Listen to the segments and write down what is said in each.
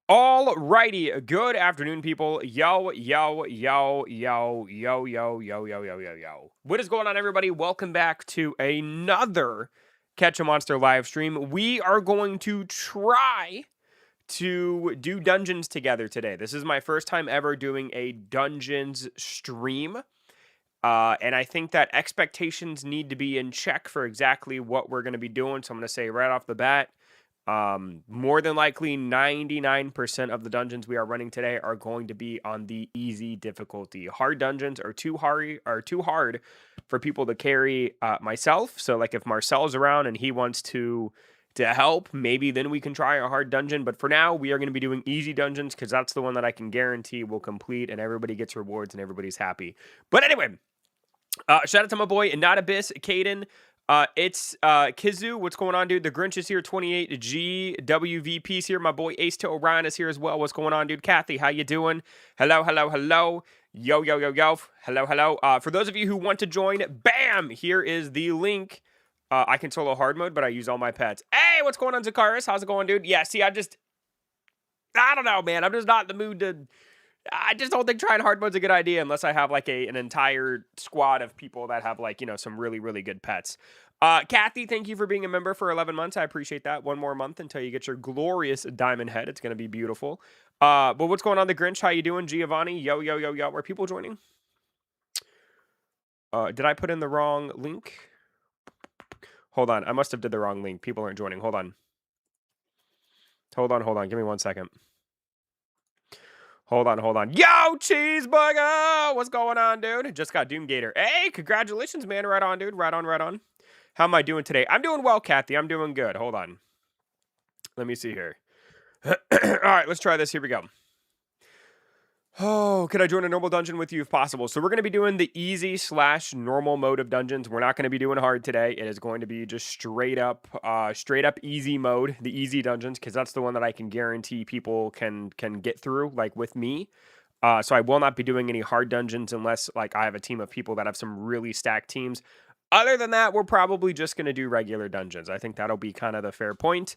Alrighty, good afternoon, people. Yo, yo, yo, yo, yo, yo, yo, yo, yo, yo, yo. What is going on, everybody? Welcome back to another Catch a Monster live stream. We are going to try to do dungeons together today. This is my first time ever doing a dungeons stream. And I think that expectations need to be in check for exactly what we're going to be doing. So I'm going to say right off the bat, more than likely 99% of the dungeons we are running today are going to be on the easy difficulty. Hard dungeons are too hard for people to carry myself. So like if Marcel's around and he wants to help, maybe then we can try a hard dungeon. But for now, we are going to be doing easy dungeons because that's the one that I can guarantee will complete and everybody gets rewards and everybody's happy. But anyway, shout out to my boy Not Abyss, Caden. It's Kizu. What's going on, dude? The Grinch is here. 28G WVP's here. My boy Ace to Orion is here as well. What's going on, dude? Kathy, how you doing? Hello, hello, hello. Yo, yo, yo, yo. Hello, hello. For those of you who want to join, bam! Here is the link. I can solo hard mode, but I use all my pets. Hey, what's going on, Zakaris? How's it going, dude? Yeah, see, I don't know, man. I'm just not in the mood to... I just don't think trying hard mode's a good idea unless I have like an entire squad of people that have like, you know, some really, really good pets. Kathy, thank you for being a member for 11 months. I appreciate that. One more month until you get your glorious diamond head. It's going to be beautiful. But what's going on, the Grinch? How you doing? Giovanni? Yo, yo, yo, yo. Are people joining? Did I put in the wrong link? Hold on. I must have did the wrong link. People aren't joining. Hold on. Hold on. Give me 1 second. Hold on. Yo, Cheeseburger! What's going on, dude? Just got Doomgator. Hey, congratulations, man. Right on, dude. Right on. How am I doing today? I'm doing well, Kathy. I'm doing good. Hold on. Let me see here. All right, let's try this. Here we go. Oh, could I join a normal dungeon with you if possible? So we're going to be doing the easy/normal mode of dungeons. We're not going to be doing hard today. It is going to be just straight up easy mode, the easy dungeons, because that's the one that I can guarantee people can get through, like with me. So I will not be doing any hard dungeons unless like I have a team of people that have some really stacked teams. Other than that, we're probably just going to do regular dungeons. I think that'll be kind of the fair point.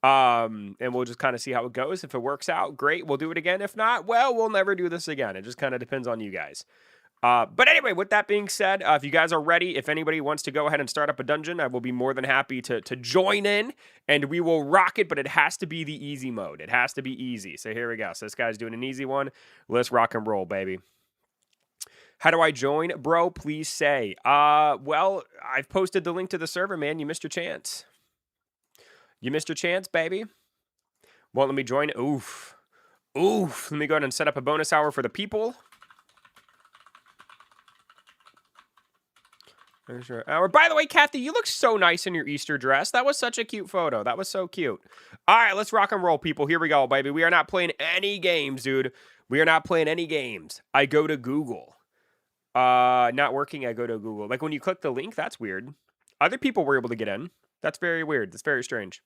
And we'll just kind of see how it goes. If it works out, great, we'll do it again. If not, well, we'll never do this again. It just kind of depends on you guys. But anyway, with that being said, if you guys are ready, if anybody wants to go ahead and start up a dungeon, I will be more than happy to join in, and we will rock it, but it has to be the easy mode. It has to be easy. So here we go. So this guy's doing an easy one. Let's rock and roll, baby. How do I join? Bro, please say. Well, I've posted the link to the server, man. You missed your chance. You missed your chance, baby. Won't let me join. Oof. Let me go ahead and set up a bonus hour for the people. There's your hour. By the way, Kathy, you look so nice in your Easter dress. That was such a cute photo. That was so cute. All right, let's rock and roll, people. Here we go, baby. We are not playing any games, dude. We are not playing any games. I go to Google. Not working, I go to Google. Like when you click the link, that's weird. Other people were able to get in. That's very weird. That's very strange.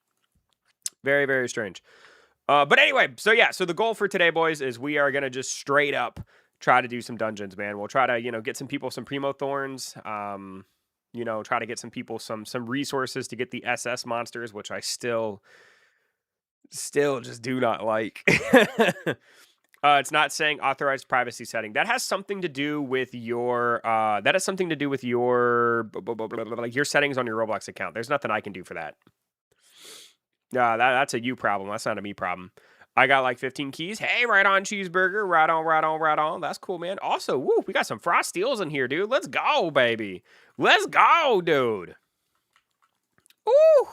Very, very strange. But anyway, so yeah, so the goal for today, boys, is we are going to just straight up try to do some dungeons, man. We'll try to, get some people some Primo Thorns, try to get some people some resources to get the SS monsters, which I still just do not like. It's not saying authorized privacy setting. That has something to do with your your settings on your Roblox account. There's nothing I can do for that. That's a you problem. That's not a me problem. I got like 15 keys. Hey, right on, Cheeseburger. Right on. That's cool, man. Also, woo, we got some Frost Steels in here, dude. Let's go, baby. Let's go, dude. Ooh.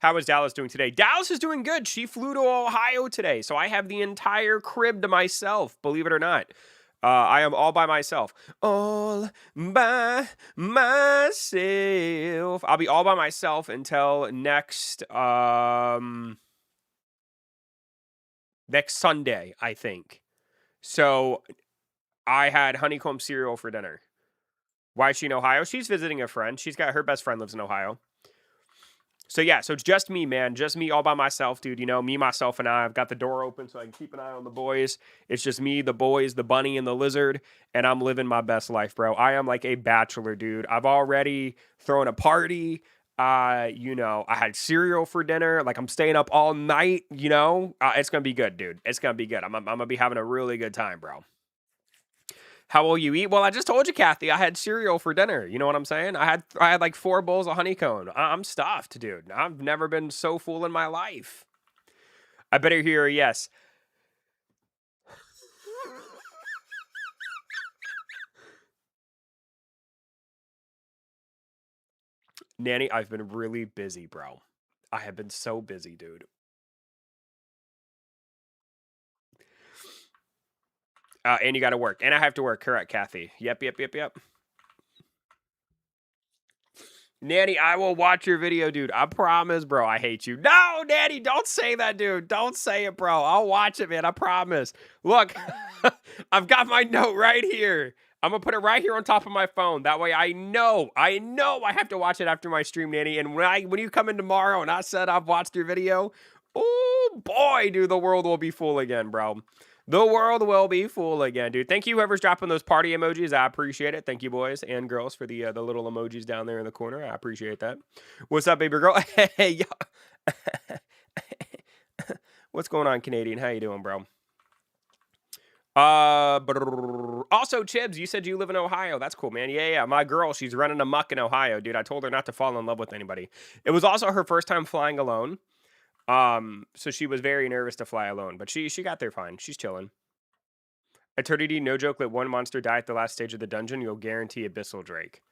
How is Dallas doing today? Dallas is doing good. She flew to Ohio today, so I have the entire crib to myself, believe it or not. I am all by myself. All by myself. I'll be all by myself until next Sunday, I think. So I had honeycomb cereal for dinner. Why is she in Ohio? She's visiting a friend. Her best friend lives in Ohio. So yeah, so it's just me, man. Just me all by myself, dude. Me, myself, and I. I've got the door open so I can keep an eye on the boys. It's just me, the boys, the bunny, and the lizard. And I'm living my best life, bro. I am like a bachelor, dude. I've already thrown a party. You know, I had cereal for dinner. Like, I'm staying up all night, you know? It's gonna be good, dude. It's gonna be good. I'm gonna be having a really good time, bro. How will you eat? Well, I just told you, Kathy, I had cereal for dinner. You know what I'm saying? I had like 4 bowls of honeycomb. I'm stuffed, dude. I've never been so full in my life. I better hear a yes. Nanny, I've been really busy, bro. I have been so busy, dude. And you got to work. And I have to work. Correct, Kathy. Yep. Nanny, I will watch your video, dude. I promise, bro. I hate you. No, Nanny, don't say that, dude. Don't say it, bro. I'll watch it, man. I promise. Look, I've got my note right here. I'm going to put it right here on top of my phone. That way I know I have to watch it after my stream, Nanny. And when you come in tomorrow and I said I've watched your video, oh, boy, dude, the world will be full again, bro. The world will be full again, dude. Thank you, whoever's dropping those party emojis. I appreciate it. Thank you, boys and girls, for the little emojis down there in the corner. I appreciate that. What's up, baby girl? Hey, what's going on, Canadian? How you doing, bro? Also, Chibs, you said you live in Ohio. That's cool, man. Yeah. My girl, she's running amok in Ohio, dude. I told her not to fall in love with anybody. It was also her first time flying alone. So she was very nervous to fly alone, but she got there fine. She's chilling. Eternity, no joke, let one monster die at the last stage of the dungeon, you'll guarantee Abyssal Drake.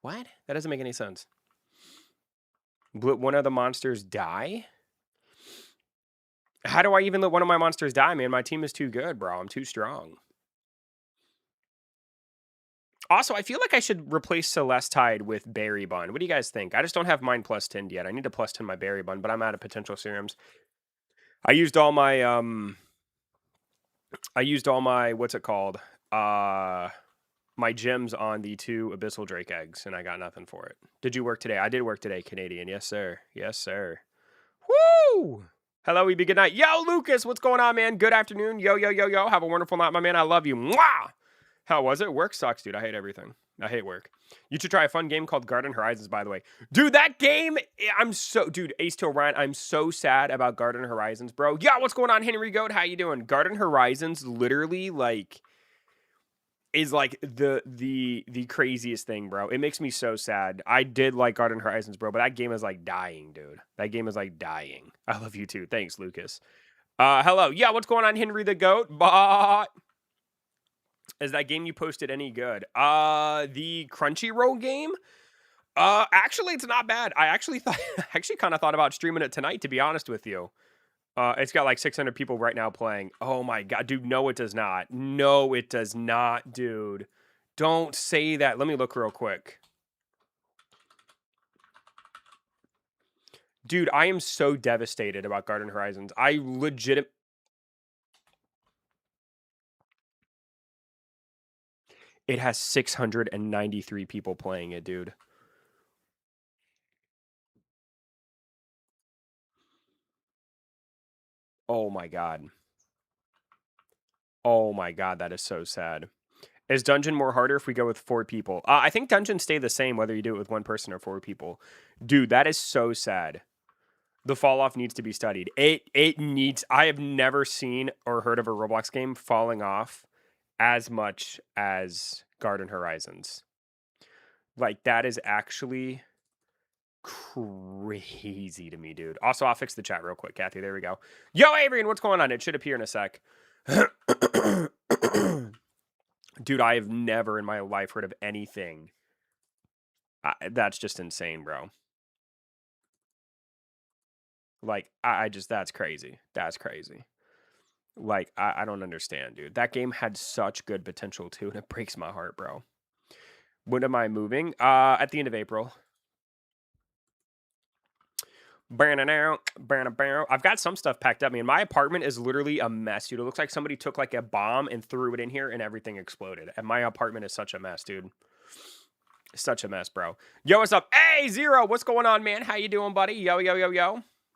What? That doesn't make any sense. Let one of the monsters die? How do I even let one of my monsters die, man? My team is too good, bro. I'm too strong. Also, I feel like I should replace Celestide with Berry Bun. What do you guys think? I just don't have mine plus 10 yet. I need to plus 10 my Berry Bun, but I'm out of potential serums. I used all my, what's it called? My gems on the 2 Abyssal Drake eggs, and I got nothing for it. Did you work today? I did work today, Canadian. Yes, sir. Yes, sir. Woo! Hello, EB. Good night. Yo, Lucas, what's going on, man? Good afternoon. Yo. Have a wonderful night, my man. I love you. Mwah! How was it? Work sucks, dude. I hate everything. I hate work. You should try a fun game called Garden Horizons, by the way. Dude, that game, dude, Ace to Ryan, I'm so sad about Garden Horizons, bro. Yeah, what's going on, Henry Goat? How you doing? Garden Horizons literally, is the craziest thing, bro. It makes me so sad. I did like Garden Horizons, bro, but that game is like dying, dude. That game is like dying. I love you too. Thanks, Lucas. Hello. Yeah, what's going on, Henry the Goat? But is that game you posted any good? The Crunchyroll game? Actually, it's not bad. I actually kind of thought about streaming it tonight, to be honest with you. It's got like 600 people right now playing. Oh my god, dude, no it does not. No, it does not, dude. Don't say that. Let me look real quick. Dude, I am so devastated about Garden Horizons. It has 693 people playing it, dude. Oh my god. Oh my god, that is so sad. Is Dungeon more harder if we go with 4 people? I think Dungeons stay the same whether you do it with 1 person or 4 people. Dude, that is so sad. The fall off needs to be studied. It needs. I have never seen or heard of a Roblox game falling off as much as Garden Horizons. Like, that is actually crazy to me, dude. Also, I'll fix the chat real quick, Kathy. There we go. Yo, Adrian, what's going on? It should appear in a sec. Dude, I have never in my life heard of anything. That's just insane, bro. Like, that's crazy. That's crazy. Like, I don't understand, dude. That game had such good potential, too, and it breaks my heart, bro. When am I moving? At the end of April. I've got some stuff packed up. I mean, my apartment is literally a mess, dude. It looks like somebody took, like, a bomb and threw it in here, and everything exploded. And my apartment is such a mess, dude. Such a mess, bro. Yo, what's up? Hey, Zero, what's going on, man? How you doing, buddy? Yo.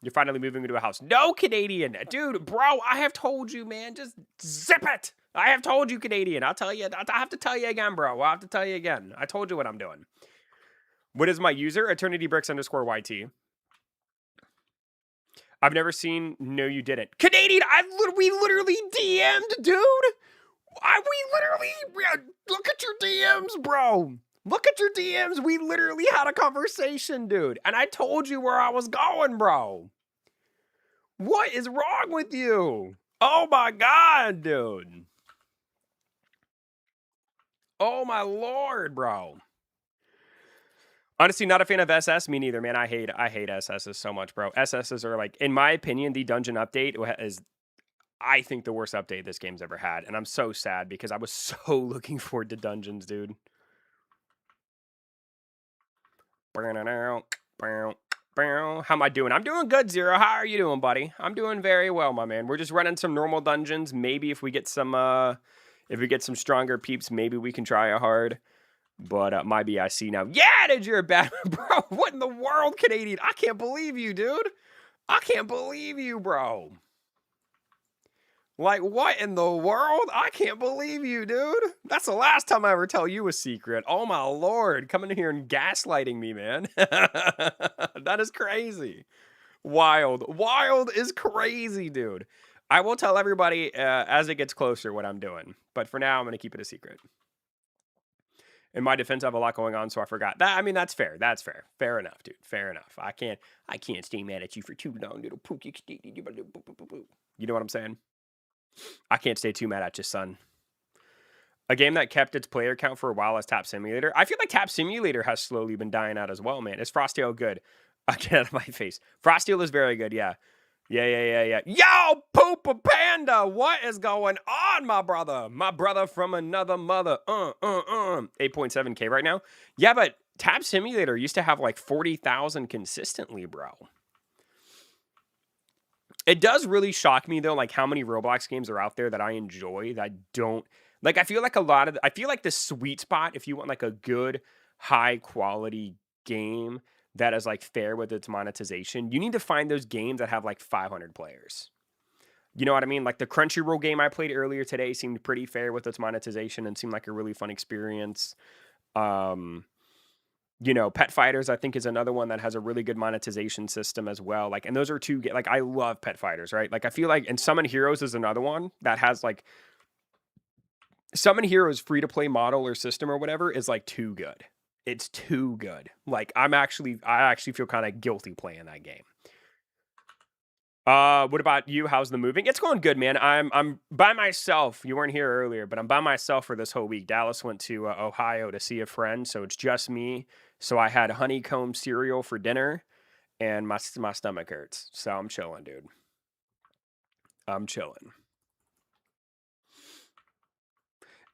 You're finally moving into a house. No, Canadian. Dude, bro, I have told you, man. Just zip it. I have told you, Canadian. I'll tell you. I have to tell you again, bro. I'll have to tell you again. I told you what I'm doing. What is my user? EternityBricks_YT. I've never seen. No, you didn't. Canadian, we literally DM'd, dude. Look at your DMs, bro. Look at your DMs. We literally had a conversation, dude. And I told you where I was going, bro. What is wrong with you? Oh my God, dude. Oh my Lord, bro. Honestly, not a fan of SS. Me neither, man. I hate SSs so much, bro. SSs are like, in my opinion, the dungeon update is, I think, the worst update this game's ever had. And I'm so sad because I was so looking forward to dungeons, dude. How am I doing? I'm doing good, Zero. How are you doing, buddy? I'm doing very well, my man. We're just running some normal dungeons. Maybe if we get some stronger peeps, maybe we can try a hard. But my BIC now. Yeah, dude, you're a bad bro. What in the world, Canadian? I can't believe you, dude. I can't believe you, bro. Like, what in the world? I can't believe you, dude. That's the last time I ever tell you a secret. Oh, my Lord. Coming in here and gaslighting me, man. That is crazy. Wild. Wild is crazy, dude. I will tell everybody as it gets closer what I'm doing. But for now, I'm going to keep it a secret. In my defense, I have a lot going on, so I forgot. I mean, that's fair. That's fair. Fair enough, dude. Fair enough. I can't stay mad at you for too long, little pookie. You know what I'm saying? I can't stay too mad at you, son. A game that kept its player count for a while is Tap Simulator. I feel like Tap Simulator has slowly been dying out as well, man. Is Frostale good? Get out of my face. Frostale is very good, yeah. Yeah. Yo, Poopa Panda! What is going on, my brother? My brother from another mother. 8.7K right now? Yeah, but Tap Simulator used to have like 40,000 consistently, bro. It does really shock me, though, like how many Roblox games are out there that I enjoy that don't... Like, I feel like the sweet spot, if you want like a good, high-quality game that is like fair with its monetization, you need to find those games that have like 500 players. You know what I mean? Like the Crunchyroll game I played earlier today seemed pretty fair with its monetization and seemed like a really fun experience. You know, Pet Fighters, I think, is another one that has a really good monetization system as well. Like, and those are two, like, I love Pet Fighters, right? Like, I feel like, and Summon Heroes is another one that has like, Summon Heroes free-to-play model or system or whatever is like too good. It's too good. Like, I actually feel kind of guilty playing that game. What about you? How's the moving? It's going good, man. I'm by myself. You weren't here earlier, but I'm by myself for this whole week. Dallas went to Ohio to see a friend, so it's just me. So I had honeycomb cereal for dinner, and my stomach hurts. So I'm chilling, dude. I'm chilling.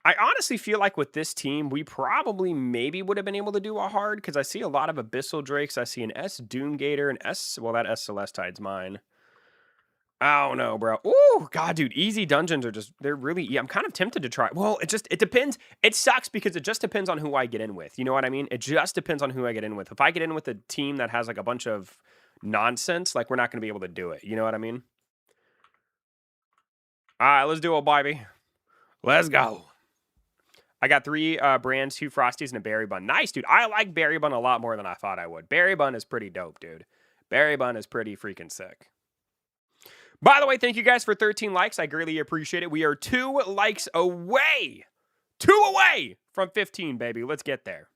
I honestly feel like with this team, we probably maybe would have been able to do a hard, because I see a lot of Abyssal Drakes. I see an S Doom Gator, an S... Well, that S Celestide's mine. I don't know, bro. Ooh, God, dude. Easy dungeons are just... They're really... Yeah, I'm kind of tempted to try... Well, it depends. It sucks because it just depends on who I get in with. You know what I mean? It just depends on who I get in with. If I get in with a team that has like a bunch of nonsense, like we're not going to be able to do it. You know what I mean? All right, let's do it, baby. Let's go. I got 3 brands, 2 Frosties, and a Berry Bun. Nice, dude. I like Berry Bun a lot more than I thought I would. Berry Bun is pretty dope, dude. Berry Bun is pretty freaking sick. By the way, thank you guys for 13 likes. I greatly appreciate it. We are 2 likes away. 2 away from 15, baby. Let's get there.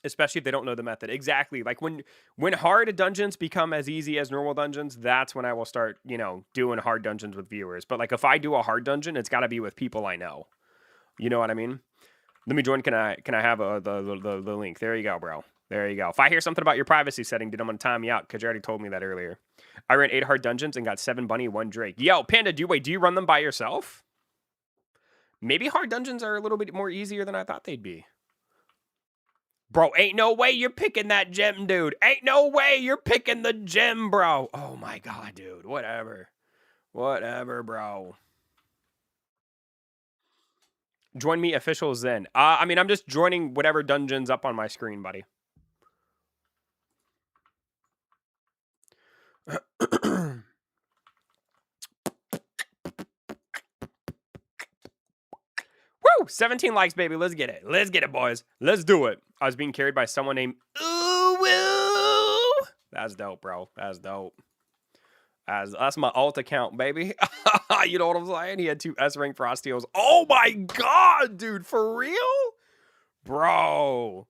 Especially if they don't know the method. Exactly. Like when hard dungeons become as easy as normal dungeons, that's when I will start, you know, doing hard dungeons with viewers. But like if I do a hard dungeon, it's got to be with people I know. You know what I mean? Let me join. Can I have the link? There you go, bro. There you go. If I hear something about your privacy setting, dude, I'm going to time you out because you already told me that earlier. I ran 8 hard dungeons and got 7 bunny, 1 Drake. Yo, Panda, do you run them by yourself? Maybe hard dungeons are a little bit more easier than I thought they'd be. Bro, ain't no way you're picking that gem, dude. Ain't no way you're picking the gem, bro. Oh, my God, dude. Whatever. Whatever, bro. Join me, official Zen. I mean, I'm just joining whatever dungeon's up on my screen, buddy. Woo! 17 likes, baby. Let's get it. Let's get it, boys. Let's do it. I was being carried by someone named Ooh Woo. That's dope, bro. That's dope. That's my alt account, baby. You know what I'm saying? He had 2 S-rank Frostios. Oh my god, dude. For real? Bro.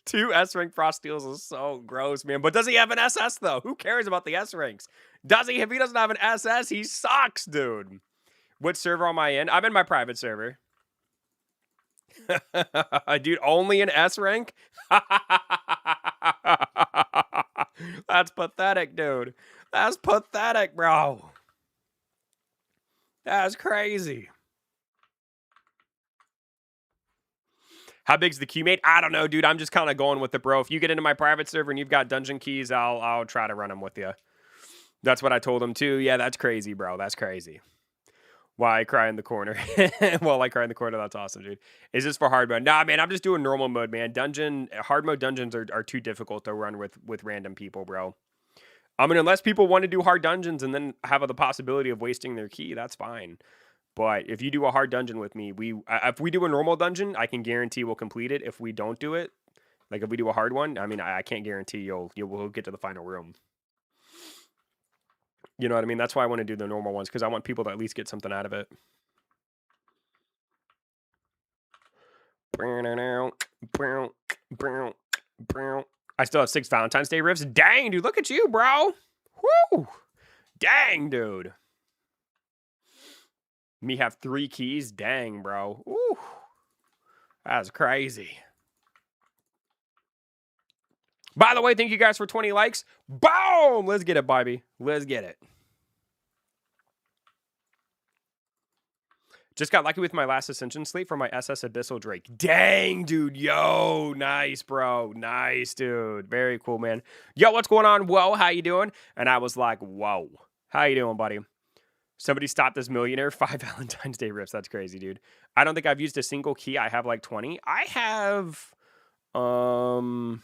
2 S-rank Frostios is so gross, man. But does he have an SS, though? Who cares about the S-ranks? Does he? If he doesn't have an SS, he sucks, dude. What server am I in? I'm in my private server. Dude, only an S-rank? That's pathetic, dude. That's pathetic, bro. That's crazy. How big's the queue, mate? I don't know, dude. I'm just kind of going with it, bro. If you get into my private server and you've got dungeon keys, I'll try to run them with you. That's what I told him, too. Yeah, that's crazy, bro. That's crazy. Why I cry in the corner? Well, I cry in the corner. That's awesome, dude. Is this for hard mode? Nah, man. I'm just doing normal mode, man. Hard mode dungeons are too difficult to run with random people, bro. I mean, unless people want to do hard dungeons and then have the possibility of wasting their key, that's fine. But if you do a hard dungeon with me, if we do a normal dungeon, I can guarantee we'll complete it. If we don't do it, like if we do a hard one, I mean, I can't guarantee we'll get to the final room. You know what I mean? That's why I want to do the normal ones, because I want people to at least get something out of it. I still have 6 Valentine's Day rifts. Dang, dude, look at you, bro. Woo! Dang, dude. Me have 3 keys? Dang, bro. Ooh. That's crazy. By the way, thank you guys for 20 likes. Boom! Let's get it, baby. Let's get it. Just got lucky with my last Ascension slate for my SS Abyssal Drake. Dang, dude. Yo, nice, bro. Nice, dude. Very cool, man. Yo, what's going on? Whoa, how you doing? And I was like, whoa. How you doing, buddy? Somebody stopped this millionaire. 5 Valentine's Day rips. That's crazy, dude. I don't think I've used a single key. I have like 20. I have, I don't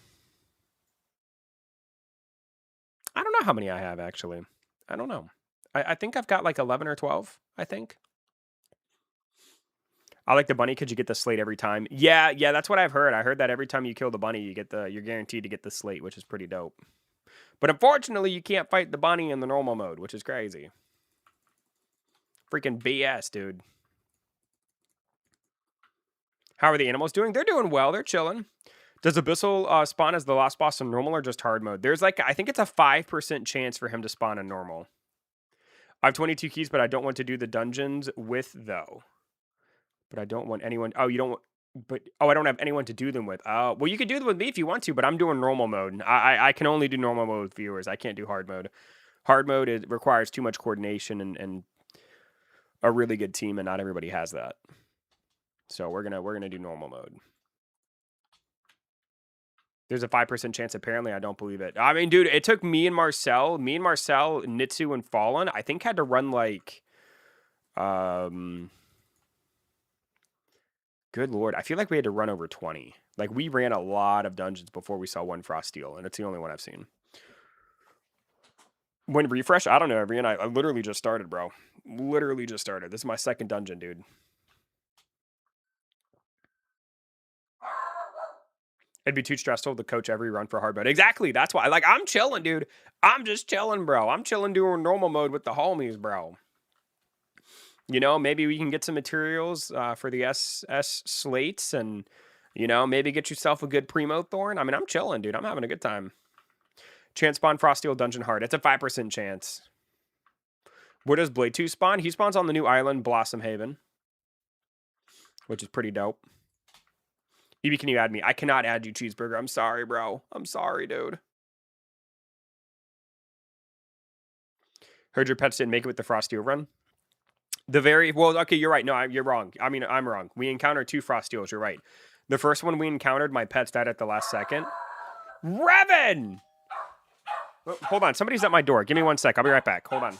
know how many I have, actually. I don't know. I think I've got like 11 or 12, I think. I like the bunny because you get the slate every time. Yeah, that's what I've heard. I heard that every time you kill the bunny, you're guaranteed to get the slate, which is pretty dope. But unfortunately, you can't fight the bunny in the normal mode, which is crazy. Freaking BS, dude. How are the animals doing? They're doing well. They're chilling. Does Abyssal spawn as the last boss in normal or just hard mode? There's like, I think it's a 5% chance for him to spawn in normal. I have 22 keys, but I don't want to do the dungeons with, though. But I don't want anyone... Oh, you don't want... But... Oh, I don't have anyone to do them with. Well, you could do them with me if you want to, but I'm doing normal mode. I can only do normal mode with viewers. I can't do hard mode. Hard mode, it requires too much coordination and a really good team, and not everybody has that. So we're gonna do normal mode. There's a 5% chance, apparently. I don't believe it. I mean, dude, it took me and Marcel, Nitsu, and Fallen, I think had to run like... Good lord, I feel like we had to run over 20. Like, we ran a lot of dungeons before we saw one Frost Steel, and it's the only one I've seen. When refresh? I don't know, Everyone. I literally just started, bro. Literally just started. This is my 2nd dungeon, dude. It'd be too stressful to coach every run for hard mode. Exactly, that's why. Like, I'm chilling, dude. I'm just chilling, bro. I'm chilling doing normal mode with the homies, bro. You know, maybe we can get some materials for the SS slates and, you know, maybe get yourself a good Primo Thorn. I mean, I'm chilling, dude. I'm having a good time. Chance spawn Froststeel Dungeon Hard. It's a 5% chance. Where does Blade 2 spawn? He spawns on the new island, Blossom Haven, which is pretty dope. Evie, can you add me? I cannot add you, Cheeseburger. I'm sorry, bro. I'm sorry, dude. Heard your pets didn't make it with the Froststeel run. Well, okay, you're right. No, you're wrong. I mean, I'm wrong. We encountered 2 Froststeels. You're right. The first one we encountered, my pets died at the last second. Revan! Oh, hold on. Somebody's at my door. Give me 1 sec. I'll be right back. Hold on.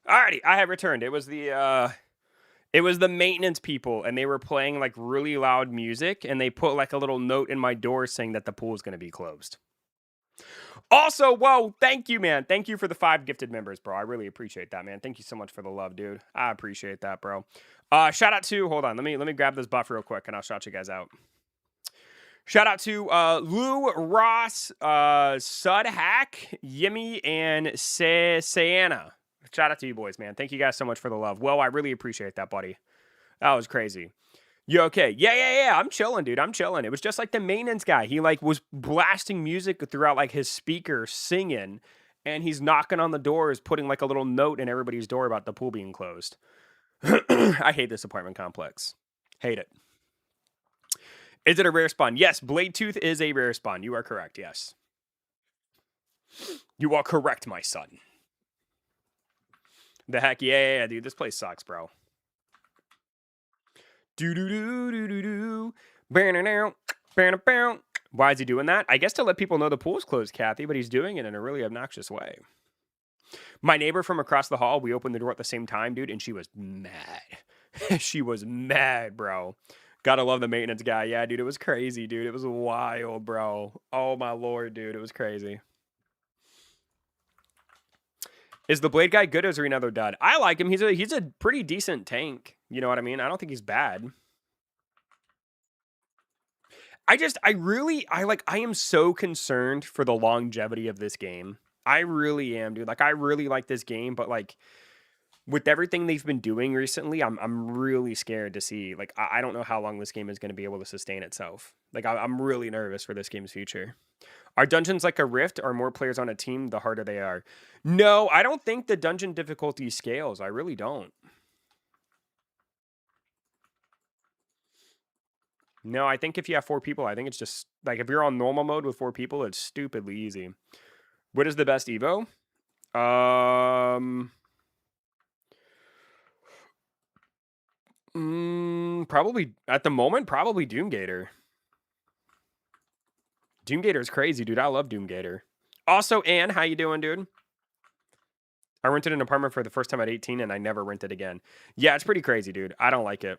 Alrighty, I have returned. It was the maintenance people, and they were playing like really loud music, and they put like a little note in my door saying that the pool is going to be closed. Also, whoa, thank you, man. Thank you for the 5 gifted members, bro. I really appreciate that, man. Thank you so much for the love, dude. I appreciate that, bro. Shout out to, hold on, let me grab this buff real quick, and I'll shout you guys out. Shout out to Lou, Ross, Sudhack, Yimmy, and Sayana. Shout out to you boys, man. Thank you guys so much for the love. Well, I really appreciate that, buddy. That was crazy. You okay? Yeah. I'm chilling, dude. I'm chilling. It was just like the maintenance guy. He like was blasting music throughout like his speaker, singing, and he's knocking on the doors, putting like a little note in everybody's door about the pool being closed. I hate this apartment complex. Hate it. Is it a rare spawn? Yes, Blade Tooth is a rare spawn. You are correct, yes. You are correct, my son. The heck, yeah, dude. This place sucks, bro. Do. Why is he doing that? I guess to let people know the pool's closed, Kathy, but he's doing it in a really obnoxious way. My neighbor from across the hall, we opened the door at the same time, dude, and she was mad. She was mad, bro. Gotta love the maintenance guy. Yeah, dude, it was crazy, dude. It was wild, bro. Oh, my Lord, dude. It was crazy. Is the Blade guy good or is there another dud? I like him. He's a pretty decent tank. You know what I mean? I don't think he's bad. I am so concerned for the longevity of this game. I really am, dude. Like, I really like this game, but like, with everything they've been doing recently, I'm really scared to see. Like, I don't know how long this game is going to be able to sustain itself. Like, I'm really nervous for this game's future. Are dungeons like a rift? Are more players on a team, the harder they are? No, I don't think the dungeon difficulty scales. I really don't. No, I think if you have 4 people, I think it's just, like, if you're on normal mode with 4 people, it's stupidly easy. What is the best Evo? Probably, at the moment, probably Doomgator. Doomgator's crazy, dude. I love Doomgator. Also, Ann, how you doing, dude? I rented an apartment for the first time at 18, and I never rented again. Yeah, it's pretty crazy, dude. I don't like it.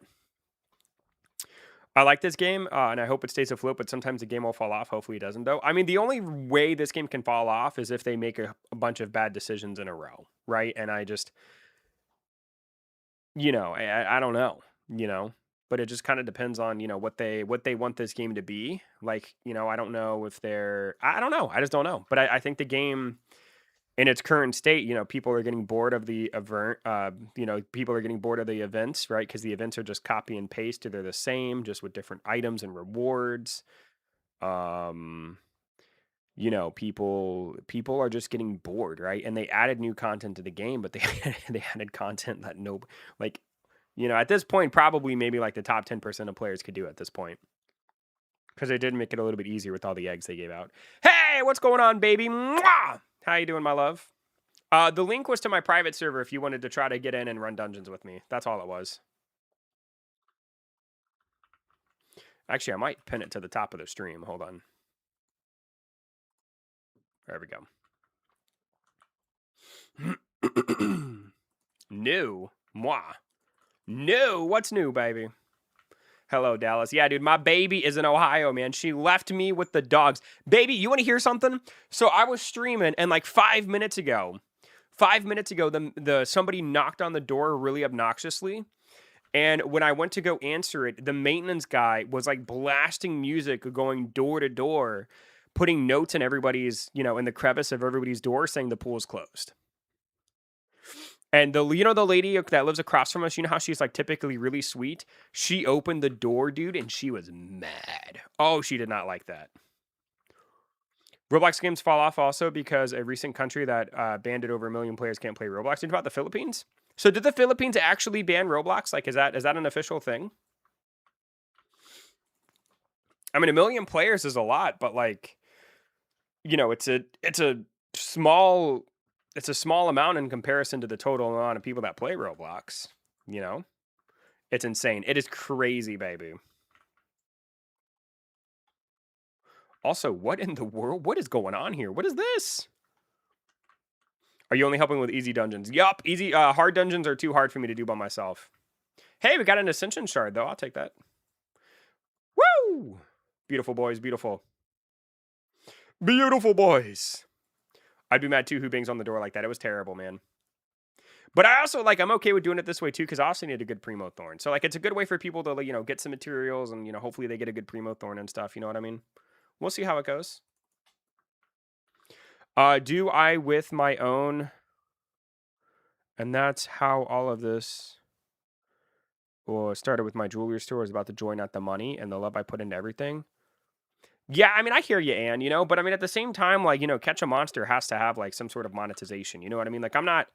I like this game, and I hope it stays afloat, but sometimes the game will fall off. Hopefully it doesn't, though. I mean, the only way this game can fall off is if they make a bunch of bad decisions in a row, right? And I just, I don't know, but it just kind of depends on, what they want this game to be. Like, I don't know if I don't know. I just don't know. But I think the game in its current state, people are getting bored of the event. People are getting bored of the events, right? Because the events are just copy and paste. They're the same, just with different items and rewards. People are just getting bored, right? And they added new content to the game, but they they added content that at this point, probably maybe like the top 10% of players could do at this point. Because they did make it a little bit easier with all the eggs they gave out. Hey, what's going on, baby? Mwah! How you doing, my love? The link was to my private server if you wanted to try to get in and run dungeons with me. That's all it was. Actually, I might pin it to the top of the stream. Hold on. There we go. New. Moi. New. What's new, baby? Hello, Dallas. Yeah, dude, my baby is in Ohio, man. She left me with the dogs. Baby, you want to hear something? So I was streaming, and like 5 minutes ago, somebody knocked on the door really obnoxiously. And when I went to go answer it, the maintenance guy was like blasting music, going door to door, putting notes in everybody's, in the crevice of everybody's door saying the pool's closed. And the lady that lives across from us, how she's like typically really sweet? She opened the door, dude, and she was mad. Oh, she did not like that. Roblox games fall off also because a recent country that banned it over 1 million players can't play Roblox. Did you about the Philippines? So did the Philippines actually ban Roblox? Like, is that an official thing? I mean, 1 million players is a lot, but like, it's a small amount in comparison to the total amount of people that play Roblox. It's insane. It is crazy, baby. Also, what in the world? What is going on here? What is this? Are you only helping with easy dungeons? Yup, easy. Hard dungeons are too hard for me to do by myself. Hey, we got an Ascension Shard, though. I'll take that. Woo! Beautiful, boys. Beautiful. Beautiful, boys. I'd be mad, too, who bangs on the door like that. It was terrible, man. But I also, like, I'm okay with doing it this way, too, because I also need a good Primo Thorn. So, like, it's a good way for people to, you know, get some materials and, you know, hopefully they get a good Primo Thorn and stuff. You know what I mean? We'll see how it goes. Do I with my own... And that's how all of this... Well, it started with my jewelry store. I was about to join out the money and the love I put into everything. Yeah, I mean, I hear you, Ann, you know, but I mean, at the same time, like, you know, Catch a Monster has to have like some sort of monetization. You know what I mean? Like, I'm not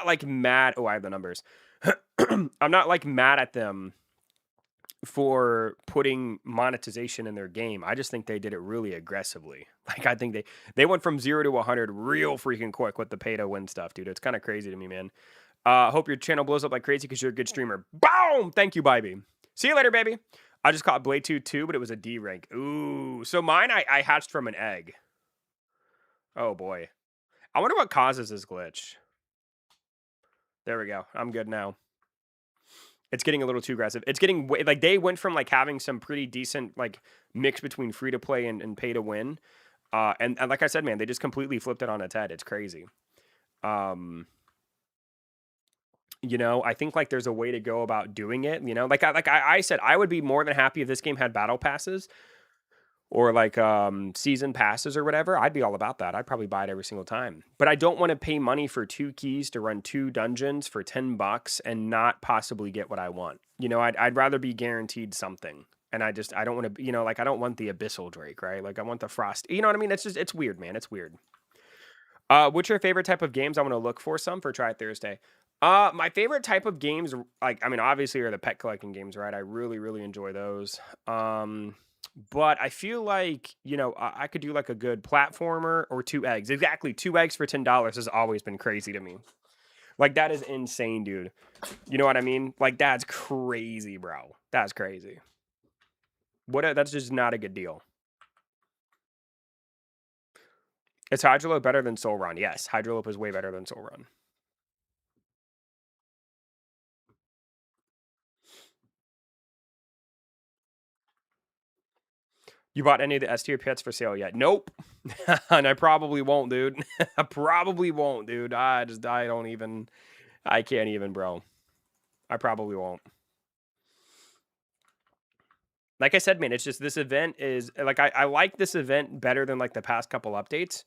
like mad. Oh, I have the numbers. I'm not like mad at them for putting monetization in their game. I just think they did it really aggressively. Like, I think they went from 0 to 100 real freaking quick with the pay to win stuff, dude. It's kind of crazy to me, man. Hope your channel blows up like crazy because you're a good streamer. Boom! Thank you, baby. See you later, baby. I just caught Blade 2 too, but it was a D rank. Ooh. So mine, I hatched from an egg. Oh, boy. I wonder what causes this glitch. There we go. I'm good now. It's getting a little too aggressive. It's getting, like, they went from, like, having some pretty decent, like, mix between free-to-play and pay-to-win. And like I said, man, they just completely flipped it on its head. It's crazy. You know, I think, like, there's a way to go about doing it, you know? Like I said, I would be more than happy if this game had battle passes or, like, season passes or whatever. I'd be all about that. I'd probably buy it every single time. But I don't want to pay money for 2 keys to run 2 dungeons for $10 and not possibly get what I want. You know, I'd rather be guaranteed something. And I don't want to, you know, like, I don't want the Abyssal Drake, right? Like, I want the Frost. You know what I mean? It's weird, man. It's weird. What's your favorite type of games? I want to look for some for Try It Thursday. My favorite type of games, like, I mean, obviously are the pet collecting games, right? I really, really enjoy those. But I feel like, you know, I could do like a good platformer or 2 eggs. Exactly. 2 eggs for $10 has always been crazy to me. Like, that is insane, dude. You know what I mean? Like, that's crazy, bro. That's crazy. That's just not a good deal. Is Hydrolope better than Soul Run? Yes, Hydrolope is way better than Soul Run. You bought any of the S tier pets for sale yet? Nope. And I probably won't, dude. I probably won't, dude. I can't even, bro. I probably won't. Like I said, man, it's just this event is, like, I like this event better than, like, the past couple updates.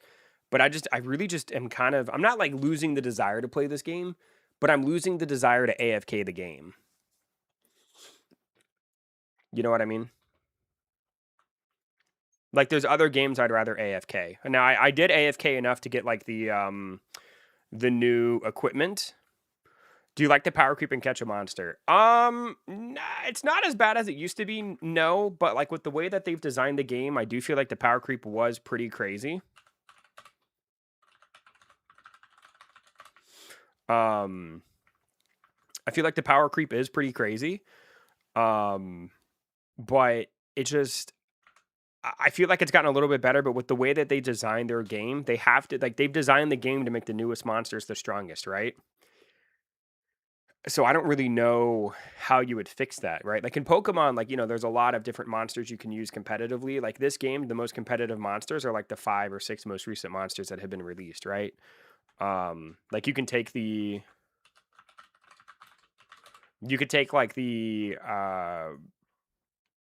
But I really just am kind of, I'm not, like, losing the desire to play this game, but I'm losing the desire to AFK the game. You know what I mean? Like, there's other games I'd rather AFK. Now, I did AFK enough to get, like, the new equipment. Do you like the power creep and Catch a Monster? Nah, it's not as bad as it used to be, no. But, like, with the way that they've designed the game, I do feel like the power creep was pretty crazy. I feel like the power creep is pretty crazy. But it just... I feel like it's gotten a little bit better, but with the way that they designed their game, they have to, like, they've designed the game to make the newest monsters the strongest, right? So I don't really know how you would fix that, right? Like, in Pokemon, like, you know, there's a lot of different monsters you can use competitively. Like, this game, the most competitive monsters are like the 5 or 6 most recent monsters that have been released, right? Like, you could take like the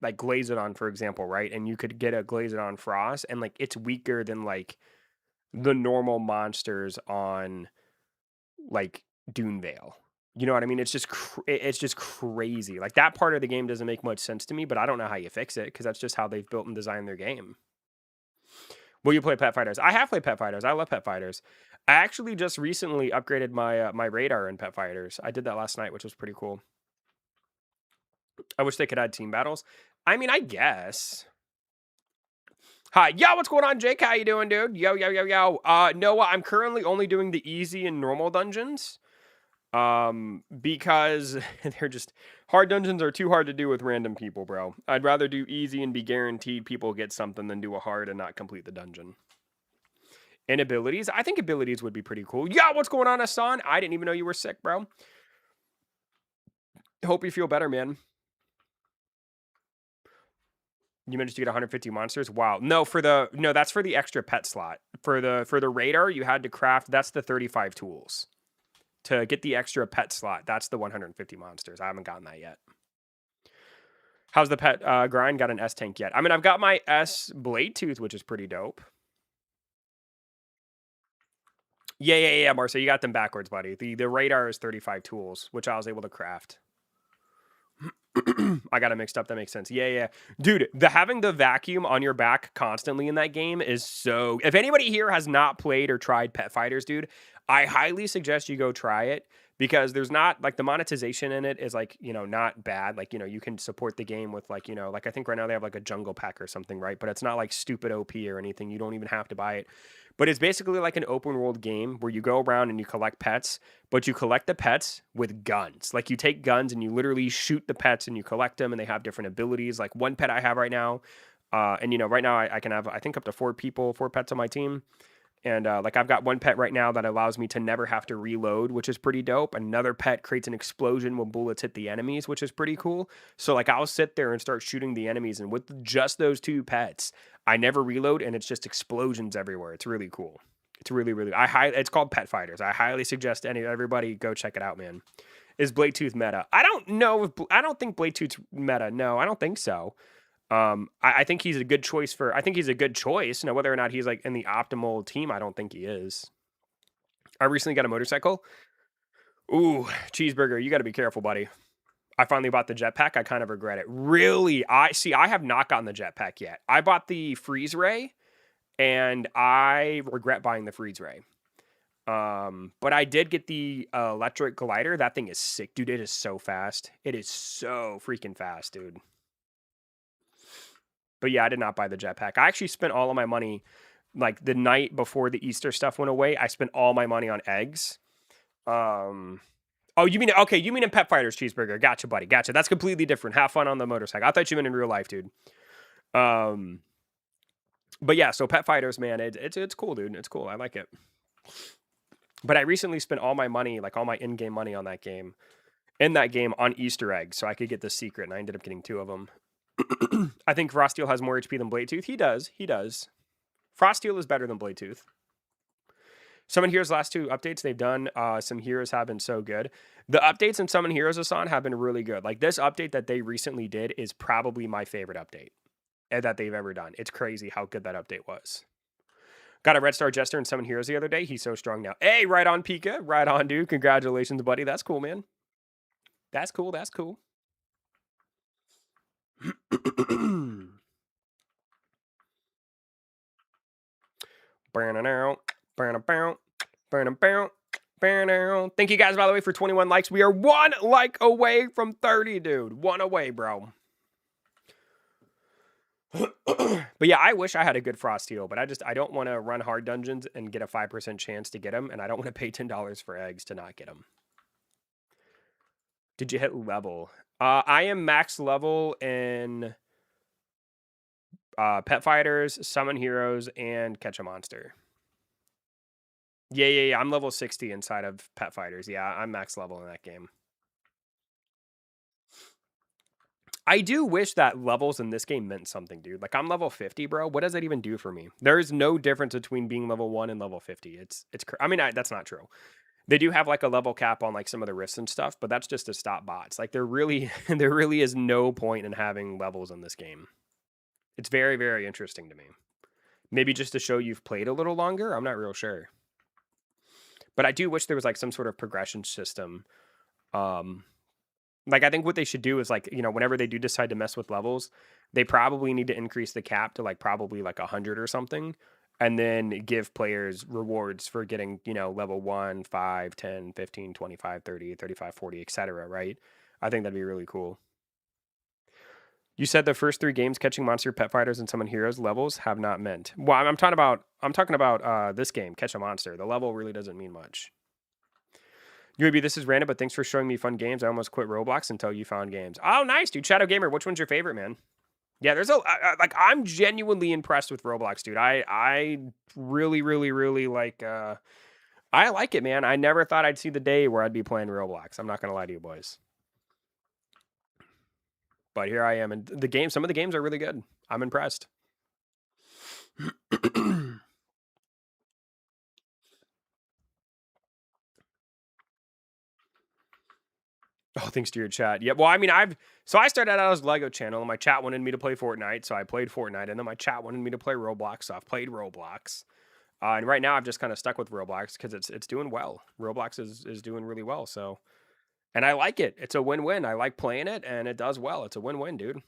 like Glazodon, for example, right? And you could get a Glazodon Frost, and, like, it's weaker than, like, the normal monsters on, like, Dunevale. You know what I mean? It's just crazy. Like, that part of the game doesn't make much sense to me, but I don't know how you fix it, because that's just how they've built and designed their game. Will you play Pet Fighters? I have played Pet Fighters. I love Pet Fighters. I actually just recently upgraded my my radar in Pet Fighters. I did that last night, which was pretty cool. I wish they could add team battles. I mean, I guess. Hi, yo, what's going on, Jake? How you doing, dude? Yo. Noah, I'm currently only doing the easy and normal dungeons. Because they're just... Hard dungeons are too hard to do with random people, bro. I'd rather do easy and be guaranteed people get something than do a hard and not complete the dungeon. And abilities. I think abilities would be pretty cool. Yeah, what's going on, Hassan? I didn't even know you were sick, bro. Hope you feel better, man. You managed to get 150 monsters. Wow. No, that's for the extra pet slot. For the radar, you had to craft. That's the 35 tools to get the extra pet slot. That's the 150 monsters. I haven't gotten that yet. How's the pet grind? Got an S tank yet? I mean, I've got my S blade tooth, which is pretty dope. Yeah, Marcel, you got them backwards, buddy. The radar is 35 tools, which I was able to craft. I got it mixed up. That makes sense. Yeah. Dude, having the vacuum on your back constantly in that game is so... If anybody here has not played or tried Pet Fighters, dude, I highly suggest you go try it because there's not... Like, the monetization in it is, like, you know, not bad. Like, you know, you can support the game with, like, you know... Like, I think right now they have, like, a jungle pack or something, right? But it's not, like, stupid OP or anything. You don't even have to buy it. But it's basically like an open world game where you go around and you collect pets, but you collect the pets with guns. Like you take guns and you literally shoot the pets and you collect them and they have different abilities. Like one pet I have right now, and you know, right now I can have, I think up to 4 pets on my team. And like I've got one pet right now that allows me to never have to reload, which is pretty dope. Another pet creates an explosion when bullets hit the enemies, which is pretty cool. So like I'll sit there and start shooting the enemies, and with just those 2 pets, I never reload, and it's just explosions everywhere. It's really cool. It's really, really. It's called Pet Fighters. I highly suggest everybody go check it out, man. Is Bladetooth meta? I don't know. I don't think Bladetooth's meta. No, I don't think so. I think he's a good choice I think he's a good choice. Now, whether or not he's like in the optimal team, I don't think he is. I recently got a motorcycle. Ooh, cheeseburger, you got to be careful, buddy. I finally bought the jetpack. I kind of regret it. Really? I have not gotten the jetpack yet. I bought the freeze ray and I regret buying the freeze ray. But I did get the electric glider. That thing is sick, dude. It is so fast. It is so freaking fast, dude. But yeah, I did not buy the jetpack. I actually spent all of my money, like the night before the Easter stuff went away. I spent all my money on eggs. Oh, you mean in Pet Fighters Cheeseburger? Gotcha, buddy. Gotcha. That's completely different. Have fun on the motorcycle. I thought you meant in real life, dude. But yeah, so Pet Fighters, man, it's cool, dude. It's cool. I like it. But I recently spent all my money, like all my in-game money on that game, on Easter eggs, so I could get the secret, and I ended up getting 2 of them. I think Frosteel has more HP than Bladetooth. He does. Frosteel is better than Bladetooth. Summon Heroes last 2 updates they've done, some heroes have been so good. The updates in Summon Heroes, Hassan, have been really good. Like this update that they recently did is probably my favorite update that they've ever done. It's crazy how good that update was. Got a Red Star Jester in Summon Heroes the other day. He's so strong now. Hey, right on, Pika. Right on, dude. Congratulations, buddy. That's cool, man. That's cool. Thank you guys, by the way, for 21 likes. We are 1 like away from 30, dude. 1 away, bro. But yeah, I wish I had a good Frosteel, but I don't want to run hard dungeons and get a 5% chance to get them, and I don't want to pay $10 for eggs to not get them. Did you hit level? I am max level in Pet Fighters, Summon Heroes, and Catch a Monster. Yeah. I'm level 60 inside of Pet Fighters. Yeah, I'm max level in that game. I do wish that levels in this game meant something, dude. Like, I'm level 50, bro. What does that even do for me? There is no difference between being level 1 and level 50. I mean, that's not true. They do have, like, a level cap on, like, some of the rifts and stuff, but that's just to stop bots. Like, there really is no point in having levels in this game. It's very, very interesting to me. Maybe just to show you've played a little longer? I'm not real sure. But I do wish there was, like, some sort of progression system. Like, I think what they should do is, like, you know, whenever they do decide to mess with levels, they probably need to increase the cap to, like, probably, like, 100 or something, and then give players rewards for getting, you know, level 1, 5, 10, 15, 25, 30, 35, 40, etc., right? I think that'd be really cool. You said the first 3 games, Catching Monster, Pet Fighters, and Summon Heroes levels have not meant. Well, I'm talking about this game, Catch a Monster. The level really doesn't mean much. UAB, this is random, but thanks for showing me fun games. I almost quit Roblox until you found games. Oh, nice, dude. Shadow Gamer, which one's your favorite, man? Yeah, there's like I'm genuinely impressed with Roblox, dude. I really like I like it, man. I never thought I'd see the day where I'd be playing Roblox. I'm not gonna lie to you, boys. But here I am, and some of the games are really good. I'm impressed. Oh, thanks to your chat. Yeah, well, I mean, I started out as Lego channel, and my chat wanted me to play Fortnite, so I played Fortnite, and then my chat wanted me to play Roblox, so I've played Roblox. And right now, I've just kind of stuck with Roblox because it's doing well. Roblox is doing really well, so, and I like it. It's a win-win. I like playing it, and it does well. It's a win-win, dude.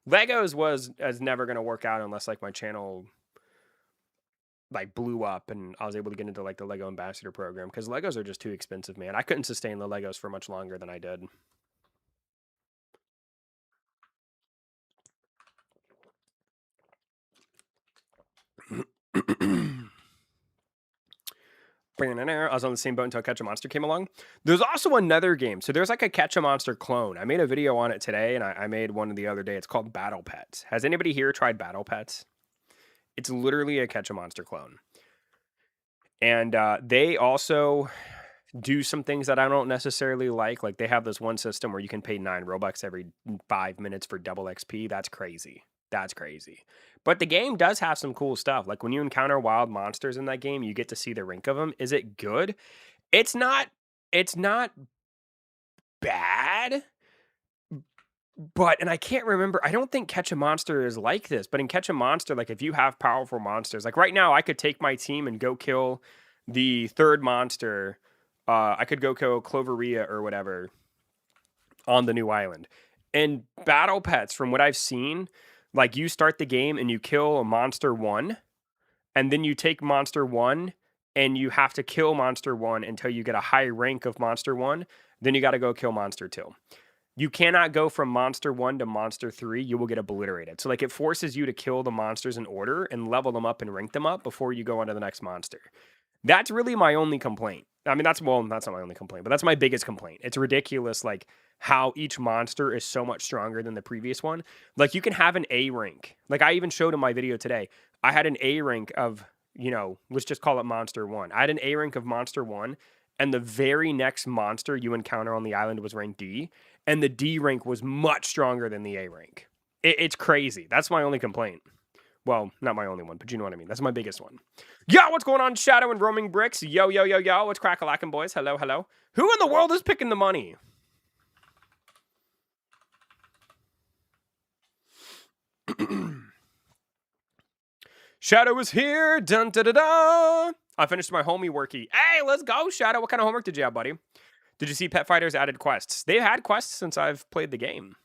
Legos is never gonna work out unless like my channel like blew up and I was able to get into like the Lego Ambassador program because Legos are just too expensive, man. I couldn't sustain the Legos for much longer than I did. I was on the same boat until Catch a Monster came along. There's also another game. So there's like a Catch a Monster clone. I made a video on it today, and I made one the other day. It's called Battle Pets. Has anybody here tried Battle Pets? It's literally a Catch a Monster clone. And they also do some things that I don't necessarily like. Like they have this one system where you can pay 9 Robux every 5 minutes for double XP. That's crazy. That's crazy. But the game does have some cool stuff. Like when you encounter wild monsters in that game, you get to see the rank of them. Is it good? It's not bad. But and I can't remember. I don't think Catch a Monster is like this. But in Catch a Monster, like if you have powerful monsters, like right now, I could take my team and go kill the third monster. I could go kill Cloveria or whatever on the new island. And Battle Pets, from what I've seen, like you start the game and you kill a monster 1, and then you take monster 1 and you have to kill monster 1 until you get a high rank of monster 1. Then you got to go kill monster 2. You cannot go from monster 1 to monster 3. You will get obliterated. So like it forces you to kill the monsters in order and level them up and rank them up before you go on to the next monster. That's really my only complaint. I mean, that's not my only complaint, but that's my biggest complaint. It's ridiculous, like how each monster is so much stronger than the previous one. Like you can have an A rank. Like I even showed in my video today. I had an A rank of, let's just call it monster 1. I had an A rank of monster 1, and the very next monster you encounter on the island was rank D, and the D rank was much stronger than the A rank. It's crazy. That's my only complaint. Well, not my only one, but you know what I mean. That's my biggest one. Yo, what's going on, Shadow and Roaming Bricks? Yo, yo, yo, yo. What's crack-a-lackin', boys? Hello, hello. Who in the world is picking the money? Shadow is here. Dun, da, da, da. I finished my homie worky. Hey, let's go, Shadow. What kind of homework did you have, buddy? Did you see Pet Fighters added quests? They've had quests since I've played the game.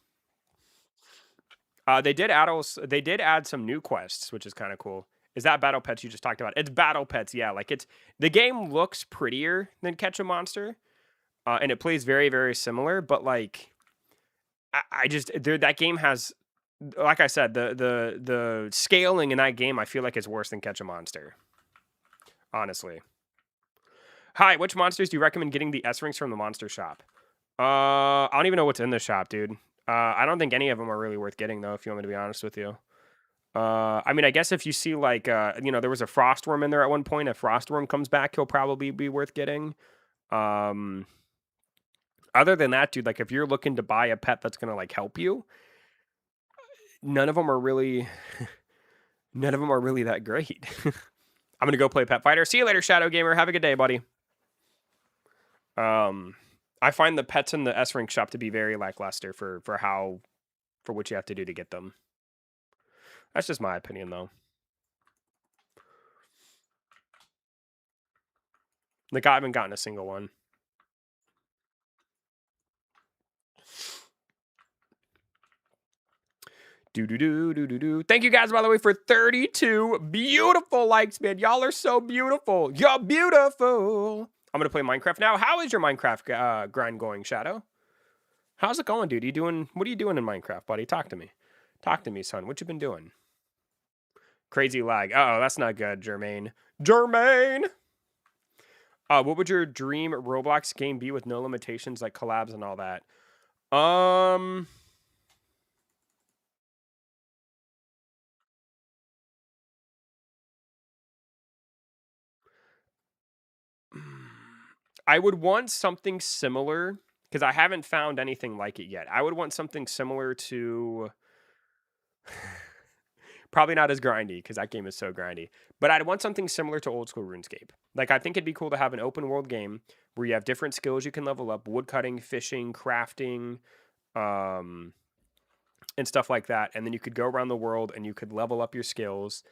They did add some new quests, which is kind of cool. Is that Battle Pets you just talked about? It's Battle Pets, yeah. Like the game looks prettier than Catch a Monster, and it plays very, very similar. But like, that game has, like I said, the scaling in that game I feel like is worse than Catch a Monster. Honestly. Hi, which monsters do you recommend getting the S rings from the monster shop? I don't even know what's in the shop, dude. I don't think any of them are really worth getting, though, if you want me to be honest with you. I mean, I guess if you see, like, there was a Frostworm in there at one point. If Frostworm comes back, he'll probably be worth getting. Other than that, dude, like, if you're looking to buy a pet that's going to, like, help you, none of them are really that great. I'm going to go play Pet Fighter. See you later, Shadow Gamer. Have a good day, buddy. I find the pets in the S-Rank shop to be very lackluster for what you have to do to get them. That's just my opinion, though. Like, I haven't gotten a single one. Do. Thank you guys, by the way, for 32 beautiful likes, man. Y'all are so beautiful. You're beautiful. I'm going to play Minecraft now. How is your Minecraft grind going, Shadow? How's it going, dude? What are you doing in Minecraft, buddy? Talk to me. Talk to me, son. What you been doing? Crazy lag. Uh-oh, that's not good, Jermaine. Jermaine! What would your dream Roblox game be with no limitations like collabs and all that? I would want something similar, because I haven't found anything like it yet. I would want something similar to probably not as grindy, because that game is so grindy. But I'd want something similar to old school RuneScape. Like, I think it'd be cool to have an open world game where you have different skills you can level up: woodcutting, fishing, crafting, and stuff like that. And then you could go around the world and you could level up your skills.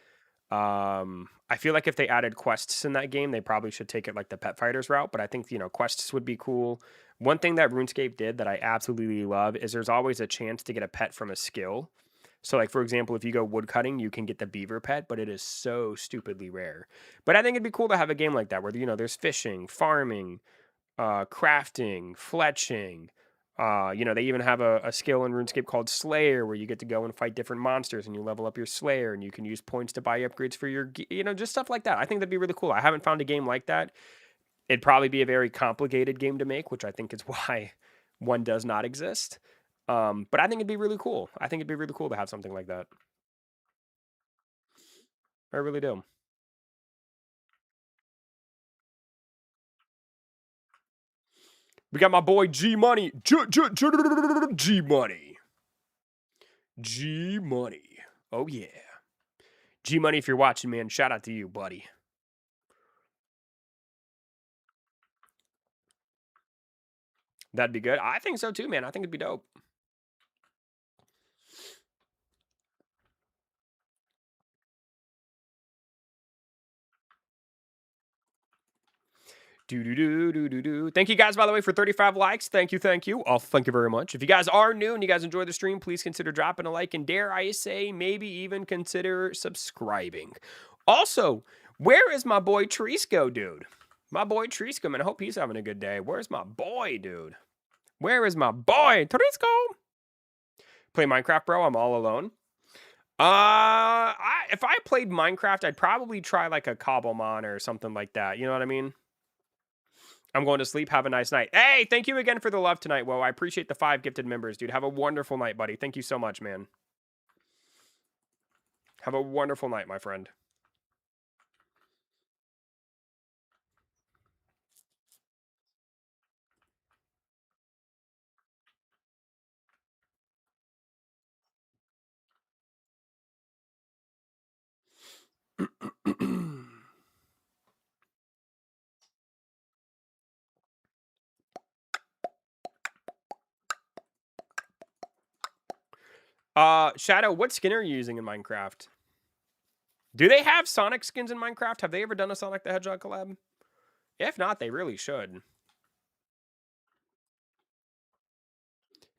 I feel like if they added quests in that game, they probably should take it like the Pet Fighters route. But I think, quests would be cool. One thing that RuneScape did that I absolutely love is there's always a chance to get a pet from a skill. So, like, for example, if you go woodcutting, you can get the beaver pet, but it is so stupidly rare. But I think it'd be cool to have a game like that where, there's fishing, farming, crafting, fletching. They even have a skill in RuneScape called Slayer, where you get to go and fight different monsters and you level up your Slayer, and you can use points to buy upgrades for your, just stuff like that. I think that'd be really cool. I haven't found a game like that. It'd probably be a very complicated game to make, which I think is why one does not exist. But I think it'd be really cool. I think it'd be really cool to have something like that. I really do. We got my boy G Money. G Money. G Money. Oh, yeah. G Money, if you're watching, man, shout out to you, buddy. That'd be good. I think so too, man. I think it'd be dope. Thank you guys, by the way, for 35 likes. Thank you. Thank you very much. If you guys are new and you guys enjoy the stream, please consider dropping a like, and dare I say, maybe even consider subscribing. Also, where is my boy Trisco, dude? My boy Trisco, man. I hope he's having a good day. Where's my boy, dude? Where is my boy Trisco? Play Minecraft, bro. I'm all alone. If I played Minecraft, I'd probably try like a Cobblemon or something like that. You know what I mean? I'm going to sleep. Have a nice night. Hey, thank you again for the love tonight. Well, I appreciate the 5 gifted members, dude. Have a wonderful night, buddy. Thank you so much, man. Have a wonderful night, my friend. Shadow, what skin are you using in Minecraft? Do they have Sonic skins in Minecraft? Have they ever done a Sonic the Hedgehog collab? If not, they really should.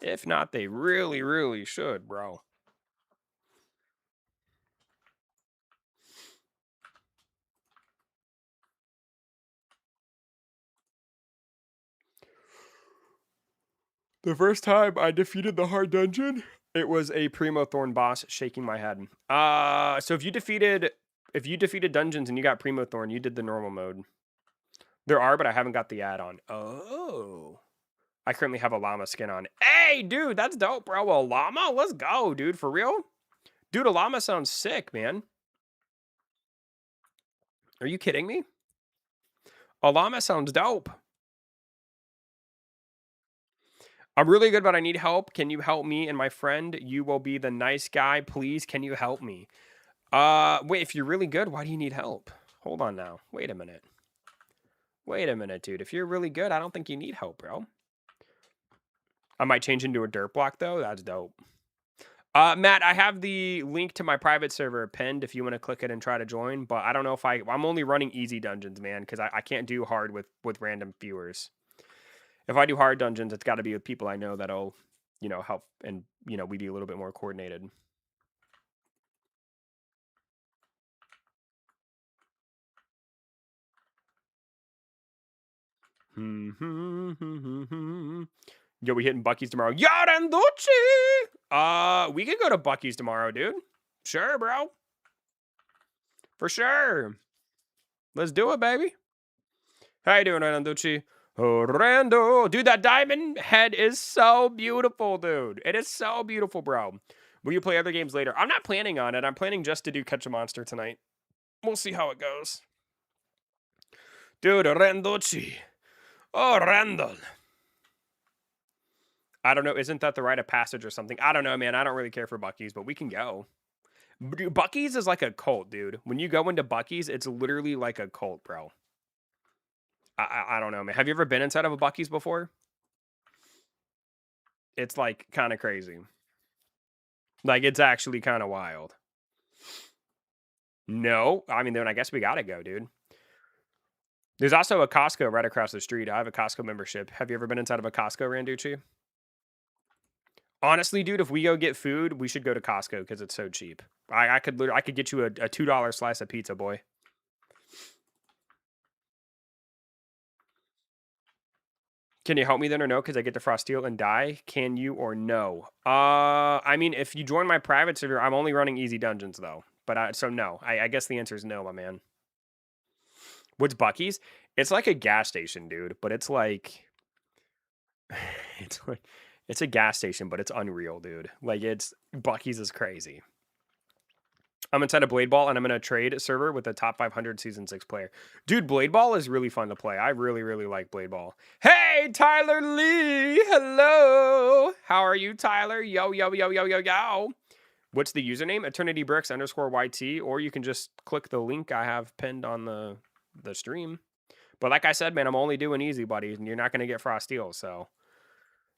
If not, they really, really should, bro. The first time I defeated the hard dungeon, it was a Primo Thorn boss shaking my head. So if you defeated dungeons and you got Primo Thorn, you did the normal mode. There are, but I haven't got the add-on. Oh. I currently have a llama skin on. Hey, dude, that's dope, bro. A llama? Let's go, dude. For real? Dude, a llama sounds sick, man. Are you kidding me? A llama sounds dope. I'm really good, but I need help. Can you help me and my friend? You will be the nice guy. Please, can you help me? Wait, if you're really good, why do you need help? Hold on now. Wait a minute. Wait a minute, dude. If you're really good, I don't think you need help, bro. I might change into a dirt block, though. That's dope. Matt, I have the link to my private server pinned if you want to click it and try to join. But I don't know if I'm only running easy dungeons, man, because I can't do hard with random viewers. If I do hard dungeons, it's got to be with people I know that'll, help and, we be a little bit more coordinated. Yo, we hitting Bucky's tomorrow. Yaranducci! We could go to Bucky's tomorrow, dude. Sure, bro. For sure. Let's do it, baby. How you doing, Yaranducci? Orlando. Dude, that diamond head is so beautiful, dude. It is so beautiful, bro. Will you play other games later? I'm not planning on it. I'm planning just to do Catch a Monster tonight. We'll see how it goes. Dude, Randucci. Oh, Randall. I don't know. Isn't that the rite of passage or something? I don't know, man. I don't really care for Buc-ee's, but we can go. Dude, Buc-ee's is like a cult, dude. When you go into Buc-ee's, it's literally like a cult, bro. I don't know, man. Have you ever been inside of a Buc-ee's before? It's like kind of crazy. Like it's actually kind of wild. No, I mean, then I guess we gotta go, dude. There's also a Costco right across the street. I have a Costco membership. Have you ever been inside of a Costco, Randucci? Honestly, dude, if we go get food, we should go to Costco because it's so cheap. I could get you a $2 slice of pizza, boy. Can you help me then or no? Because I get to Frosteel and die. Can you or no? I mean, if you join my private server, I'm only running easy dungeons though. But so no. I guess the answer is no, my man. What's Buc-ee's? It's like a gas station, dude. But it's like, it's a gas station, but it's unreal, dude. Like Buc-ee's is crazy. I'm inside of Blade Ball and I'm in a trade server with a top 500 season 6 player. Dude, Blade Ball is really fun to play. I really, really like Blade Ball. Hey, Tyler Lee. Hello. How are you, Tyler? Yo, yo, yo, yo, yo, yo. What's the username? EternityBricks_YT, or you can just click the link I have pinned on the stream. But like I said, man, I'm only doing easy, buddy, and you're not going to get Frosteel, so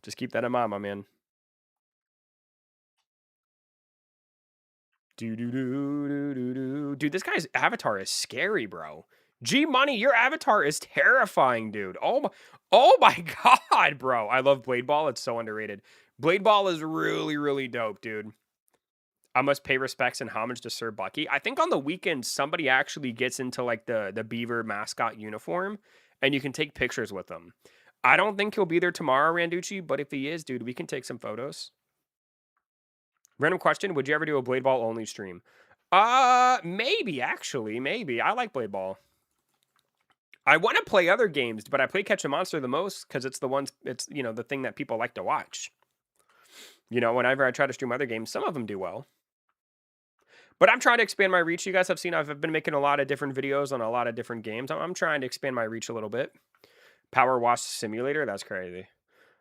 just keep that in mind, my man. Dude, this guy's avatar is scary, bro. G Money, your avatar is terrifying, dude. Oh my god, bro. I love Blade Ball. It's so underrated. Blade Ball is really, really dope, dude. I must pay respects and homage to Sir Bucky. I think on the weekend somebody actually gets into like the beaver mascot uniform and you can take pictures with them. I don't think he'll be there tomorrow, Randucci, but if he is, dude, we can take some photos. Random question, would you ever do a Blade Ball only stream? Maybe actually, maybe. I like Blade Ball. I want to play other games, but I play Catch a Monster the most because it's the thing that people like to watch. Whenever I try to stream other games, some of them do well. But I'm trying to expand my reach. You guys have seen I've been making a lot of different videos on a lot of different games. I'm trying to expand my reach a little bit. Power Wash Simulator, that's crazy.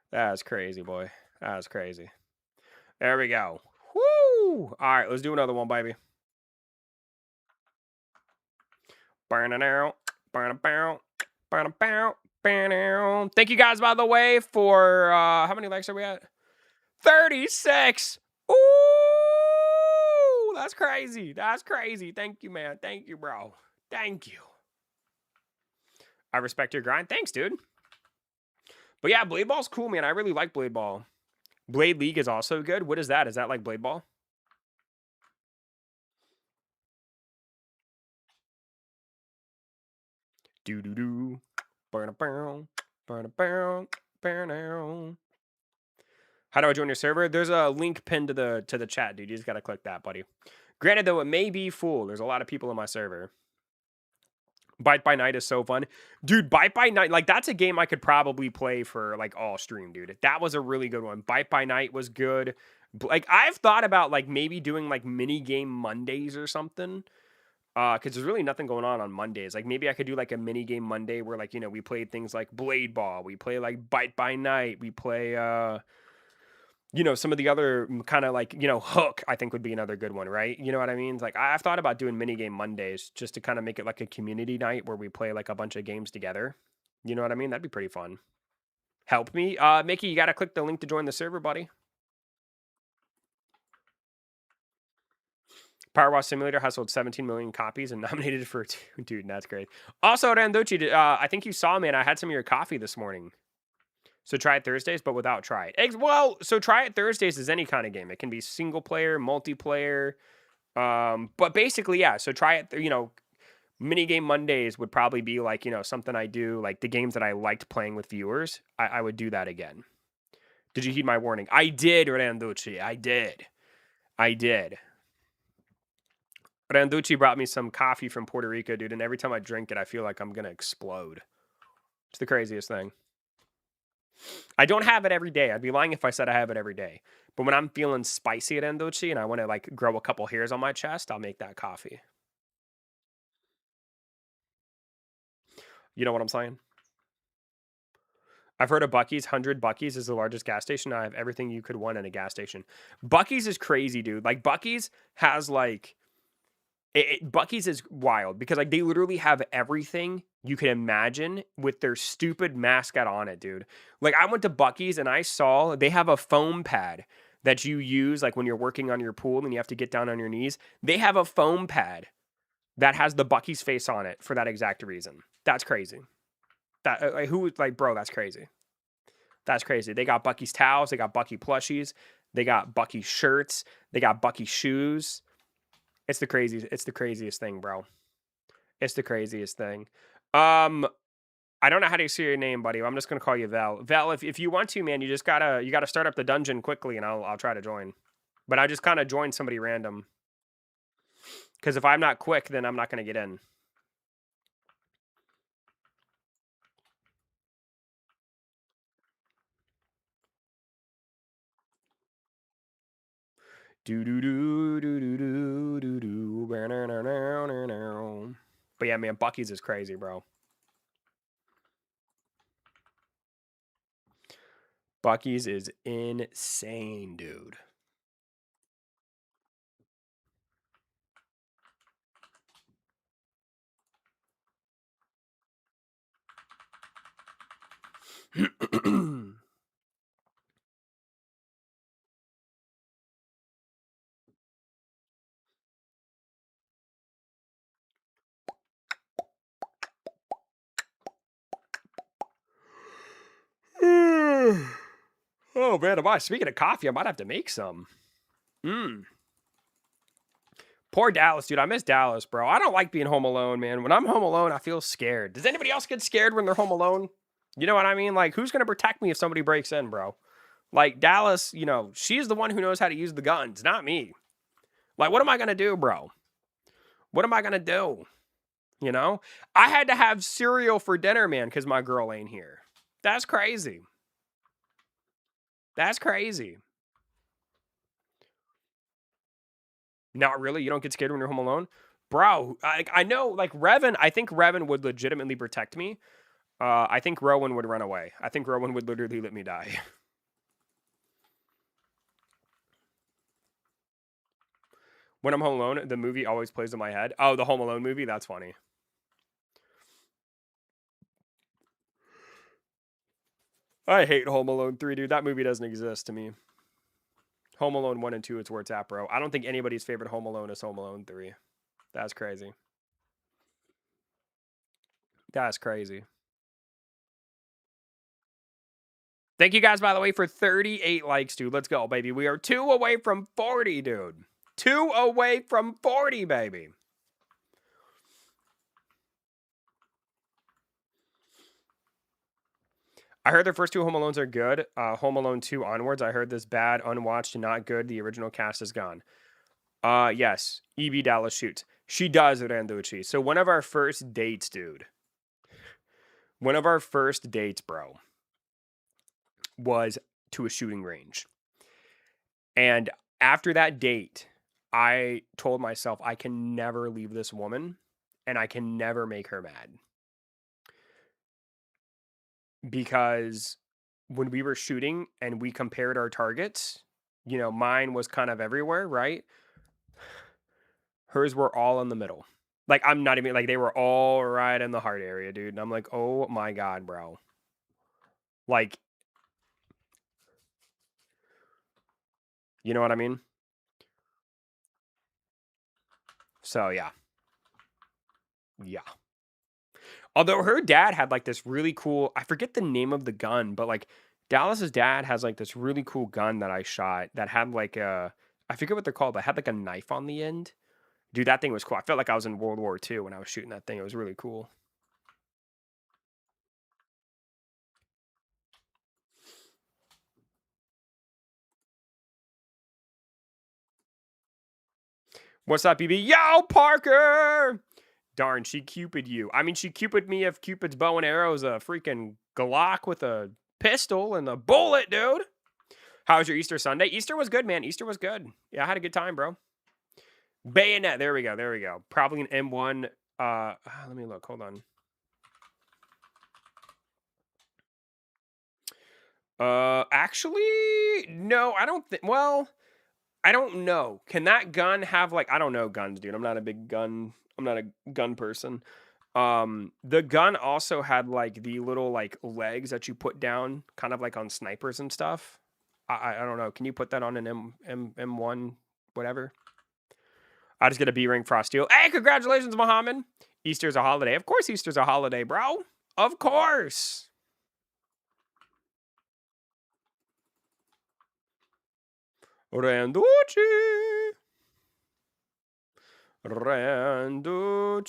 That's crazy, boy. That's crazy. There we go. Woo! All right, let's do another one, baby. Thank you guys, by the way, for how many likes are we at? 36. Ooh, that's crazy. That's crazy. Thank you, man. Thank you, bro. Thank you. I respect your grind. Thanks, dude. But yeah, Blade Ball's cool, man. I really like Blade Ball. Blade League is also good. What is that? Is that like Blade Ball? Do. How do I join your server? There's a link pinned to the chat, dude. You just gotta click that, buddy. Granted, though, it may be full. There's a lot of people in my server. Bite by Night is so fun. Dude, Bite by Night, like, that's a game I could probably play for, like, all stream, dude. That was a really good one. Bite by Night was good. Like, I've thought about, like, maybe doing, like, mini game Mondays or something. Because there's really nothing going on Mondays. Like, maybe I could do, like, a mini game Monday where, like, we played things like Blade Ball. We play, like, Bite by Night. We play, some of the other kind of like, Hook, I think would be another good one, right? You know what I mean? Like, I've thought about doing minigame Mondays just to kind of make it like a community night where we play like a bunch of games together. You know what I mean? That'd be pretty fun. Help me. Mickey, you got to click the link to join the server, buddy. Power Wash Simulator has sold 17 million copies and nominated for dude, that's great. Also, Randucci, I think you saw, man, I had some of your coffee this morning. So try it Thursdays, but without try it. Well, so try it Thursdays is any kind of game. It can be single player, multiplayer. But basically, yeah. So try it, mini game Mondays would probably be like, something I do, like the games that I liked playing with viewers. I would do that again. Did you heed my warning? I did, Randucci. I did. Randucci brought me some coffee from Puerto Rico, dude. And every time I drink it, I feel like I'm going to explode. It's the craziest thing. I don't have it every day. I'd be lying if I said I have it every day. But when I'm feeling spicy at Endochi and I want to like grow a couple hairs on my chest, I'll make that coffee. You know what I'm saying? I've heard of Buc-ee's. 100 Buc-ee's is the largest gas station. I have everything you could want in a gas station. Buc-ee's is crazy, dude. Like, Buc-ee's has, like... Buc-ee's is wild because, like, they literally have everything you could imagine with their stupid mascot on it, dude. Like, I went to Buc-ee's and I saw they have a foam pad that you use, like, when you're working on your pool and you have to get down on your knees. They have a foam pad that has the Buc-ee's face on it for that exact reason. That's crazy. That bro, that's crazy. That's crazy. They got Buc-ee's towels. They got Buc-ee plushies. They got Buc-ee shirts. They got Buc-ee shoes. It's the craziest thing, bro. It's the craziest thing. I don't know how to say your name, buddy. I'm just gonna call you Val. Val, if you want to, man, you gotta start up the dungeon quickly, and I'll try to join. But I just kind of joined somebody random. Because if I'm not quick, then I'm not gonna get in. Do do do do do do do do. But yeah, man, Buc-ee's is crazy, bro. Buc-ee's is insane, dude. Oh man, speaking of coffee, I might have to make some. Poor Dallas, dude. I miss Dallas, bro. I don't like being home alone, man. When I'm home alone, I feel scared. Does anybody else get scared when they're home alone? You know what I mean? Like, who's gonna protect me if somebody breaks in, bro? Like, Dallas, you know, she's the one who knows how to use the guns, not me. Like, what am I gonna do, bro? What am I gonna do? You know? I had to have cereal for dinner, man, because my girl ain't here. That's crazy. That's crazy. Not really. You don't get scared when you're home alone? Bro, I know, like, Revan, I think Revan would legitimately protect me. I think Rowan would run away. I think Rowan would literally let me die. When I'm home alone, the movie always plays in my head. Oh, the Home Alone movie? That's funny. I hate Home Alone 3, dude. That movie doesn't exist to me. Home Alone 1 and 2, it's where it's at, bro. I don't think anybody's favorite Home Alone is Home Alone 3. That's crazy. That's crazy. Thank you guys, by the way, for 38 likes, dude. Let's go, baby. We are 2 away from 40, dude. 2 away from 40, baby. I heard the first 2 Home Alones are good. Home Alone 2 onwards, I heard this bad, unwatched, not good. The original cast is gone. Yes. E.B. Dallas shoots. She does, Randucci. So one of our first dates, dude. One of our first dates, bro, was to a shooting range. And after that date, I told myself I can never leave this woman and I can never make her mad. Because when we were shooting and we compared our targets, you know, mine was kind of everywhere, right? Hers were all in the middle. Like, I'm not even, like, they were all right in the heart area, dude. And I'm like, oh my God, bro. Like, you know what I mean? So, yeah. Yeah. Although her dad had, like, this really cool, I forget the name of the gun, but, like, Dallas's dad has, like, this really cool gun that I shot that had, like, I forget what they're called, but had, like, a knife on the end. Dude, that thing was cool. I felt like I was in World War II when I was shooting that thing. It was really cool. What's up, BB? Yo, Parker! Darn, she Cupid you. I mean, she Cupid me if Cupid's bow and arrow is a freaking Glock with a pistol and a bullet, dude. How was your Easter Sunday? Easter was good, man. Easter was good. Yeah, I had a good time, bro. Bayonet. There we go. There we go. Probably an M1. Let me look. Hold on. Actually, no, I don't think. Well, I don't know. Can that gun have like? I don't know guns, dude. I'm not a big gun. I'm not a gun person. The gun also had like the little like legs that you put down, kind of like on snipers and stuff. I don't know. Can you put that on an M1 whatever? I just get a B ring frost steel. Hey, congratulations, Muhammad. Easter's a holiday. Of course, Easter's a holiday, bro. Of course. Randucci. Randucci.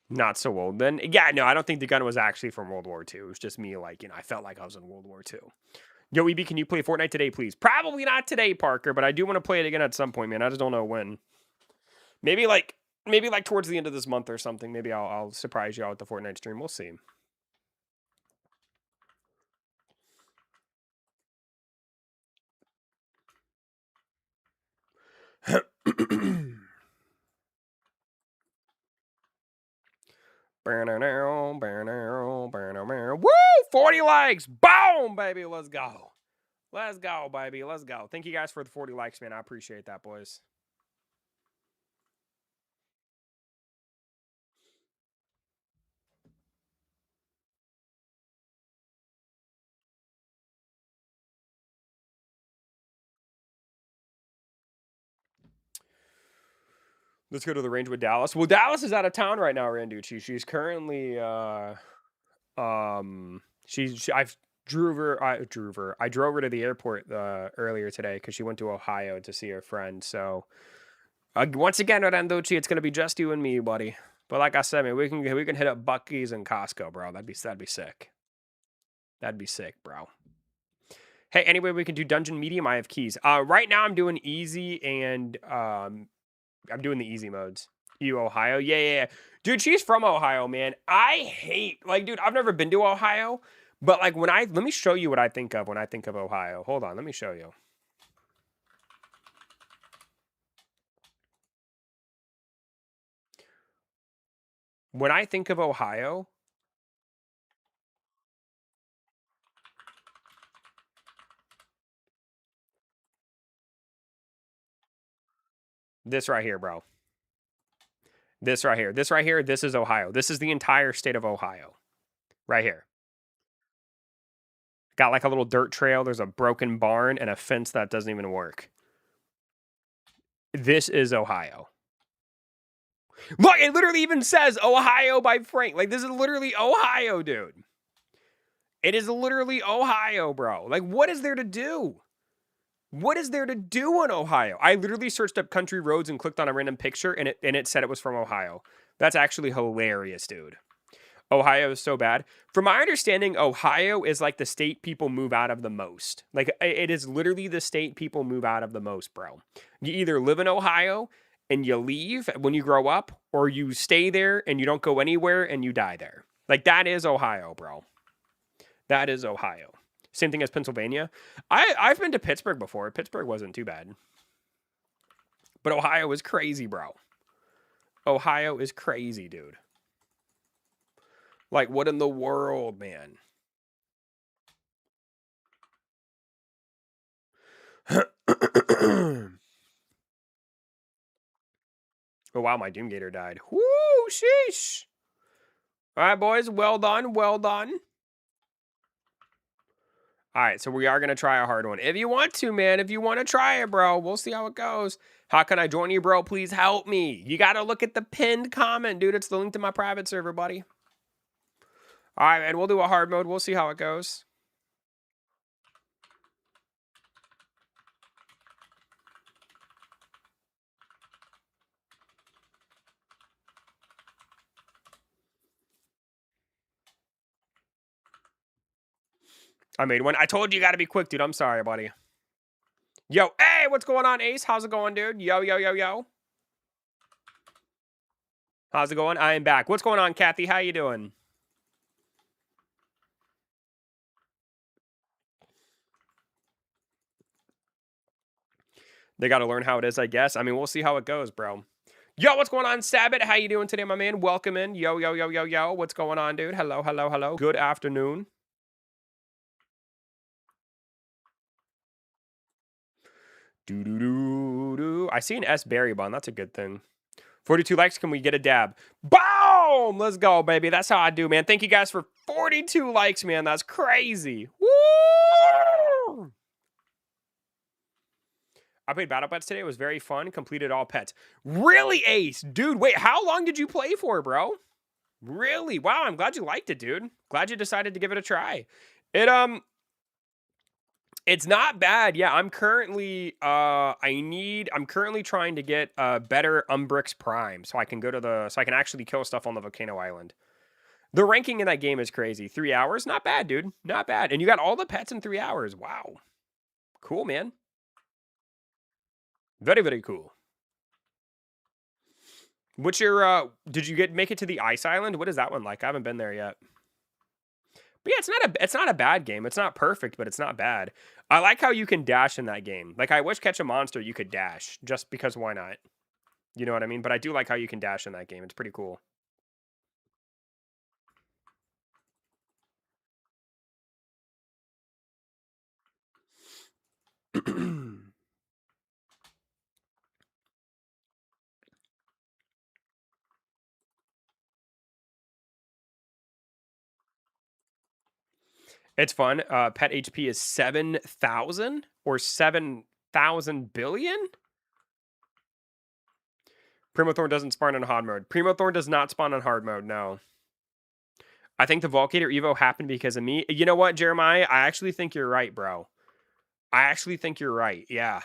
Not so old then. Yeah, no, I don't think the gun was actually from World War II. It was just me, like, I felt like I was in World War II. Yo, EB, can you play Fortnite today, please? Probably not today, Parker, but I do want to play it again at some point, man. I just don't know when. Maybe like towards the end of this month or something. Maybe I'll surprise you all with the Fortnite stream. We'll see. Woo! 40 likes. Boom, baby. Let's go. Let's go, baby. Let's go. Thank you guys for the 40 likes, man. I appreciate that, boys. Let's go to the range with Dallas. Well, Dallas is out of town right now, Randucci. She's currently I drove her to the airport earlier today because she went to Ohio to see her friend. So once again, Randucci, it's gonna be just you and me, buddy. But like I said, man, we can hit up Buc-ee's and Costco, bro. That'd be sick. That'd be sick, bro. Hey, anyway, we can do dungeon medium. I have keys. Right now I'm doing easy and I'm doing the easy modes. You Ohio? Yeah. Dude, she's from Ohio, man. I hate, like, dude, I've never been to Ohio, but like let me show you what I think of when I think of Ohio. Hold on, let me show you. When I think of Ohio, this right here, bro. This right here. This is Ohio. This is the entire state of Ohio. Right here. Got like a little dirt trail. There's a broken barn and a fence that doesn't even work. This is Ohio. Look, it literally even says Ohio by Frank. Like, this is literally Ohio, dude. It is literally Ohio, bro. Like, what is there to do? What is there to do in Ohio? I literally searched up country roads and clicked on a random picture, and it said it was from Ohio. That's actually hilarious, dude. Ohio is so bad. From my understanding, Ohio is like the state people move out of the most. Like, it is literally the state people move out of the most, bro. You either live in Ohio and you leave when you grow up, or you stay there and you don't go anywhere and you die there. Like, that is Ohio, bro. That is Ohio. Same thing as Pennsylvania. I've been to Pittsburgh before. Pittsburgh wasn't too bad. But Ohio is crazy, bro. Ohio is crazy, dude. Like, what in the world, man? Oh, wow, my Doomgator died. Whoo, sheesh. All right, boys, well done, well done. All right, so we are going to try a hard one. If you want to, man, if you want to try it, bro, we'll see how it goes. How can I join you, bro? Please help me. You got to look at the pinned comment, dude. It's the link to my private server, buddy. All right, man, we'll do a hard mode. We'll see how it goes. I made one. I told you got to be quick, dude. I'm sorry, buddy. Yo, hey, what's going on, Ace? How's it going, dude? Yo. How's it going? I am back. What's going on, Kathy? How you doing? They got to learn how it is, I guess. I mean, we'll see how it goes, bro. Yo, what's going on, Sabbath? How you doing today, my man? Welcome in. Yo, yo, yo, yo, yo. What's going on, dude? Hello, hello, hello. Good afternoon. Do. I see an S Berry bun. That's a good thing. 42 likes. Can we get a dab? Boom! Let's go, baby. That's how I do, man. Thank you guys for 42 likes, man. That's crazy. Woo! I played Battle Pets today. It was very fun. Completed all pets. Really, Ace? Dude, wait. How long did you play for, bro? Really? Wow, I'm glad you liked it, dude. Glad you decided to give it a try. It's not bad. Yeah, I'm currently I'm currently trying to get a better Umbrix Prime so I can so I can actually kill stuff on the volcano island. The ranking in that game is crazy. 3 hours? Not bad, dude. Not bad. And you got all the pets in 3 hours. Wow. Cool, man. Very, very cool. What's your did you make it to the ice island? What is that one like? I haven't been there yet. But yeah, it's not a bad game. It's not perfect, but it's not bad. I like how you can dash in that game. Like, I wish Catch a Monster you could dash, just because why not? You know what I mean? But I do like how you can dash in that game. It's pretty cool. It's fun. Pet HP is 7,000 or 7,000 billion? Primothorn doesn't spawn in hard mode. Primothorn does not spawn in hard mode, no. I think the Volcator Evo happened because of me. You know what, Jeremiah? I actually think you're right, bro. I actually think you're right. Yeah.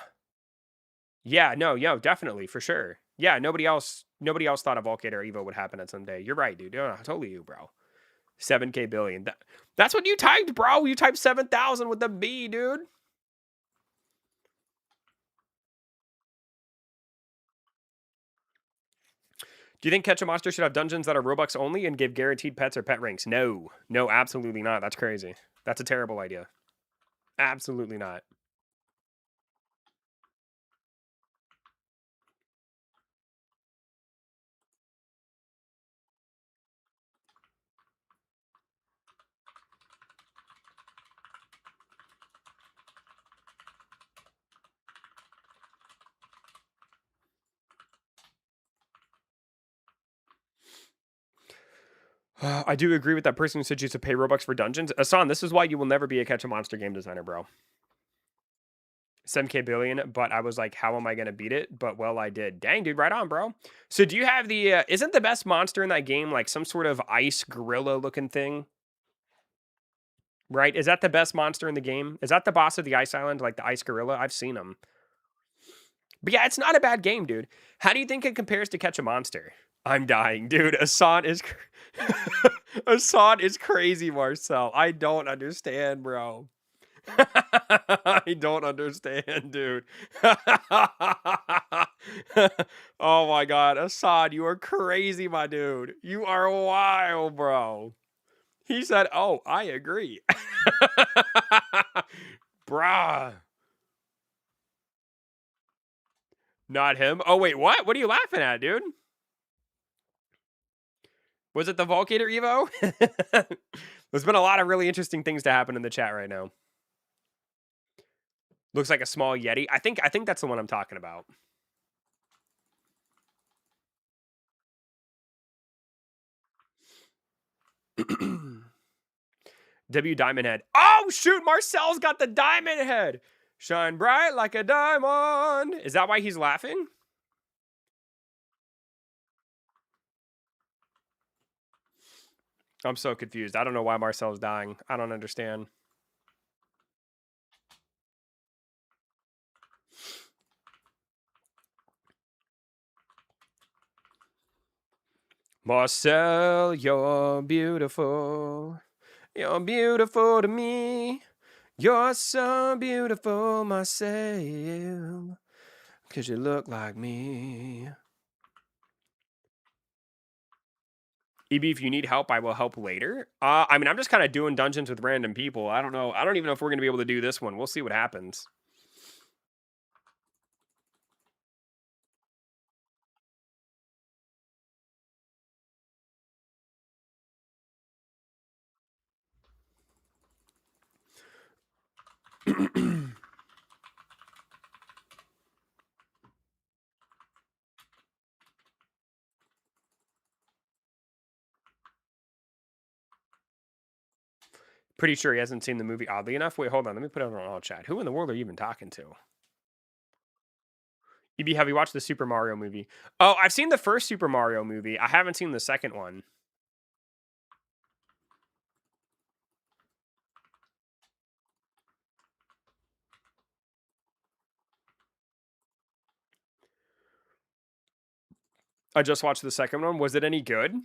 Yeah, no, definitely, for sure. Yeah, nobody else thought a Volcator Evo would happen at some day. You're right, dude. No, totally you, bro. 7K billion. That's what you typed, bro. You typed 7,000 with the B, dude. Do you think Catch a Monster should have dungeons that are Robux only and give guaranteed pets or pet ranks? No. No, absolutely not. That's crazy. That's a terrible idea. Absolutely not. I do agree with that person who said you should pay Robux for dungeons. Asan, this is why you will never be a Catch a Monster game designer, bro. 7K billion, but I was like, how am I going to beat it? But, well, I did. Dang, dude, right on, bro. So do you have the, isn't the best monster in that game like some sort of ice gorilla looking thing? Right? Is that the best monster in the game? Is that the boss of the ice island, like the ice gorilla? I've seen him. But yeah, it's not a bad game, dude. How do you think it compares to Catch a Monster? I'm dying, dude. Asan is Asan is crazy, Marcel. I don't understand, bro. I don't understand, dude. Oh my god, Assad, you are crazy, my dude. You are wild, bro. He said, "Oh, I agree." Bruh. Not him. Oh wait, what? What are you laughing at, dude? Was it the Volcator Evo? There's been a lot of really interesting things to happen in the chat right now. Looks like a small Yeti. I think that's the one I'm talking about. W Diamond Head. Oh shoot, Marcel's got the diamond head. Shine bright like a diamond. Is that why he's laughing? I'm so confused. I don't know why Marcel's dying. I don't understand. Marcel, you're beautiful. You're beautiful to me. You're so beautiful, Marcel. 'Cause you look like me. EB, if you need help, I will help later. I mean, I'm just kind of doing dungeons with random people. I don't know. I don't even know if we're going to be able to do this one. We'll see what happens. Pretty sure he hasn't seen the movie, oddly enough. Wait, hold on. Let me put it on all chat. Who in the world are you even talking to? EB, have you watched the Super Mario movie? Oh, I've seen the first Super Mario movie. I haven't seen the second one. I just watched the second one. Was it any good?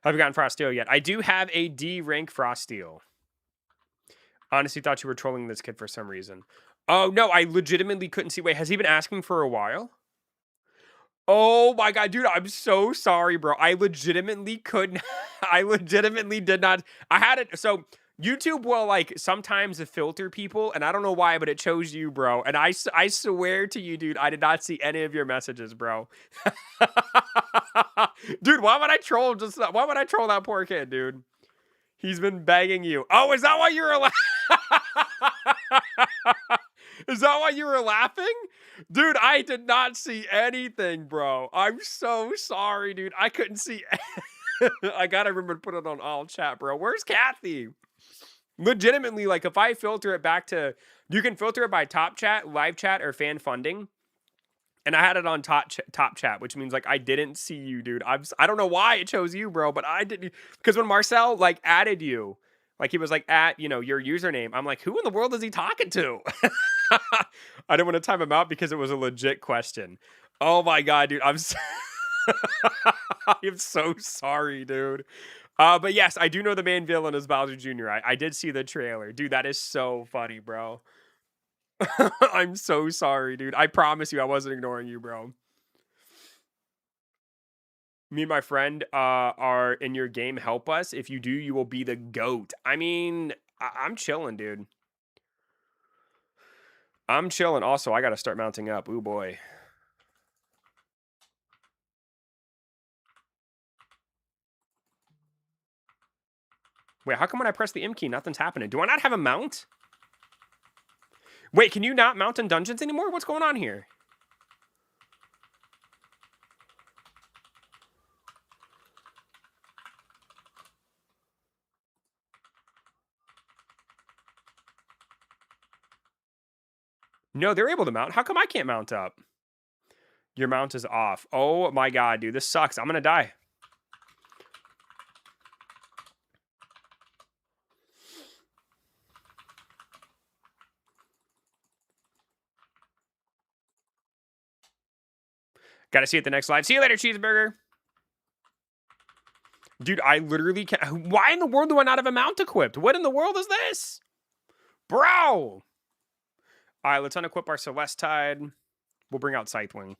Have you gotten Frosteel yet? I do have a D rank Frosteel. Honestly, thought you were trolling this kid for some reason. Oh, no, I legitimately couldn't see. Wait, has he been asking for a while? Oh my god, dude, I'm so sorry, bro. I legitimately couldn't. I legitimately did not. I had it. So YouTube will like sometimes filter people, and I don't know why, but it chose you, bro. And I swear to you, dude, I did not see any of your messages, bro. Dude, why would I troll? Why would I troll that poor kid, dude? He's been begging you. Oh, is that why you were Is that why you were laughing? Dude, I did not see anything, bro. I'm so sorry, dude. I couldn't see. I gotta remember to put it on all chat, bro. Where's Kathy? Legitimately, like, if I filter it back to, you can filter it by top chat, live chat, or fan funding. And I had it on top chat, which means like I didn't see you, dude. I don't know why it chose you, bro, but I didn't, because when Marcel like added you, like he was like at your username. I'm like, who in the world is he talking to? I didn't want to time him out because it was a legit question. Oh my god, dude, I'm so sorry, dude. But yes, I do know the main villain is Bowser Jr. I did see the trailer, dude. That is so funny, bro. I'm so sorry, dude. I promise you, I wasn't ignoring you, bro. Me and my friend are in your game. Help us. If you do, you will be the GOAT. I mean, I'm chilling, dude. I'm chilling. Also, I got to start mounting up. Ooh, boy. Wait, how come when I press the M key, nothing's happening? Do I not have a mount? Wait, can you not mount in dungeons anymore? What's going on here? No, they're able to mount. How come I can't mount up? Your mount is off. Oh my god, dude. This sucks. I'm going to die. Gotta see you at the next live. See you later, cheeseburger. Dude, I literally can't. Why in the world do I not have a mount equipped? What in the world is this? Bro! All right, let's unequip our Celestide. We'll bring out Scythewing.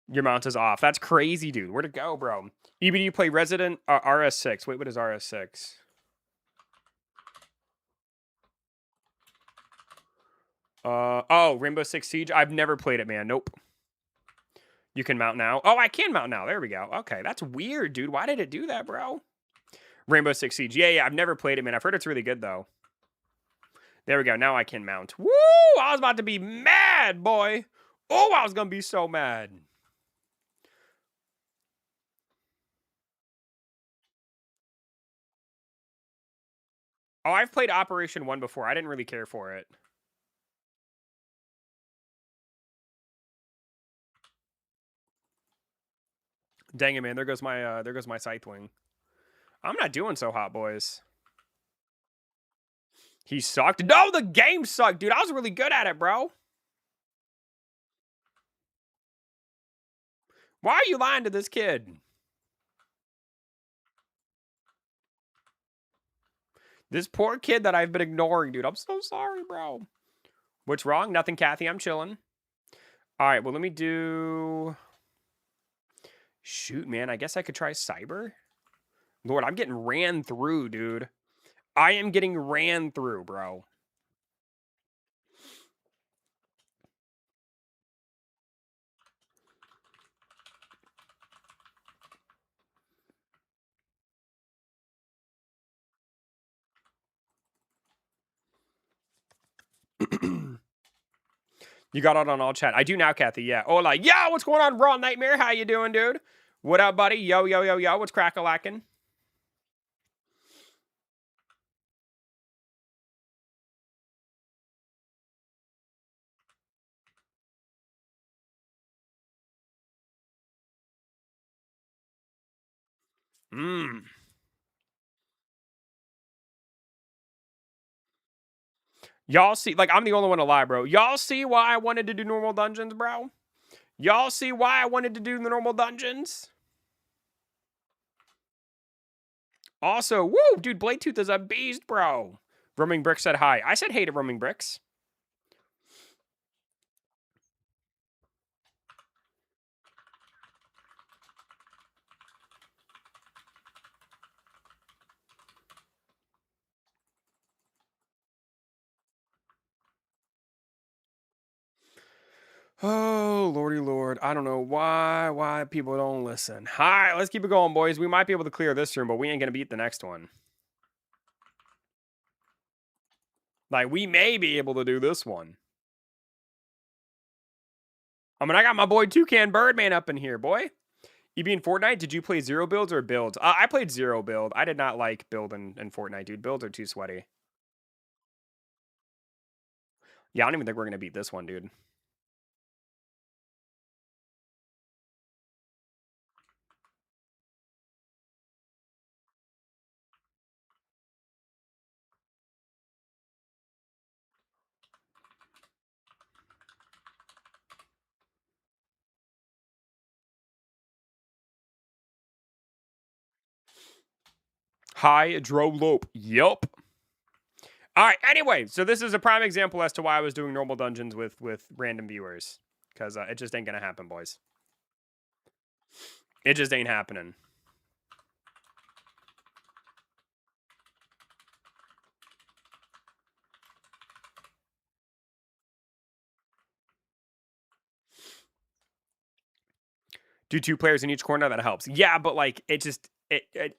Your mount is off. That's crazy, dude. Where'd it go, bro? EBD, you play Resident RS6. Wait, what is RS6? Oh, Rainbow Six Siege. I've never played it, man. Nope. You can mount now. Oh, I can mount now. There we go. Okay, that's weird, dude. Why did it do that, bro? Rainbow Six Siege. Yeah, I've never played it, man. I've heard it's really good, though. There we go. Now I can mount. Woo! I was about to be mad, boy. Oh, I was going to be so mad. Oh, I've played Operation 1 before. I didn't really care for it. Dang it, man. There goes my Scythewing. I'm not doing so hot, boys. He sucked. No, the game sucked, dude. I was really good at it, bro. Why are you lying to this kid? This poor kid that I've been ignoring, dude. I'm so sorry, bro. What's wrong? Nothing, Kathy. I'm chilling. All right, well, let me do... Shoot, man. I guess I could try cyber. Lord, I'm getting ran through, dude. I am getting ran through, bro. You got it on all chat. I do now, Kathy. Yeah. Oh, like, yo, what's going on, Raw Nightmare? How you doing, dude? What up, buddy? Yo, yo, yo, yo. What's crack-a-lackin'? Y'all see, like, I'm the only one alive, bro. Y'all see why I wanted to do normal dungeons, bro? Y'all see why I wanted to do the normal dungeons? Also, woo, dude, Bladetooth is a beast, bro. Roaming Bricks said hi. I said hey to Roaming Bricks. Oh, lordy lord. I don't know why people don't listen. All right, let's keep it going, boys. We might be able to clear this room, but we ain't going to beat the next one. Like, we may be able to do this one. I mean, I got my boy Toucan Birdman up in here, boy. You be in Fortnite? Did you play zero builds or builds? I played zero build. I did not like build in Fortnite, dude. Builds are too sweaty. Yeah, I don't even think we're going to beat this one, dude. Hi, Dro Lope. Yup. All right, anyway, so this is a prime example as to why I was doing normal dungeons with random viewers. Because it just ain't going to happen, boys. It just ain't happening. Do 2 players in each corner, that helps. Yeah, but like, it just...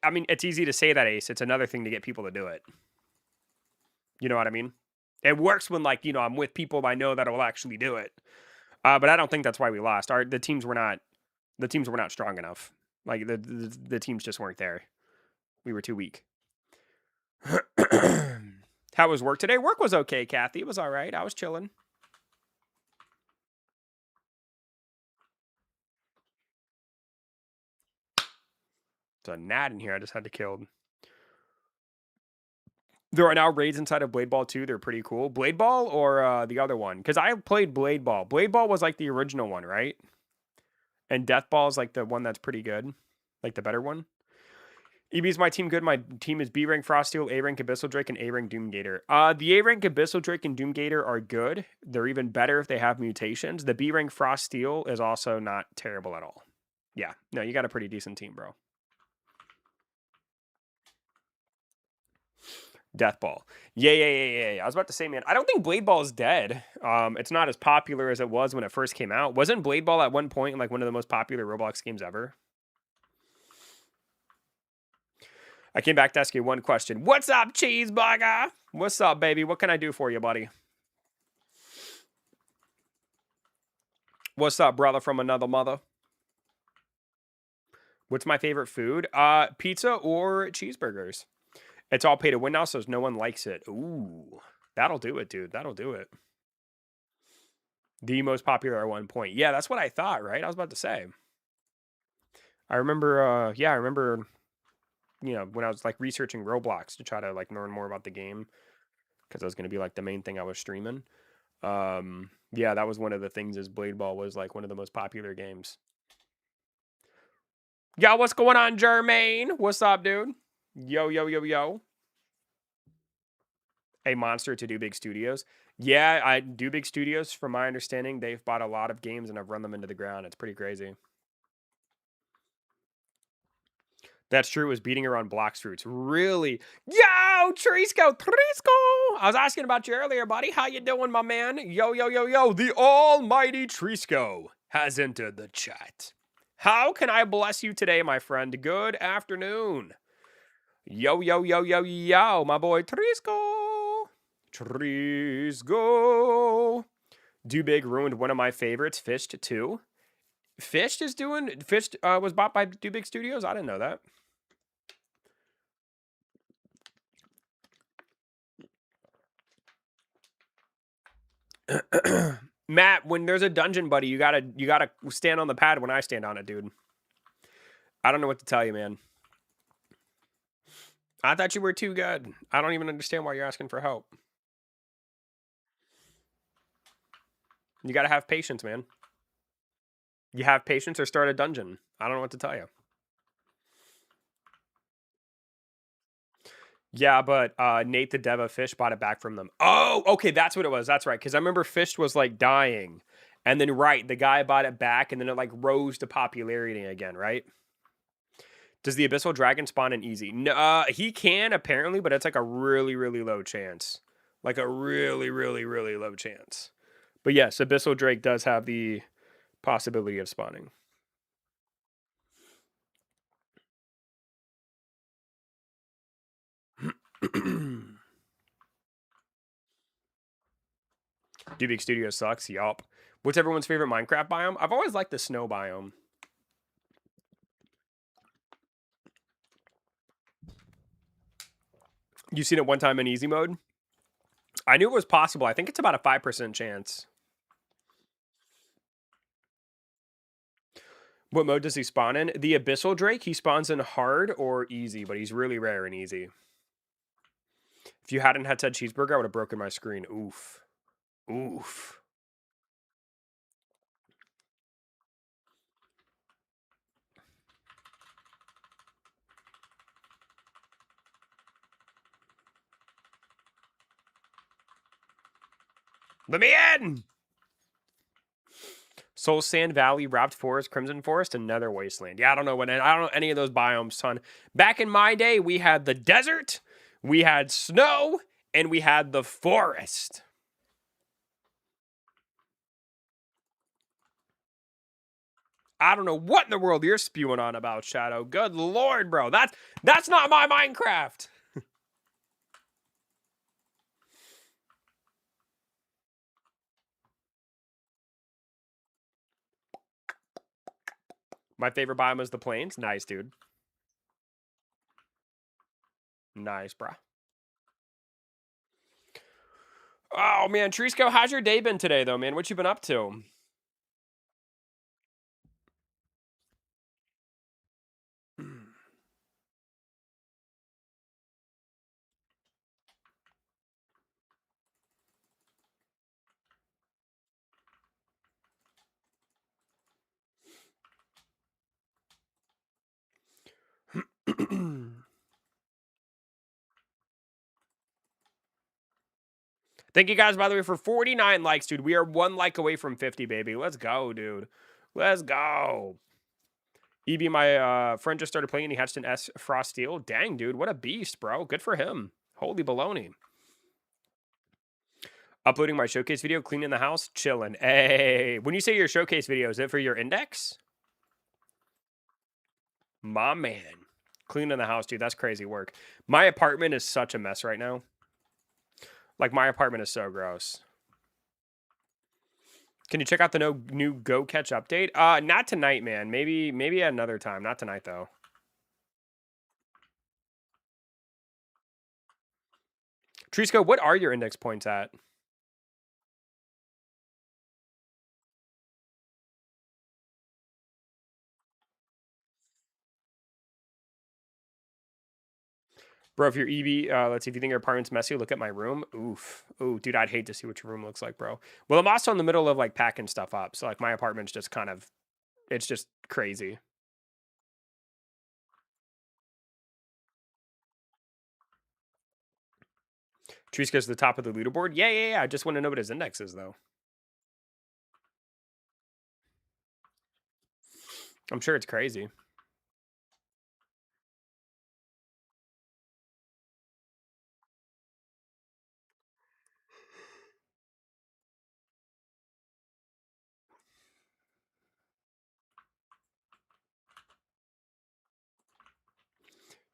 I mean, it's easy to say that, Ace. It's another thing to get people to do it. You know what I mean? It works when, like, you know, I'm with people I know that will actually do it. But I don't think that's why we lost. The teams were not strong enough. Like, the teams just weren't there. We were too weak. How was work today? Work was okay, Kathy. It was all right. I was chilling. There's a gnat in here. I just had to kill. There are now raids inside of Blade Ball 2. They're pretty cool. Blade Ball or the other one? Because I played Blade Ball. Blade Ball was like the original one, right? And Death Ball is like the one that's pretty good. Like the better one. EB's my team good. My team is B rank Froststeel, A rank Abyssal Drake, and A rank Doomgator. The A rank Abyssal Drake and Doomgator are good. They're even better if they have mutations. The B rank Froststeel is also not terrible at all. Yeah, no, you got a pretty decent team, bro. Death Ball. Yeah. I was about to say, man, I don't think Blade Ball is dead. It's not as popular as it was when it first came out. Wasn't Blade Ball at one point like one of the most popular Roblox games ever? I came back to ask you one question. What's up, cheeseburger? What's up, baby? What can I do for you, buddy? What's up, brother from another mother? What's my favorite food? Pizza or cheeseburgers. It's all pay to win now, so no one likes it. Ooh, that'll do it, dude. That'll do it. The most popular at one point. Yeah, that's what I thought, right? I was about to say. I remember, I remember, you know, when I was like researching Roblox to try to like learn more about the game, because that was going to be like the main thing I was streaming. Yeah, that was one of the things is Blade Ball was like one of the most popular games. Yo, what's going on, Jermaine? What's up, dude? Yo. a monster to Do Big Studios. Yeah, I Do Big Studios, from my understanding, they've bought a lot of games and have run them into the ground. It's pretty crazy. That's true. It was beating her on Blox Fruits. Really? Yo, Trisco, Trisco. I was asking about you earlier, buddy. How you doing, my man? Yo, yo, yo, yo. The almighty Trisco has entered the chat. How can I bless you today, my friend? Good afternoon. Yo, yo, yo, yo, yo, my boy Trisco. Trisco. Do Big ruined one of my favorites, Fished, too. Fished was bought by Do Big Studios? I didn't know that. Matt, when there's a dungeon, buddy, you gotta stand on the pad when I stand on it, dude. I don't know what to tell you, man. I thought you were too good. I don't even understand why you're asking for help. You gotta have patience, man. You have patience or start a dungeon. I don't know what to tell you. Yeah, but Nate the Dev of Fish bought it back from them. Oh, okay, that's what it was. That's right. Because I remember Fish was like dying. And then, right, the guy bought it back and then it like rose to popularity again, right? Does the Abyssal Dragon spawn in easy? No, he can apparently, but it's like a really, really low chance. Like a really, really, really low chance. But yes, Abyssal Drake does have the possibility of spawning. Do Big Studio sucks? Yup. What's everyone's favorite Minecraft biome? I've always liked the snow biome. You seen it one time in easy mode? I knew it was possible. I think it's about a 5% chance. What mode does he spawn in? The Abyssal Drake, he spawns in hard or easy, but he's really rare in easy. If you hadn't had said cheeseburger, I would have broken my screen. Oof. Oof. Let me in! Soul Sand Valley, Wrapped Forest, Crimson Forest, and Nether Wasteland. Yeah, I don't know any of those biomes, son. Back in my day, we had the desert, we had snow, and we had the forest. I don't know what in the world you're spewing on about, Shadow. Good lord, bro. That's not my Minecraft. My favorite biome is the plains. Nice, dude. Nice, bro. Oh, man. Trisco, how's your day been today, though, man? What you been up to? Thank you guys, by the way, for 49 likes, dude. We are 1 like away from 50, baby. Let's go, dude. Let's go. EB, my friend, just started playing and he hatched an S Frost Steel. Dang, dude. What a beast, bro. Good for him. Holy baloney. Uploading my showcase video, cleaning the house, chilling. Hey, when you say your showcase video, is it for your index? My man. Cleaning the house, dude. That's crazy work. My apartment is such a mess right now. Like, my apartment is so gross. Can you check out the new Go Catch update? Not tonight, man. Maybe at another time. Not tonight, though. Trisco, what are your index points at? Bro, if you're EB, let's see if you think your apartment's messy. Look at my room. Oof. Ooh, dude, I'd hate to see what your room looks like, bro. Well, I'm also in the middle of like packing stuff up. So like my apartment's just kind of, it's just crazy. Treese goes to the top of the leaderboard. Yeah. I just want to know what his index is, though. I'm sure it's crazy.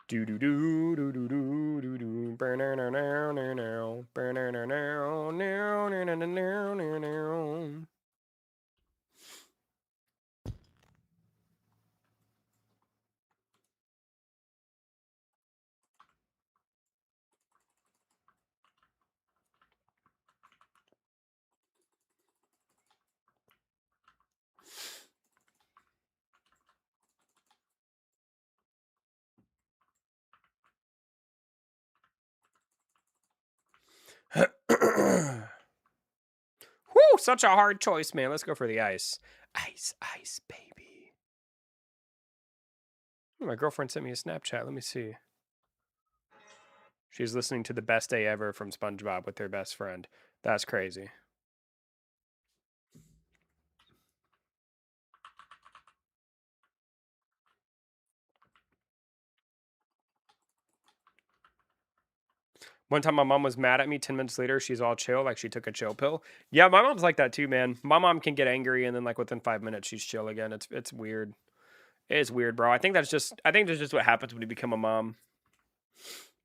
Do do do do do do do do. Burn now now now now. Burn now now now now now now now now. Whew, such a hard choice, man. Let's go for the ice. Ice, baby. Oh, my girlfriend sent me a Snapchat. Let me see. She's listening to the best day ever from SpongeBob with her best friend. That's crazy. One time my mom was mad at me. 10 minutes later, she's all chill, like she took a chill pill. Yeah, my mom's like that too, man. My mom can get angry and then like within 5 minutes she's chill again. It's weird. It's weird, bro. I think that's just what happens when you become a mom.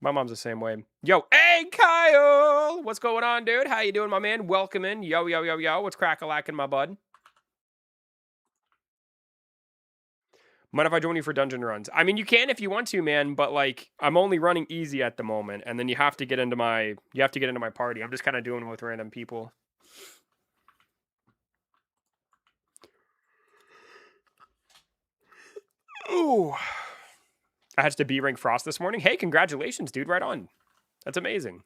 My mom's the same way. Yo, hey Kyle! What's going on, dude? How you doing, my man? Welcome in. Yo. What's crack-a-lackin', my bud? Mind if I join you for dungeon runs? I mean, you can if you want to, man, but like I'm only running easy at the moment, and then you have to get into my party. I'm just kind of doing it with random people. Ooh. I had to B rank Frost this morning. Hey, congratulations, dude. Right on. That's amazing.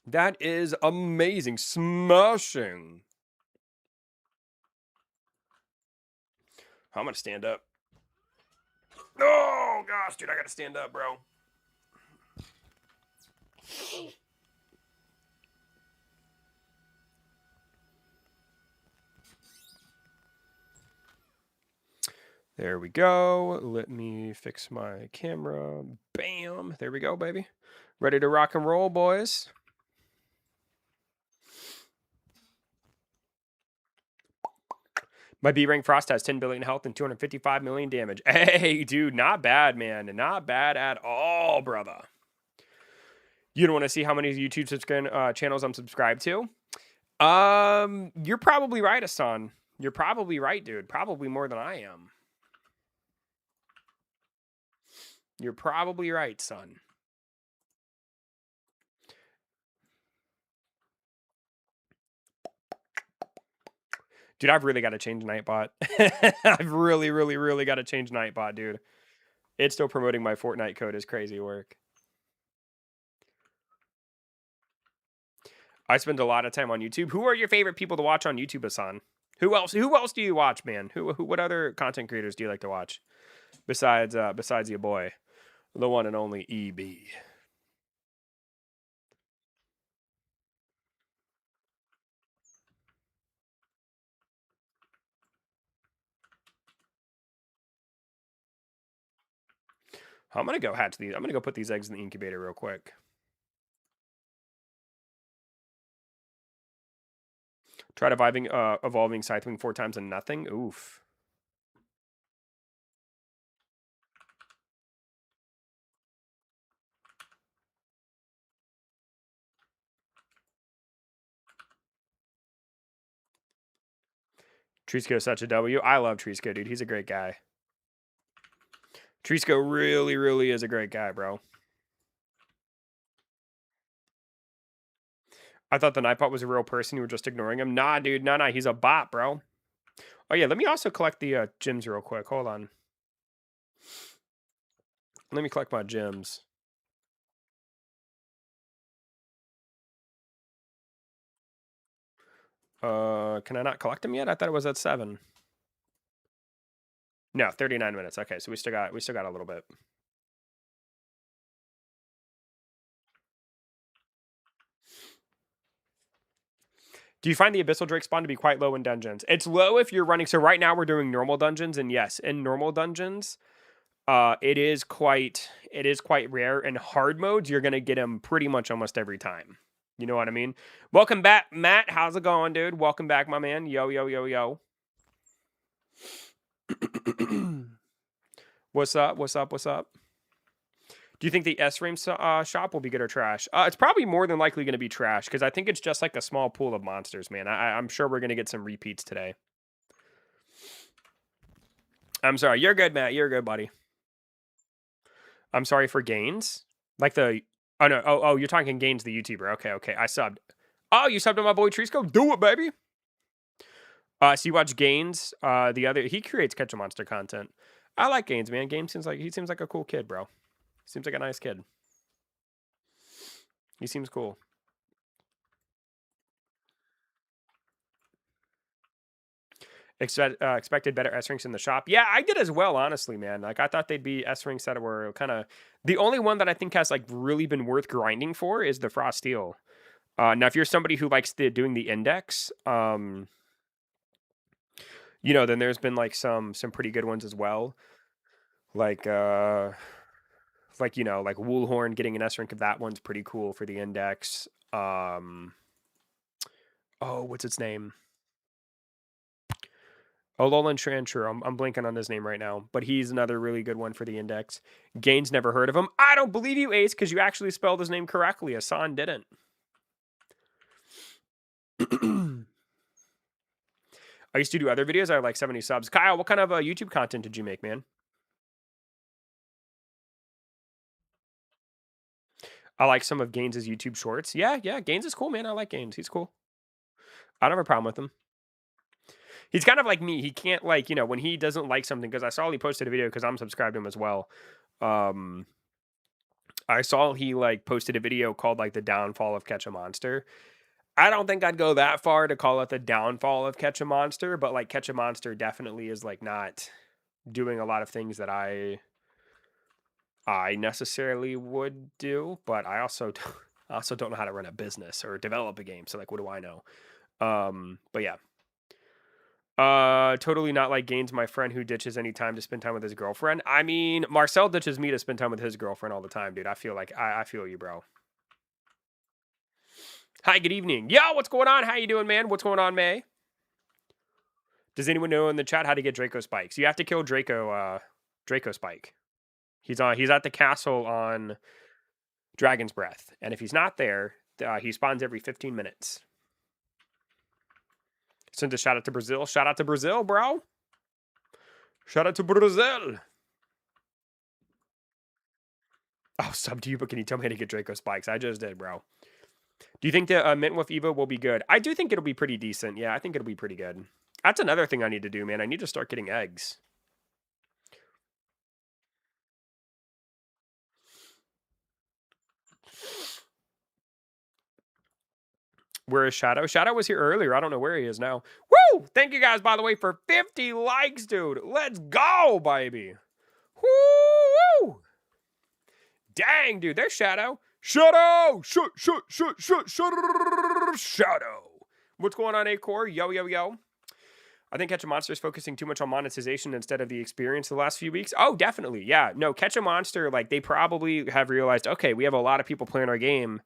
That is amazing. Smashing. I'm going to stand up. Oh, gosh, dude. I got to stand up, bro. There we go. Let me fix my camera. Bam. There we go, baby. Ready to rock and roll, boys. My B rank Frost has 10 billion health and 255 million damage. Hey, dude, not bad, man. Not bad at all, brother. You don't want to see how many YouTube channels I'm subscribed to? You're probably right, Hassan. You're probably right, dude. Probably more than I am. You're probably right, son. Dude, I've really got to change Nightbot. I've really got to change Nightbot, dude. It's still promoting my Fortnite code is crazy work. I spend a lot of time on YouTube. Who are your favorite people to watch on YouTube, Hassan? Who else do you watch, man? What other content creators do you like to watch? Besides your boy, the one and only EB. I'm gonna go hatch these. I'm gonna go put these eggs in the incubator real quick. Tried evolving Scythewing 4 times and nothing. Oof. Trisco is such a W. I love Trisco, dude. He's a great guy. Trisco really is a great guy, bro. I thought the Nightbot was a real person. You were just ignoring him. Nah, dude. Nah. He's a bot, bro. Oh, yeah. Let me also collect the gems real quick. Hold on. Let me collect my gems. Can I not collect them yet? I thought it was at 7. No, 39 minutes. Okay, so we still got a little bit. Do you find the Abyssal Drake spawn to be quite low in dungeons? It's low if you're running. So right now we're doing normal dungeons, and yes, in normal dungeons, it is quite rare. In hard modes, you're gonna get them pretty much almost every time. You know what I mean? Welcome back, Matt. How's it going, dude? Welcome back, my man. Yo, yo, yo, yo. What's up? What's up? What's up? Do you think the S-Frame shop will be good or trash? It's probably more than likely going to be trash because I think it's just like a small pool of monsters, man. I'm sure we're going to get some repeats today. I'm sorry. You're good, Matt. You're good, buddy. I'm sorry for Gains. Like the... Oh, no. Oh, you're talking Gains, the YouTuber. Okay. I subbed. Oh, you subbed on my boy Trisco? Do it, baby. So you watch Gains. He creates Catch a Monster content. I like Gains, man. Gaines seems like a cool kid, bro. Seems like a nice kid. He seems cool. Expected better S-Rings in the shop. Yeah, I did as well, honestly, man. Like, I thought they'd be S-Rings that were kind of... The only one that I think has, like, really been worth grinding for is the Frost Steel. Now, if you're somebody who likes doing the index, you know, then there's been, like, some pretty good ones as well. Like, you know, like Woolhorn getting an S-Rank of that one's pretty cool for the index. Oh, what's its name? Oh, Lolan Trancher. I'm blanking on his name right now, but he's another really good one for the index. Gaines never heard of him. I don't believe you, Ace, because you actually spelled his name correctly. Asan didn't. I used to do other videos. I had like 70 subs. Kyle, what kind of YouTube content did you make, man? I like some of Gaines' YouTube shorts. Yeah, Gaines is cool, man. I like Gaines. He's cool. I don't have a problem with him. He's kind of like me. He can't, like, you know, when he doesn't like something, because I saw he posted a video because I'm subscribed to him as well. I saw he like posted a video called like the downfall of Catch a Monster. I don't think I'd go that far to call it the downfall of Catch a Monster, but like Catch a Monster definitely is like not doing a lot of things that I necessarily would do, but I also don't know how to run a business or develop a game. So like, what do I know? But yeah. Totally not like Gaines, my friend who ditches any time to spend time with his girlfriend. I mean, Marcel ditches me to spend time with his girlfriend all the time, dude. I feel like I feel you, bro. Hi, good evening. Yo, what's going on? How you doing, man? What's going on, May? Does anyone know in the chat how to get Draco spikes? You have to kill Draco Spike. He's at the castle on Dragon's Breath, and if he's not there, he spawns every 15 minutes. Send a shout out to Brazil. Shout out to Brazil, bro. Shout out to Brazil. Oh, sub to you, but can you tell me how to get Draco spikes? I just did, bro. Do you think the Mint with Evo will be good? I do think it'll be pretty decent. Yeah, I think it'll be pretty good. That's another thing I need to do, man. I need to start getting eggs. Where is Shadow? Shadow was here earlier. I don't know where he is now. Woo! Thank you guys, by the way, for 50 likes, dude. Let's go, baby. Woo! Dang, dude. There's Shadow. Shadow! Shadow! What's going on, A-Core? Yo, yo, yo. I think Catch a Monster is focusing too much on monetization instead of the experience the last few weeks. Oh, definitely. Yeah. No, Catch a Monster, like, they probably have realized, okay, we have a lot of people playing our game.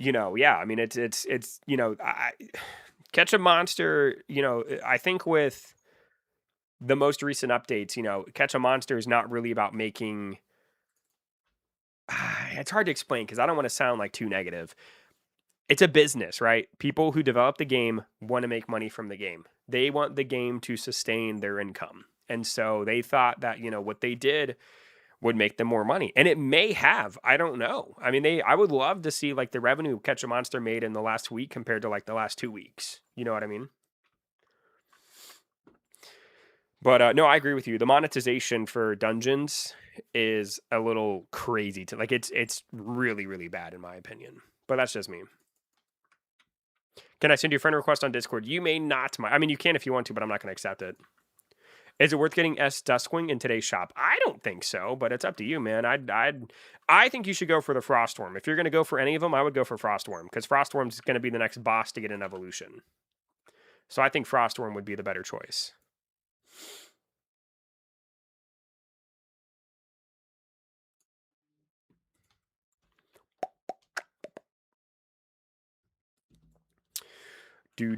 You know, yeah, I mean, it's you know, Catch a Monster, you know, I think with the most recent updates, you know, Catch a Monster is not really about making... It's hard to explain because I don't want to sound like too negative. It's a business, right? People who develop the game want to make money from the game. They want the game to sustain their income. And so they thought that, you know, what they did would make them more money. And it may have. I don't know. I mean, I would love to see like the revenue Catch a Monster made in the last week compared to like the last 2 weeks. You know what I mean? But no, I agree with you. The monetization for dungeons is a little crazy to like it's really, really bad in my opinion. But that's just me. Can I send you a friend request on Discord? You may not. I mean, you can if you want to, but I'm not going to accept it. Is it worth getting S Duskwing in today's shop? I don't think so, but it's up to you, man. I think you should go for the Frostworm. If you're going to go for any of them, I would go for Frostworm, because Frostworm's going to be the next boss to get an evolution. So I think Frostworm would be the better choice. Do.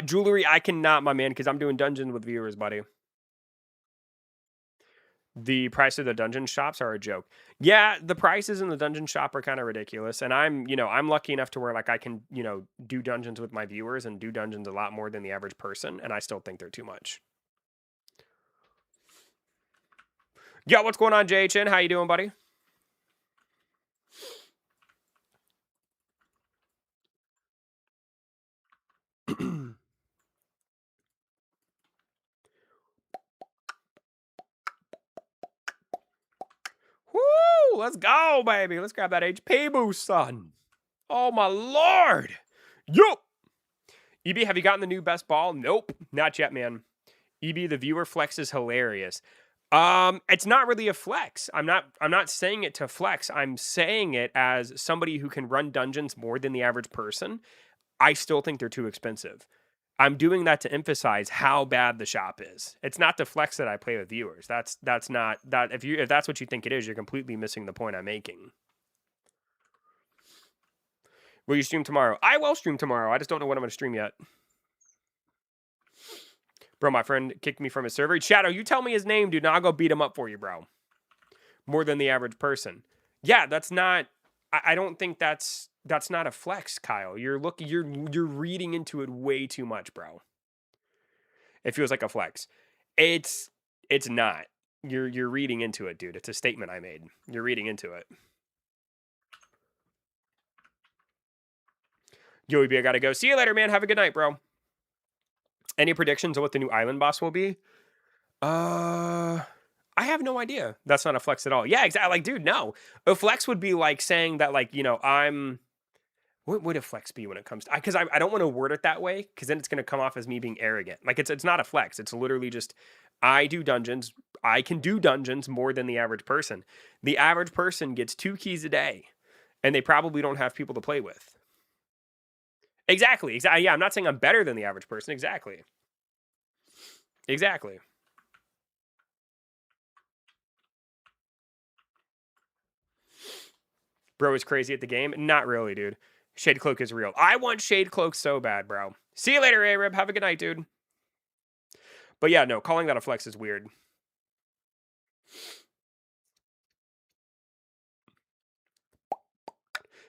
Jewelry, I cannot, my man, because I'm doing dungeons with viewers, buddy. The price of the dungeon shops are a joke. Yeah, the prices in the dungeon shop are kind of ridiculous. And I'm lucky enough to where like I can, do dungeons with my viewers and do dungeons a lot more than the average person. And I still think they're too much. Yeah, what's going on, JHN? How you doing, buddy? Woo! Let's go, baby. Let's grab that HP boost, son. Oh, my Lord. Yo! EB, have you gotten the new best ball? Nope. Not yet, man. EB, the viewer flex is hilarious. It's not really a flex. I'm not saying it to flex. I'm saying it as somebody who can run dungeons more than the average person. I still think they're too expensive. I'm doing that to emphasize how bad the shop is. It's not the flex that I play with viewers. That's not that. If that's what you think it is, you're completely missing the point I'm making. Will you stream tomorrow? I will stream tomorrow. I just don't know when I'm going to stream yet. Bro, my friend kicked me from his server. Shadow, you tell me his name, dude, and I'll go beat him up for you, bro. More than the average person. Yeah, that's not. I don't think that's not a flex, Kyle. You're reading into it way too much, bro. It feels like a flex. It's not. You're reading into it, dude. It's a statement I made. You're reading into it. Joey B, I gotta go. See you later, man. Have a good night, bro. Any predictions on what the new island boss will be? I have no idea. That's not a flex at all. Yeah, exactly. Like, dude, no. A flex would be like saying that, like, I'm. What would a flex be when it comes to? Because I don't want to word it that way, because then it's going to come off as me being arrogant. Like, it's not a flex. It's literally just I do dungeons. I can do dungeons more than the average person. The average person gets 2 keys a day, and they probably don't have people to play with. Exactly. Yeah, I'm not saying I'm better than the average person. Exactly. Bro is crazy at the game. Not really, dude. Shade Cloak is real. I want Shade Cloak so bad, bro. See you later, A-Rib. Have a good night, dude. But yeah, no, calling that a flex is weird.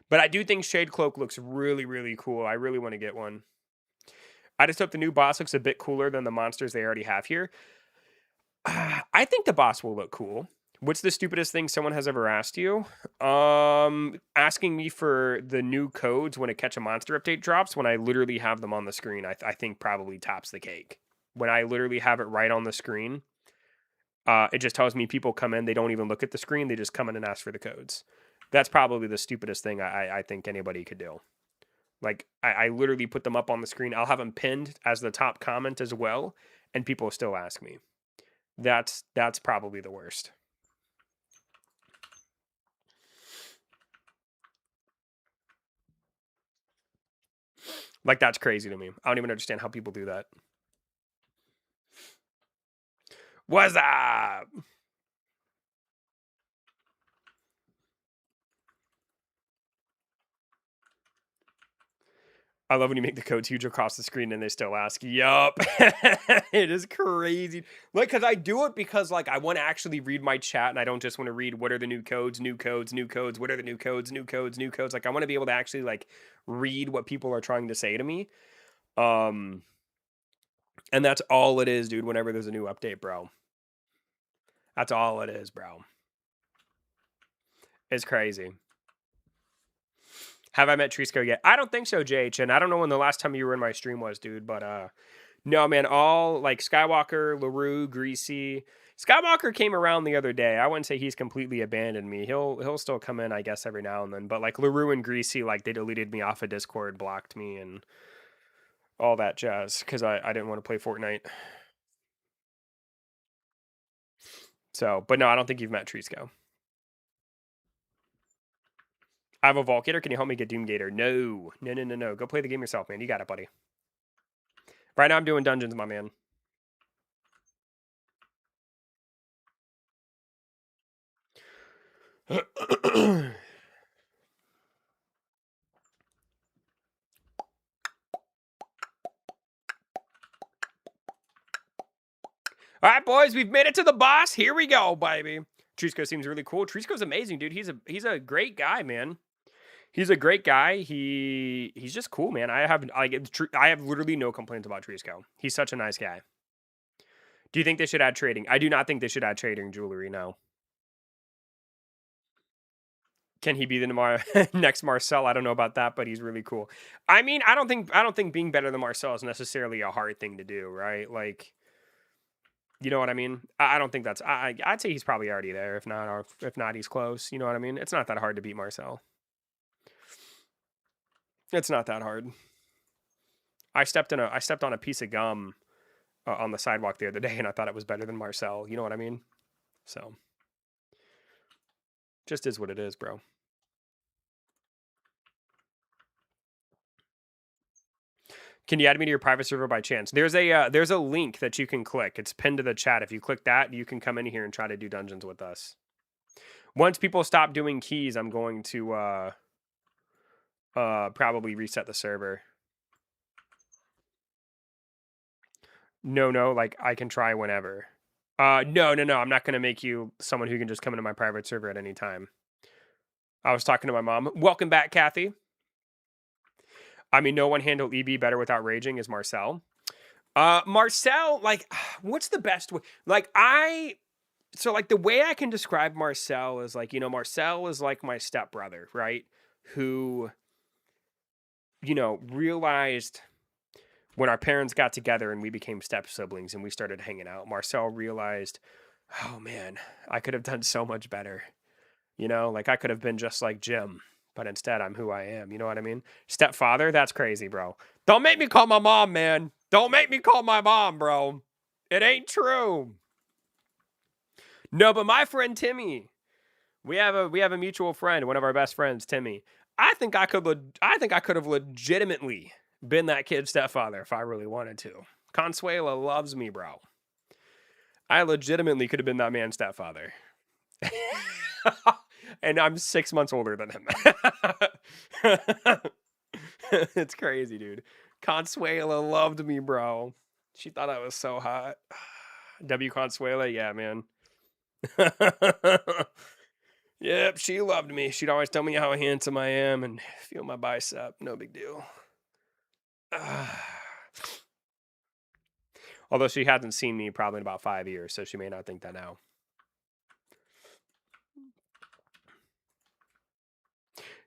But I do think Shade Cloak looks really, really cool. I really want to get one. I just hope the new boss looks a bit cooler than the monsters they already have here. I think the boss will look cool. What's the stupidest thing someone has ever asked you? Asking me for the new codes when a Catch a Monster update drops, when I literally have them on the screen, I think probably tops the cake. When I literally have it right on the screen, it just tells me people come in, they don't even look at the screen, they just come in and ask for the codes. That's probably the stupidest thing I think anybody could do. Like, I literally put them up on the screen. I'll have them pinned as the top comment as well, and people still ask me. That's probably the worst. Like, that's crazy to me. I don't even understand how people do that. What's up? I love when you make the codes huge across the screen and they still ask. Yup. It is crazy. Like, because I do it because, like, I want to actually read my chat and I don't just want to read what are the new codes, what are the new codes, new codes. Like, I want to be able to actually, like, read what people are trying to say to me. And that's all it is, dude, whenever there's a new update, bro. That's all it is, bro. It's crazy. Have I met Trisco yet? I don't think so, JH, and I don't know when the last time you were in my stream was, dude, but no, man, all, like, Skywalker, LaRue, Greasy, Skywalker came around the other day. I wouldn't say he's completely abandoned me. He'll still come in, I guess, every now and then. But like LaRue and Greasy, like they deleted me off of Discord, blocked me, and all that jazz because I didn't want to play Fortnite. So, but no, I don't think you've met Treesco. I have a Volgator. Can you help me get Doomgator? No. Go play the game yourself, man. You got it, buddy. Right now I'm doing dungeons, my man. All right, boys, we've made it to the boss. Here we go, baby. Trisco seems really cool. Trisco's amazing, dude. He's a great guy, man. He's a great guy. He's just cool, man. I have literally no complaints about Trisco. He's such a nice guy. Do you think they should add trading? I do not think they should add trading jewelry. No. Can he be the next Marcel? I don't know about that, but he's really cool. I mean, I don't think being better than Marcel is necessarily a hard thing to do, right? Like, you know what I mean? I don't think that's. I'd say he's probably already there. If not, he's close. You know what I mean? It's not that hard to beat Marcel. It's not that hard. I stepped on a piece of gum on the sidewalk the other day, and I thought it was better than Marcel. You know what I mean? So, just is what it is, bro. Can you add me to your private server by chance? There's a link that you can click. It's pinned to the chat. If you click that, you can come in here and try to do dungeons with us. Once people stop doing keys, I'm going to probably reset the server. No, like I can try whenever. No. I'm not going to make you someone who can just come into my private server at any time. I was talking to my mom. Welcome back, Kathy. I mean, no one handled EB better without raging is Marcel. Marcel, like, what's the best way? Like, the way I can describe Marcel is like, Marcel is like my stepbrother, right? Who, realized when our parents got together and we became step siblings and we started hanging out, Marcel realized, oh man, I could have done so much better. Like I could have been just like Jim. But instead, I'm who I am. You know what I mean? Stepfather, that's crazy, bro. Don't make me call my mom, man. Don't make me call my mom, bro. It ain't true. No, but my friend Timmy, we have a mutual friend, one of our best friends, Timmy. I think I could have legitimately been that kid's stepfather if I really wanted to. Consuela loves me, bro. I legitimately could have been that man's stepfather. And I'm 6 months older than him. It's crazy, dude. Consuela loved me, bro. She thought I was so hot. W. Consuela, yeah, man. Yep, she loved me. She'd always tell me how handsome I am and feel my bicep. No big deal. Although she hasn't seen me probably in about 5 years, so she may not think that now.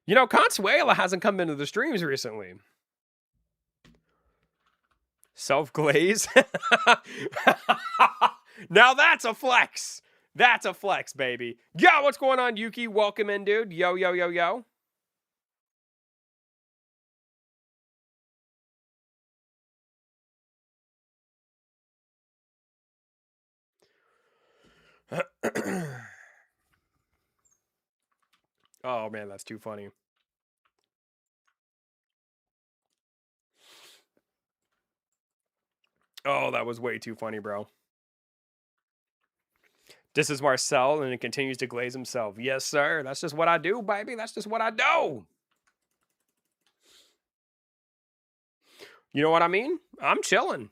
Consuela hasn't come into the streams recently. Self-glaze? Now that's a flex. That's a flex, baby. Yo, what's going on, Yuki? Welcome in, dude. Yo. Oh, man, that's too funny. Oh, that was way too funny, bro. This is Marcel, and it continues to glaze himself. Yes, sir. That's just what I do, baby. That's just what I do. You know what I mean? I'm chilling.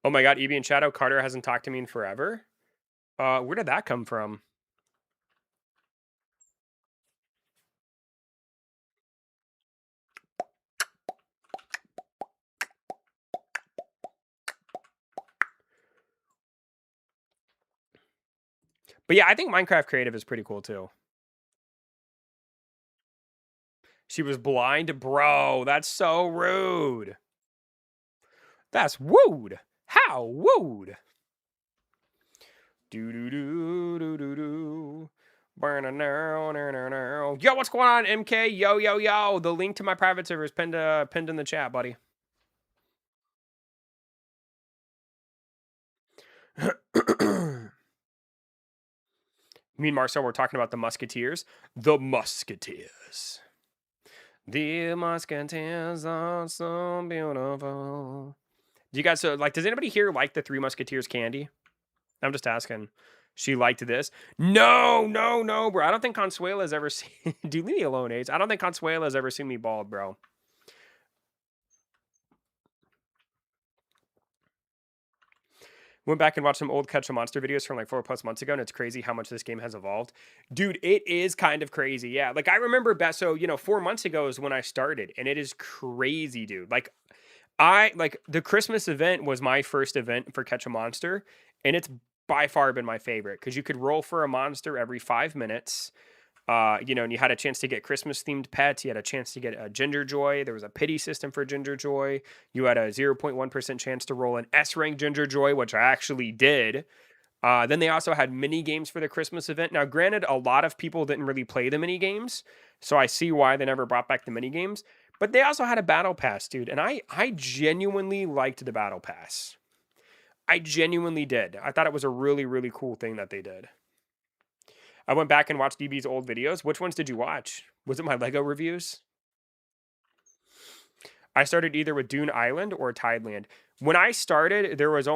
Oh my god, EB and Shadow Carter hasn't talked to me in forever. Where did that come from? But yeah, I think Minecraft Creative is pretty cool too. She was blind? Bro, that's so rude. That's rude. How? Wooed. Do do do do do do. Yo, what's going on, MK? Yo, yo, yo. The link to my private server is pinned in the chat, buddy. Me and Marcel were talking about the Musketeers. The Musketeers. The Musketeers are so beautiful. Do you guys like? Does anybody here like the Three Musketeers candy? I'm just asking. She liked this. No, no, no, bro. I don't think Consuela's ever seen. Dude, leave me alone, Ace. I don't think Consuela's ever seen me bald, bro. Went back and watched some old Catch a Monster videos from like 4+ months ago, and it's crazy how much this game has evolved. Dude, it is kind of crazy. Yeah. Like I remember best. So, 4 months ago is when I started, and it is crazy, dude. Like the Christmas event was my first event for Catch a Monster, and it's by far been my favorite because you could roll for a monster every 5 minutes. And you had a chance to get Christmas themed pets. You had a chance to get a Ginger Joy. There was a pity system for Ginger Joy. You had a 0.1% chance to roll an S rank Ginger Joy, which I actually did. Then they also had mini games for the Christmas event. Now, granted, a lot of people didn't really play the mini games, so I see why they never brought back the mini games. But they also had a battle pass, dude, and I genuinely liked the battle pass. I genuinely did. I thought it was a really, really cool thing that they did. I went back and watched DB's old videos. Which ones did you watch? Was it my Lego reviews? I started either with Dune Island or Tideland. When I started, there was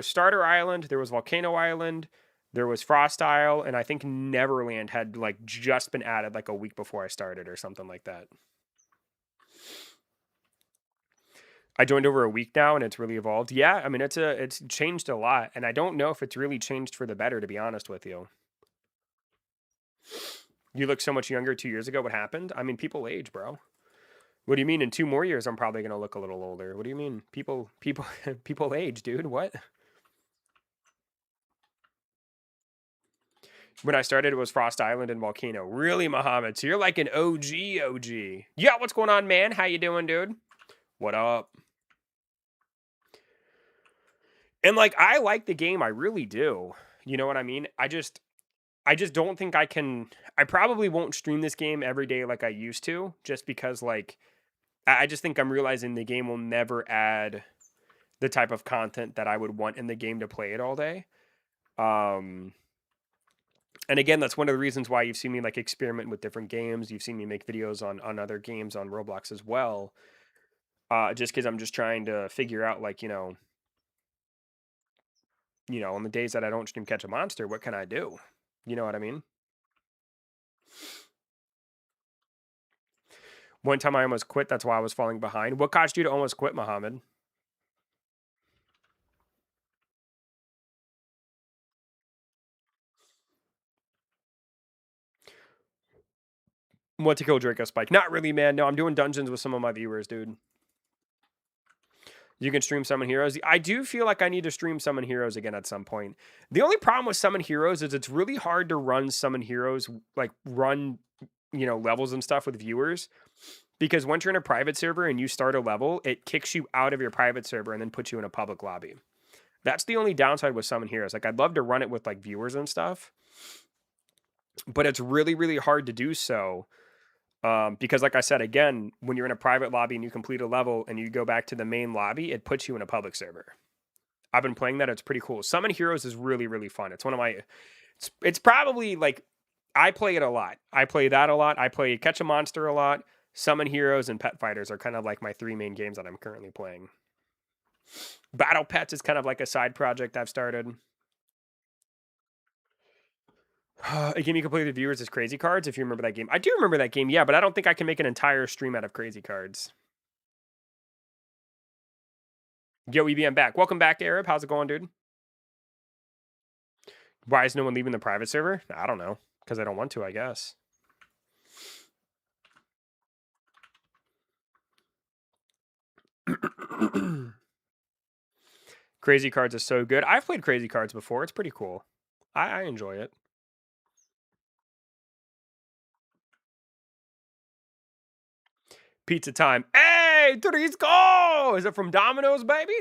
Starter Island, there was Volcano Island, there was Frost Isle, and I think Neverland had like just been added like a week before I started or something like that. I joined over a week now and it's really evolved. Yeah, I mean it's changed a lot, and I don't know if it's really changed for the better, to be honest with you. You look so much younger 2 years ago. What happened? I mean, people age, bro. What do you mean? In 2 more years, I'm probably gonna look a little older. What do you mean? People age, dude. What? When I started, it was Frost Island and Volcano. Really, Muhammad? So you're like an OG OG. Yeah, what's going on, man? How you doing, dude? What up? And like, I like the game. I really do. You know what I mean? I just don't think I can. I probably won't stream this game every day like I used to, just because like I just think I'm realizing the game will never add the type of content that I would want in the game to play it all day. And again, that's one of the reasons why you've seen me like experiment with different games. You've seen me make videos on other games on Roblox as well. Just because I'm just trying to figure out like, on the days that I don't stream Catch a Monster, what can I do? You know what I mean? One time I almost quit. That's why I was falling behind. What caused you to almost quit, Muhammad? What to kill Draco Spike? Not really, man. No, I'm doing dungeons with some of my viewers, dude. You can stream Summon Heroes. I do feel like I need to stream Summon Heroes again at some point. The only problem with Summon Heroes is it's really hard to run Summon Heroes, like run, levels and stuff with viewers. Because once you're in a private server and you start a level, it kicks you out of your private server and then puts you in a public lobby. That's the only downside with Summon Heroes. Like, I'd love to run it with like viewers and stuff, but it's really, really hard to do so. Because like I said, again, when you're in a private lobby and you complete a level and you go back to the main lobby, it puts you in a public server. I've been playing that. It's pretty cool. Summon Heroes is really, really fun. It's one of my, it's probably like, I play it a lot. I play that a lot. I play Catch a Monster a lot. Summon Heroes and Pet Fighters are kind of like my 3 main games that I'm currently playing. Battle Pets is kind of like a side project I've started. A game you can play with viewers is Crazy Cards, if you remember that game. I do remember that game, yeah, but I don't think I can make an entire stream out of Crazy Cards. Yo, EBM back. Welcome back, Arab. How's it going, dude? Why is no one leaving the private server? I don't know. Because I don't want to, I guess. Crazy Cards is so good. I've played Crazy Cards before. It's pretty cool. I enjoy it. Pizza time. Hey, Trisco! Is it from Domino's, baby?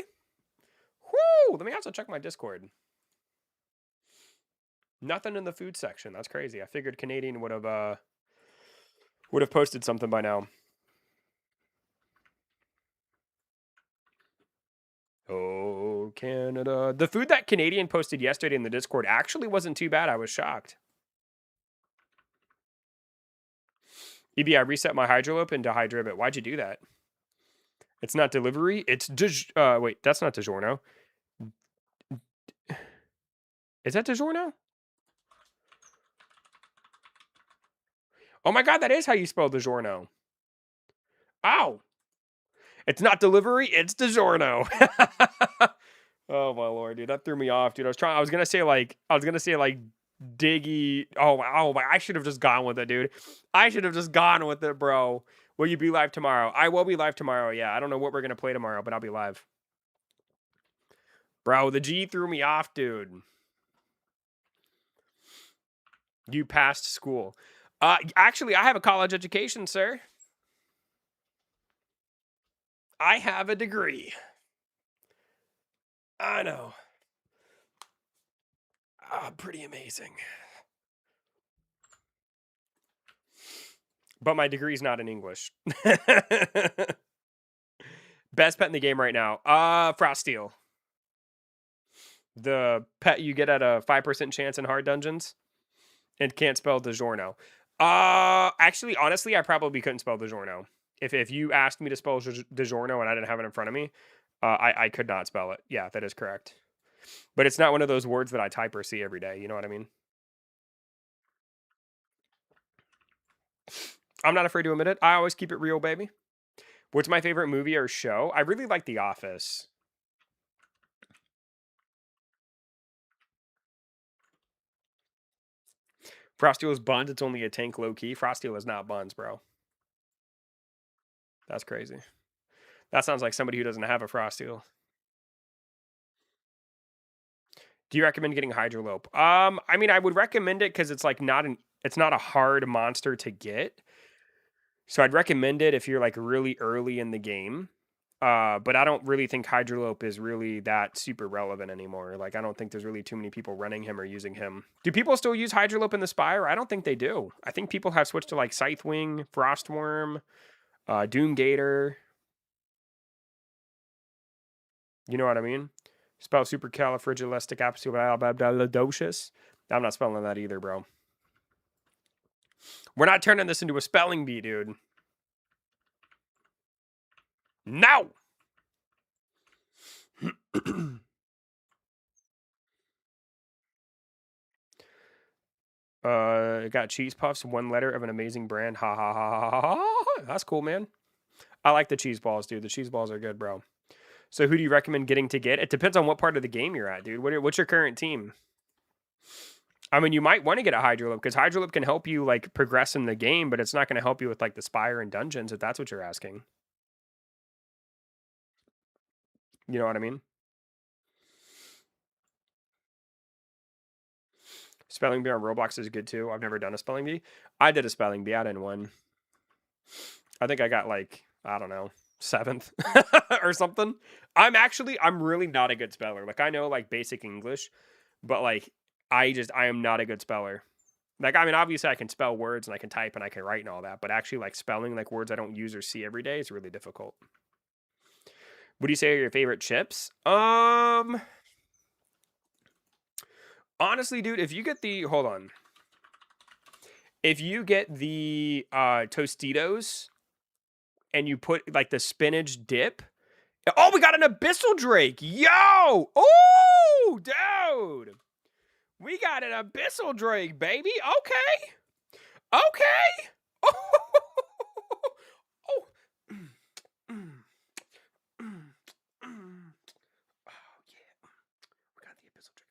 Whoo! Let me also check my Discord. Nothing in the food section. That's crazy. I figured Canadian would have posted something by now. Oh, Canada. The food that Canadian posted yesterday in the Discord actually wasn't too bad. I was shocked. EB, I reset my Hydrolope into Hydribit. Why'd you do that? It's not delivery. It's wait, that's not DiGiorno. Is that DiGiorno? Oh my god, that is how you spell DiGiorno. Ow! It's not delivery, it's DiGiorno. Oh my lord, dude, that threw me off, dude. I was gonna say like Diggy. Oh, I should have just gone with it, dude. I should have just gone with it, bro. Will you be live tomorrow? I will be live tomorrow, yeah. I don't know what we're gonna play tomorrow, but I'll be live. Bro, the G threw me off, dude. You passed school. Actually, I have a college education, sir. I have a degree. I know. Pretty amazing. But my degree's not in English. Best pet in the game right now. Frosteel. The pet you get at a 5% chance in hard dungeons. And can't spell DiGiorno. Actually, honestly, I probably couldn't spell DiGiorno. If you asked me to spell DiGiorno and I didn't have it in front of me, I could not spell it. Yeah, that is correct. But it's not one of those words that I type or see every day. You know what I mean? I'm not afraid to admit it. I always keep it real, baby. What's my favorite movie or show? I really like The Office. Frosteel is buns. It's only a tank low key. Frosteel is not buns, bro. That's crazy. That sounds like somebody who doesn't have a Frosteel. Do you recommend getting Hydrolope? I mean, I would recommend it because it's like it's not a hard monster to get. So I'd recommend it if you're like really early in the game. But I don't really think Hydrolope is really that super relevant anymore. Like, I don't think there's really too many people running him or using him. Do people still use Hydrolope in the Spire? I don't think they do. I think people have switched to like Scythewing, Frostworm, Doomgator. You know what I mean? Spell supercalifragilisticexpialidocious. I'm not spelling that either, bro. We're not turning this into a spelling bee, dude. No! Got cheese puffs, one letter of an amazing brand. Ha ha ha ha ha ha. That's cool, man. I like the cheese balls, dude. The cheese balls are good, bro. So who do you recommend getting to get? It depends on what part of the game you're at, dude. What's your current team? I mean, you might want to get a Hydrolope because Hydrolope can help you like progress in the game, but it's not going to help you with like the Spire and dungeons if that's what you're asking. You know what I mean? Spelling bee on Roblox is good too. I've never done a spelling bee. I did a spelling bee. I didn't win. I think I got like, I don't know, 7th or something. I'm really not a good speller. Like, I know like basic English, but like I am not a good speller. Like, I mean, obviously I can spell words and I can type and I can write and all that, but actually like spelling like words I don't use or see every day is really difficult. What do you say are your favorite chips? Honestly, dude, if you get the Tostitos and you put like the spinach dip. Oh, we got an Abyssal Drake. Yo! Oh, dude. We got an Abyssal Drake, baby. Okay. Okay. Oh. Oh, yeah. We got the Abyssal Drake.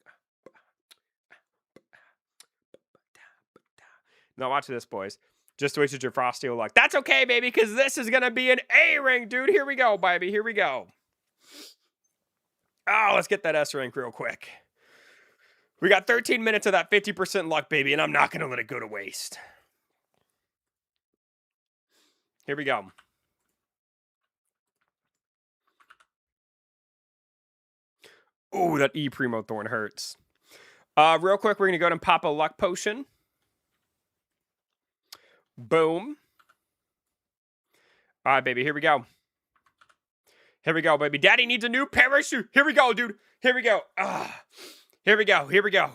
Now watch this, boys. Just wasted your Frosteel luck. That's okay, baby, because this is going to be an A-rank, dude. Here we go, baby. Here we go. Oh, let's get that S rank real quick. We got 13 minutes of that 50% luck, baby, and I'm not going to let it go to waste. Here we go. Ooh, that E Primo Thorn hurts. Real quick, we're going to go ahead and pop a luck potion. Boom. All right, baby, here we go. Here we go, baby. Daddy needs a new parachute. Here we go, dude. Here we go. Here we go. Here we go.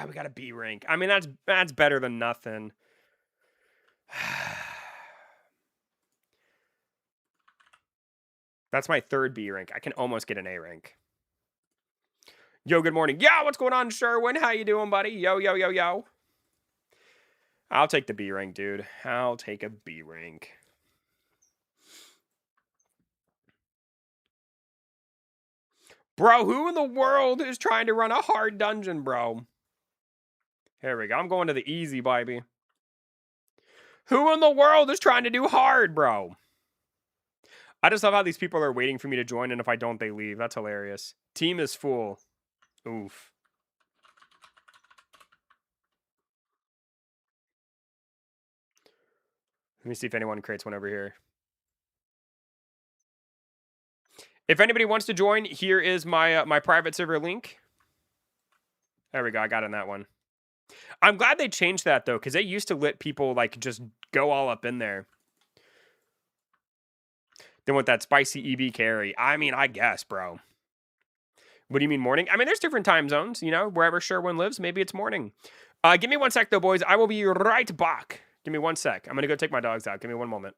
We got a B rank. I mean, that's better than nothing. That's my third B rank. I can almost get an A rank. Yo, good morning. Yo, what's going on, Sherwin? How you doing, buddy? Yo, yo, yo, yo. I'll take the B rank, dude. I'll take a B rank. Bro, who in the world is trying to run a hard dungeon, bro? Here we go. I'm going to the easy, baby. Who in the world is trying to do hard, bro? I just love how these people are waiting for me to join, and if I don't, they leave. That's hilarious. Team is full. Oof. Let me see if anyone creates one over here. If anybody wants to join, here is my my private server link. There we go. I got in that one. I'm glad they changed that, though, because they used to let people, like, just go all up in there. Then with that spicy EV carry. I mean, I guess, bro. What do you mean morning? I mean, there's different time zones, you know, wherever Sherwin lives. Maybe it's morning. Give me 1 sec, though, boys. I will be right back. Give me 1 sec. I'm going to go take my dogs out. Give me 1 moment.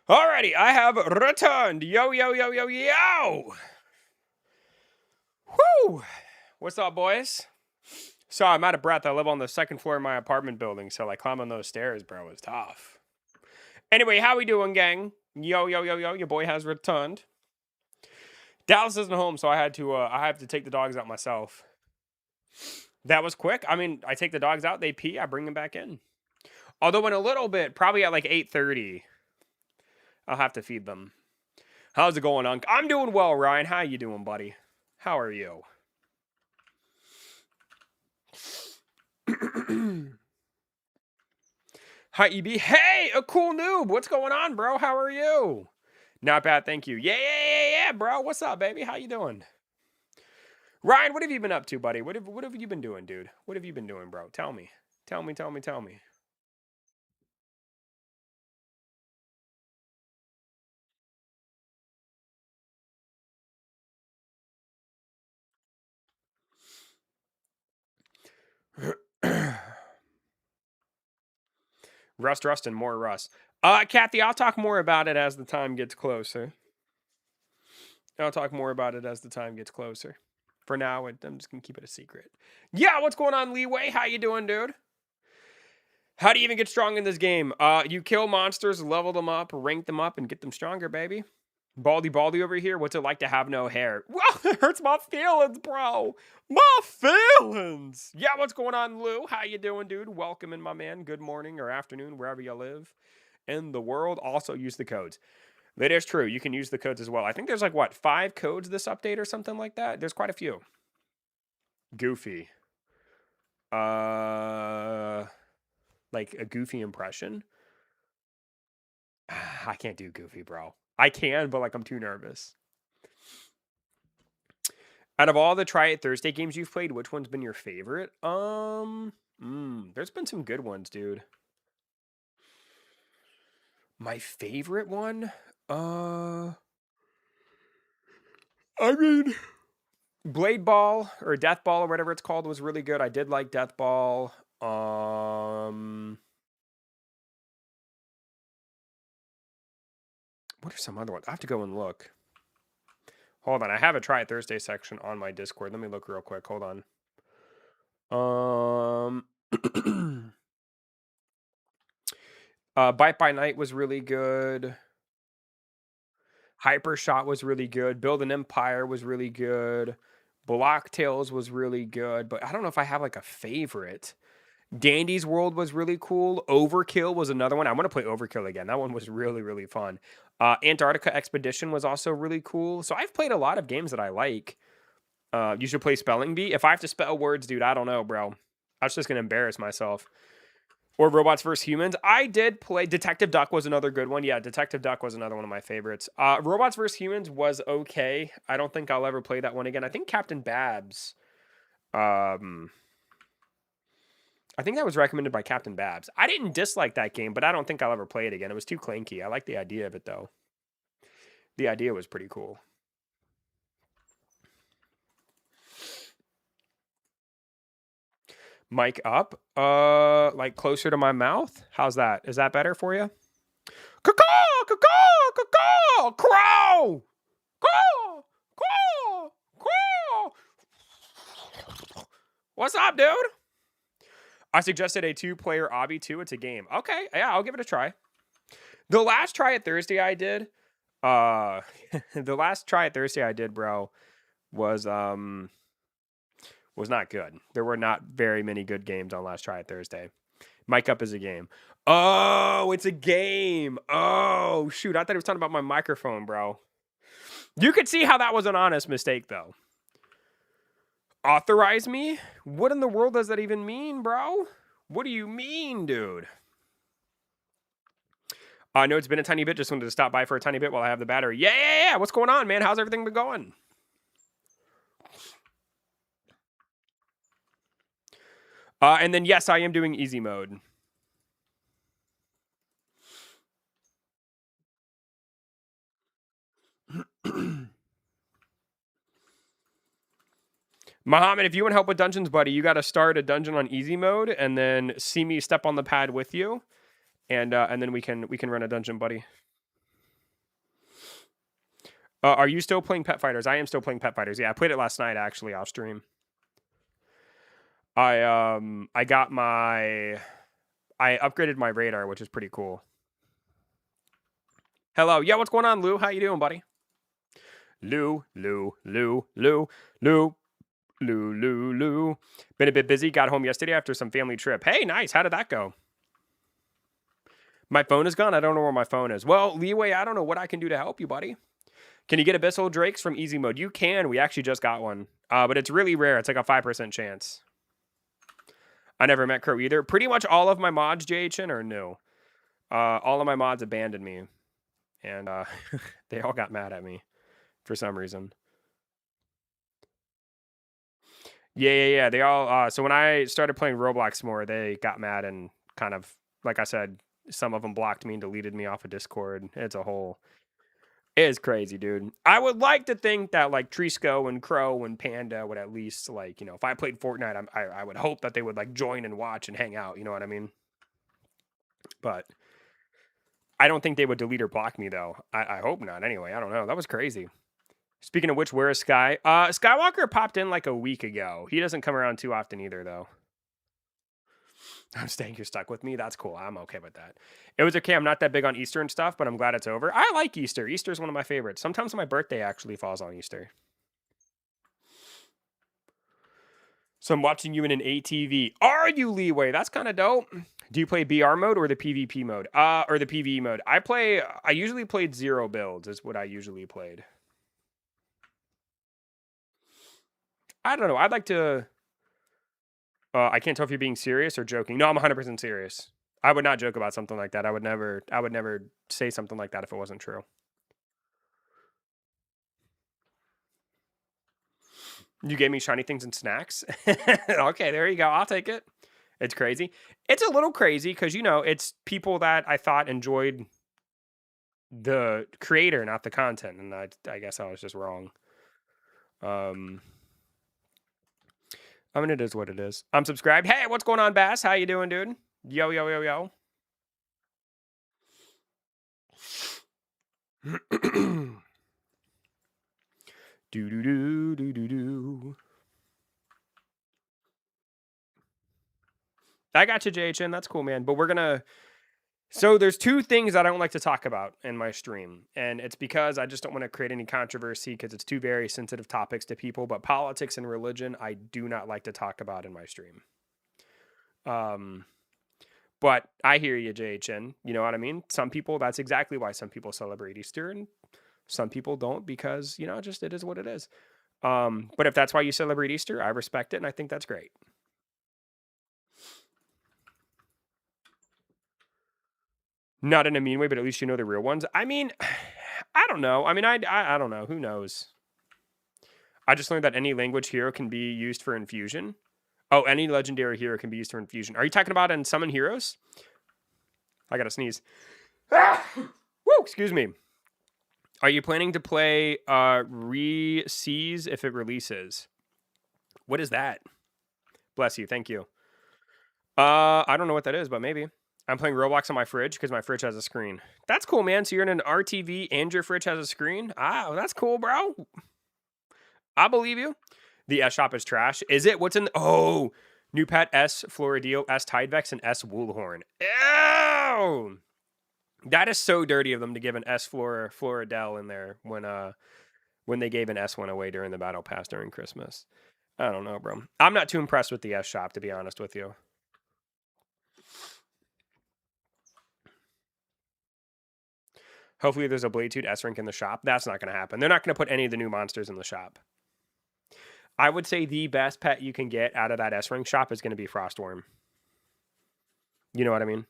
Alrighty, I have returned. Yo, yo, yo, yo, yo. Woo! What's up, boys? So I'm out of breath. I live on the second floor of my apartment building, so like climbing those stairs, bro, was tough. Anyway, how we doing, gang? Yo, yo, yo, yo, your boy has returned. Dallas isn't home, so I have to take the dogs out myself. That was quick. I mean, I take the dogs out, they pee, I bring them back in. Although in a little bit, probably at like 8:30, I'll have to feed them. How's it going on? I'm doing well, Ryan. How you doing, buddy? How are you? Hi, EB. Hey, a cool noob. What's going on, bro? How are you? Not bad, thank you. Yeah, bro. What's up, baby? How you doing? Ryan, what have you been up to, buddy? What have you been doing, dude? What have you been doing, bro? Tell me. Tell me. Rust, and more rust. Kathy, I'll talk more about it as the time gets closer. For now, I'm just gonna keep it a secret. Yeah, what's going on, Leeway? How you doing, dude? How do you even get strong in this game? You kill monsters, level them up, rank them up, and get them stronger, baby. Baldy over here. What's it like to have no hair? Well, it hurts my feelings, bro. My feelings. Yeah, what's going on, Lou? How you doing, dude? Welcome in, my man. Good morning or afternoon, wherever you live in the world. Also, use the codes. That is true. You can use the codes as well. I think there's like, what, 5 codes this update or something like that? There's quite a few. Goofy. Like a Goofy impression? I can't do Goofy, bro. I can, but like I'm too nervous. Out of all the Try It Thursday games you've played, which one's been your favorite? There's been some good ones, dude. My favorite one? I mean, Blade Ball or Death Ball or whatever it's called was really good. I did like Death Ball. What are some other ones? I have to go and look. Hold on, I have a Try It Thursday section on my Discord. Let me look real quick. Hold on. Bite by Night was really good. Hyper Shot was really good. Build an Empire was really good. Block Tales was really good, but I don't know if I have like a favorite. Dandy's World was really cool. Overkill was another one. I want to play Overkill again. That one was really, really fun. Antarctica Expedition was also really cool. So I've played a lot of games that I like. You should play Spelling Bee. If I have to spell words, dude, I don't know, bro. I was just going to embarrass myself. Or Robots vs. Humans. I did play... Detective Duck was another good one. Yeah, Detective Duck was another one of my favorites. Robots vs. Humans was okay. I don't think I'll ever play that one again. I think Captain Babs... I think that was recommended by Captain Babs. I didn't dislike that game, but I don't think I'll ever play it again. It was too clanky. I like the idea of it, though. The idea was pretty cool. Mic up. Like closer to my mouth? How's that? Is that better for you? Caw-caw! Caw-caw! Caw-caw! Crow! Caw! Caw! Caw! What's up, dude? I suggested a 2-player obby too. It's a game. Okay, yeah, I'll give it a try. The last Try It Thursday I did, bro, was not good. There were not very many good games on last Try It Thursday. Mic up is a game. Oh, it's a game. Oh, shoot. I thought he was talking about my microphone, bro. You could see how that was an honest mistake, though. Authorize me? What in the world does that even mean, bro? What do you mean, dude? I know it's been a tiny bit. Just wanted to stop by for a tiny bit while I have the battery. Yeah. What's going on, man? How's everything been going? And then, yes, I am doing easy mode. Muhammad, if you want help with dungeons, buddy, you got to start a dungeon on easy mode and then see me step on the pad with you. And then we can run a dungeon, buddy. Are you still playing Pet Fighters? I am still playing Pet Fighters. Yeah, I played it last night actually off stream. I upgraded my radar, which is pretty cool. Hello. Yeah, what's going on, Lou? How you doing, buddy? Lou. Been a bit busy. Got home yesterday after some family trip. Hey, nice. How did that go? My phone is gone. I don't know where my phone is. Well, Leeway, I don't know what I can do to help you, buddy. Can you get Abyssal Drakes from easy mode? You can. We actually just got one. But it's really rare. It's like a 5% chance. I never met Crow either. Pretty much all of my mods, JHN, are new. All of my mods abandoned me. And they all got mad at me for some reason. Yeah. They all... so when I started playing Roblox more, they got mad and kind of, like I said, some of them blocked me and deleted me off of Discord. It's a whole... It's crazy, dude. I would like to think that like Trisco and Crow and Panda would at least like, you know, if I played Fortnite, I would hope that they would like join and watch and hang out. You know what I mean? But I don't think they would delete or block me though. I hope not. Anyway, I don't know. That was crazy. Speaking of which, where is Sky? Skywalker popped in like a week ago. He doesn't come around too often either though. I'm staying here stuck with me. That's cool. I'm okay with that. It was okay. I'm not that big on Easter and stuff, but I'm glad it's over. I like Easter. Easter is one of my favorites. Sometimes my birthday actually falls on Easter. So I'm watching you in an ATV. Are you, Leeway? That's kind of dope. Do you play BR mode or the PvP mode? Or the PvE mode? I usually played 0 builds is what I usually played. I don't know. I'd like to... I can't tell if you're being serious or joking. No, I'm 100% serious. I would not joke about something like that. I would never say something like that if it wasn't true. You gave me shiny things and snacks. Okay, there you go. I'll take it. It's crazy. It's a little crazy because, you know, it's people that I thought enjoyed the creator, not the content. And I guess I was just wrong. I mean, it is what it is. I'm subscribed. Hey, what's going on, Bass? How you doing, dude? Yo. Do. I got you, JHN. That's cool, man. But we're gonna... So there's 2 things I don't like to talk about in my stream. And it's because I just don't want to create any controversy because it's 2 very sensitive topics to people. But politics and religion, I do not like to talk about in my stream. But I hear you, JHN. You know what I mean? Some people, that's exactly why some people celebrate Easter. And some people don't because, you know, just it is what it is. But if that's why you celebrate Easter, I respect it. And I think that's great. Not in a mean way, but at least you know the real ones. I mean, I don't know. I mean, I don't know. Who knows? I just learned that any language hero can be used for infusion. Oh, any legendary hero can be used for infusion. Are you talking about in Summon Heroes? I gotta sneeze. Woo! Excuse me. Are you planning to play Re-Seize if it releases? What is that? Bless you. Thank you. I don't know what that is, but maybe. I'm playing Roblox on my fridge because my fridge has a screen. That's cool, man. So you're in an RTV and your fridge has a screen? Ah, that's cool, bro. I believe you. The S shop is trash. Is it? What's in the... Oh, new pet S Florideel, S Tidevex, and S Woolhorn. Ew! That is so dirty of them to give an S Floridel in there when they gave an S1 away during the battle pass during Christmas. I don't know, bro. I'm not too impressed with the S shop, to be honest with you. Hopefully there's a Bladetooth S-Rank in the shop. That's not going to happen. They're not going to put any of the new monsters in the shop. I would say the best pet you can get out of that S-Rank shop is going to be Frostworm. You know what I mean?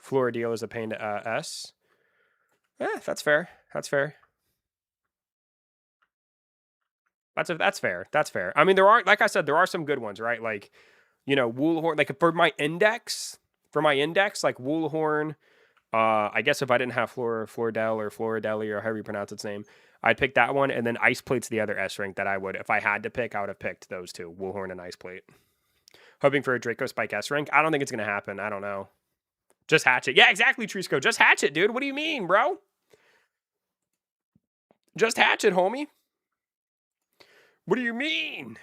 Florideel is a pain to S. That's fair. That's fair. That's fair. That's fair. I mean, there are, like I said, there are some good ones, right? Like, you know, Woolhorn. Like for my index, like Woolhorn. I guess if I didn't have Floridel or Floridelli or however you pronounce its name, I'd pick that one. And then Ice Plate's the other S rank that I would, if I had to pick, I would have picked those 2, Woolhorn and Ice Plate. Hoping for a Draco Spike S rank. I don't think it's going to happen. I don't know. Just hatch it. Yeah, exactly, Trisco. Just hatch it, dude. What do you mean, bro? Just hatch it, homie. What do you mean?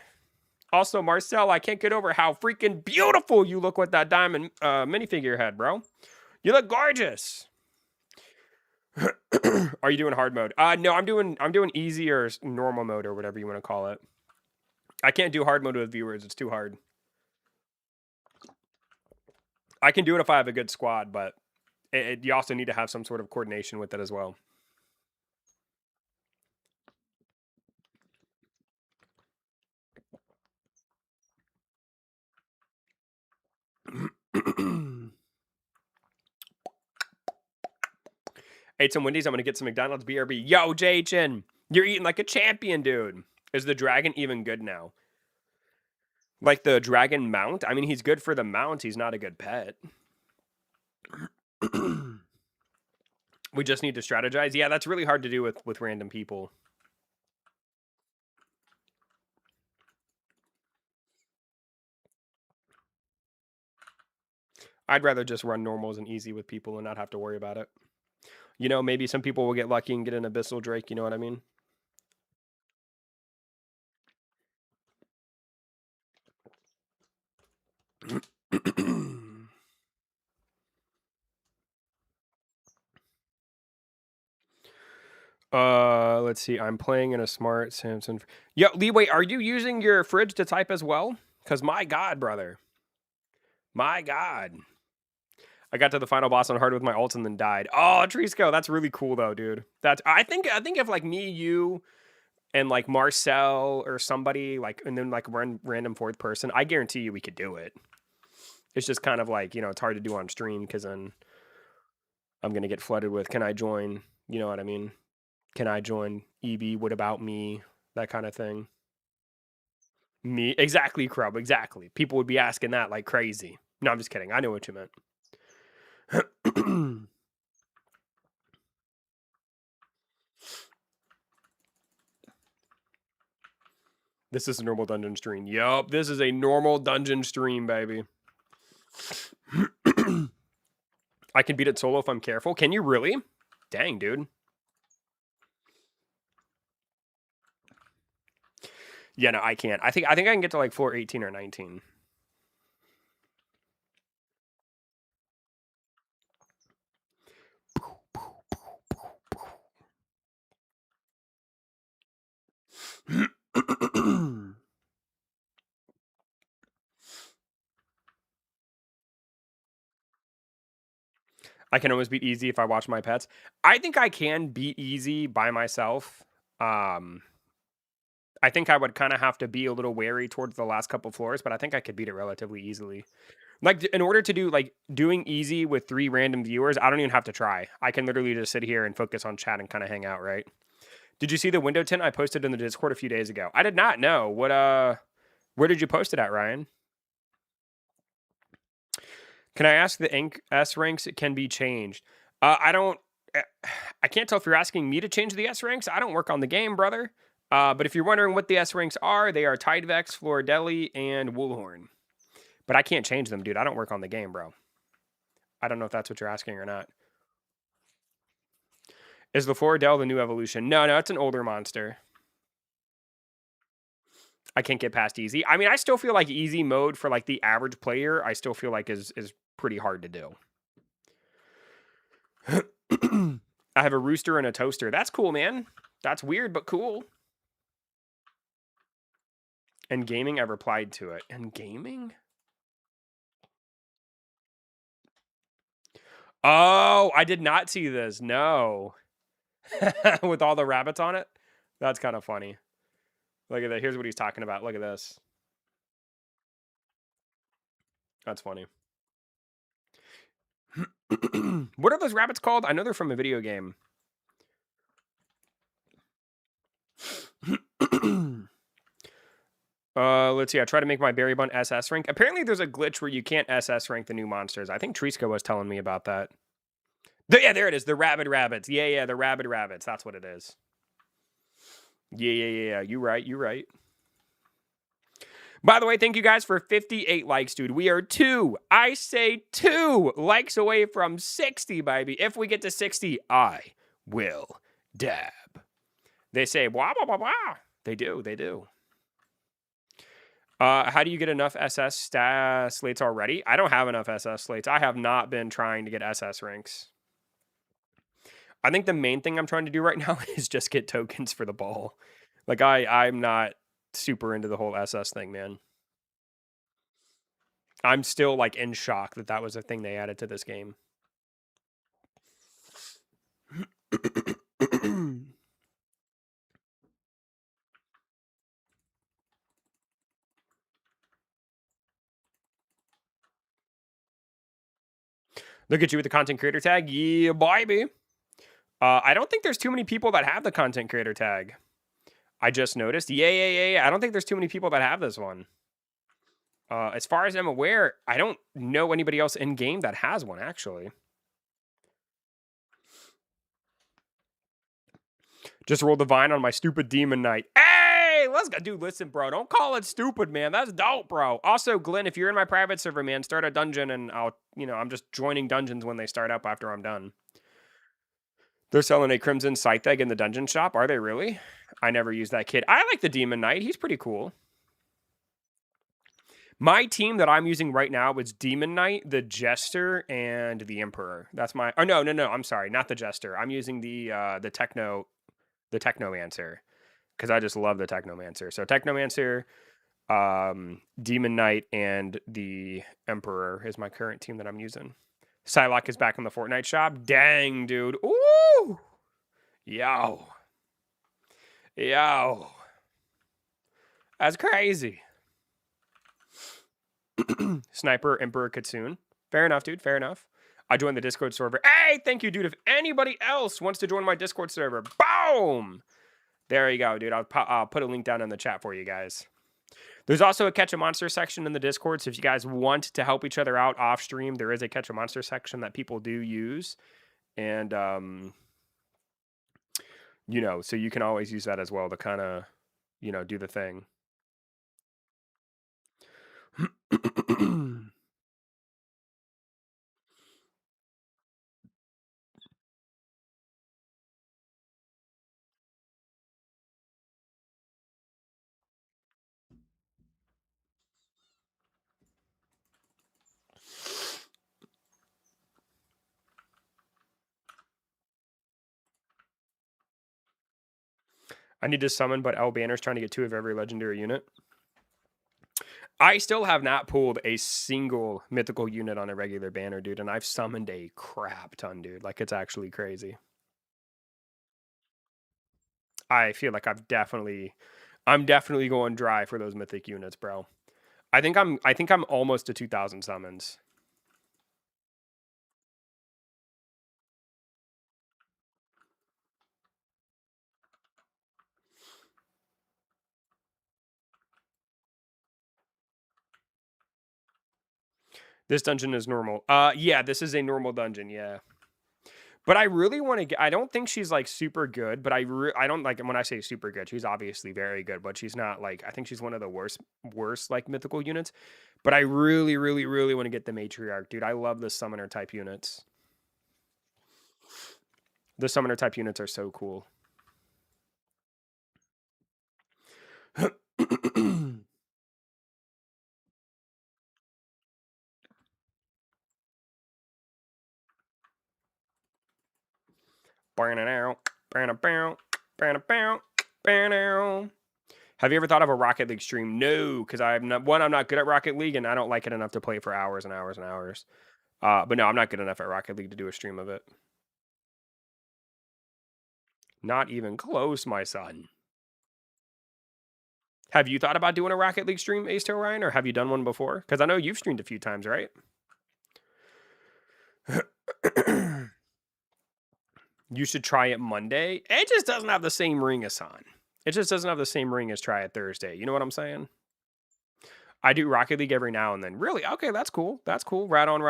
Also, Marcel, I can't get over how freaking beautiful you look with that diamond minifigure head, bro. You look gorgeous. Are you doing hard mode? No, I'm doing easy or normal mode or whatever you want to call it. I can't do hard mode with viewers. It's too hard. I can do it if I have a good squad, but you also need to have some sort of coordination with it as well. Ate some Wendy's. I'm going to get some McDonald's BRB. Yo, JHN, you're eating like a champion, dude. Is the dragon even good now? Like the dragon mount? I mean, he's good for the mount. He's not a good pet. We just need to strategize. Yeah, that's really hard to do with random people. I'd rather just run normals and easy with people and not have to worry about it. You know, maybe some people will get lucky and get an Abyssal Drake. You know what I mean? Let's see. I'm playing in a smart Samsung. Yo, Lee, wait, are you using your fridge to type as well? Because my God, brother. My God. I got to the final boss on hard with my ults and then died. Oh, Trisco, that's really cool though, dude. I think if like me, you, and like Marcel or somebody like, and then like random fourth person, I guarantee you we could do it. It's just kind of like, you know, it's hard to do on stream because then I'm gonna get flooded with, can I join? You know what I mean? Can I join EB? What about me? That kind of thing. Me, exactly, Crub, exactly. People would be asking that like crazy. No, I'm just kidding. I know what you meant. This is a normal dungeon stream. Yup, this is a normal dungeon stream, baby. I can beat it solo if I'm careful. Can you really? Dang, dude. Yeah, no, I can't. I think I can get to like floor 18 or 19. I can almost beat easy if I watch my pets. I think I can beat easy by myself. I think I would kind of have to be a little wary towards the last couple floors, but I think I could beat it relatively easily. Like, in order to do, like, doing easy with 3 random viewers, I don't even have to try. I can literally just sit here and focus on chat and kind of hang out, right? Did you see the window tint I posted in the Discord a few days ago? I did not know. Where did you post it at, Ryan? Can I ask the ink S ranks can be changed? I can't tell if you're asking me to change the S ranks. I don't work on the game, brother. But if you're wondering what the S ranks are, they are Tidevex, Florideli, and Woolhorn. But I can't change them, dude. I don't work on the game, bro. I don't know if that's what you're asking or not. Is the Floridel the new evolution? No, it's an older monster. I can't get past easy. I mean, I still feel like easy mode for like the average player, I still feel like is pretty hard to do. I have a rooster and a toaster. That's cool, man. That's weird, but cool. And gaming, I replied to it. And gaming? Oh, I did not see this. No. With all the rabbits on it? That's kind of funny. Look at that. Here's what he's talking about. Look at this. That's funny. What are those rabbits called? I know they're from a video game. Let's see. I try to make my berry bun SS rank. Apparently, there's a glitch where you can't SS rank the new monsters. I think Trisco was telling me about that. Yeah, there it is. The rabid rabbits. Yeah, the rabid rabbits. That's what it is. Yeah. You right. By the way, thank you guys for 58 likes, dude. We are 2 likes away from 60, baby. If we get to 60, I will dab. They say blah blah blah blah. They do. They do. How do you get enough SS slates already? I don't have enough SS slates. I have not been trying to get SS ranks. I think the main thing I'm trying to do right now is just get tokens for the ball. Like I'm not super into the whole SS thing, man. I'm still like in shock that that was a thing they added to this game. Look at you with the content creator tag. Yeah, baby. I don't think there's too many people that have the content creator tag. I just noticed. Yeah. I don't think there's too many people that have this one. As far as I'm aware, I don't know anybody else in game that has one, actually. Just rolled the vine on my stupid demon knight. Hey, let's go. Dude, listen, bro. Don't call it stupid, man. That's dope, bro. Also, Glenn, if you're in my private server, man, start a dungeon and I'm just joining dungeons when they start up after I'm done. They're selling a Crimson Scythe egg in the dungeon shop. Are they really? I never used that kid. I like the Demon Knight. He's pretty cool. My team that I'm using right now is Demon Knight, the Jester, and the Emperor. That's my... Oh, no. I'm sorry. Not the Jester. I'm using the Technomancer. Because I just love the Technomancer. So Technomancer, Demon Knight, and the Emperor is my current team that I'm using. Psylocke is back in the Fortnite shop. Dang, dude. Ooh! Yo. That's crazy. Sniper, Emperor, Kitsune. Fair enough, dude. Fair enough. I joined the Discord server. Hey, thank you, dude. If anybody else wants to join my Discord server, boom! There you go, dude. I'll put a link down in the chat for you guys. There's also a Catch a Monster section in the Discord, so if you guys want to help each other out off stream, there is a Catch a Monster section that people do use. And, so you can always use that as well to kind of, do the thing. I need to summon, but L Banner's trying to get 2 of every legendary unit. I still have not pulled a single mythical unit on a regular banner, dude, and I've summoned a crap ton, dude. Like, it's actually crazy. I feel like I'm definitely going dry for those mythic units, bro. I think I'm almost to 2,000 summons. This dungeon is normal. Yeah, this is a normal dungeon, yeah. But I really want to get... I don't think she's, like, super good, but I don't, like... When I say super good, she's obviously very good, but she's not, like... I think she's one of the worst like, mythical units. But I really want to get the Matriarch, dude. I love the summoner-type units. The summoner-type units are so cool. Have you ever thought of a Rocket League stream? No, because I'm not good at Rocket League, and I don't like it enough to play for hours and hours and hours. But no, I'm not good enough at Rocket League to do a stream of it. Not even close, my son. Have you thought about doing a Rocket League stream, Ace to Orion, or have you done one before? Because I know you've streamed a few times, right? You should try it Monday. It just doesn't have the same ring as on. It just doesn't have the same ring as try it Thursday. You know what I'm saying? I do Rocket League every now and then. Really? Okay, that's cool. That's cool. Right on.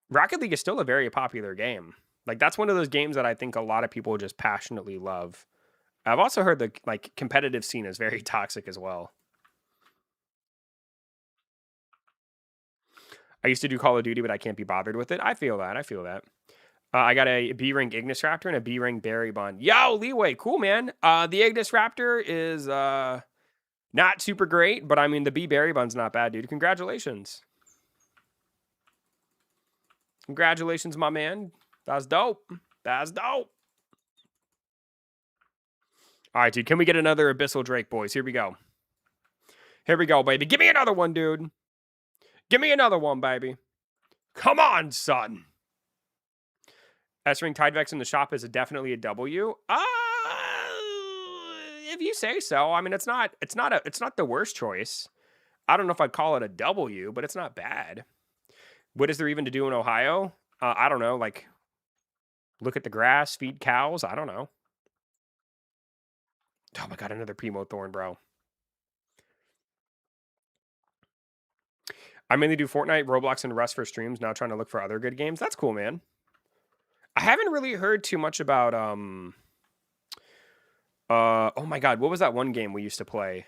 Rocket League is still a very popular game. Like, that's one of those games that I think a lot of people just passionately love. I've also heard the, like, competitive scene is very toxic as well. I used to do Call of Duty, but I can't be bothered with it. I feel that. I got a B ring Ignis Raptor and a B ring Berry Bond. Yo, Leeway, cool, man. The Ignis Raptor is not super great, but I mean the B Berry Bond's not bad, dude. Congratulations. Congratulations, my man. That's dope. That's dope. All right, dude. Can we get another Abyssal Drake, boys? Here we go. Here we go, baby. Give me another one, dude. Give me another one, baby. Come on, son. S-Ring Tidevex in the shop is definitely a W. If you say so. I mean, it's not the worst choice. I don't know if I'd call it a W, but it's not bad. What is there even to do in Ohio? I don't know. Like, look at the grass, feed cows. I don't know. Oh my god, another Primo Thorn, bro. I mainly do Fortnite, Roblox, and Rust for streams. Now trying to look for other good games. That's cool, man. I haven't really heard too much about oh my god, what was that one game we used to play?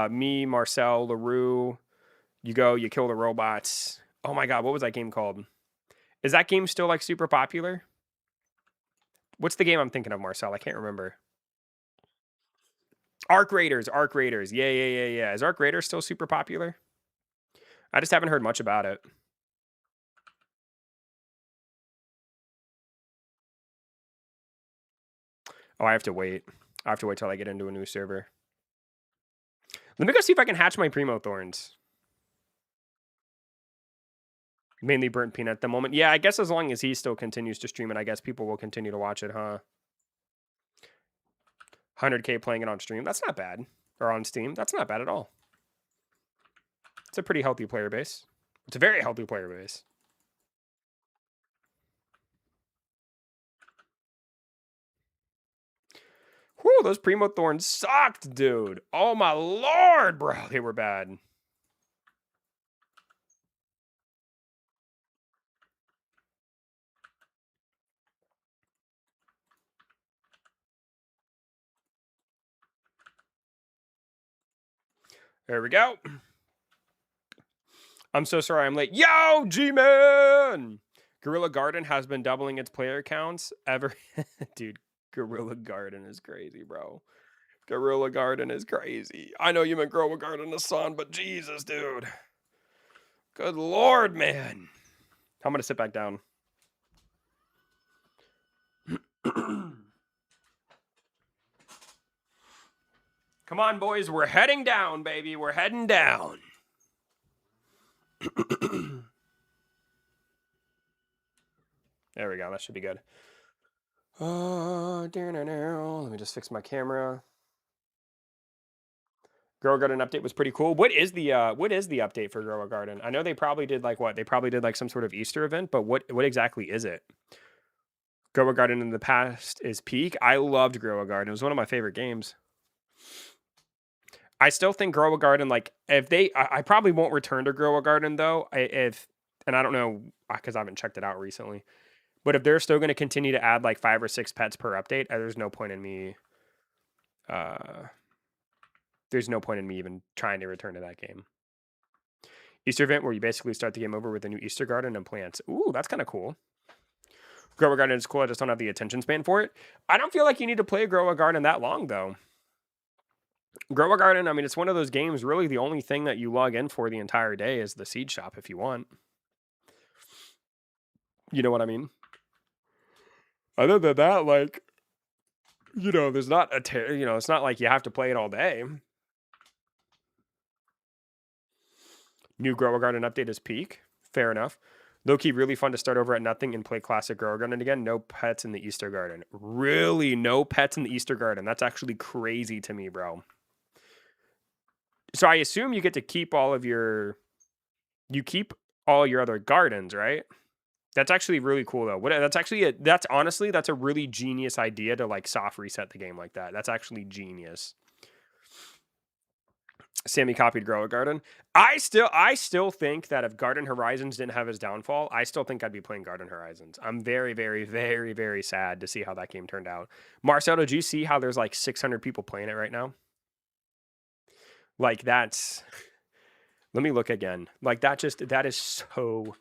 Me, Marcel, LaRue, you go, you kill the robots. Oh my god, what was that game called? Is that game still like super popular? What's the game I'm thinking of, Marcel? I can't remember. Arc Raiders. Yeah. Is Arc Raiders still super popular? I just haven't heard much about it. Oh, I have to wait. I have to wait till I get into a new server. Let me go see if I can hatch my Primo Thorns. Mainly Burnt Peanut at the moment. Yeah, I guess as long as he still continues to stream it, I guess people will continue to watch it, huh? 100K playing it on stream. That's not bad. Or on Steam. That's not bad at all. It's a pretty healthy player base. It's a very healthy player base. Whew, those Primo Thorns sucked, dude. Oh my lord, bro. They were bad. There we go. I'm so sorry I'm late. Yo, G-Man! Gorilla Garden has been doubling its player counts ever. Dude, Gorilla Garden is crazy, bro. Gorilla Garden is crazy. I know you meant Gorilla Garden the sun, but Jesus, dude. Good lord, man. I'm going to sit back down. Come on, boys. We're heading down, baby. We're heading down. There we go. That should be good. Let me just fix my camera. Grow Garden update was pretty cool. What is the update for Grow Garden? I know they probably did like what? They probably did like some sort of Easter event, but what exactly is it? Grow Garden in the past is peak. I loved Grow Garden. It was one of my favorite games. I still think Grow Garden, like if they, I probably won't return to Grow Garden though. And I don't know because I haven't checked it out recently. But if they're still going to continue to add like 5 or 6 pets per update, there's no point in me. There's no point in me even trying to return to that game. Easter event where you basically start the game over with a new Easter garden and plants. Ooh, that's kind of cool. Grow a Garden is cool. I just don't have the attention span for it. I don't feel like you need to play Grow a Garden that long, though. Grow a Garden, I mean, it's one of those games, really the only thing that you log in for the entire day is the seed shop if you want. You know what I mean? Other than that, like, you know, there's not a, you know, it's not like you have to play it all day. New Grow a Garden update is peak. Fair enough. Low-key really fun to start over at nothing and play classic Grow a Garden again. No pets in the Easter Garden. Really? No pets in the Easter Garden? That's actually crazy to me, bro. So I assume you get to keep all of your... You keep all your other gardens, right? That's actually really cool, though. That's honestly, that's a really genius idea to, like, soft reset the game like that. That's actually genius. Sammy copied Grow a Garden. I still think that if Garden Horizons didn't have his downfall, I still think I'd be playing Garden Horizons. I'm very, very, very, very sad to see how that game turned out. Marcel, did you see how there's like 600 people playing it right now? Like that's... Let me look again. Like that is so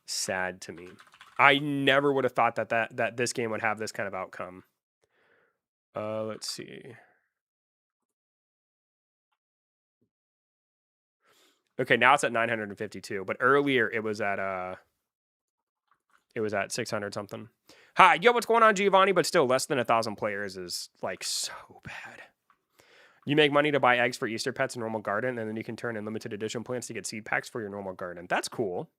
sad to me. I never would have thought that this game would have this kind of outcome. Let's see. Okay, now it's at 952, but earlier it was at 600 something. Hi, yo, what's going on, Giovanni? But still, less than 1,000 players is like so bad. You make money to buy eggs for Easter pets in normal garden, and then you can turn in limited edition plants to get seed packs for your normal garden. That's cool.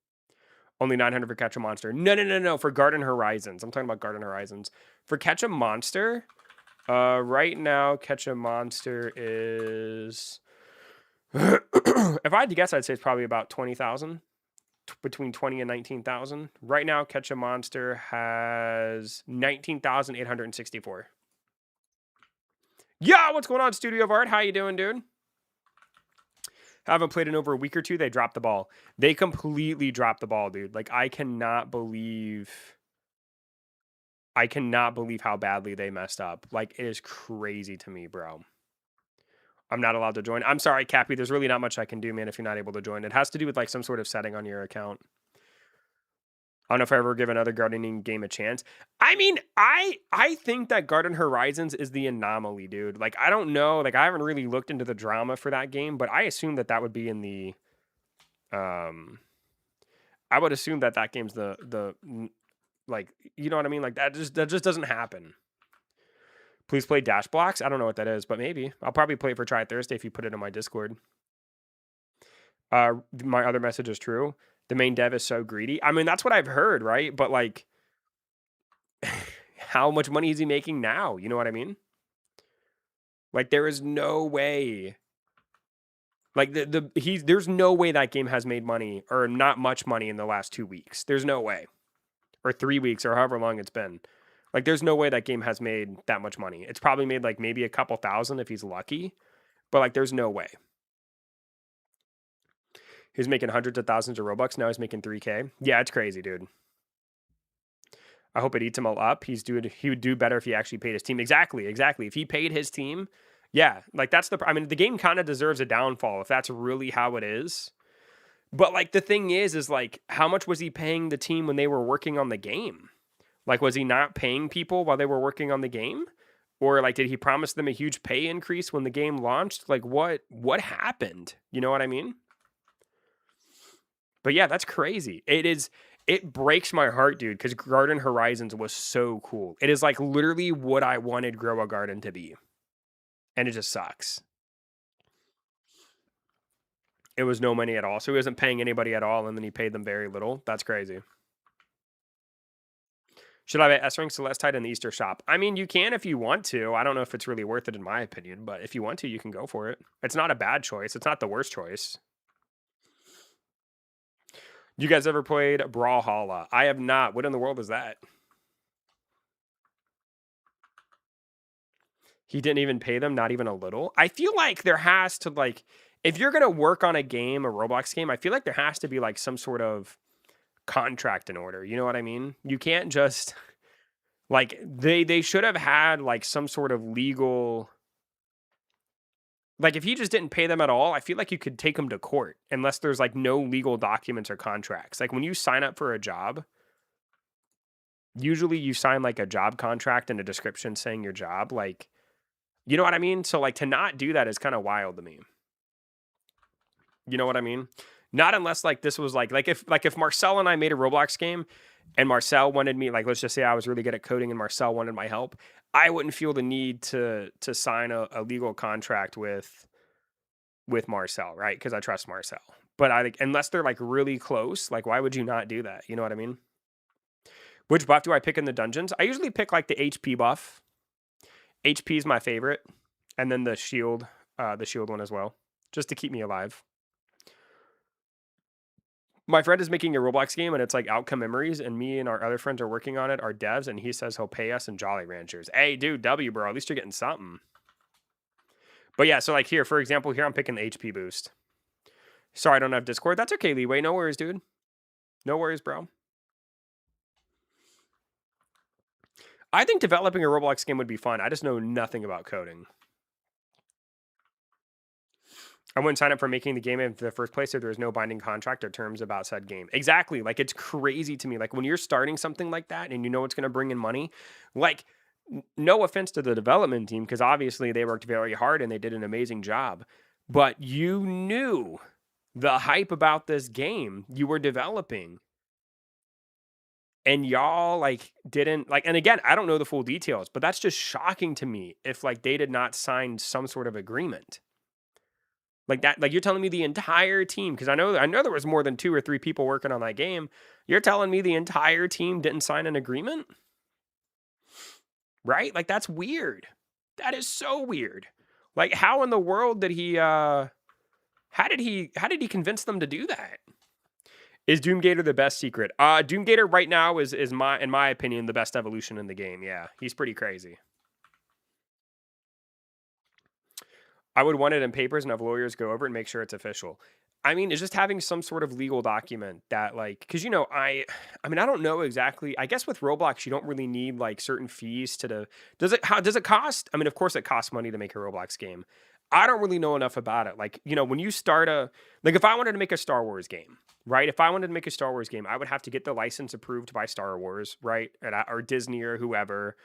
Only 900 for Catch a Monster. No. For Garden Horizons. I'm talking about Garden Horizons. For Catch a Monster, right now, Catch a Monster is... if I had to guess, I'd say it's probably about 20,000. Between 20 and 19,000. Right now, Catch a Monster has 19,864. Yeah, what's going on, Studio of Art? How you doing, dude? Haven't played in over a week or two. They dropped the ball. They completely dropped the ball, dude. Like, I cannot believe how badly they messed up. Like, it is crazy to me, bro. I'm not allowed to join. I'm sorry, Cappy. There's really not much I can do, man, if you're not able to join. It has to do with, like, some sort of setting on your account. I don't know if I ever give another gardening game a chance. I mean, I think that Garden Horizons is the anomaly, dude. Like, I don't know. Like, I haven't really looked into the drama for that game, but I assume that would be in the... I would assume that game's the like, you know what I mean? Like, that just doesn't happen. Please play Dash Blocks. I don't know what that is, but maybe. I'll probably play it for Try Thursday if you put it in my Discord. My other message is true. The main dev is so greedy. I mean, that's what I've heard, right? But, like, how much money is he making now? You know what I mean? Like, there is no way. Like, there's no way that game has made money or not much money in the last 2 weeks. There's no way. Or 3 weeks or however long it's been. Like, there's no way that game has made that much money. It's probably made, like, maybe a couple thousand if he's lucky. But, like, there's no way. He's making hundreds of thousands of Robux. Now he's making 3K. Yeah, it's crazy, dude. I hope it eats him all up. He would do better if he actually paid his team. Exactly. If he paid his team, yeah, like, that's I mean, the game kind of deserves a downfall if that's really how it is. But, like, the thing is like, how much was he paying the team when they were working on the game? Like, was he not paying people while they were working on the game? Or, like, did he promise them a huge pay increase when the game launched? Like, what happened? You know what I mean? But yeah, that's crazy. It breaks my heart, dude, because Garden Horizons was so cool. It is, like, literally what I wanted Grow a Garden to be. And it just sucks. It was no money at all. So he wasn't paying anybody at all, and then he paid them very little. That's crazy. Should I buy S-Ring Celestite in the Easter shop? I mean, you can if you want to. I don't know if it's really worth it in my opinion, but if you want to, you can go for it. It's not a bad choice. It's not the worst choice. You guys ever played Brawlhalla? I have not. What in the world is that? He didn't even pay them, not even a little. I feel like there has to, like, if you're going to work on a game, a Roblox game, I feel like there has to be, like, some sort of contract in order. You know what I mean? You can't just, like, they should have had, like, some sort of legal, like, if he just didn't pay them at all, I feel like you could take them to court unless there's, like, no legal documents or contracts. Like, when you sign up for a job, usually you sign, like, a job contract and a description saying your job, like, you know what I mean? So, like, to not do that is kind of wild to me. You know what I mean? Not unless, like, this was like if Marcel and I made a Roblox game and Marcel wanted me, like, let's just say I was really good at coding and Marcel wanted my help, I wouldn't feel the need to sign a legal contract with Marcel, right? Because I trust Marcel. But unless they're, like, really close, like, why would you not do that? You know what I mean? Which buff do I pick in the dungeons? I usually pick, like, the HP buff. HP is my favorite, and then the shield one as well, just to keep me alive. My friend is making a Roblox game, and it's like Outcome Memories, and me and our other friends are working on it, our devs, and he says he'll pay us in Jolly Ranchers. Hey, dude, W, bro. At least you're getting something. But yeah, so, like, here, for example, here I'm picking the HP boost. Sorry, I don't have Discord. That's okay, Leeway. No worries, dude. No worries, bro. I think developing a Roblox game would be fun. I just know nothing about coding. I wouldn't sign up for making the game in the first place if there's no binding contract or terms about said game. Exactly. Like, it's crazy to me. Like, when you're starting something like that and you know it's going to bring in money, like, no offense to the development team, because obviously they worked very hard and they did an amazing job, but you knew the hype about this game you were developing. And y'all, like, didn't, like, and again, I don't know the full details, but that's just shocking to me if, like, they did not sign some sort of agreement. Like that, like, you're telling me the entire team, because I know there was more than 2 or 3 people working on that game. You're telling me the entire team didn't sign an agreement? Right? Like, that's weird. That is so weird. Like, how in the world did he how did he convince them to do that? Is Doomgator the best secret? Doomgator right now is in my opinion the best evolution in the game. Yeah, he's pretty crazy. I would want it in papers and have lawyers go over it and make sure it's official. I mean, it's just having some sort of legal document that, like, because I mean, I don't know exactly. I guess with Roblox, you don't really need like certain fees to the. Does it cost? I mean, of course, it costs money to make a Roblox game. I don't really know enough about it. Like, when you start like, if I wanted to make a Star Wars game, right? If I wanted to make a Star Wars game, I would have to get the license approved by Star Wars, right? Or Disney or whoever.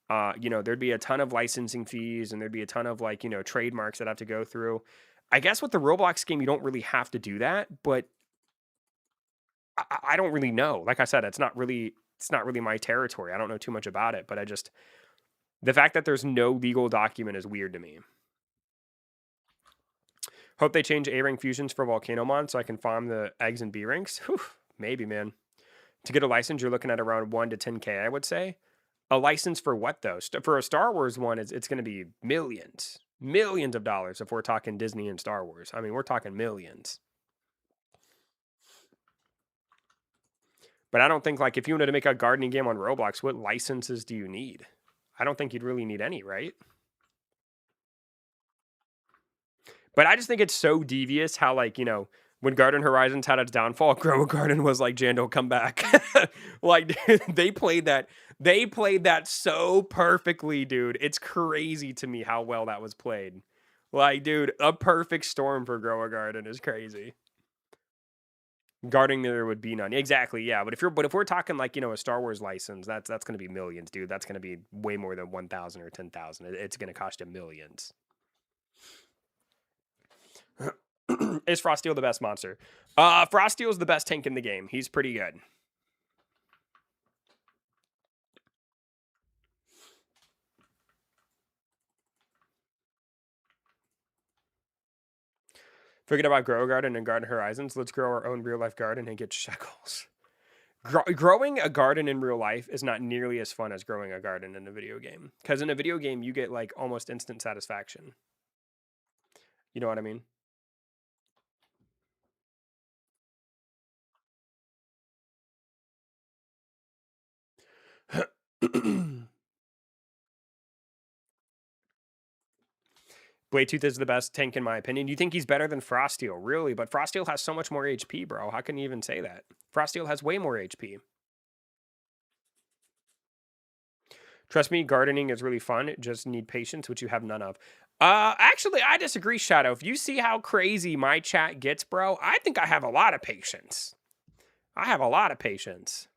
There'd be a ton of licensing fees and there'd be a ton of, like, trademarks that I have to go through. I guess with the Roblox game, you don't really have to do that, but I don't really know. Like I said, it's not really my territory. I don't know too much about it, but the fact that there's no legal document is weird to me. Hope they change A-Ring fusions for Volcano Mon so I can farm the eggs and B-Rings. Maybe, man. To get a license, you're looking at around 1 to 10K, I would say. A license for what, though? For a Star Wars one, it's going to be millions of dollars if we're talking Disney and Star Wars. I mean, we're talking millions. But I don't think, like, if you wanted to make a gardening game on Roblox, what licenses do you need? I don't think you'd really need any, right? But I just think it's so devious how, like, when Garden Horizons had its downfall, Grow a Garden was like, Jando, come back. Like, they played that so perfectly, dude. It's crazy to me how well that was played. Like, dude, a perfect storm for Grow a Garden is crazy. Gardening there would be none. Exactly, yeah. But if we're talking, like, a Star Wars license, that's going to be millions, dude. That's going to be way more than 1,000 or 10,000. It's going to cost you millions. Is Frosteel the best monster? Frosteel's the best tank in the game. He's pretty good. Forget about Grow Garden and Garden Horizons. Let's grow our own real life garden and get shekels. Growing a garden in real life is not nearly as fun as growing a garden in a video game. Because in a video game, you get, like, almost instant satisfaction. You know what I mean? Bladetooth is the best tank in my opinion. You think he's better than Frosteel? Really? But Frosteel has so much more HP, bro. How can you even say that? Frosteel has way more HP. Trust me, gardening is really fun. Just need patience, which you have none of. Actually, I disagree, Shadow. If you see how crazy my chat gets, bro, I think I have a lot of patience. I have a lot of patience.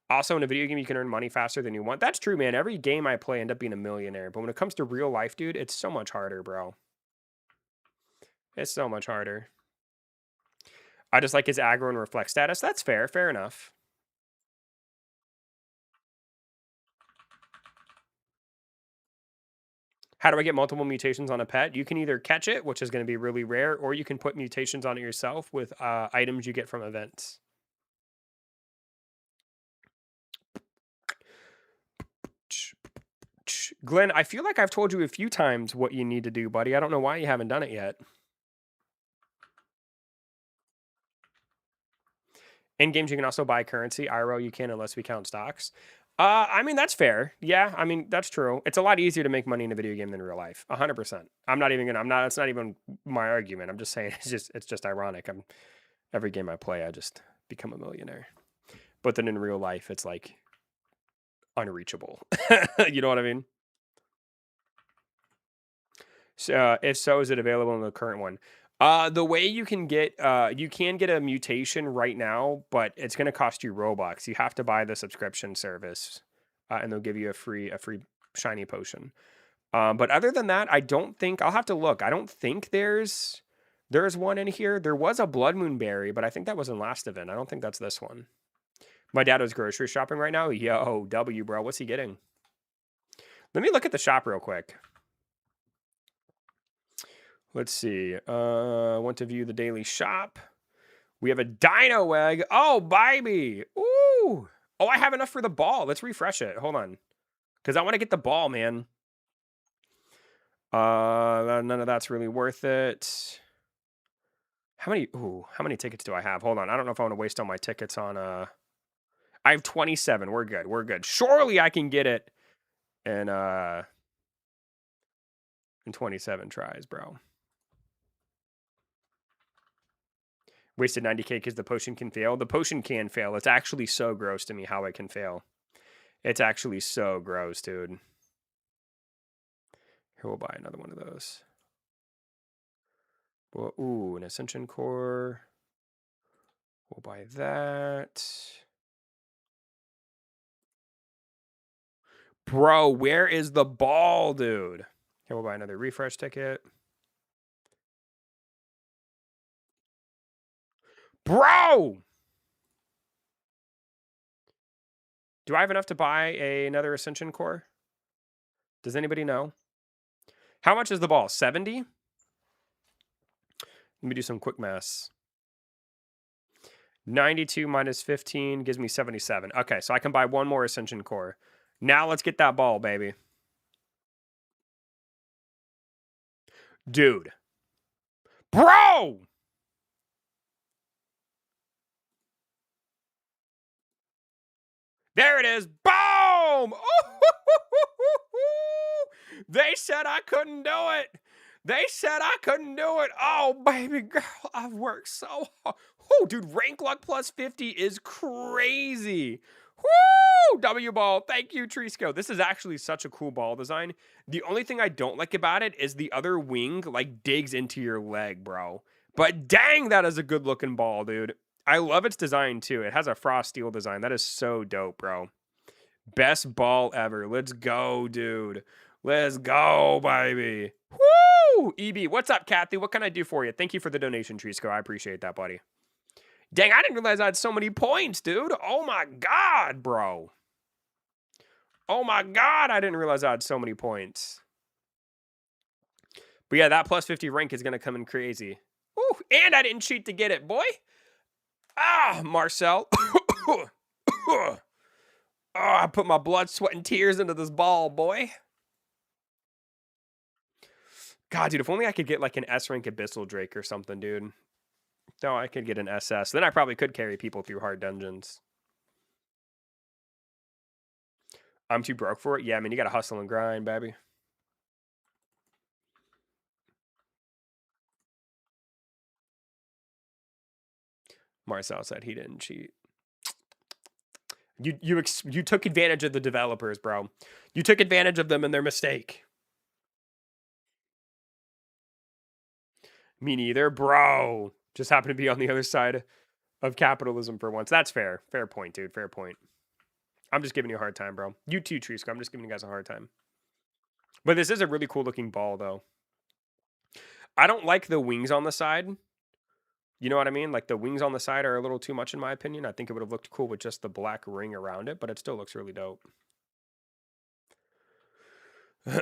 Also, in a video game, you can earn money faster than you want. That's true, man. Every game I play, I end up being a millionaire. But when it comes to real life, dude, it's so much harder, bro. It's so much harder. I just like his aggro and reflect status. That's fair. Fair enough. How do I get multiple mutations on a pet? You can either catch it, which is going to be really rare, or you can put mutations on it yourself with items you get from events. Glenn, I feel like I've told you a few times what you need to do, buddy. I don't know why you haven't done it yet. In games, you can also buy currency. IRL, you can unless we count stocks. I mean, that's fair. Yeah, I mean, that's true. It's a lot easier to make money in a video game than real life. 100%. It's not even my argument. I'm just saying it's just ironic. Every game I play, I just become a millionaire. But then in real life, it's like unreachable. You know what I mean? So, if so, is it available in the current one? The way you can get a mutation right now, but it's gonna cost you Robux. You have to buy the subscription service, and they'll give you a free shiny potion. But other than that, I don't think I'll have to look. I don't think there's one in here. There was a Blood Moon Berry, but I think that was in last event. I don't think that's this one. My dad was grocery shopping right now. Yo, W, bro. What's he getting? Let me look at the shop real quick. Let's see. Want to view the daily shop. We have a dino egg. Oh, baby. Ooh. Oh, I have enough for the ball. Let's refresh it. Hold on. Because I want to get the ball, man. None of that's really worth it. How many tickets do I have? Hold on. I don't know if I want to waste all my tickets on I have 27. We're good. We're good. Surely I can get it in 27 tries, bro. Wasted 90k because the potion can fail. The potion can fail. It's actually so gross to me how it can fail. It's actually so gross, dude. Here, we'll buy another one of those. Well, ooh, an Ascension Core. We'll buy that. Bro, where is the ball, dude? Here, we'll buy another refresh ticket. Bro! Do I have enough to buy another Ascension Core? Does anybody know? How much is the ball? 70? Let me do some quick maths. 92 minus 15 gives me 77. Okay, so I can buy one more Ascension Core. Now let's get that ball, baby. Dude. Bro! There it is. Boom! They said I couldn't do it. They said I couldn't do it. Oh, baby girl, I've worked so hard. Oh, dude, rank luck plus 50 is crazy. Woo! W ball. Thank you, Trisco. This is actually such a cool ball design. The only thing I don't like about it is the other wing, like, digs into your leg, bro. But dang, that is a good looking ball, dude. I love its design, too. It has a frost steel design. That is so dope, bro. Best ball ever. Let's go, dude. Let's go, baby. Woo! EB, what's up, Kathy? What can I do for you? Thank you for the donation, Trisco. I appreciate that, buddy. Dang, I didn't realize I had so many points, dude. Oh, my God, bro. Oh, my God, I didn't realize I had so many points. But yeah, that plus 50 rank is going to come in crazy. Ooh, and I didn't cheat to get it, boy. Ah, Marcel. Oh, I put my blood, sweat, and tears into this ball, boy. God, dude, if only I could get like an S-rank Abyssal Drake or something, dude. No, I could get an SS. Then I probably could carry people through hard dungeons. I'm too broke for it? Yeah, I mean, you gotta hustle and grind, baby. Marcel said he didn't cheat. You took advantage of the developers, bro. You took advantage of them and their mistake. Me neither, bro. Just happened to be on the other side of capitalism for once. That's fair. Fair point, dude. Fair point. I'm just giving you a hard time, bro. You too, Trisco. I'm just giving you guys a hard time. But this is a really cool looking ball, though. I don't like the wings on the side. You know what I mean? Like, the wings on the side are a little too much, in my opinion. I think it would have looked cool with just the black ring around it, but it still looks really dope. Woo!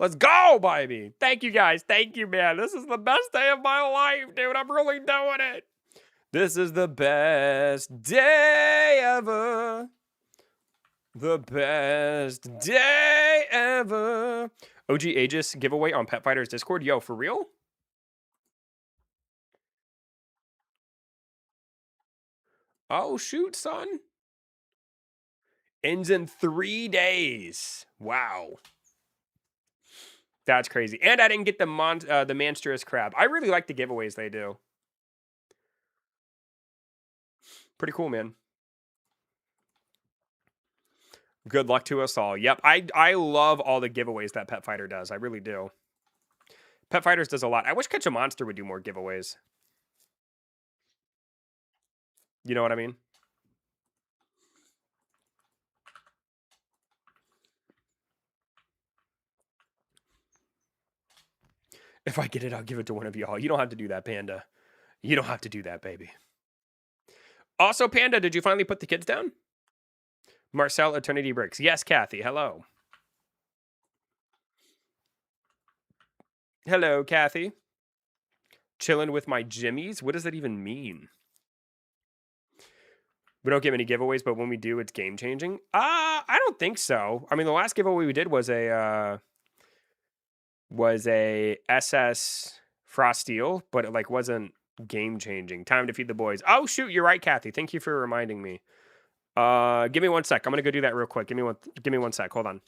Let's go, baby. Thank you, guys. Thank you, man. This is the best day of my life, dude. I'm really doing it. This is the best day ever. The best day ever. OG Aegis giveaway on Pet Fighters Discord. Yo, for real? Oh, shoot, son. Ends in 3 days. Wow. That's crazy. And I didn't get the monstrous crab. I really like the giveaways they do. Pretty cool, man. Good luck to us all. Yep, I love all the giveaways that Pet Fighter does. I really do. Pet Fighters does a lot. I wish Catch a Monster would do more giveaways. You know what I mean? If I get it, I'll give it to one of y'all. You don't have to do that, Panda. You don't have to do that, baby. Also, Panda, did you finally put the kids down? Marcel Eternity Bricks. Yes, Kathy. Hello. Hello, Kathy. Chilling with my Jimmies? What does that even mean? We don't give any giveaways, but when we do, it's game changing. I don't think so. I mean, the last giveaway we did was a SS Frosteel, but it like wasn't game changing. Time to feed the boys. Oh shoot, you're right, Kathy. Thank you for reminding me. Give me 1 sec. I'm gonna go do that real quick. Give me 1 sec. Hold on.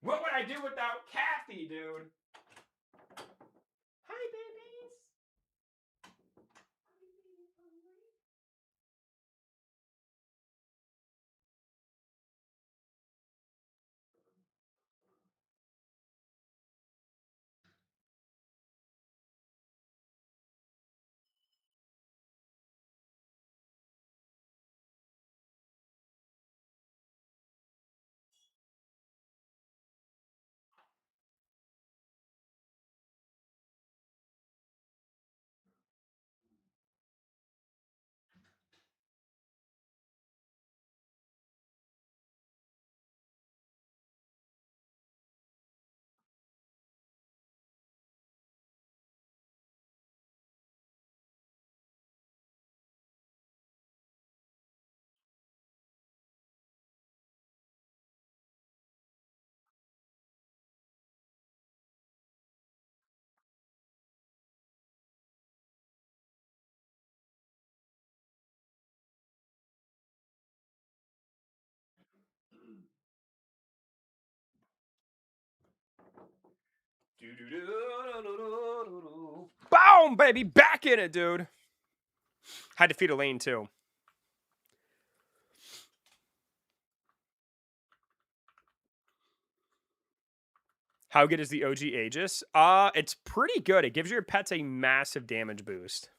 What would I do without Kathy, dude? Hi, babies. Boom, baby, back in it, dude. Had to feed a lane too. How good is the OG Aegis? It's pretty good. It gives your pets a massive damage boost.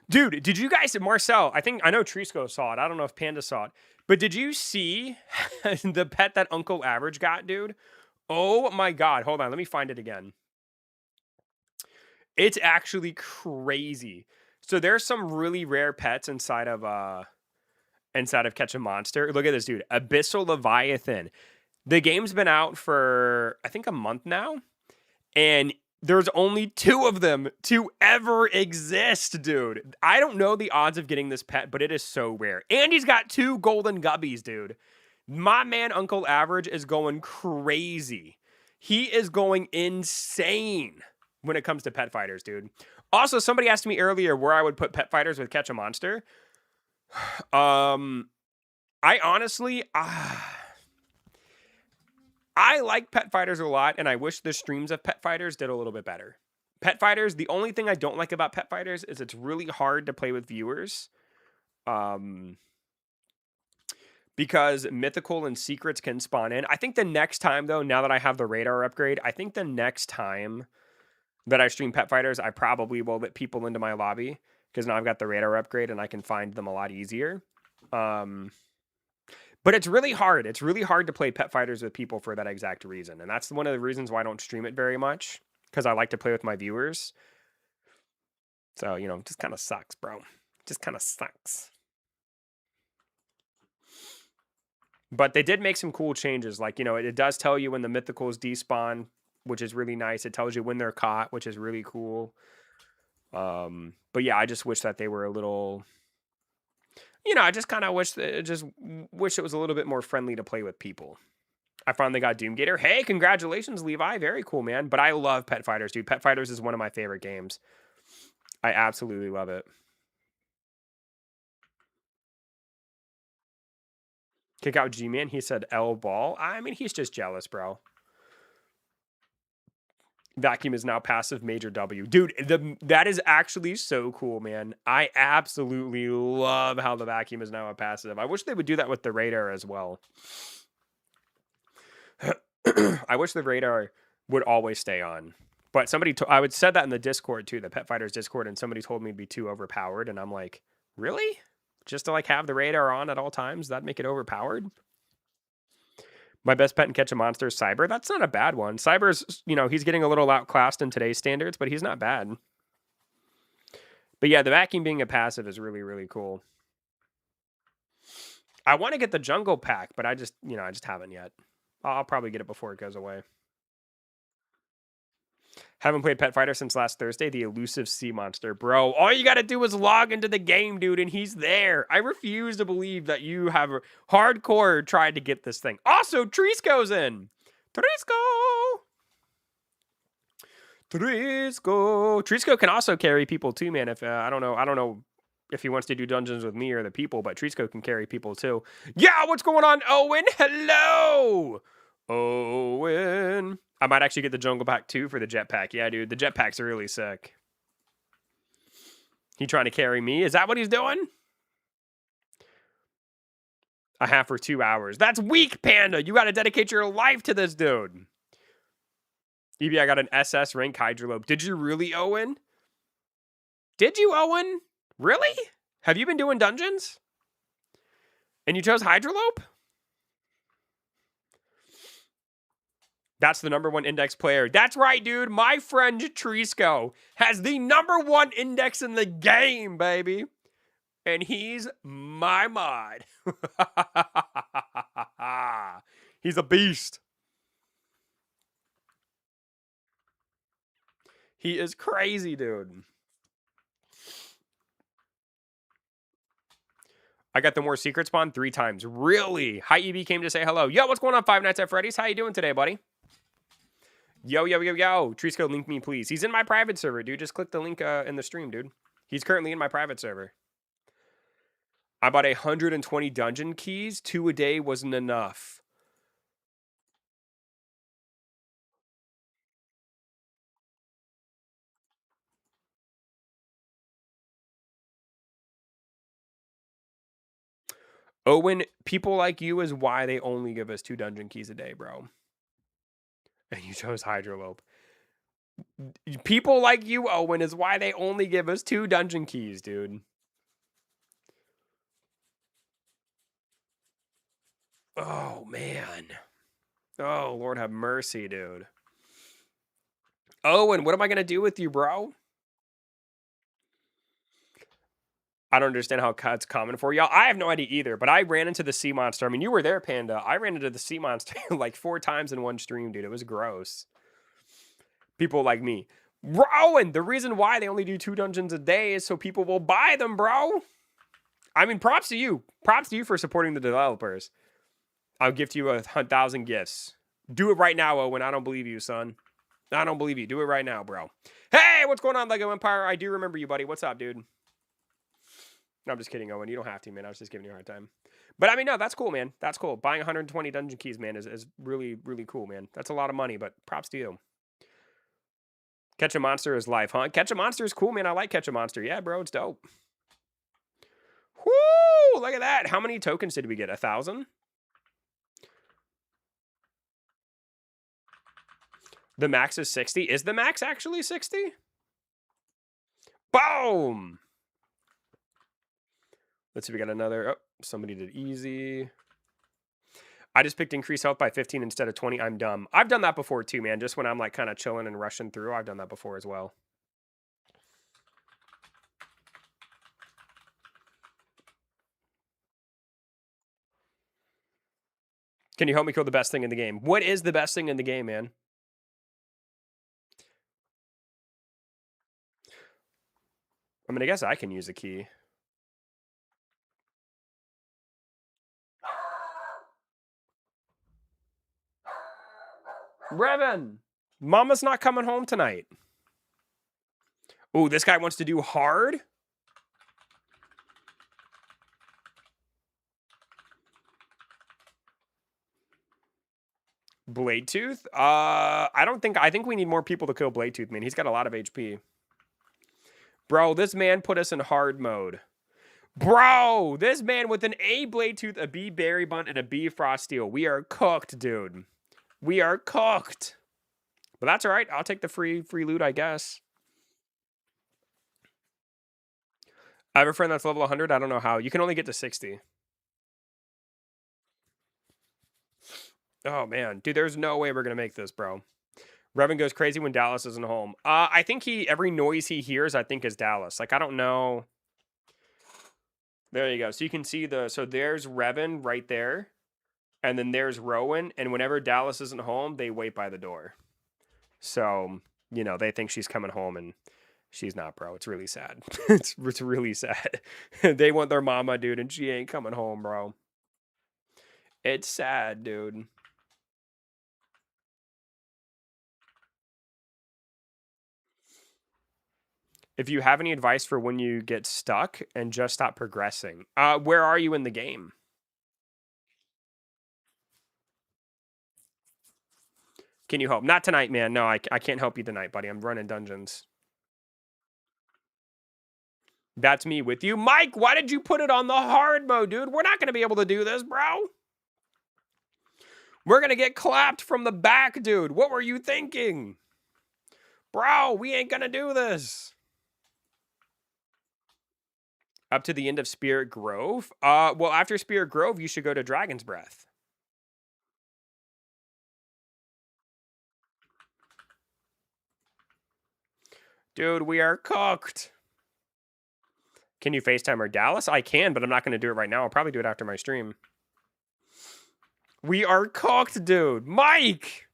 Dude, did you guys, Marcel, I know Trisco saw it. I don't know if Panda saw it. But did you see the pet that Uncle Average got, dude? Oh my god. Hold on, let me find it again. It's actually crazy. So there's some really rare pets inside of Catch a Monster. Look at this, dude. Abyssal Leviathan. The game's been out for I think a month now, and there's only 2 of them to ever exist, dude. I don't know the odds of getting this pet, but it is so rare. And he's got 2 golden gubbies, dude. My man Uncle Average is going crazy. He is going insane when it comes to pet fighters, dude. Also, somebody asked me earlier where I would put pet fighters with Catch a Monster. I honestly, I like pet fighters a lot, and I wish the streams of pet fighters did a little bit better. Pet fighters, the only thing I don't like about pet fighters is it's really hard to play with viewers. Because mythical and secrets can spawn in. I think the next time, though, now that I have the radar upgrade, I think the next time that I stream pet fighters, I probably will let people into my lobby because now I've got the radar upgrade and I can find them a lot easier. But it's really hard. It's really hard to play pet fighters with people for that exact reason. And that's one of the reasons why I don't stream it very much, because I like to play with my viewers. So, you know, it just kind of sucks, bro. Just kind of sucks. But they did make some cool changes. Like, you know, it does tell you when the mythicals despawn, which is really nice. It tells you when they're caught, which is really cool. But yeah, I just wish that they were a little... You know, I just kind of wish it was a little bit more friendly to play with people. I finally got Doomgator. Hey, congratulations, Levi. Very cool, man. But I love Pet Fighters, dude. Pet Fighters is one of my favorite games. I absolutely love it. Kick out G-Man. He said L ball. I mean, he's just jealous, bro. Vacuum is now passive, major W. Dude, that is actually so cool, man. I absolutely love how the vacuum is now a passive. I wish they would do that with the radar as well. I wish the radar would always stay on. But somebody, I would said that in the Discord too, the Pet Fighters Discord, and somebody told me it'd be too overpowered, and I'm like, really? Just to like have the radar on at all times? That'd make it overpowered? My best pet and catch a monster is Cyber. That's not a bad one. Cyber's, you know, he's getting a little outclassed in today's standards, but he's not bad. But yeah, the vacuum being a passive is really, really cool. I want to get the jungle pack, but I just, you know, I just haven't yet. I'll probably get it before it goes away. Haven't played Pet Fighter since last Thursday. The elusive sea monster. Bro, all you got to do is log into the game, dude, and he's there. I refuse to believe that you have hardcore tried to get this thing. Also, Trisco's in. Trisco can also carry people too, man. If I don't know if he wants to do dungeons with me or the people, but Trisco can carry people too. Yeah, what's going on, Owen? Hello, Owen. I might actually get the jungle pack too for the jetpack. Yeah, dude, the jetpacks are really sick. He trying to carry me? Is that what he's doing? A half for 2 hours. That's weak, Panda. You got to dedicate your life to this dude. Evie, I got an SS rank Hydrolope. Did you really, Owen? Did you, Owen? Really? Have you been doing dungeons? And you chose Hydrolope? That's the #1 index player. That's right, dude. My friend Trisco has the #1 index in the game, baby. And he's my mod. He's a beast. He is crazy, dude. I got the more secret spawn 3 times. Really? Hi, EB came to say hello. Yo, what's going on, Five Nights at Freddy's? How you doing today, buddy? Yo. Trisco, link me, please. He's in my private server, dude. Just click the link in the stream, dude. He's currently in my private server. I bought 120 dungeon keys. 2 a day wasn't enough. Owen, people like you is why they only give us 2 dungeon keys a day, bro. And you chose Hydrolope. People like you, Owen, is why they only give us 2 dungeon keys, dude. Oh, man. Oh, Lord have mercy, dude. Owen, what am I going to do with you, bro? I don't understand how it's common for y'all. I have no idea either, but I ran into the sea monster. I mean, you were there, Panda. I ran into the sea monster like 4 times in one stream, dude. It was gross. People like me. Rowan, the reason why they only do 2 dungeons a day is so people will buy them, bro. I mean, props to you. Props to you for supporting the developers. I'll gift you 1,000 gifts. Do it right now, Owen. I don't believe you, son. I don't believe you. Do it right now, bro. Hey, what's going on, Lego Empire? I do remember you, buddy. What's up, dude? No, I'm just kidding, Owen. You don't have to, man. I was just giving you a hard time. But I mean, no, that's cool, man. That's cool. Buying 120 dungeon keys, man, is really, really cool, man. That's a lot of money, but props to you. Catch a Monster is life, huh? Catch a Monster is cool, man. I like Catch a Monster. Yeah, bro, it's dope. Woo! Look at that. How many tokens did we get? 1,000? The max is 60. Is the max actually 60? Boom! Let's see, we got another. Oh, somebody did easy. I just picked increase health by 15 instead of 20. I'm dumb. I've done that before too, man. Just when I'm like kind of chilling and rushing through. I've done that before as well. Can you help me kill the best thing in the game? What is the best thing in the game, man? I mean, I guess I can use a key. Revan! Mama's not coming home tonight. Oh, this guy wants to do hard? Blade Tooth? I think we need more people to kill Blade Tooth, man. He's got a lot of HP. Bro, this man put us in hard mode. Bro, this man with an A Blade Tooth, a B Berry Bun, and a B Frost Steel. We are cooked, dude. We are cooked. But that's all right. I'll take the free loot, I guess. I have a friend that's level 100. I don't know how. You can only get to 60. Oh, man. Dude, there's no way we're going to make this, bro. Revan goes crazy when Dallas isn't home. I think every noise he hears, I think is Dallas. Like, I don't know. There you go. So you can see so there's Revan right there. And then there's Rowan. And whenever Dallas isn't home, they wait by the door. So, you know, they think she's coming home and she's not, bro. It's really sad. It's really sad. They want their mama, dude, and she ain't coming home, bro. It's sad, dude. If you have any advice for when you get stuck and just stop progressing, where are you in the game? Can you help? Not tonight, man. No, I can't help you tonight, buddy. I'm running dungeons. That's me with you. Mike, why did you put it on the hard mode, dude? We're not going to be able to do this, bro. We're going to get clapped from the back, dude. What were you thinking? Bro, we ain't going to do this. Up to the end of Spirit Grove? Well, after Spirit Grove, you should go to Dragon's Breath. Dude, we are cooked. Can you FaceTime or Dallas? I can, but I'm not going to do it right now. I'll probably do it after my stream. We are cooked, dude. Mike!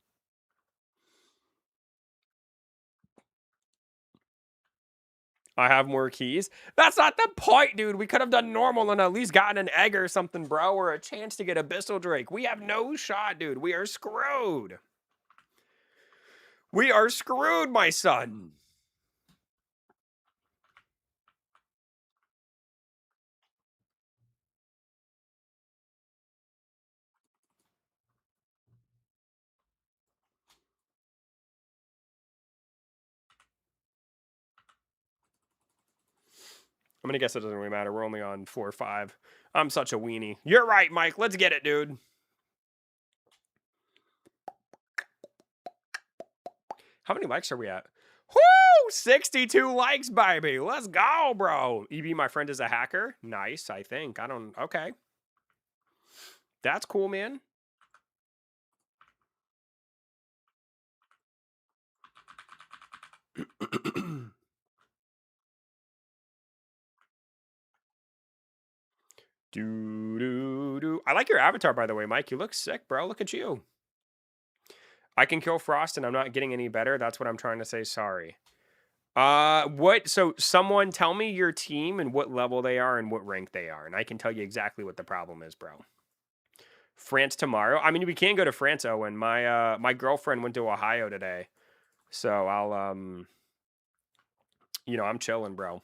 I have more keys. That's not the point, dude. We could have done normal and at least gotten an egg or something, bro, or a chance to get Abyssal Drake. We have no shot, dude. We are screwed. We are screwed, my son. I'm going to guess it doesn't really matter. We're only on 4 or 5. I'm such a weenie. You're right, Mike. Let's get it, dude. How many likes are we at? Woo! 62 likes, baby. Let's go, bro. EB, my friend, is a hacker. Nice, I think. Okay. That's cool, man. I like your avatar, by the way, Mike. You look sick, bro. Look at you. I can kill Frost and I'm not getting any better. That's what I'm trying to say. Sorry. So someone tell me your team and what level they are and what rank they are, and I can tell you exactly what the problem is, bro. France tomorrow? I mean, we can go to France, Owen. My girlfriend went to Ohio today. So I'll, you know, I'm chilling, bro.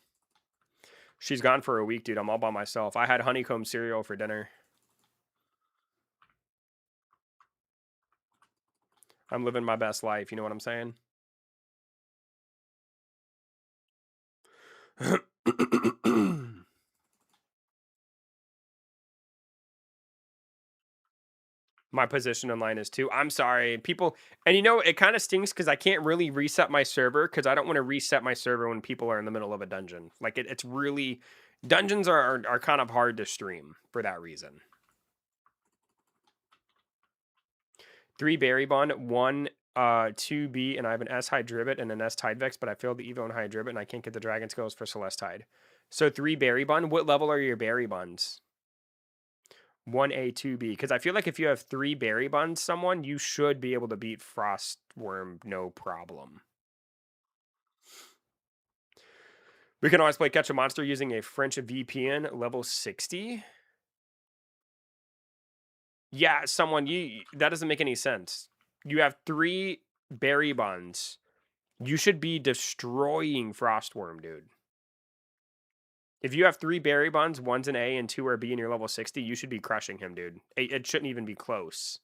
She's gone for a week, dude. I'm all by myself. I had honeycomb cereal for dinner. I'm living my best life. You know what I'm saying? My position in line is 2. I'm sorry, people. And you know, it kind of stinks because I can't really reset my server because I don't want to reset my server when people are in the middle of a dungeon. Like, it's really... Dungeons are kind of hard to stream for that reason. 3 Berry Bond, 1 2B, and I have an S Hydribit and an S Tidevex, but I failed the Evo and Hydribit, and I can't get the Dragon Skills for Celestide. So 3 Berry Bond. What level are your Berry Buns? 1A, 2B. Because I feel like if you have 3 Berry Buns, someone, you should be able to beat Frostworm no problem. We can always play Catch a Monster using a French VPN level 60. Yeah, someone, that doesn't make any sense. You have 3 Berry Buns. You should be destroying Frostworm, dude. If you have 3 Berry Buns, 1's an A and 2 are B, and you're level 60, you should be crushing him, dude. It shouldn't even be close.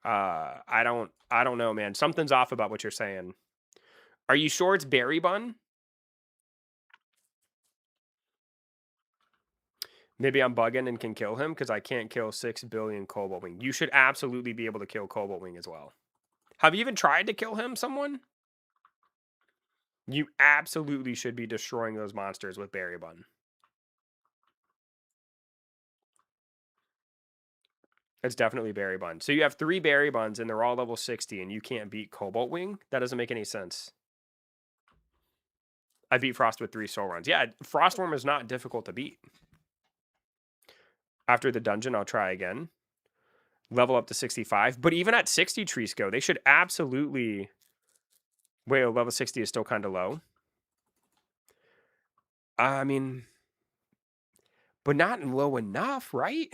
I don't know, man. Something's off about what you're saying. Are you sure it's Berry Bun? Maybe I'm bugging and can kill him because I can't kill 6 billion Cobalt Wing. You should absolutely be able to kill Cobalt Wing as well. Have you even tried to kill him, someone? You absolutely should be destroying those monsters with Berry Bun. It's definitely Berry Bun. So you have 3 Berry Buns and they're all level 60 and you can't beat Cobalt Wing? That doesn't make any sense. I beat Frost with 3 Soul Runs. Yeah, Frostworm is not difficult to beat. After the dungeon, I'll try again. Level up to 65. But even at 60 Trisco, they should absolutely... Wait, level 60 is still kind of low. I mean... But not low enough, right?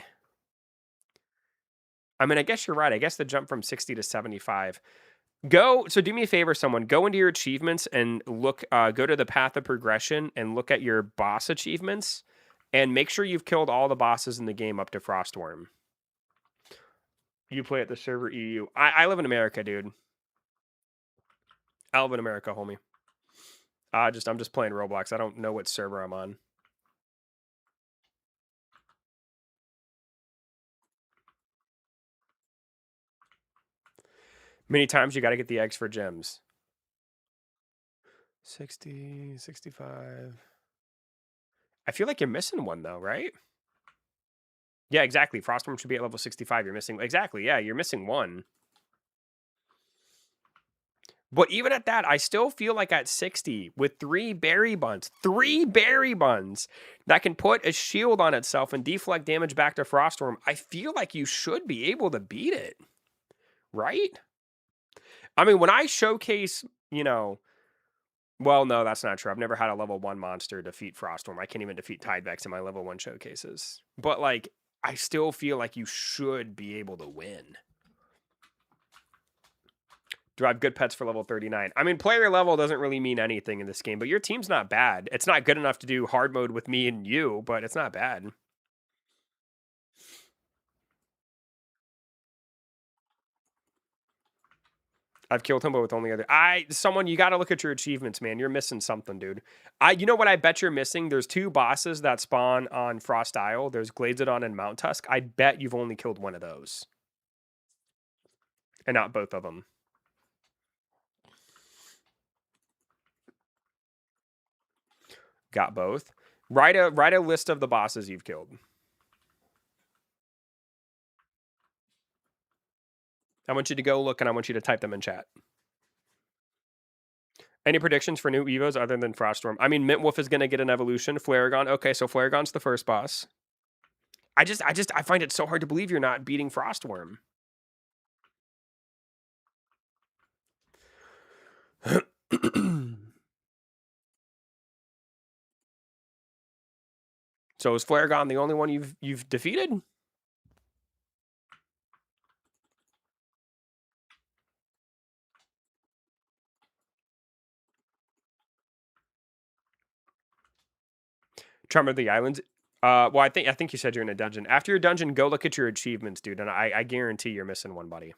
I mean, I guess you're right. I guess the jump from 60 to 75. So do me a favor, someone. Go into your achievements and look, go to the path of progression and look at your boss achievements. And make sure you've killed all the bosses in the game up to Frostworm. You play at the server EU. I live in America, dude. I live in America, homie. I'm just playing Roblox. I don't know what server I'm on. Many times you got to get the eggs for gems. 60, 65. I feel like you're missing one though, right? Yeah, exactly. Frostworm should be at level 65. You're missing... Exactly, yeah, you're missing one. But even at that, I still feel like at 60, with 3 berry buns, that can put a shield on itself and deflect damage back to Frostworm, I feel like you should be able to beat it. Right? I mean, when I showcase, well, no, that's not true. I've never had a level 1 monster defeat Frostworm. I can't even defeat Tidevex in my level 1 showcases. But, like, I still feel like you should be able to win. Do I have good pets for level 39? I mean, player level doesn't really mean anything in this game, but your team's not bad. It's not good enough to do hard mode with me and you, but it's not bad. I've killed him, but with only other... Someone, you got to look at your achievements, man. You're missing something, dude. You know what I bet you're missing? There's 2 bosses that spawn on Frost Isle. There's Glazedon and Mount Tusk. I bet you've only killed one of those. And not both of them. Got both. Write a list of the bosses you've killed. I want you to go look and I want you to type them in chat. Any predictions for new Evos other than Froststorm? I mean, Mintwolf is going to get an evolution. Flaregon. Okay, so Flaregon's the first boss. I find it so hard to believe you're not beating Frostworm. So is Flaregon the only one you've defeated? Tremor of the Islands. Well, I think you said you're in a dungeon. After your dungeon, go look at your achievements, dude, and I guarantee you're missing one, buddy.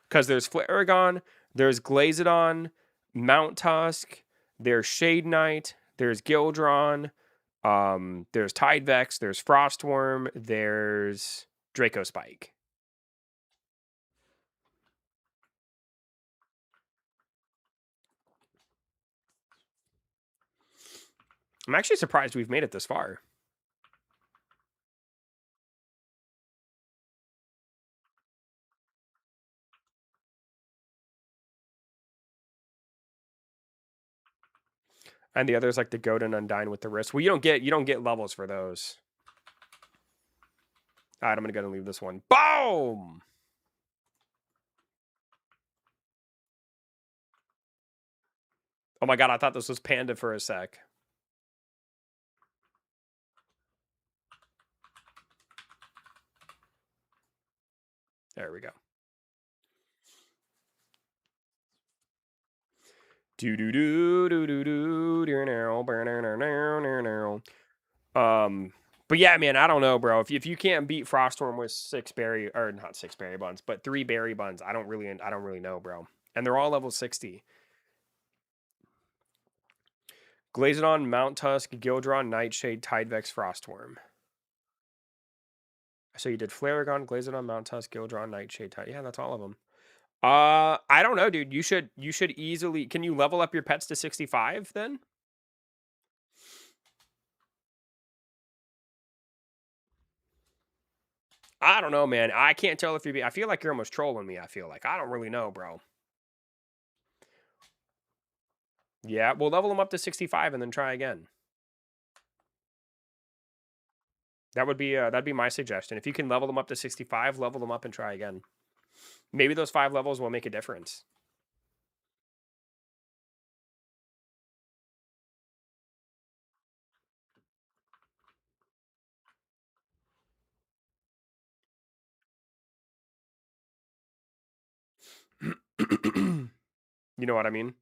Because there's Flaregon, there's Glazedon, Mount Tusk, there's Shade Knight, there's Gildron, there's Tidevex, there's Frostworm, there's Draco Spike. I'm actually surprised we've made it this far. And the others like the Goat and Undyne with the wrist. Well, you don't get levels for those. All right, I'm gonna go and leave this one. Boom! Oh my god, I thought this was Panda for a sec. There we go. But yeah, man, I don't know, bro. If you can't beat Frostworm with 6 berry, or not 6 berry buns, but 3 berry buns, I don't really know, bro. And they're all level 60. Glazodon, Mount Tusk, Gildron, Nightshade, Tidevex, Frostworm. So you did Flaregon, Glazodon, Mount Tusk, Gildron, Nightshade, yeah, that's all of them. I don't know, dude. You should easily. Can you level up your pets to 65 then? I don't know, man. I can't tell if I feel like you're almost trolling me. I feel like I don't really know, bro. Yeah, we'll level them up to 65 and then try again. That would be that'd be my suggestion. If you can level them up to 65, level them up and try again. Maybe those 5 levels will make a difference. You know what I mean?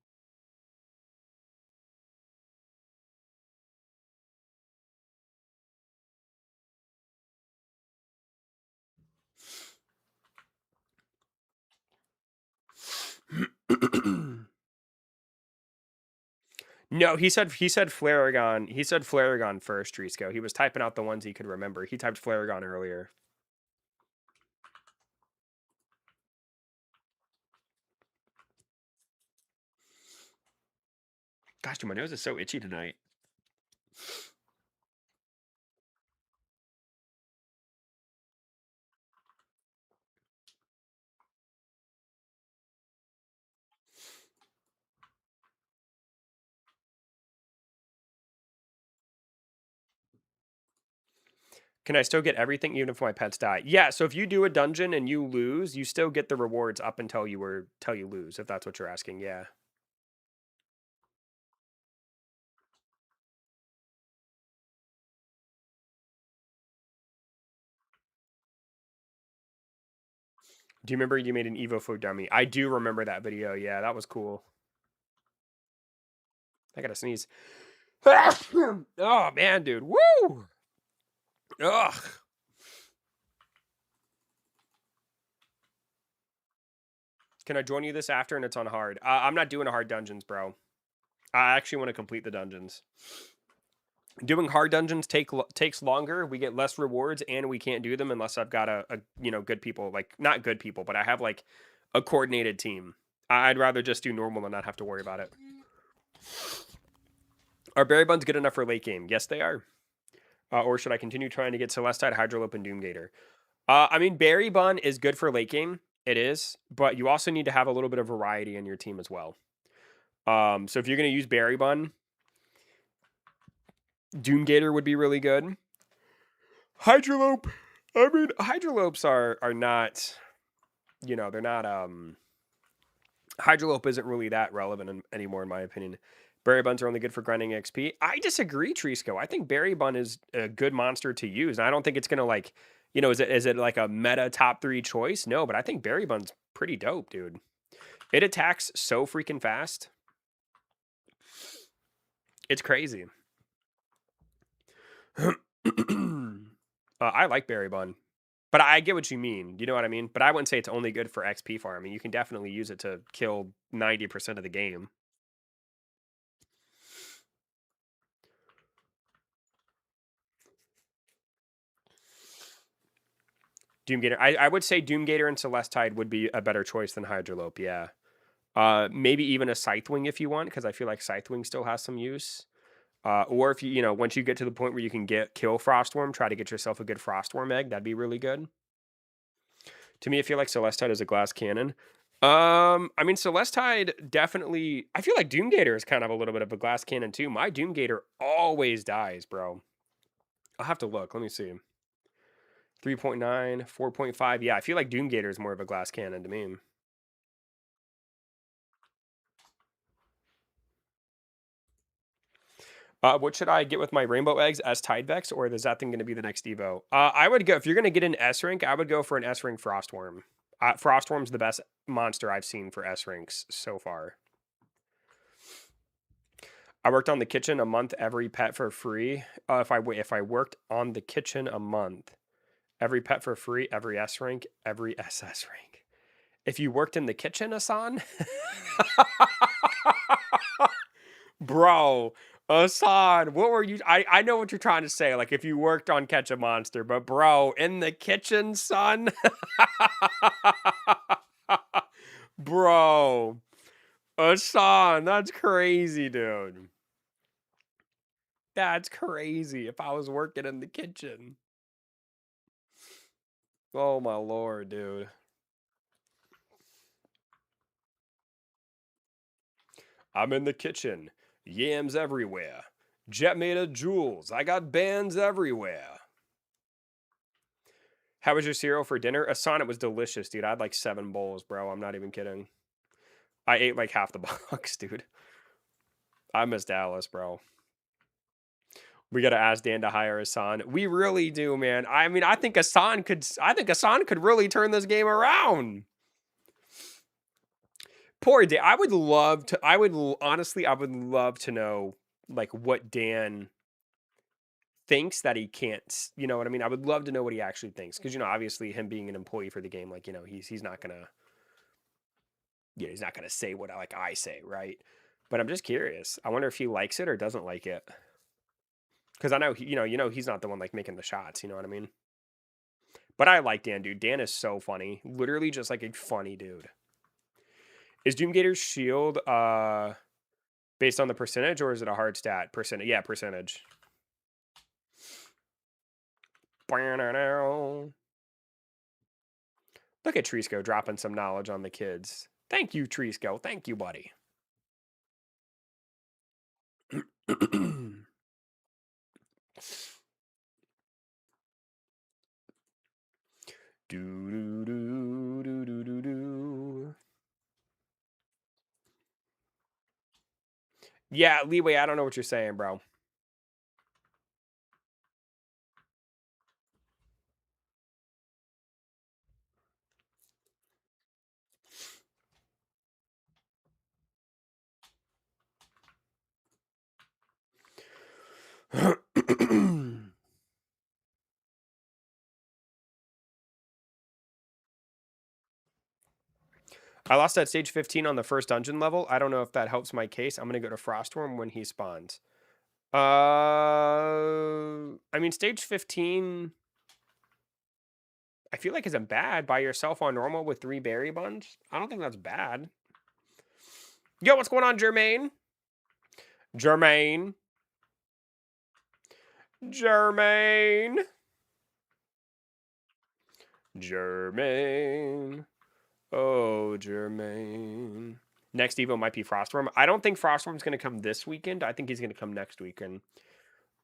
No, he said Flaregon. He said Flaregon first, Trisco. He was typing out the ones he could remember. He typed Flaregon earlier. Gosh, dude, my nose is so itchy tonight. Can I still get everything even if my pets die? Yeah, so if you do a dungeon and you lose, you still get the rewards up until you lose, if that's what you're asking. Yeah. Do you remember you made an Evo dummy? I do remember that video. Yeah, that was cool. I gotta sneeze. Oh man, dude. Woo! Ugh. Can I join you this after and it's on hard? I'm not doing a hard dungeons, bro. I actually want to complete the dungeons. Doing hard dungeons takes longer. We get less rewards, and we can't do them unless I've got a good people, like not good people, but I have like a coordinated team. I'd rather just do normal and not have to worry about it. Are berry buns good enough for late game? Yes, they are. Or should I continue trying to get Celestite, Hydrolope, and Doomgator? I mean, berry bun is good for late game. It is, but you also need to have a little bit of variety in your team as well. So if you're going to use berry bun, Doomgator would be really good. Hydrolope. I mean, Hydrolopes are not, they're not, Hydrolope isn't really that relevant anymore, in my opinion. Berry buns are only good for grinding XP. I disagree, Trisco. I think berry bun is a good monster to use. And I don't think it's going to like, is it like a meta top 3 choice? No, but I think berry bun's pretty dope, dude. It attacks so freaking fast. It's crazy. I like berry bun, but I get what you mean. You know what I mean? But I wouldn't say it's only good for XP farming. You can definitely use it to kill 90% of the game. Doomgator. I would say Doomgator and Celestide would be a better choice than Hydrolope, yeah. Maybe even a Scythewing if you want, because I feel like Scythewing still has some use. Or if once you get to the point where you can kill Frostworm, try to get yourself a good Frostworm egg. That'd be really good. To me, I feel like Celestide is a glass cannon. I mean, Celestide definitely. I feel like Doomgator is kind of a little bit of a glass cannon too. My Doomgator always dies, bro. I'll have to look. Let me see. 3.9, 4.5. Yeah, I feel like Doomgator is more of a glass cannon to me. What should I get with my rainbow eggs as Tidevex, or is that thing going to be the next Evo? I would go, if you're going to get an S rank, I would go for an S rank Frostworm. Frostworm's the best monster I've seen for S ranks so far. I worked on the kitchen a month, every pet for free. If I worked on the kitchen a month, every pet for free, every S rank, every SS rank. If you worked in the kitchen, Asan? Bro, Asan, what were you? I know what you're trying to say. Like, if you worked on Catch a Monster, but bro, in the kitchen, son? Bro, Asan, that's crazy, dude. That's crazy if I was working in the kitchen. Oh my lord, dude. I'm in the kitchen. Yams everywhere. Jet made of jewels. I got bands everywhere. How was your cereal for dinner? Asan, it was delicious, dude. I had like 7 bowls, bro. I'm not even kidding. I ate like half the box, dude. I miss Dallas, bro. We gotta ask Dan to hire Asan. We really do, man. I mean, I think Asan could really turn this game around. Poor Dan. Honestly, I would love to know like what Dan thinks that he can't, you know what I mean? I would love to know what he actually thinks. Because, you know, obviously him being an employee for the game, like, you know, he's not gonna, yeah, he's not gonna say what I say, right? But I'm just curious. I wonder if he likes it or doesn't like it. Because I know he's not the one like making the shots, you know what I mean? But I like Dan, dude. Dan is so funny. Literally just like a funny dude. Is Doomgator's shield based on the percentage or is it a hard stat? Percentage. Yeah, percentage. Look at Trisco dropping some knowledge on the kids. Thank you, Trisco. Thank you, buddy. Do do do do do do do. Yeah, Leeway, I don't know what you're saying, bro. I lost at stage 15 on the first dungeon level. I don't know if that helps my case. I'm gonna go to Frostworm when he spawns. I mean, stage 15, I feel like isn't bad by yourself on normal with 3 berry buns. I don't think that's bad. Yo, what's going on, Jermaine? Jermaine. Jermaine. Jermaine. Oh, Jermaine. Next Evo might be Frostworm. I don't think Frostworm's going to come this weekend. I think he's going to come next weekend.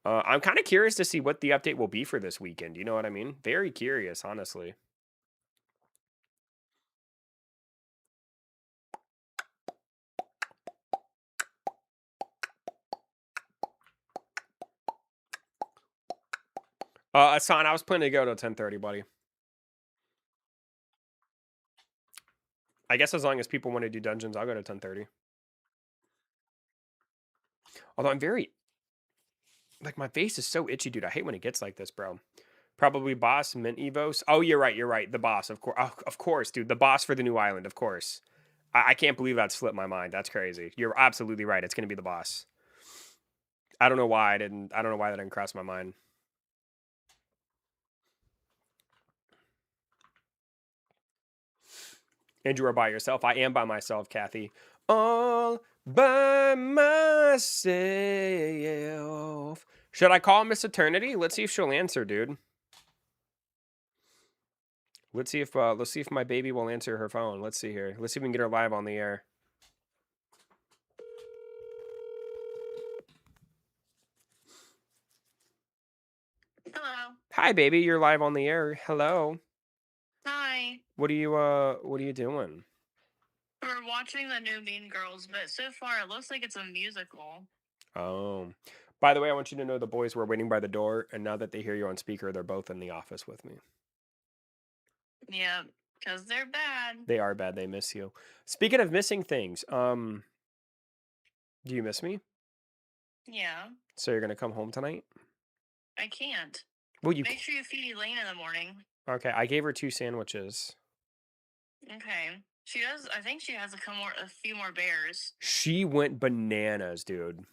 I'm kind of curious to see what the update will be for this weekend. You know what I mean? Very curious, honestly. Asan, I was planning to go to 10:30, buddy. I guess as long as people want to do dungeons, I'll go to 10:30. Although I'm very, like, my face is so itchy, dude. I hate when it gets like this, bro. Probably boss, mint evos. Oh, you're right. You're right. The boss, of course. Of course, dude. The boss for the new island, of course. I can't believe that slipped my mind. That's crazy. You're absolutely right. It's going to be the boss. I don't know why I don't know why that didn't cross my mind. And you are by yourself. I am by myself, Kathy. All by myself. Should I call Miss Eternity? Let's see if she'll answer, dude. Let's see if my baby will answer her phone. Let's see here. Let's see if we can get her live on the air. Hello. Hi, baby. You're live on the air. Hello. Hi. What are you doing? We're watching the new Mean Girls, but so far it looks like it's a musical. Oh. By the way, I want you to know the boys were waiting by the door, and now that they hear you on speaker, they're both in the office with me. Yeah, because they're bad. They are bad. They miss you. Speaking of missing things, do you miss me? Yeah, So you're gonna come home tonight? I can't. Well, you Make sure you feed Elaine in the morning. okay, I gave her 2 sandwiches. Okay. She does. I think she has a few more bears. She went bananas, dude.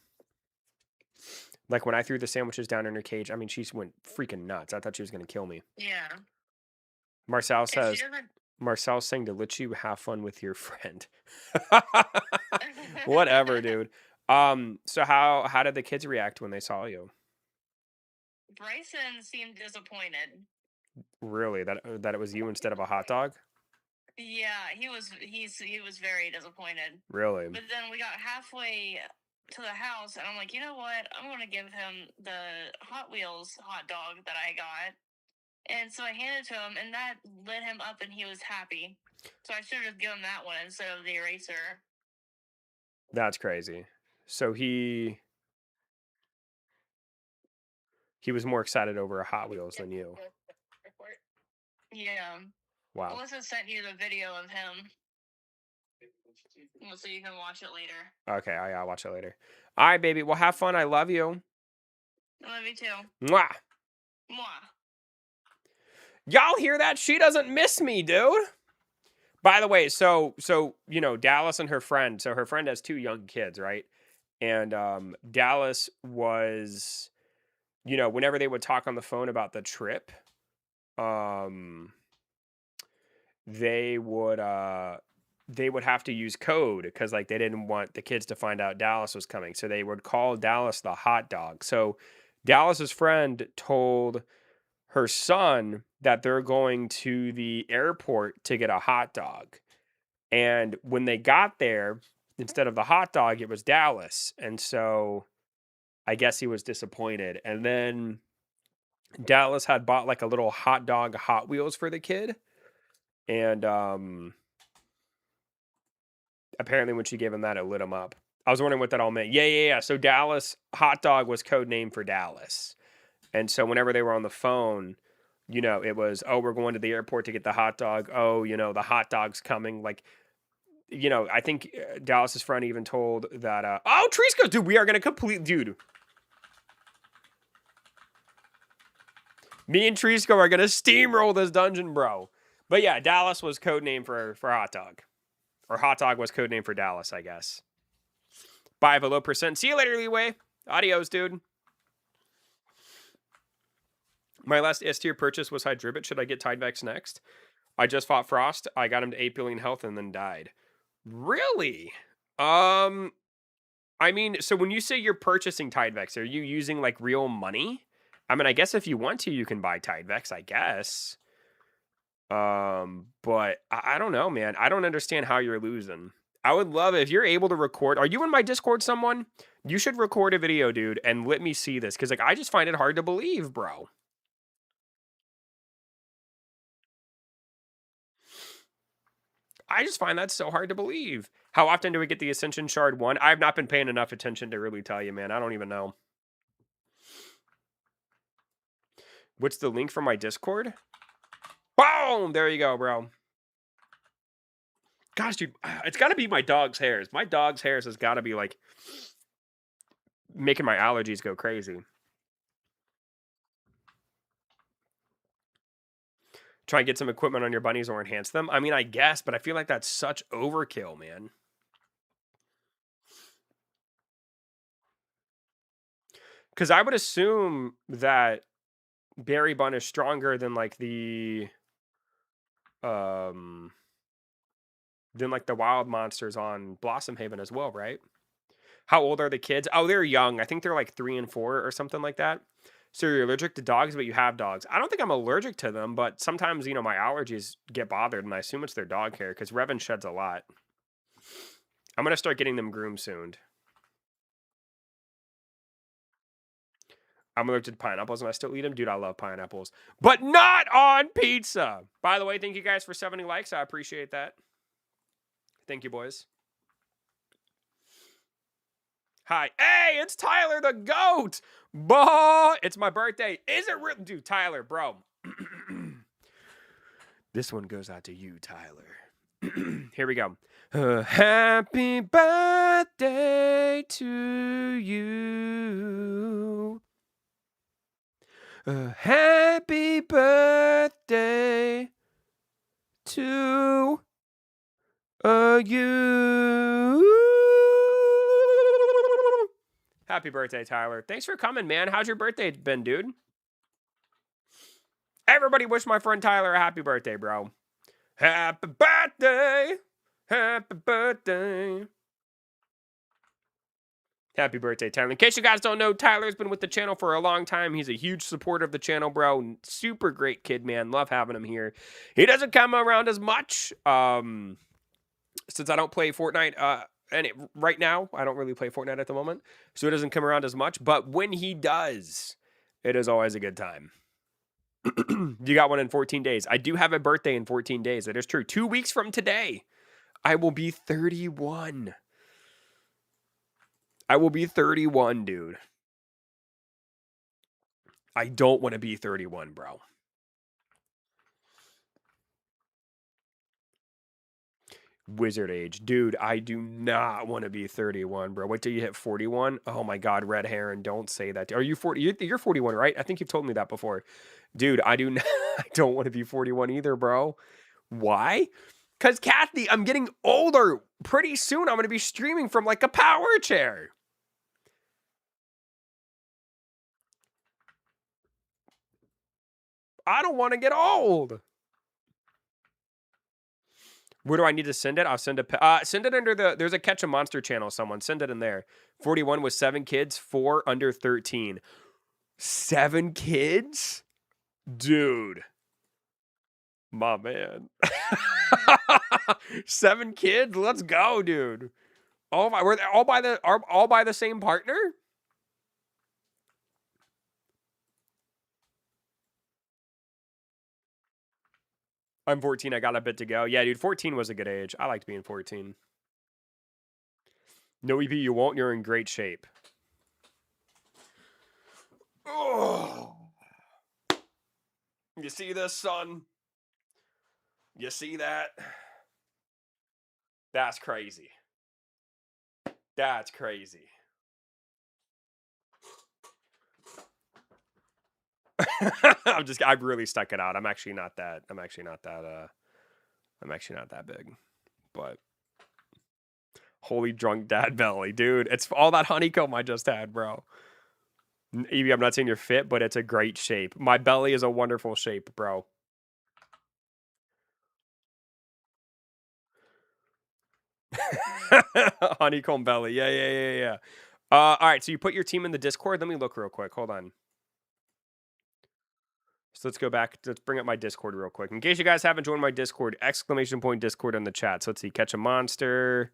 Like, when I threw the sandwiches down in her cage, I mean, she went freaking nuts. I thought she was gonna kill me. Yeah. Marcel If she says, doesn't. Marcel's saying to let you have fun with your friend. Whatever, dude. So how did the kids react when they saw you? Bryson seemed disappointed. Really? That it was you instead of a hot dog? Yeah, he was very disappointed. Really? But then we got halfway to the house, and I'm like, you know what? I'm gonna give him the Hot Wheels hot dog that I got. And so I handed it to him, and that lit him up, and he was happy. So I should have just given him that one instead of the eraser. That's crazy. So he was more excited over a Hot Wheels than you. Yeah. Wow. Melissa sent you the video of him, so you can watch it later. Okay, I'll watch it later. All right, baby. Well, have fun. I love you. I love you too. Mwah. Mwah. Y'all hear that? She doesn't miss me, dude. By the way, so you know, Dallas and her friend. So her friend has 2 young kids, right? And Dallas was, you know, whenever they would talk on the phone about the trip, um, they would have to use code because like they didn't want the kids to find out Dallas was coming. So they would call Dallas the hot dog. So Dallas's friend told her son that they're going to the airport to get a hot dog. And when they got there, instead of the hot dog, it was Dallas. And so I guess he was disappointed. And then Dallas had bought like a little hot dog Hot Wheels for the kid. And apparently when she gave him that, it lit him up. I was wondering what that all meant. Yeah. So Dallas hot dog was code name for Dallas. And so whenever they were on the phone, you know, it was, oh, we're going to the airport to get the hot dog. Oh, you know, the hot dog's coming. Like, you know, I think Dallas's friend even told that, oh, Trisco, dude, we are going to complete, dude. Me and Trisco are going to steamroll this dungeon, bro. But yeah, Dallas was code name for hot dog. Or hot dog was code name for Dallas, I guess. Bye, have a low percent. See you later, Leeway. Adios, dude. My last S tier purchase was Hydribit. Should I get Tidevex next? I just fought Frost. I got him to 8 billion health and then died. Really? I mean, so when you say you're purchasing Tidevex, are you using like real money? I mean, I guess if you want to, you can buy Tidevex, I guess. But I don't know, man. I don't understand how you're losing. I would love it if you're able to record. Are you in my Discord, someone? You should record a video, dude, and let me see this. Because like I just find it hard to believe, bro. I just find that so hard to believe. How often do we get the Ascension Shard 1? I've not been paying enough attention to really tell you, man. I don't even know. What's the link for my Discord? Boom! There you go, bro. Gosh, dude, it's got to be my dog's hairs. My dog's hairs has got to be, like, making my allergies go crazy. Try and get some equipment on your bunnies or enhance them? I mean, I guess, but I feel like that's such overkill, man. Because I would assume that Berry Bun is stronger than, like, the wild monsters on Blossom Haven as well, right? How old are the kids? Oh, they're young. I think they're like 3 and 4 or something like that. So you're allergic to dogs, but you have dogs. I don't think I'm allergic to them, but sometimes, you know, my allergies get bothered, and I assume it's their dog hair because Revan sheds a lot. I'm going to start getting them groomed soon. I'm allergic to pineapples, and I still eat them. Dude, I love pineapples. But not on pizza! By the way, thank you guys for 70 likes. I appreciate that. Thank you, boys. Hi. Hey, it's Tyler the GOAT! Boy, it's my birthday. Is it real? Dude, Tyler, bro. This one goes out to you, Tyler. Here we go. Happy birthday to you. Happy birthday to you. Happy birthday, Tyler. Thanks for coming, man. How's your birthday been, dude? Everybody wish my friend Tyler a happy birthday, bro. Happy birthday. Happy birthday. Happy birthday, Tyler. In case you guys don't know, Tyler's been with the channel for a long time. He's a huge supporter of the channel, bro. Super great kid, man. Love having him here. He doesn't come around as much since I don't play Fortnite. Right now, I don't really play Fortnite at the moment, so it doesn't come around as much. But when he does, it is always a good time. You got one in 14 days. I do have a birthday in 14 days. That is true. 2 weeks from today, I will be 31. I will be 31, dude. I don't want to be 31, bro. Wizard age. Dude, I do not want to be 31, bro. Wait till you hit 41. Oh my God, Red Heron, don't say that. Are you 40? You're 41, right? I think you've told me that before. Dude, I do not, I don't want to be 41 either, bro. Why? Because Kathy, I'm getting older. Pretty soon I'm going to be streaming from like a power chair. I don't want to get old. Where do I need to send it? I'll send it. Send it under the. There's a Catch a Monster channel. Someone send it in there. 41 with 7 kids, 4 under 13. 7 kids, dude. My man. 7 kids. Let's go, dude. Oh my, were they all by the same partner? I'm 14. I got a bit to go. Yeah, dude, 14 was a good age. I liked being 14. No EP, you won't. You're in great shape. Oh. You see this, son? You see that? That's crazy. That's crazy. I really stuck it out. I'm actually not that big. But holy drunk dad belly, dude. It's all that honeycomb I just had, bro. Evie, I'm not saying you're fit, but it's a great shape. My belly is a wonderful shape, bro. Honeycomb belly. Yeah. All right, so you put your team in the Discord. Let me look real quick. Hold on. So let's go back. Let's bring up my Discord real quick. In case you guys haven't joined my Discord, ! Discord in the chat. So let's see. Catch a Monster.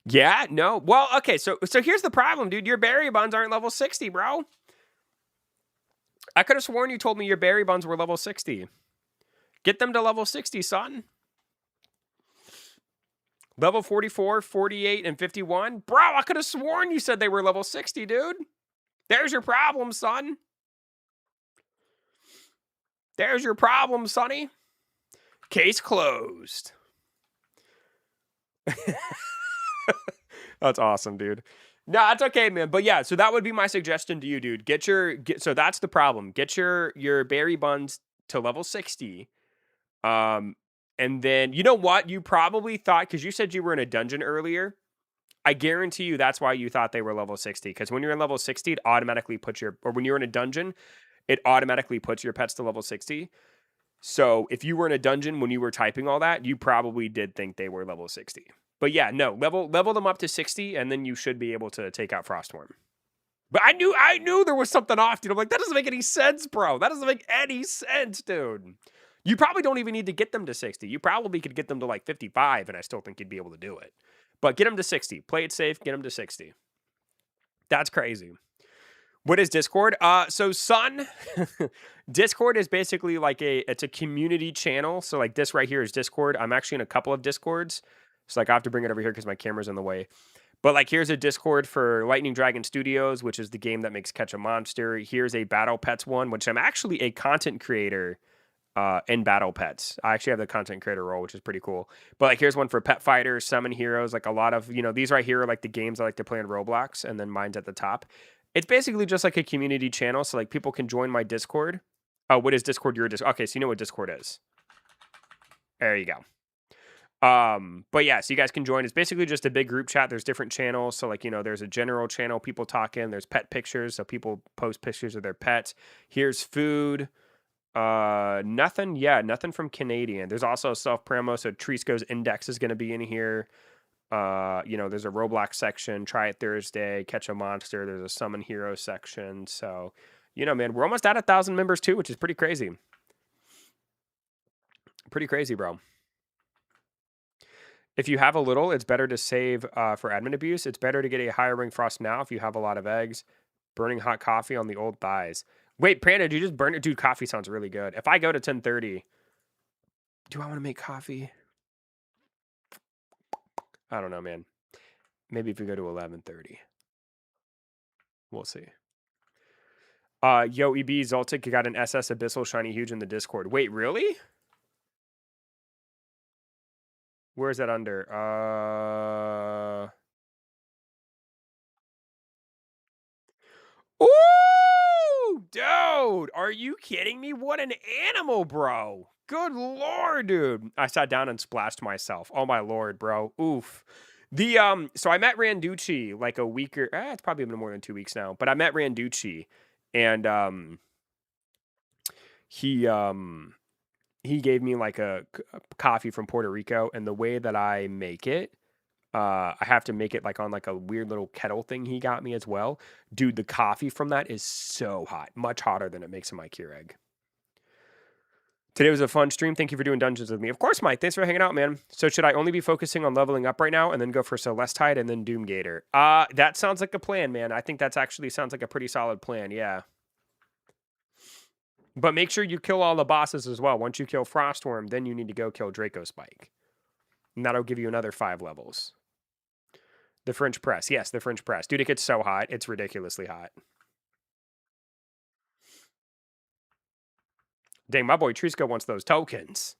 Yeah, no. Well, okay. So here's the problem, dude. Your berry buns aren't level 60, bro. I could have sworn you told me your berry buns were level 60. Get them to level 60, son. Level 44, 48, and 51. Bro, I could have sworn you said they were level 60, dude. There's your problem, son. There's your problem, sonny. Case closed. That's awesome, dude. No, it's okay, man. But yeah, so that would be my suggestion to you, dude. So that's the problem. Get your berry buns to level 60. And then, you know what? You probably thought, because you said you were in a dungeon earlier. I guarantee you that's why you thought they were level 60. Because when you're in level 60, it automatically puts or when you're in a dungeon, it automatically puts your pets to level 60. So if you were in a dungeon when you were typing all that, you probably did think they were level 60. But yeah, no, level them up to 60, and then you should be able to take out Frostworm. But I knew there was something off, dude. I'm like, that doesn't make any sense, bro. That doesn't make any sense, dude. You probably don't even need to get them to 60. You probably could get them to like 55, and I still think you'd be able to do it. But get them to 60. Play it safe. Get them to 60. That's crazy. What is Discord? So son, Discord is basically like it's a community channel. So like this right here is Discord. I'm actually in a couple of Discords. So like I have to bring it over here because my camera's in the way. But like here's a Discord for Lightning Dragon Studios, which is the game that makes Catch a Monster. Here's a Battle Pets one, which I'm actually a content creator in Battle Pets. I actually have the content creator role, which is pretty cool. But like here's one for Pet Fighters, Summon Heroes, like a lot of, these right here are like the games I like to play in Roblox, and then mine's at the top. It's basically just like a community channel, so like people can join my Discord. Oh, what is Discord? Your Discord? Okay, so you know what Discord is. There you go. But yeah, so you guys can join. It's basically just a big group chat. There's different channels. So like, you know, there's a general channel, people talk in, there's pet pictures. So people post pictures of their pets. Here's food. Nothing. Yeah, nothing from Canadian. There's also self promo. So Trisco's index is going to be in here. You know, there's a Roblox section, try it Thursday, catch a monster. There's a summon hero section. So, you know, man, we're almost at 1,000 members too, which is pretty crazy. Pretty crazy, bro. If you have a little, it's better to save for admin abuse. It's better to get a higher ring frost now if you have a lot of eggs. Burning hot coffee on the old thighs. Wait, Panda, did you just burn it? Dude, coffee sounds really good. If I go to 10:30, do I want to make coffee? I don't know, man. Maybe if we go to 11:30. We'll see. Yo, EB Zoltic, you got an SS Abyssal Shiny Huge in the Discord. Wait, really? Where is that under? Ooh, dude, are you kidding me? What an animal, bro. Good lord, dude. I sat down and splashed myself. Oh my lord, bro. Oof. So I met Randucci like a week or it's probably been more than 2 weeks now, but I met Randucci and he gave me like a coffee from Puerto Rico, and the way that I make it, I have to make it like on like a weird little kettle thing he got me as well. Dude, the coffee from that is so hot, much hotter than it makes in my Keurig. Today was a fun stream. Thank you for doing dungeons with me. Of course, Mike. Thanks for hanging out, man. So should I only be focusing on leveling up right now and then go for Celestide and then Doomgator? That sounds like a plan, man. I think that's actually sounds like a pretty solid plan. Yeah. But make sure you kill all the bosses as well. Once you kill Frostworm, then you need to go kill Draco Spike. And that'll give you another 5 levels. The French press. Yes, the French press. Dude, it gets so hot. It's ridiculously hot. Dang, my boy Trisco wants those tokens.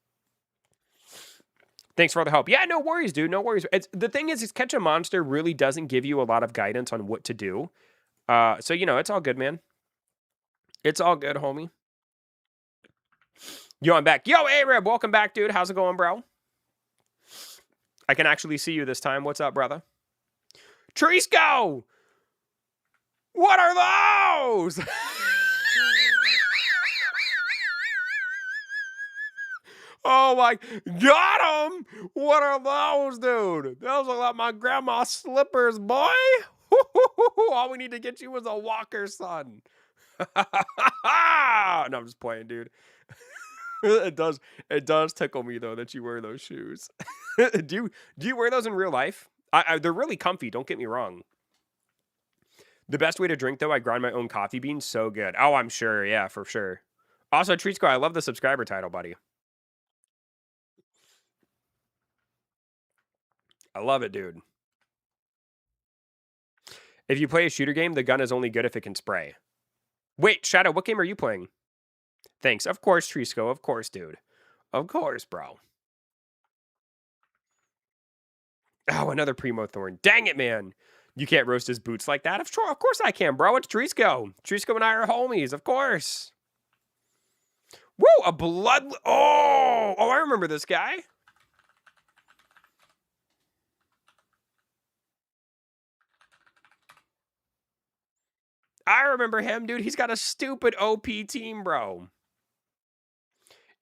Thanks for all the help. Yeah, no worries, dude. No worries. The thing is Catch a Monster really doesn't give you a lot of guidance on what to do. So, you know, it's all good, man. It's all good, homie. Yo, I'm back. Yo, Arab, welcome back, dude. How's it going, bro? I can actually see you this time. What's up, brother? Trisco! What are those? Oh my, got him! What are those, dude? Those are like my grandma's slippers, boy. All we need to get you was a walker, son. No, I'm just playing, dude. It does tickle me though that you wear those shoes. do you wear those in real life? They're really comfy. Don't get me wrong. The best way to drink though, I grind my own coffee beans. So good. Oh, I'm sure. Yeah, for sure. Also, Treatsco, I love the subscriber title, buddy. I love it, dude. If you play a shooter game, the gun is only good if it can spray. Wait, Shadow, what game are you playing? Thanks. Of course, Trisco. Of course, dude. Of course, bro. Oh, another Primo Thorn. Dang it, man. You can't roast his boots like that? Of course I can, bro. It's Trisco. Trisco and I are homies, of course. Woo, a blood... Oh, I remember this guy. I remember him, dude. He's got a stupid OP team, bro.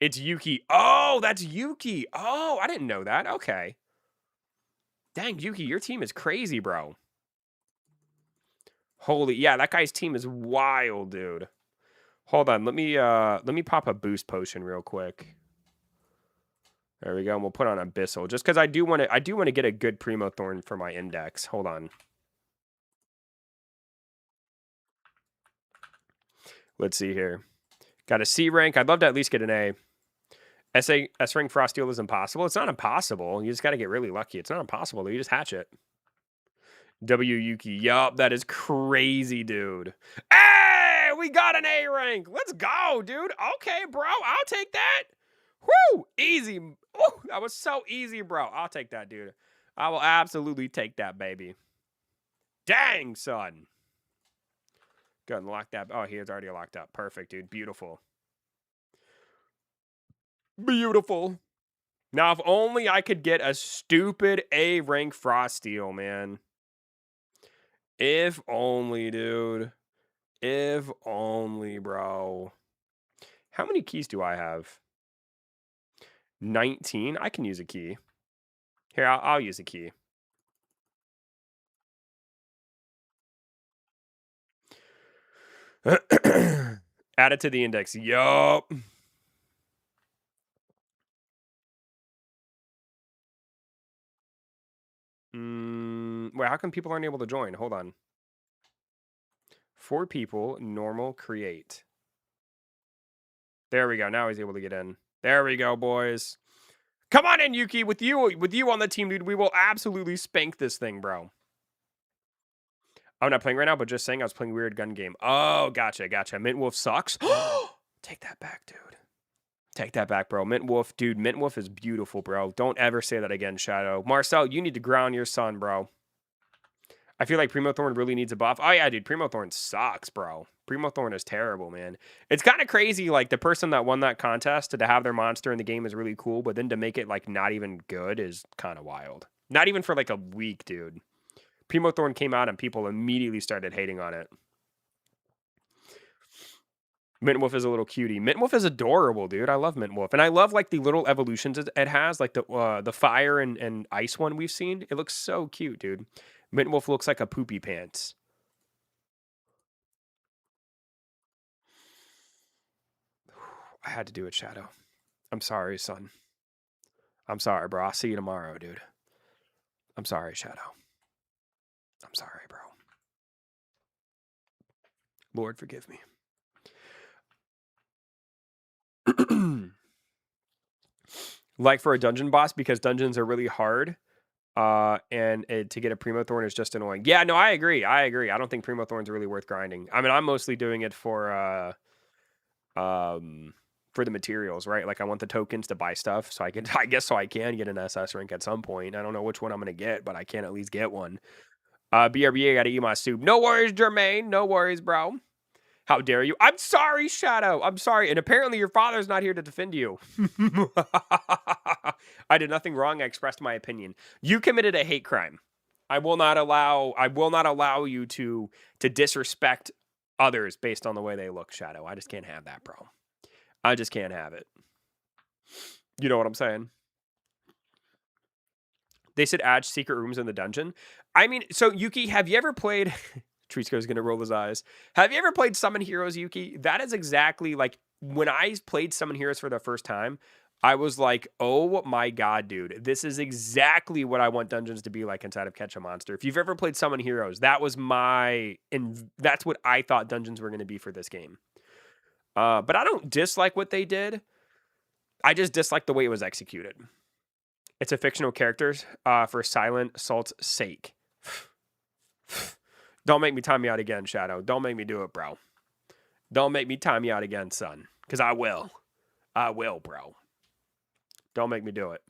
It's Yuki. Oh, that's Yuki. Oh, I didn't know that. Okay. Dang, Yuki, your team is crazy, bro. Holy, yeah, that guy's team is wild, dude. Hold on, let me pop a boost potion real quick. There we go, and we'll put on Abyssal, just because I do want to get a good Primo Thorn for my index. Hold on. Let's see here. Got a C rank. I'd love to at least get an A. S rank Frosteel is impossible. It's not impossible. You just got to get really lucky. It's not impossible though. You just hatch it. W Yuki. Yup, that is crazy, dude. Hey, we got an A rank. Let's go, dude. Okay, bro. I'll take that. Whoo! Easy. Ooh, that was so easy, bro. I'll take that, dude. I will absolutely take that, baby. Dang, son. Go ahead and lock that. Oh, he is already locked up. Perfect, dude. Beautiful. Beautiful. Now, if only I could get a stupid A rank frost steel, man. If only, dude. If only, bro. How many keys do I have? 19? I can use a key. Here, I'll use a key. Add it to the index. Yup. Wait, how come people aren't able to join? Hold on. 4 people, normal, create. There we go. Now he's able to get in. There we go, boys. Come on in, Yuki. With you on the team, dude, we will absolutely spank this thing, bro. I'm not playing right now, but just saying I was playing weird gun game. Oh, gotcha. Mint Wolf sucks. Take that back, dude. Take that back, bro. Mint Wolf, dude. Mint Wolf is beautiful, bro. Don't ever say that again, Shadow. Marcel, you need to ground your son, bro. I feel like Primo Thorn really needs a buff. Oh, yeah, dude. Primo Thorn sucks, bro. Primo Thorn is terrible, man. It's kind of crazy. Like, the person that won that contest to have their monster in the game is really cool, but then to make it, like, not even good is kind of wild. Not even for, like, a week, dude. Primo Thorn came out and people immediately started hating on it. Mint Wolf is a little cutie. Mint Wolf is adorable, dude. I love Mint Wolf. And I love, like, the little evolutions it has, like the fire and ice one we've seen. It looks so cute, dude. Mint Wolf looks like a poopy pants. I had to do it, Shadow. I'm sorry, son. I'm sorry, bro. I'll see you tomorrow, dude. I'm sorry, Shadow. I'm sorry, bro. Lord, forgive me. Like for a dungeon boss, because dungeons are really hard. And to get a Primo Thorn is just annoying. Yeah, no, I agree. I don't think Primo Thorn's really worth grinding. I mean, I'm mostly doing it for the materials, right? Like I want the tokens to buy stuff, so I can. I guess so I can get an SS rank at some point. I don't know which one I'm gonna get, but I can at least get one. BRB, I gotta eat my soup. No worries, Jermaine. No worries, bro. How dare you? I'm sorry, Shadow. I'm sorry. And apparently your father's not here to defend you. I did nothing wrong. I expressed my opinion. You committed a hate crime. I will not allow you to disrespect others based on the way they look, Shadow. I just can't have that, bro. I just can't have it. You know what I'm saying? They said add secret rooms in the dungeon. I mean, so Yuki, have you ever played Trisco's gonna roll his eyes. Have you ever played Summon Heroes, Yuki? That is exactly like when I played Summon Heroes for the first time. I was like, oh my god, dude, this is exactly what I want dungeons to be like inside of Catch a Monster. If you've ever played Summon Heroes, that was that's what I thought dungeons were going to be for this game. But I don't dislike what they did. I just dislike the way it was executed. It's a fictional characters for Silent Assault's sake. Don't make me time you out again, Shadow. Don't make me do it, bro. Don't make me time you out again, son. Because I will. I will, bro. Don't make me do it.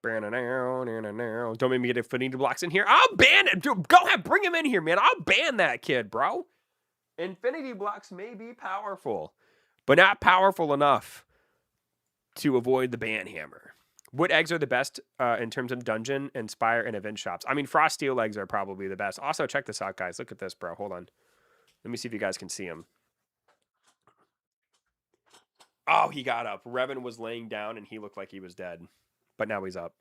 Don't make me get Infinity Blocks in here. I'll ban it. Dude, go ahead. Bring him in here, man. I'll ban that kid, bro. Infinity Blocks may be powerful, but not powerful enough to avoid the ban hammer. What eggs are the best in terms of dungeon, inspire, and event shops? I mean, frost steel eggs are probably the best. Also, check this out, guys. Look at this, bro. Hold on. Let me see if you guys can see him. Oh, he got up. Revan was laying down, and he looked like he was dead. But now he's up.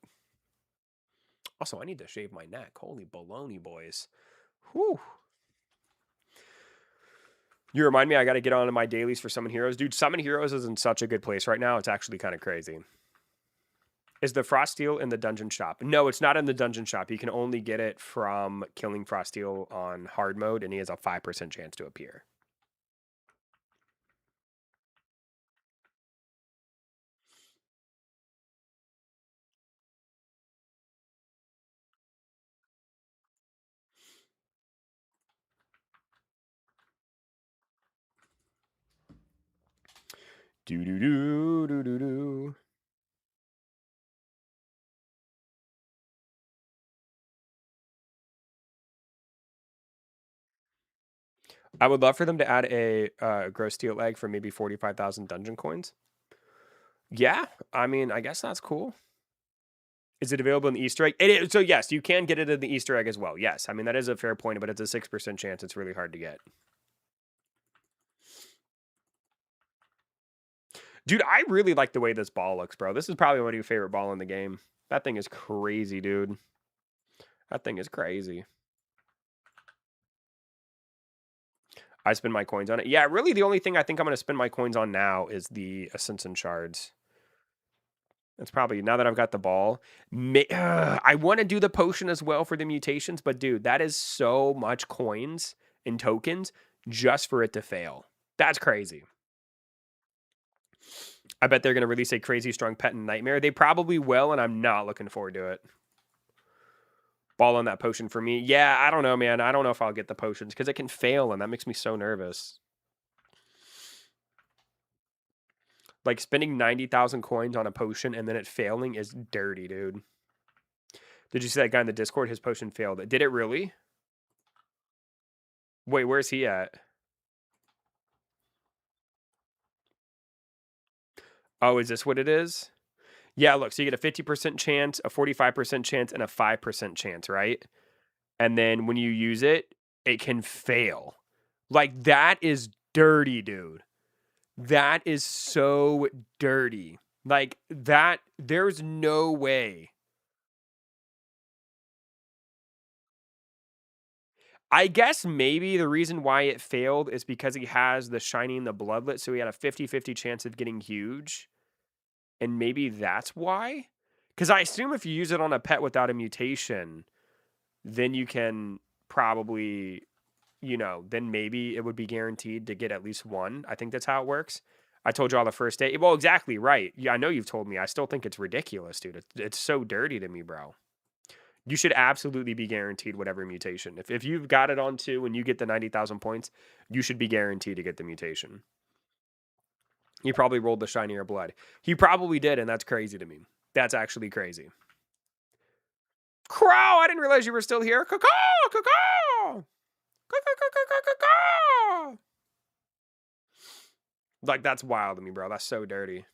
Also, I need to shave my neck. Holy baloney, boys. Whew. You remind me I got to get on to my dailies for Summon Heroes. Dude, Summon Heroes is in such a good place right now. It's actually kind of crazy. Is the Froststeel in the dungeon shop? No, it's not in the dungeon shop. You can only get it from killing Froststeel on hard mode, and he has a 5% chance to appear. Do do do do do do. I would love for them to add a gross steel egg for maybe 45,000 dungeon coins. Yeah, I mean, I guess that's cool. Is it available in the Easter egg? It is, so yes, you can get it in the Easter egg as well. Yes, I mean that is a fair point, but it's a 6% chance. It's really hard to get. Dude, I really like the way this ball looks, bro. This is probably one of your favorite ball in the game. That thing is crazy, dude. That thing is crazy. I spend my coins on it. Yeah, really the only thing I think I'm going to spend my coins on now is the Ascension Shards. That's probably, now that I've got the ball. I want to do the potion as well for the mutations, but dude, that is so much coins and tokens just for it to fail. That's crazy. I bet they're going to release a crazy strong pet and nightmare. They probably will, and I'm not looking forward to it. Ball on that potion for me. Yeah, I don't know, man. I don't know if I'll get the potions because it can fail, and that makes me so nervous. Like, spending 90,000 coins on a potion and then it failing is dirty, dude. Did you see that guy in the Discord? His potion failed. Did it really? Wait, where's he at? Oh, is this what it is? Yeah, look, so you get a 50% chance, a 45% chance, and a 5% chance, right? And then when you use it, it can fail. Like, that is dirty, dude. That is so dirty. Like, that, there's no way. I guess maybe the reason why it failed is because he has the shiny and the bloodlet, so he had a 50-50 chance of getting huge. And maybe that's why? Because I assume if you use it on a pet without a mutation, then you can probably, then maybe it would be guaranteed to get at least one. I think that's how it works. I told you all the first day. Well, exactly right. Yeah, I know you've told me. I still think it's ridiculous, dude. It's so dirty to me, bro. You should absolutely be guaranteed whatever mutation. If you've got it on 2 and you get the 90,000 points, you should be guaranteed to get the mutation. He probably rolled the shinier blood. He probably did, and that's crazy to me. That's actually crazy. Crow, I didn't realize you were still here. Caw, caw. Like, that's wild to me, bro. That's so dirty.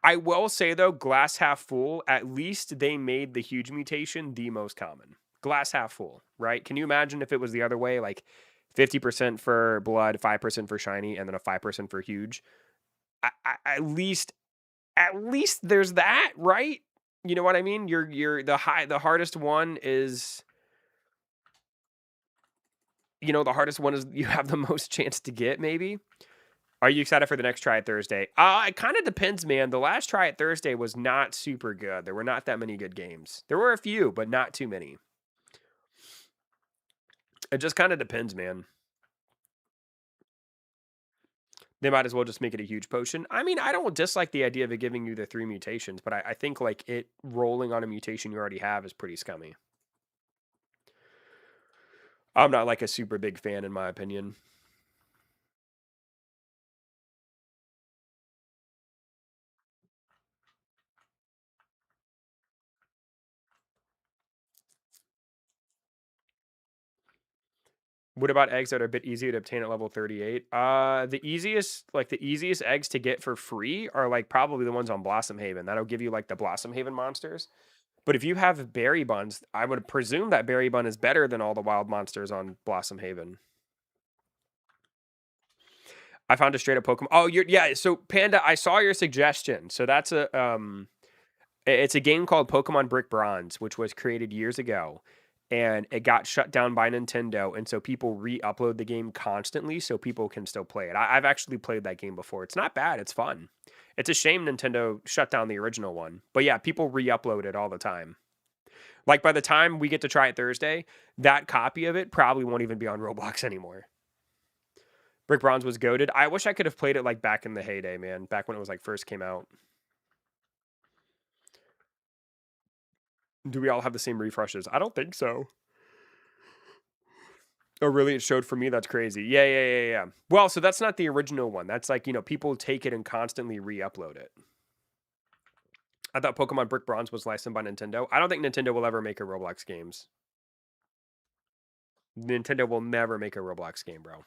I will say, though, glass half full, at least they made the huge mutation the most common. Glass half full, right? Can you imagine if it was the other way? Like 50% for blood, 5% for shiny, and then a 5% for huge. At least there's that, right? You know what I mean? The hardest one is, the hardest one is you have the most chance to get, maybe. Are you excited for the next Try It Thursday? It kind of depends, man. The last Try It Thursday was not super good. There were not that many good games. There were a few, but not too many. It just kind of depends, man. They might as well just make it a huge potion. I mean, I don't dislike the idea of it giving you the 3 mutations, but I think like it rolling on a mutation you already have is pretty scummy. I'm not like a super big fan, in my opinion. What about eggs that are a bit easier to obtain at level 38? The easiest eggs to get for free are like probably the ones on Blossom Haven. That'll give you like the Blossom Haven monsters. But if you have berry buns, I would presume that berry bun is better than all the wild monsters on Blossom Haven. I found a straight up Pokemon. Oh, yeah. So Panda, I saw your suggestion. So that's it's a game called Pokemon Brick Bronze, which was created years ago, and it got shut down by Nintendo, and so people re-upload the game constantly, so people can still play it. I've actually played that game before. It's not bad. It's fun. It's a shame Nintendo shut down the original one, but yeah, people re-upload it all the time. Like by the time we get to Try It Thursday, that copy of it probably won't even be on Roblox anymore. Brick Bronze was goated. I wish I could have played it like back in the heyday, man. Back when it was like first came out. Do we all have the same refreshes? I don't think so. Oh, really? It showed for me? That's crazy. Yeah. Well, so that's not the original one. That's like, people take it and constantly re-upload it. I thought Pokemon Brick Bronze was licensed by Nintendo. I don't think Nintendo will ever make a Roblox games. Nintendo will never make a Roblox game, bro.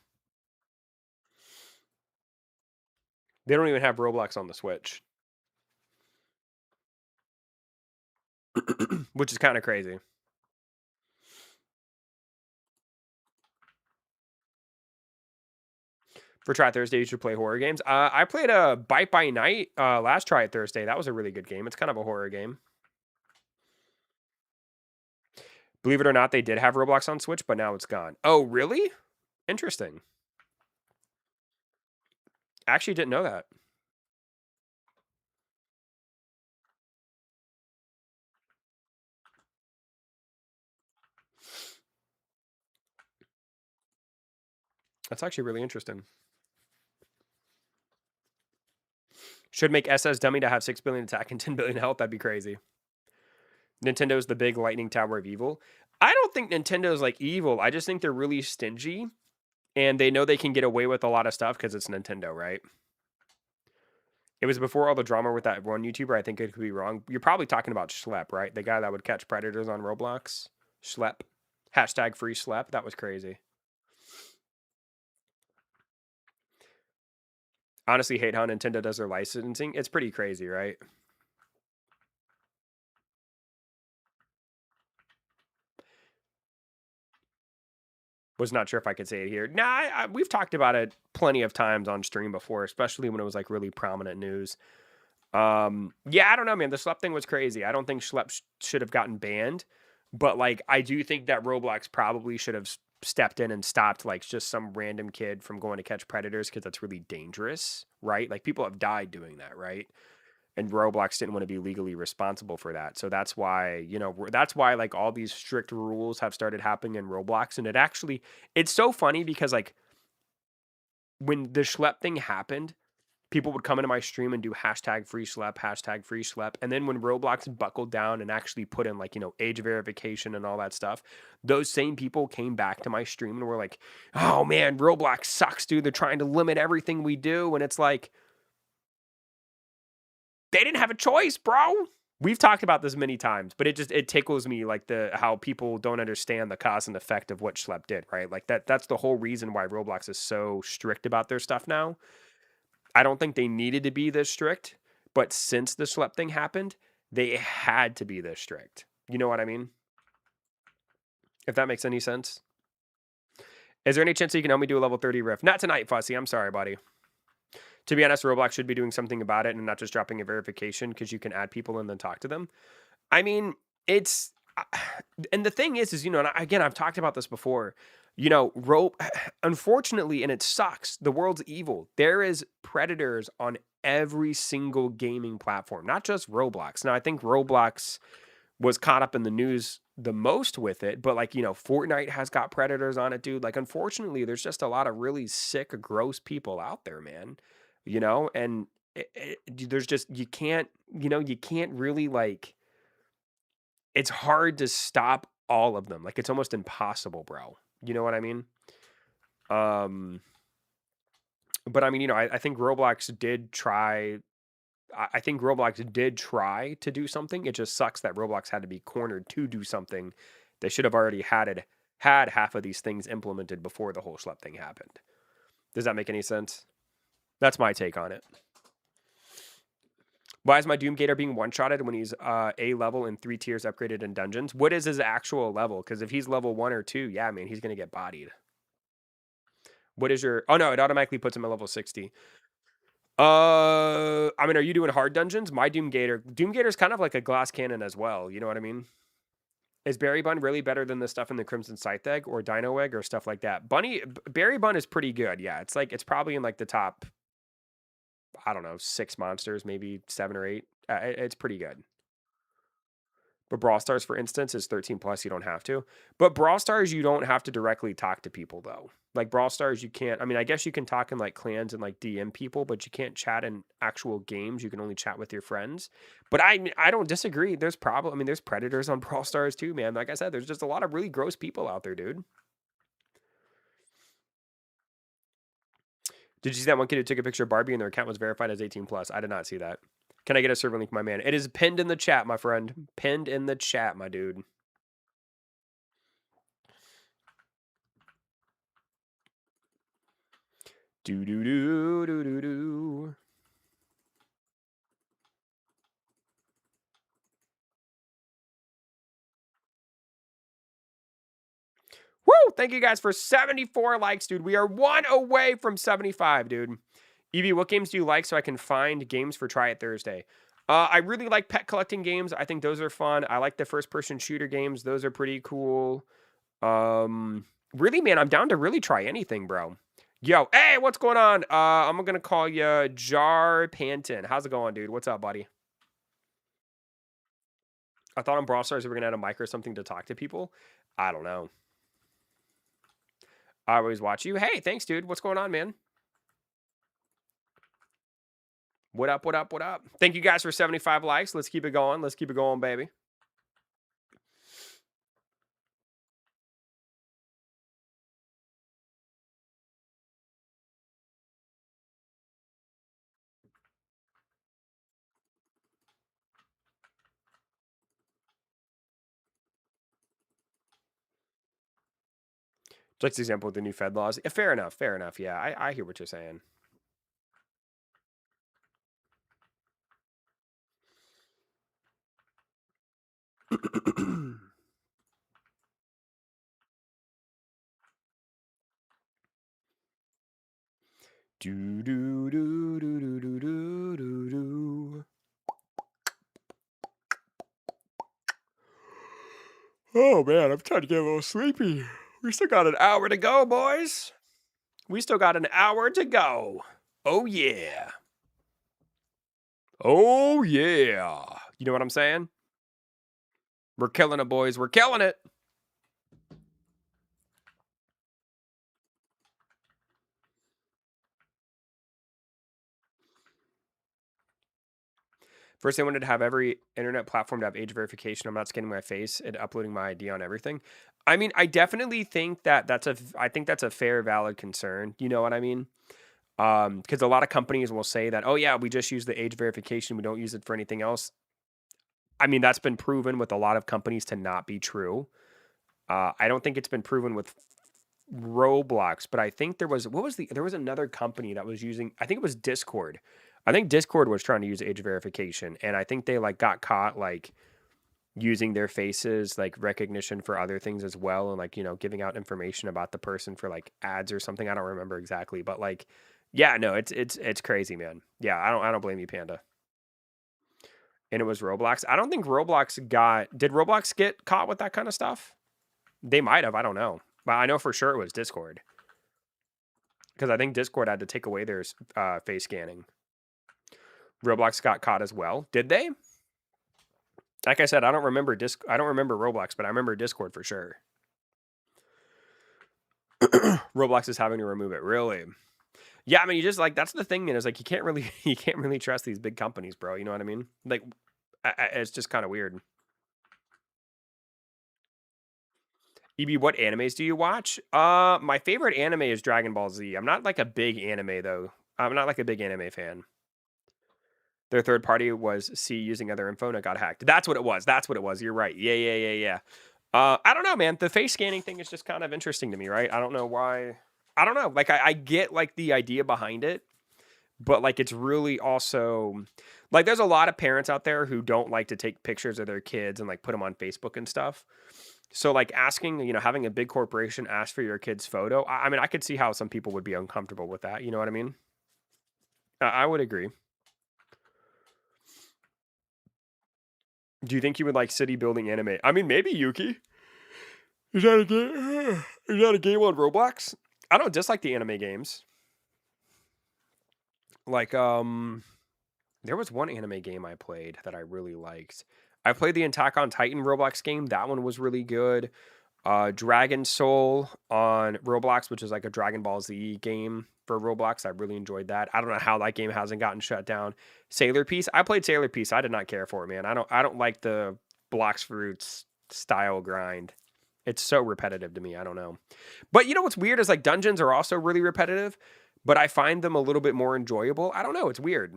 They don't even have Roblox on the Switch. Which is kind of crazy. For Try Thursday, you should play horror games. I played a Bite by Night last Try Thursday. That was a really good game. It's kind of a horror game. Believe it or not, they did have Roblox on Switch, but now it's gone. Oh, really? Interesting. Actually, didn't know that. That's actually really interesting. Should make SS Dummy to have 6 billion attack and 10 billion health. That'd be crazy. Nintendo's the big lightning tower of evil. I don't think Nintendo's like evil. I just think they're really stingy and they know they can get away with a lot of stuff because it's Nintendo, right? It was before all the drama with that one YouTuber. I think it could be wrong. You're probably talking about Schlep, right? The guy that would catch predators on Roblox. Schlep. Hashtag free Schlep. That was crazy. Honestly, hate how Nintendo does their licensing. It's pretty crazy, right? Was not sure if I could say it here. Nah, we've talked about it plenty of times on stream before, especially when it was like really prominent news. Yeah, I don't know, man. The Schlep thing was crazy. I don't think Schlep should have gotten banned, but like I do think that Roblox probably should have stepped in and stopped like just some random kid from going to catch predators because that's really dangerous, right? Like people have died doing that, right? And Roblox didn't want to be legally responsible for that. So that's why, that's why like all these strict rules have started happening in Roblox. And it's so funny because like when the Schlep thing happened, people would come into my stream and do hashtag free Schlep, hashtag free Schlep. And then when Roblox buckled down and actually put in like, age verification and all that stuff, those same people came back to my stream and were like, oh man, Roblox sucks, dude. They're trying to limit everything we do. And it's like, they didn't have a choice, bro. We've talked about this many times, but it tickles me like how people don't understand the cause and effect of what Schlep did, right? Like that's the whole reason why Roblox is so strict about their stuff now. I don't think they needed to be this strict, but since the Schlep thing happened, they had to be this strict. You know what I mean? If that makes any sense. Is there any chance that you can help me do a level 30 riff? Not tonight, Fussy. I'm sorry, buddy. To be honest, Roblox should be doing something about it and not just dropping a verification because you can add people and then talk to them. I mean, it's and the thing is, and again, I've talked about this before. Unfortunately, and it sucks. The world's evil. There is predators on every single gaming platform, not just Roblox. Now, I think Roblox was caught up in the news the most with it, but like, Fortnite has got predators on it, dude. Like, unfortunately, there's just a lot of really sick, gross people out there, man. And there's just, you can't really like, it's hard to stop all of them. Like, it's almost impossible, bro. You know what I mean? But I mean, I think Roblox did try. I think Roblox did try to do something. It just sucks that Roblox had to be cornered to do something. They should have already had half of these things implemented before the whole Schlep thing happened. Does that make any sense? That's my take on it. Why is my Doomgator being one-shotted when he's A level in 3 tiers upgraded in dungeons? What is his actual level? Because if he's level 1 or 2, yeah, man, he's going to get bodied. What is your... Oh, no, it automatically puts him at level 60. I mean, are you doing hard dungeons? My Doomgator's kind of like a glass cannon as well. You know what I mean? Is Berry Bun really better than the stuff in the Crimson Scythe egg or Dino egg or stuff like that? Berry Bun is pretty good. Yeah, it's probably in like the top, I don't know, 6 monsters, maybe 7 or 8. It's pretty good. But Brawl Stars, for instance, is 13 plus. You don't have to. But Brawl Stars, you don't have to directly talk to people, though. Like Brawl Stars, you can't. I mean, I guess you can talk in like clans and like DM people, but you can't chat in actual games. You can only chat with your friends. But I don't disagree. There's there's predators on Brawl Stars too, man. Like I said, there's just a lot of really gross people out there, dude. Did you see that one kid who took a picture of Barbie and their account was verified as 18 plus? I did not see that. Can I get a server link, my man? It is pinned in the chat, my friend. Pinned in the chat, my dude. Do do do do do do. Woo! Thank you guys for 74 likes, dude. We are one away from 75, dude. Evie, what games do you like so I can find games for Try It Thursday? I really like pet collecting games. I think those are fun. I like the first-person shooter games. Those are pretty cool. Really, man, I'm down to really try anything, bro. Yo, hey, what's going on? I'm gonna call you Jar Panton. How's it going, dude? What's up, buddy? I thought on Brawl Stars we were gonna add a mic or something to talk to people. I don't know. I always watch you. Hey, thanks, dude. What's going on, man? What up, what up, what up? Thank you guys for 75 likes. Let's keep it going. Let's keep it going, baby. Just example with the new Fed laws. Fair enough. Fair enough. Yeah, I hear what you're saying. Do do do do do do do do do. Oh man, I'm trying to get a little sleepy. We still got an hour to go, boys. We still got an hour to go. Oh yeah. Oh yeah. You know what I'm saying? We're killing it, boys. We're killing it. First, I wanted to have every internet platform to have age verification. I'm not scanning my face and uploading my ID on everything. I mean, I definitely think that I think that's a fair, valid concern. You know what I mean? Because a lot of companies will say that, oh yeah, we just use the age verification. We don't use it for anything else. I mean, that's been proven with a lot of companies to not be true. I don't think it's been proven with ROBLOX, but I think there was there was another company that was using, I think it was Discord. I think Discord was trying to use age verification, and I think they like got caught like using their faces like recognition for other things as well, and like, you know, giving out information about the person for like ads or something. I don't remember exactly, but like, yeah, no, it's crazy, man. Yeah, I don't blame you, Panda. And it was Roblox. I don't think Roblox got, did Roblox get caught with that kind of stuff? They might have, I don't know. But I know for sure it was Discord. Because I think Discord had to take away their face scanning. Roblox got caught as well. Did they? Like I said, I don't remember Roblox, but I remember Discord for sure. Roblox is having to remove it. Really? Yeah, I mean, you just like, that's the thing, man, is like you can't really trust these big companies, bro. You know what I mean? Like, it's just kind of weird. EB, what animes do you watch? My favorite anime is Dragon Ball Z. I'm not like a big anime though. I'm not like a big anime fan. Their third party was C using other info and it got hacked. That's what it was. That's what it was. You're right. Yeah. I don't know, man. The face scanning thing is just kind of interesting to me, right? I don't know why. I don't know. Like I get like the idea behind it, but like it's really also like there's a lot of parents out there who don't like to take pictures of their kids and like put them on Facebook and stuff. So like asking, you know, having a big corporation ask for your kid's photo. I mean, I could see how some people would be uncomfortable with that. You know what I mean? I would agree. Do you think you would like city building anime? I mean, maybe Yuki. Is that a game? Is that a game on Roblox? I don't dislike the anime games. Like, there was one anime game I played that I really liked. I played the Attack on Titan Roblox game. That one was really good. Dragon Soul on Roblox, which is like a Dragon Ball Z game for Roblox. I really enjoyed that. I don't know how that game hasn't gotten shut down. Sailor Piece. I played Sailor Piece. I did not care for it, man. I don't like the blocks fruits style grind. It's so repetitive to me. I don't know. But you know what's weird is like dungeons are also really repetitive, but I find them a little bit more enjoyable. I don't know. It's weird.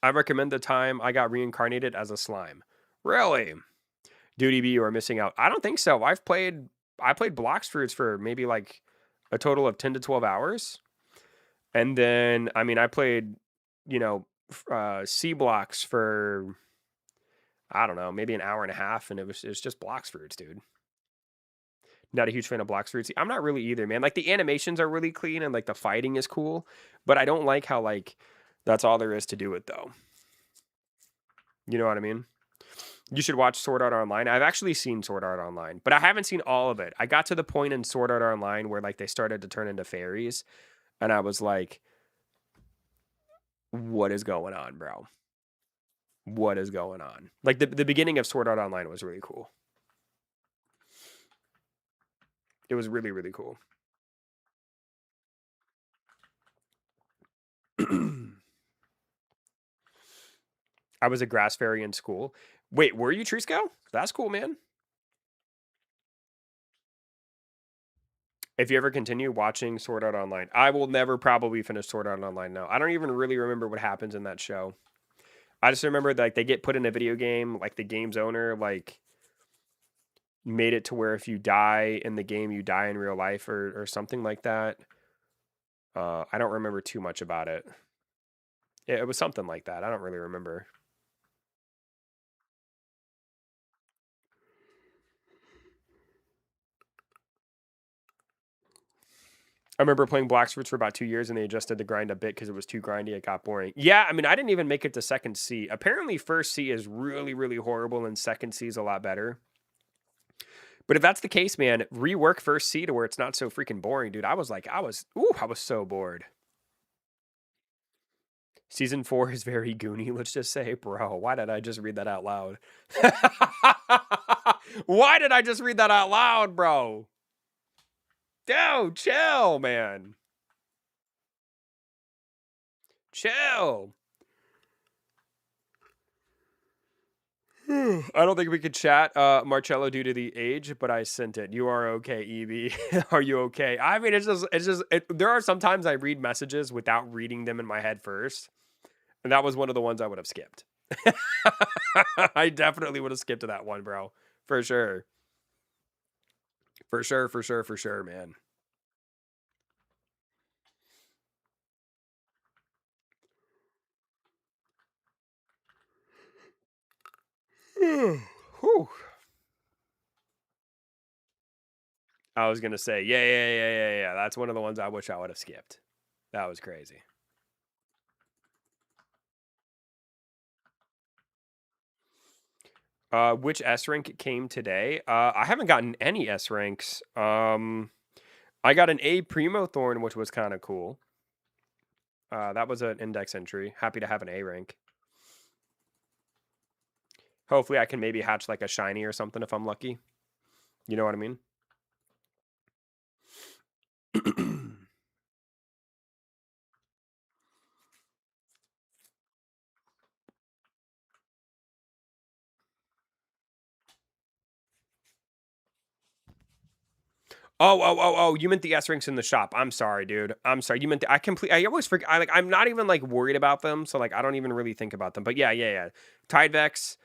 I recommend the time I got reincarnated as a slime. Really? Duty B, you are missing out. I don't think so. I played blocks fruits for maybe like a total of 10 to 12 hours. And then, I mean, I played, you know, C blocks for, I don't know, maybe an hour and a half, and it was just blocks fruits, dude. Not a huge fan of blocks fruits. I'm not really either, man. Like the animations are really clean and like the fighting is cool, but I don't like how like that's all there is to do it though. You know what I mean? You should watch Sword Art Online. I've actually seen Sword Art Online, but I haven't seen all of it. I got to the point in Sword Art Online where like they started to turn into fairies, and I was like, what is going on, bro? What is going on? Like the beginning of Sword Art Online was really cool. It was really, really cool. I was a grass fairy in school. Wait, were you Trisco? That's cool, man. If you ever continue watching Sword Art Online, I will never probably finish Sword Art Online now. I don't even really remember what happens in that show. I just remember like they get put in a video game, like the game's owner like made it to where if you die in the game, you die in real life or something like that. I don't remember too much about it. Yeah, it was something like that. I don't really remember. I remember playing Black Fruits for about 2 years and they adjusted the grind a bit because it was too grindy. It got boring. Yeah, I mean, I didn't even make it to second C. Apparently, first C is really, really horrible and second C is a lot better. But if that's the case, man, rework first C to where it's not so freaking boring, dude. I was so bored. Season 4 is very goony, let's just say. Bro, why did I just read that out loud? Why did I just read that out loud, bro? Dude, chill, man. Chill. I don't think we could chat, Marcello, due to the age, but I sent it. You are okay, EB. Are you okay? I mean, there are sometimes I read messages without reading them in my head first. And that was one of the ones I would have skipped. I definitely would have skipped to that one, bro. For sure. For sure, man. Whew. I was gonna say, yeah. That's one of the ones I wish I would have skipped. That was crazy. Which S rank came today? I haven't gotten any S ranks. I got an A Primo Thorn, which was kind of cool. That was an index entry. Happy to have an A rank. Hopefully, I can maybe hatch like a shiny or something if I'm lucky. You know what I mean? Oh! You meant the S ranks in the shop. I'm sorry, dude. I'm sorry. You meant I always forget. I'm not even like worried about them, so like I don't even really think about them. But yeah. Tidevex,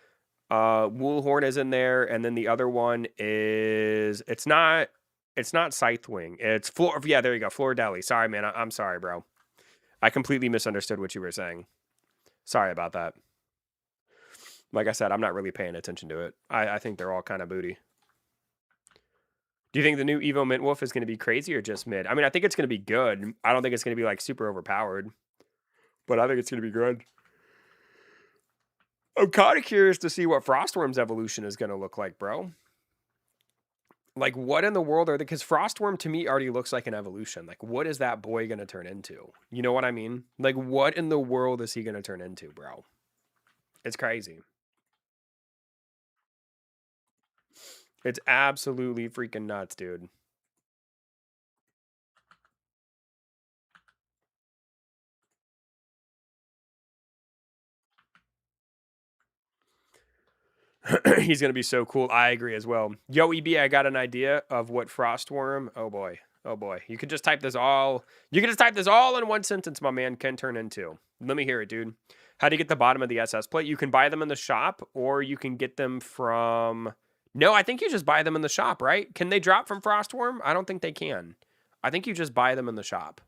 Woolhorn is in there, and then the other one is it's not Scythewing. It's Floor. Yeah, there you go. Floridelli. Sorry, man. I'm sorry, bro. I completely misunderstood what you were saying. Sorry about that. Like I said, I'm not really paying attention to it. I think they're all kind of booty. Do you think the new Evo Mint Wolf is going to be crazy or just mid? I mean, I think it's going to be good. I don't think it's going to be like super overpowered, but I think it's going to be good. I'm kind of curious to see what Frostworm's evolution is going to look like, bro. Like, what in the world are they? Because Frostworm to me already looks like an evolution. Like, what is that boy going to turn into? You know what I mean? Like, what in the world is he going to turn into, bro? It's crazy. It's absolutely freaking nuts, dude. He's going to be so cool. I agree as well. Yo, EB, I got an idea of what Frostworm. Oh boy. You could just type this all. You can just type this all in one sentence, my man, can turn into. Let me hear it, dude. How do you get the bottom of the SS plate? You can buy them in the shop or you can get them from. No, I think you just buy them in the shop, right? Can they drop from Frostworm? I don't think they can. I think you just buy them in the shop.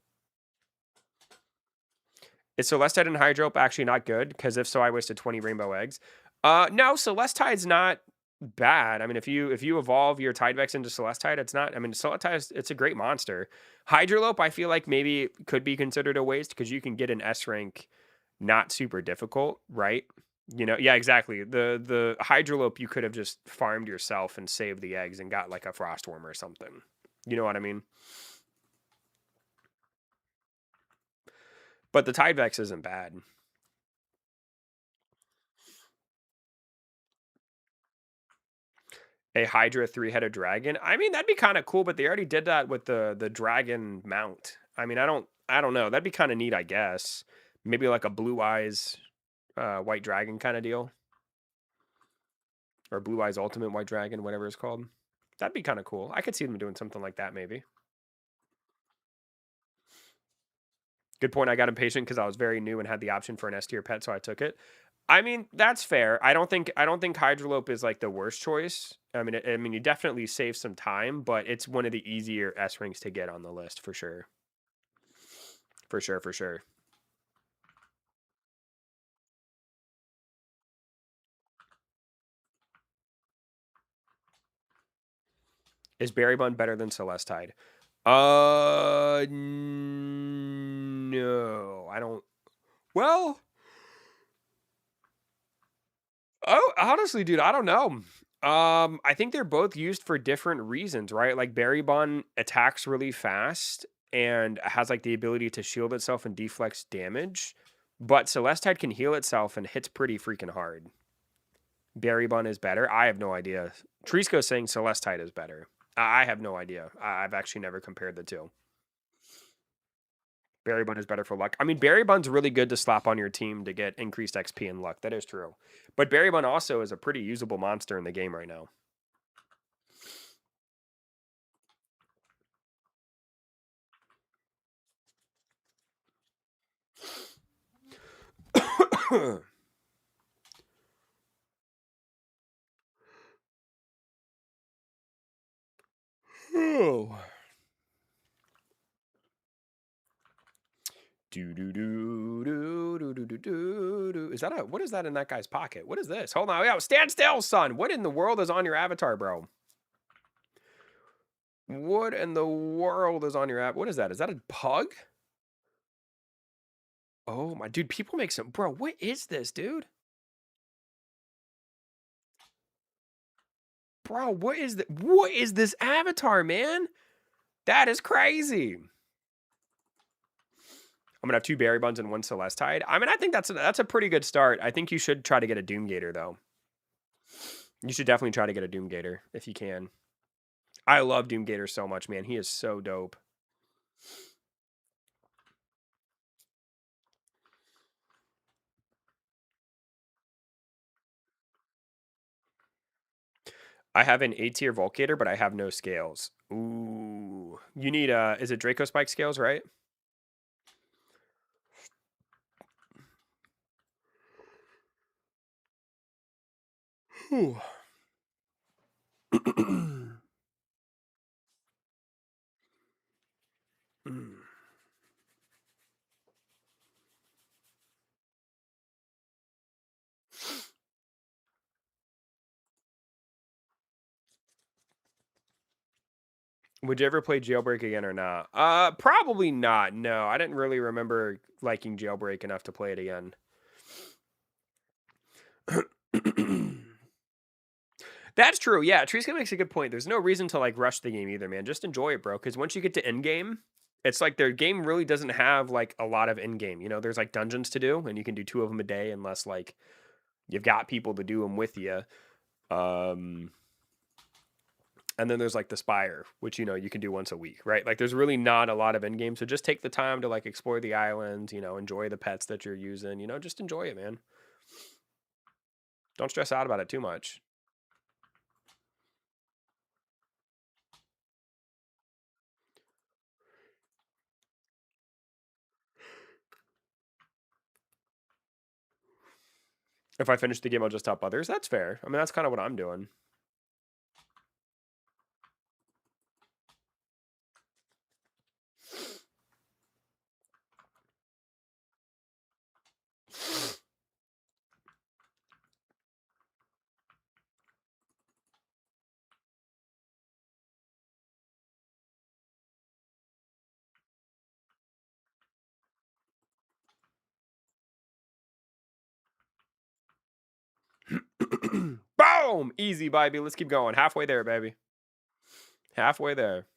Is Celestite and Hydrope actually not good? Because if so, I wasted 20 rainbow eggs. No, Celestite's not bad. I mean, if you evolve your Tidevex into Celestite, it's not. I mean, Celestite, it's a great monster. Hydrolope, I feel like maybe could be considered a waste because you can get an S rank, not super difficult, right? You know, yeah, exactly. The Hydrolope you could have just farmed yourself and saved the eggs and got like a Frostworm or something. You know what I mean? But the Tidevex isn't bad. A Hydra 3-headed dragon. I mean, that'd be kind of cool, but they already did that with the dragon mount. I mean, I don't know. That'd be kind of neat, I guess. Maybe like a blue eyes white dragon kind of deal. Or blue eyes ultimate white dragon, whatever it's called. That'd be kind of cool. I could see them doing something like that maybe. Good point. I got impatient because I was very new and had the option for an S tier pet, so I took it. I mean, that's fair. I don't think Hydrolope is like the worst choice. I mean, you definitely save some time, but it's one of the easier S ranks to get on the list for sure. For sure, for sure. Is Berry Bun better than Celestide? No, I don't. Well, oh, honestly, dude, I don't know. I think they're both used for different reasons, right? Like Berry Bun attacks really fast and has like the ability to shield itself and deflects damage, but Celestide can heal itself and hits pretty freaking hard. Berry Bun is better. I have no idea. Trisco's saying Celestide is better. I have no idea. I've actually never compared the two. Berry Bun is better for luck. I mean, Berry Bun's really good to slap on your team to get increased XP and luck. That is true. But Berry Bun also is a pretty usable monster in the game right now. Oh. Do do do do do do do do. Is that what is that in that guy's pocket? What is this? Hold on. Yo, stand still, son. What in the world is on your avatar, bro? What in the world is on your app? What is that? Is that a pug? Oh my dude, people make some bro. What is this, dude? Bro, what is this avatar, man? That is crazy. I'm gonna have 2 berry buns and 1 Celestide. I mean, I think that's a pretty good start. I think you should try to get a Doomgator though. You should definitely try to get a Doomgator if you can. I love Doomgator so much, man. He is so dope. I have an A-tier Volcator, but I have no scales. Ooh. You need is it Draco Spike scales, right? Ooh. Would you ever play Jailbreak again or not? Probably not. No, I didn't really remember liking Jailbreak enough to play it again. That's true. Yeah, Triska makes a good point. There's no reason to like rush the game either, man. Just enjoy it, bro. Because once you get to end game, it's like their game really doesn't have like a lot of end game. You know, there's like dungeons to do, and you can do 2 of them a day unless like you've got people to do them with you. And then there's like the Spire, which you know you can do once a week, right? Like there's really not a lot of end game, so just take the time to like explore the islands. You know, enjoy the pets that you're using. You know, just enjoy it, man. Don't stress out about it too much. If I finish the game, I'll just help others. That's fair. I mean, that's kind of what I'm doing. Boom! Easy, baby. Let's keep going. Halfway there, baby. Halfway there.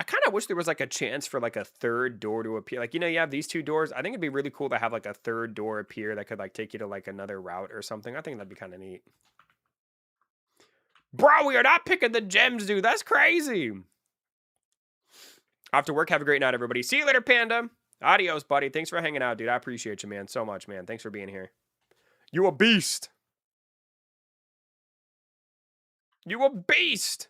I kind of wish there was like a chance for like a third door to appear. Like, you have these two doors. I think it'd be really cool to have like a third door appear that could like take you to like another route or something. I think that'd be kind of neat. Bro, we are not picking the gems, dude. That's crazy. Off to work. Have a great night, everybody. See you later, Panda. Adios, buddy. Thanks for hanging out, dude. I appreciate you, man. So much, man. Thanks for being here. You a beast. You a beast.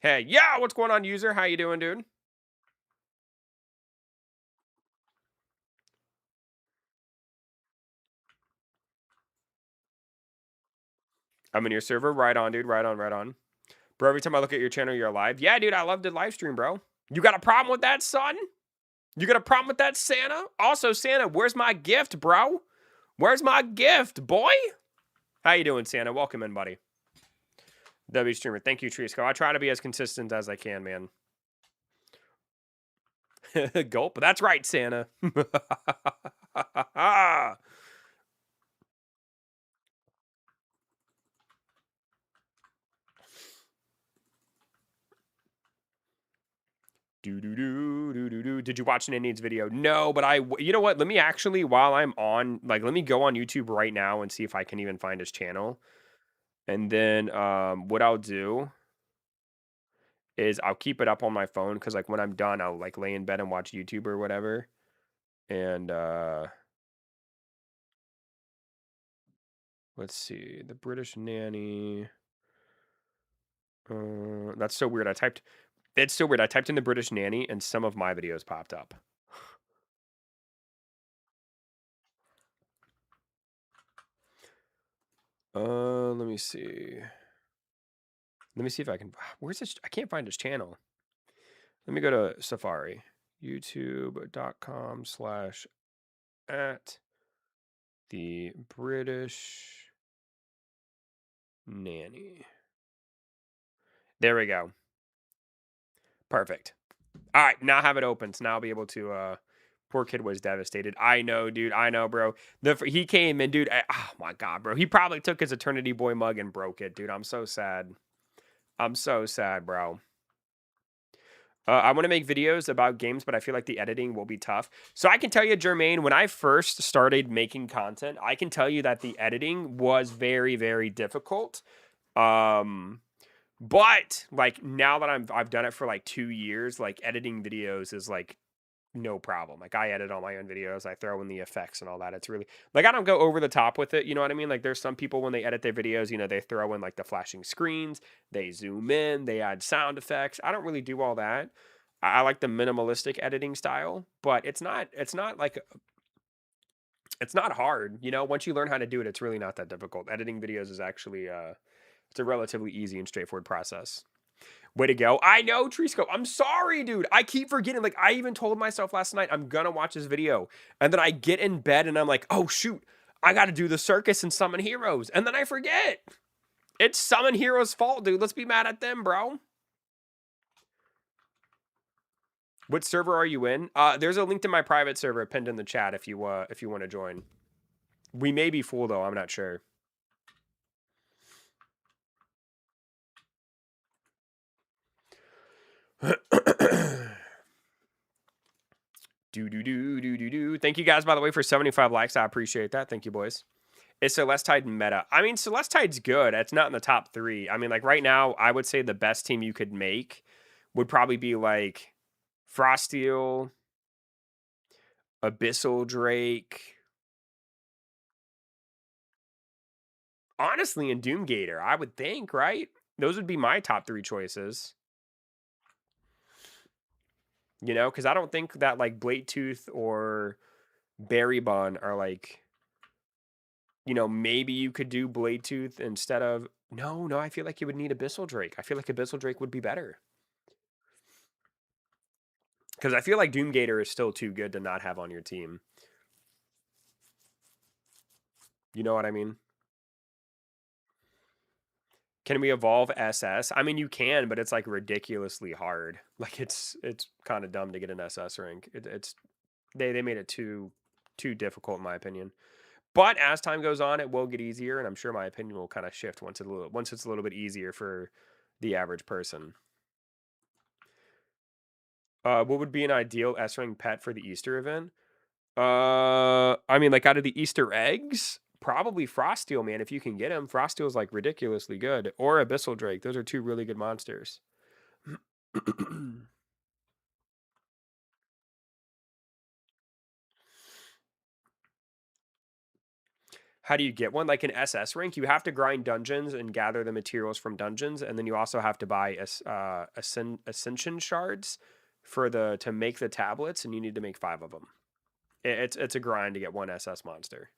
Hey, yeah, what's going on, user? How you doing, dude? I'm in your server. Right on, dude. Right on, right on. Bro, every time I look at your channel, you're alive. Yeah, dude, I love to live stream, bro. You got a problem with that, son? You got a problem with that, Santa? Also, Santa, where's my gift, bro? Where's my gift, boy? How you doing, Santa? Welcome in, buddy. W streamer. Thank you, Trisco. I try to be as consistent as I can, man. Gulp. That's right, Santa. Did you watch Nani's video? No, but you know what? Let me actually, while I'm on, like, let me go on YouTube right now and see if I can even find his channel. And then what I'll do is I'll keep it up on my phone because, like, when I'm done, I'll, like, lay in bed and watch YouTube or whatever. And let's see. The British Nanny. That's so weird. It's so weird. I typed in the British Nanny and some of my videos popped up. Let me see. Let me see if I can. Where's this? I can't find his channel. Let me go to Safari. YouTube.com/@ the British Nanny. There we go. Perfect. All right, now have it open. So now I'll be able to. Poor kid was devastated. I know, dude. I know, bro. He came in, dude. Oh my god, bro. He probably took his Eternity Boy mug and broke it, dude. I'm so sad. I'm so sad, bro. I want to make videos about games, but I feel like the editing will be tough. So I can tell you, Jermaine, when I first started making content, I can tell you that the editing was very, very difficult. But like now that I've done it for like 2 years, like editing videos is like no problem. Like I edit all my own videos, I throw in the effects and all that. It's really like I don't go over the top with it, you know what I mean? Like there's some people when they edit their videos, they throw in like the flashing screens, they zoom in, they add sound effects. I don't really do all that. I like the minimalistic editing style, but it's not like it's not hard, once you learn how to do it, it's really not that difficult. Editing videos is actually it's a relatively easy and straightforward process. Way to go. I know, Trisco. I'm sorry, dude. I keep forgetting. Like, I even told myself last night, I'm gonna watch this video. And then I get in bed and I'm like, oh, shoot. I gotta do the circus and summon heroes. And then I forget. It's Summon Heroes' fault, dude. Let's be mad at them, bro. What server are you in? There's a link to my private server pinned in the chat if you want to join. We may be full, though. I'm not sure. Thank you guys, by the way, for 75 likes. I appreciate that. Thank you, boys. Is Celestide meta? I mean, Celestide's good. It's not in the top 3. I mean, like right now, I would say the best team you could make would probably be like Frosteel, Abyssal Drake. Honestly, and Doomgator, I would think, right? Those would be my top 3 choices. Because I don't think that like Bladetooth or Berrybun are like, maybe you could do Bladetooth instead of No, I feel like you would need Abyssal Drake. I feel like Abyssal Drake would be better. Because I feel like Doomgator is still too good to not have on your team. You know what I mean? Can we evolve SS? I mean, you can, but it's like ridiculously hard. Like it's kind of dumb to get an SS rank. It's they made it too difficult in my opinion. But as time goes on, it will get easier, and I'm sure my opinion will kind of shift once it's a little bit easier for the average person. What would be an ideal S rank pet for the Easter event? I mean, like out of the Easter eggs, probably Frosteel, man. If you can get him, Frosteel's like ridiculously good, or Abyssal Drake. Those are two really good monsters. How do you get one? Like an SS rank, you have to grind dungeons and gather the materials from dungeons, and then you also have to buy ascension shards for to make the tablets, and you need to make 5 of them. It's a grind to get one SS monster,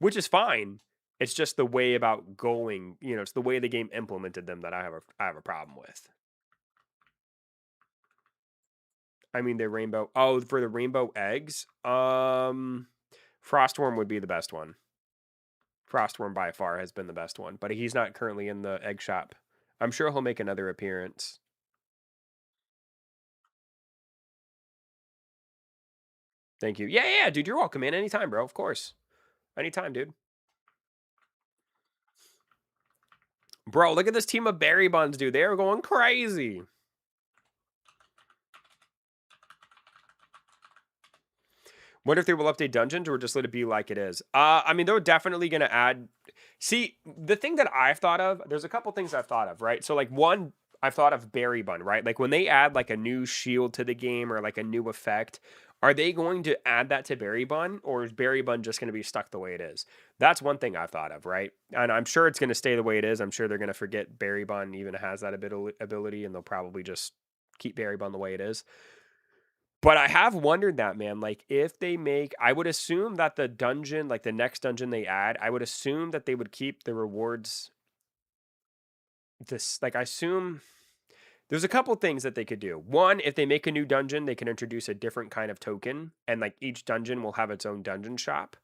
which is fine. It's just the way about going, it's the way the game implemented them that I have a problem with. I mean, the rainbow. Oh, for the rainbow eggs, Frostworm would be the best one. Frostworm by far has been the best one, but he's not currently in the egg shop. I'm sure he'll make another appearance. Thank you. Yeah, dude, you're welcome, man. Anytime, bro. Of course. Anytime, dude. Bro, look at this team of berry buns, dude. They are going crazy. Wonder if they will update dungeons or just let it be like it is. I mean, they're definitely gonna add. See, the thing that I've thought of, there's a couple things I've thought of, right? So, like one, I've thought of Berry Bun, right? Like when they add like a new shield to the game or like a new effect, are they going to add that to Berry Bun, or is Berry Bun just gonna be stuck the way it is? That's one thing I've thought of, right? And I'm sure it's gonna stay the way it is. I'm sure they're gonna forget Berry Bun even has that ability, and they'll probably just keep Berry Bun the way it is. But I have wondered that, man. Like, if they make, I would assume that the dungeon, like the next dungeon they add, I would assume that they would keep the rewards. Like, I assume there's a couple things that they could do. One, if they make a new dungeon, they can introduce a different kind of token, and like each dungeon will have its own dungeon shop.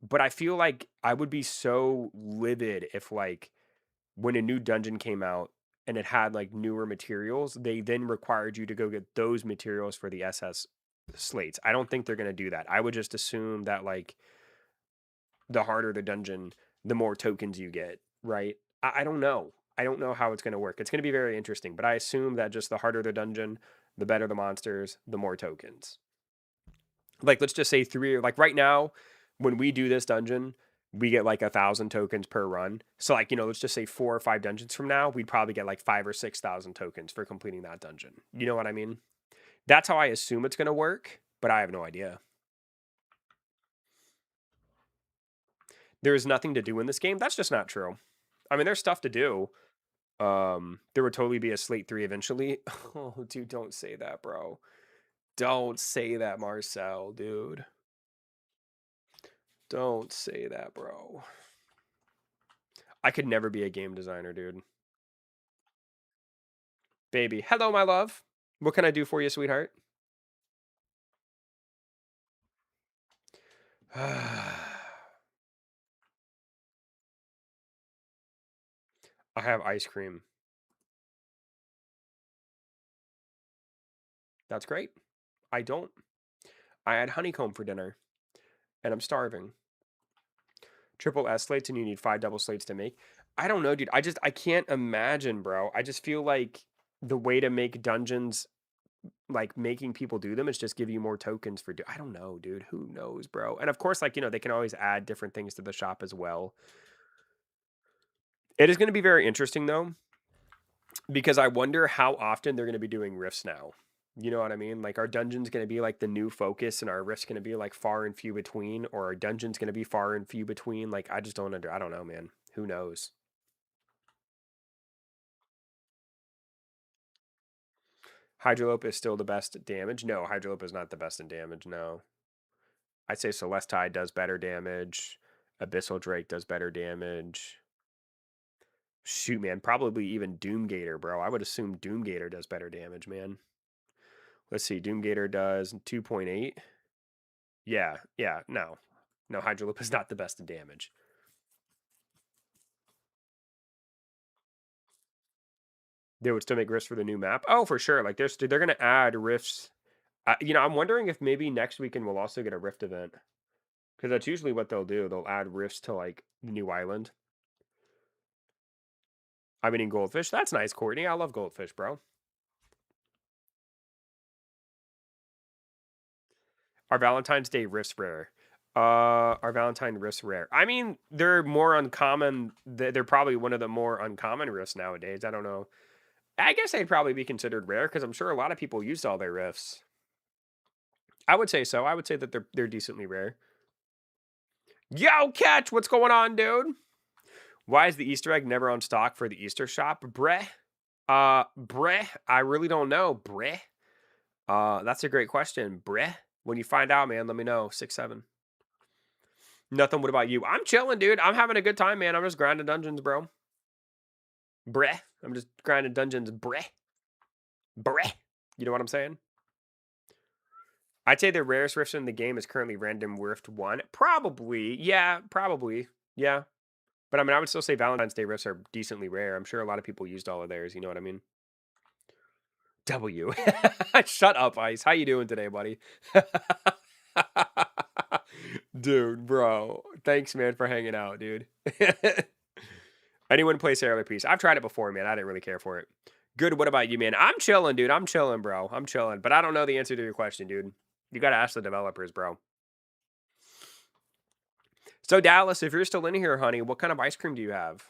But I feel like I would be so livid if, like, when a new dungeon came out and it had like newer materials, they then required you to go get those materials for the SS slates. I don't think they're going to do that. I would just assume that like the harder the dungeon, the more tokens you get, right? I don't know. I don't know how it's going to work. It's going to be very interesting, but I assume that just the harder the dungeon, the better the monsters, the more tokens. Like, let's just say 3, like right now, when we do this dungeon, we get like 1,000 tokens per run. So like, let's just say 4 or 5 dungeons from now, we'd probably get like 5 or 6,000 tokens for completing that dungeon. You know what I mean? That's how I assume it's going to work, but I have no idea. There is nothing to do in this game. That's just not true. I mean, there's stuff to do. There would totally be a slate 3 eventually. Oh, dude, don't say that, bro. Don't say that, Marcel, dude. Don't say that, bro. I could never be a game designer, dude. Baby. Hello, my love. What can I do for you, sweetheart? I have ice cream. That's great. I don't. I had honeycomb for dinner, and I'm starving. Triple S slates, and you need 5 double slates to make. I don't know, dude. I can't imagine, bro. I just feel like the way to make dungeons, like making people do them, is just give you more tokens for. I don't know, dude. Who knows, bro? And of course, like they can always add different things to the shop as well. It is going to be very interesting though, because I wonder how often they're going to be doing rifts now. You know what I mean? Like, our dungeon's going to be like the new focus, and our rifts going to be like far and few between, or our dungeon's going to be far and few between. Like, I just don't I don't know, man. Who knows? Hydrolope is still the best at damage. No, Hydrolope is not the best in damage. No, I'd say Celestai does better damage. Abyssal Drake does better damage. Shoot, man. Probably even Doomgator, bro. I would assume Doomgator does better damage, man. Let's see. Doomgator does 2.8. Yeah. No. No, Hydroloop is not the best in damage. They would still make rifts for the new map. Oh, for sure. Like they're gonna add rifts. I'm wondering if maybe next weekend we'll also get a rift event, because that's usually what they'll do. They'll add rifts to like the new island. I'm eating goldfish. That's nice, Courtney. I love goldfish, bro. Are Valentine's Day rifts rare? Are Valentine rifts rare? I mean, they're more uncommon. They're probably one of the more uncommon rifts nowadays. I don't know. I guess they'd probably be considered rare because I'm sure a lot of people used all their rifts. I would say so. I would say that they're decently rare. Yo, Catch, what's going on, dude? Why is the Easter egg never on stock for the Easter shop? Breh. Breh. I really don't know. Breh. That's a great question. Breh. When you find out, man, let me know. 6-7. Nothing. What about you? I'm chilling, dude. I'm having a good time, man. I'm just grinding dungeons, bro. Breh. I'm just grinding dungeons. Breh. Breh. You know what I'm saying? I'd say the rarest rift in the game is currently Random Rift 1. Probably. Yeah, probably. Yeah. But I mean, I would still say Valentine's Day rifts are decently rare. I'm sure a lot of people used all of theirs. You know what I mean? W. Shut up, Ice. How you doing today, buddy? Dude, bro. Thanks, man, for hanging out, dude. Anyone play Sailor Piece? I've tried it before, man. I didn't really care for it. Good. What about you, man? I'm chilling, dude. I'm chilling, bro. I'm chilling. But I don't know the answer to your question, dude. You got to ask the developers, bro. So, Dallas, if you're still in here, honey, what kind of ice cream do you have?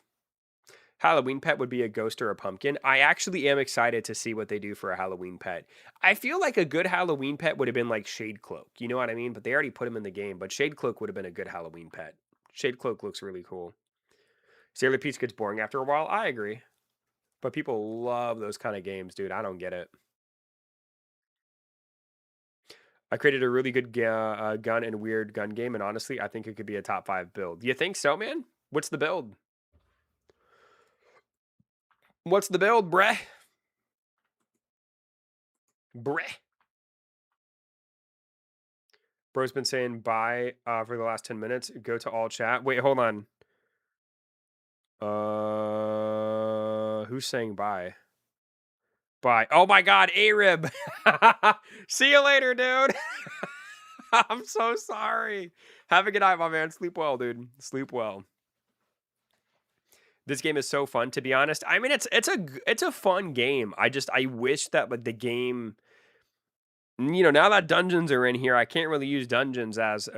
Halloween pet would be a ghost or a pumpkin. I actually am excited to see what they do for a Halloween pet. I feel like a good Halloween pet would have been like Shade Cloak. You know what I mean? But they already put him in the game. But Shade Cloak would have been a good Halloween pet. Shade Cloak looks really cool. Sailor Peach gets boring after a while. I agree. But people love those kind of games, dude. I don't get it. I created a really good gun and weird gun game. And honestly, I think it could be a top 5 build. You think so, man? What's the build? What's the build, breh? Breh. Bro's been saying bye for the last 10 minutes. Go to all chat. Wait, hold on. Who's saying bye? Bye. Oh my God, A-Rib. See you later, dude. I'm so sorry. Have a good night, my man. Sleep well, dude. Sleep well. This game is so fun, to be honest. I mean, it's a fun game. I wish that like the game, now that dungeons are in here, I can't really use dungeons as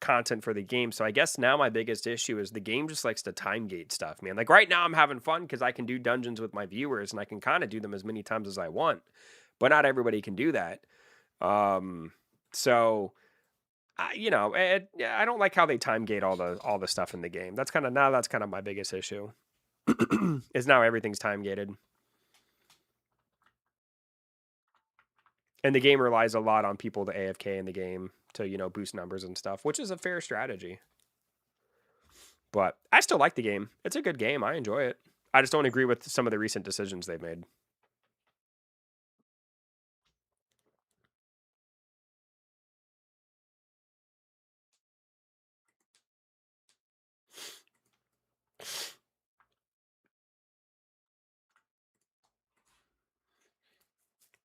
content for the game. So I guess now my biggest issue is the game just likes to time gate stuff, man. Like right now I'm having fun because I can do dungeons with my viewers and I can kind of do them as many times as I want, but not everybody can do that. So I don't like how they time gate all the stuff in the game. That's kind of my biggest issue. Is now everything's time gated. And the game relies a lot on people to AFK in the game to, boost numbers and stuff, which is a fair strategy. But I still like the game. It's a good game. I enjoy it. I just don't agree with some of the recent decisions they've made.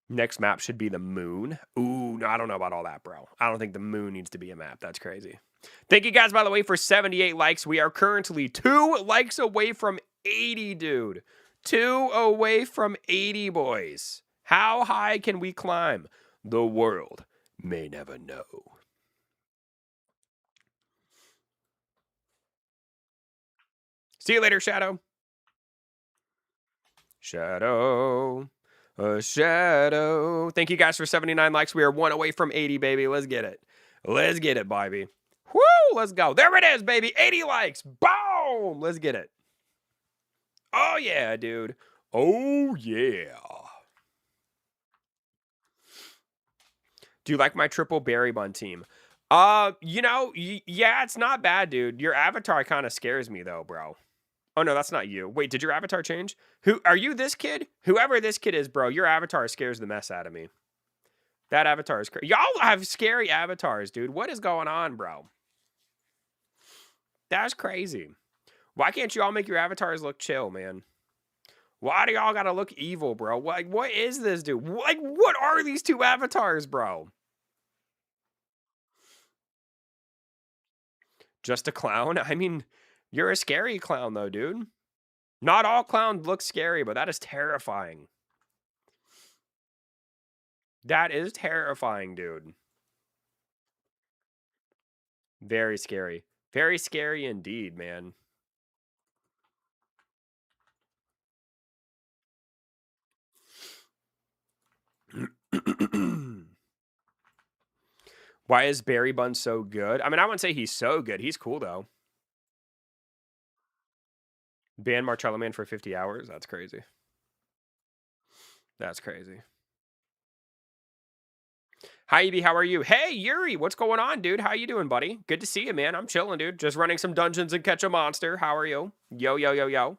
Next map should be the moon. Ooh, no, I don't know about all that, bro. I don't think the moon needs to be a map. That's crazy. Thank you guys, by the way, for 78 likes. We are currently 2 likes away from 80, dude. 2 away from 80, boys. How high can we climb? The world may never know. See you later, Shadow. Shadow. A shadow. Thank you guys for 79 likes. We are 1 away from 80, baby. Let's get it. Let's get it, baby. Woo! Let's go. There it is, baby. 80 likes. Boom! Let's get it. Oh, yeah, dude. Oh, yeah. Do you like my triple berry bun team? You know, yeah, it's not bad, dude. Your avatar kind of scares me though, bro. Oh no, that's not you. Wait, did your avatar change? Who are you? This kid? Whoever this kid is, bro. Your avatar scares the mess out of me. That avatar is crazy. Y'all have scary avatars, dude. What is going on, bro? That's crazy. Why can't you all make your avatars look chill, man? Why do y'all gotta look evil, bro? Like, what is this, dude? Like, what are these two avatars, bro? Just a clown? I mean, you're a scary clown, though, dude. Not all clowns look scary, but that is terrifying. That is terrifying, dude. Very scary. Very scary indeed, man. Why is Barry Bun so good? I mean, I wouldn't say he's so good. He's cool, though. Ban Marcello Man for 50 hours? That's crazy. That's crazy. Hi, EB. How are you? Hey, Yuri. What's going on, dude? How you doing, buddy? Good to see you, man. I'm chilling, dude. Just running some dungeons and catch a monster. How are you? Yo, yo, yo, yo.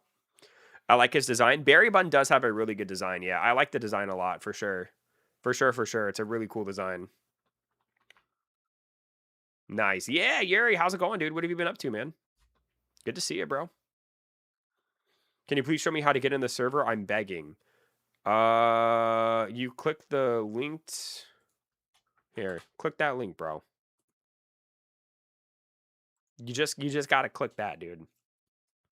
I like his design. Barry Bun does have a really good design. Yeah, I like the design a lot, for sure. For sure, for sure. It's a really cool design. Nice. Yeah, Yuri. How's it going, dude? What have you been up to, man? Good to see you, bro. Can you please show me how to get in the server? I'm begging. You click the linked... Here, click that link, bro. You just gotta click that, dude.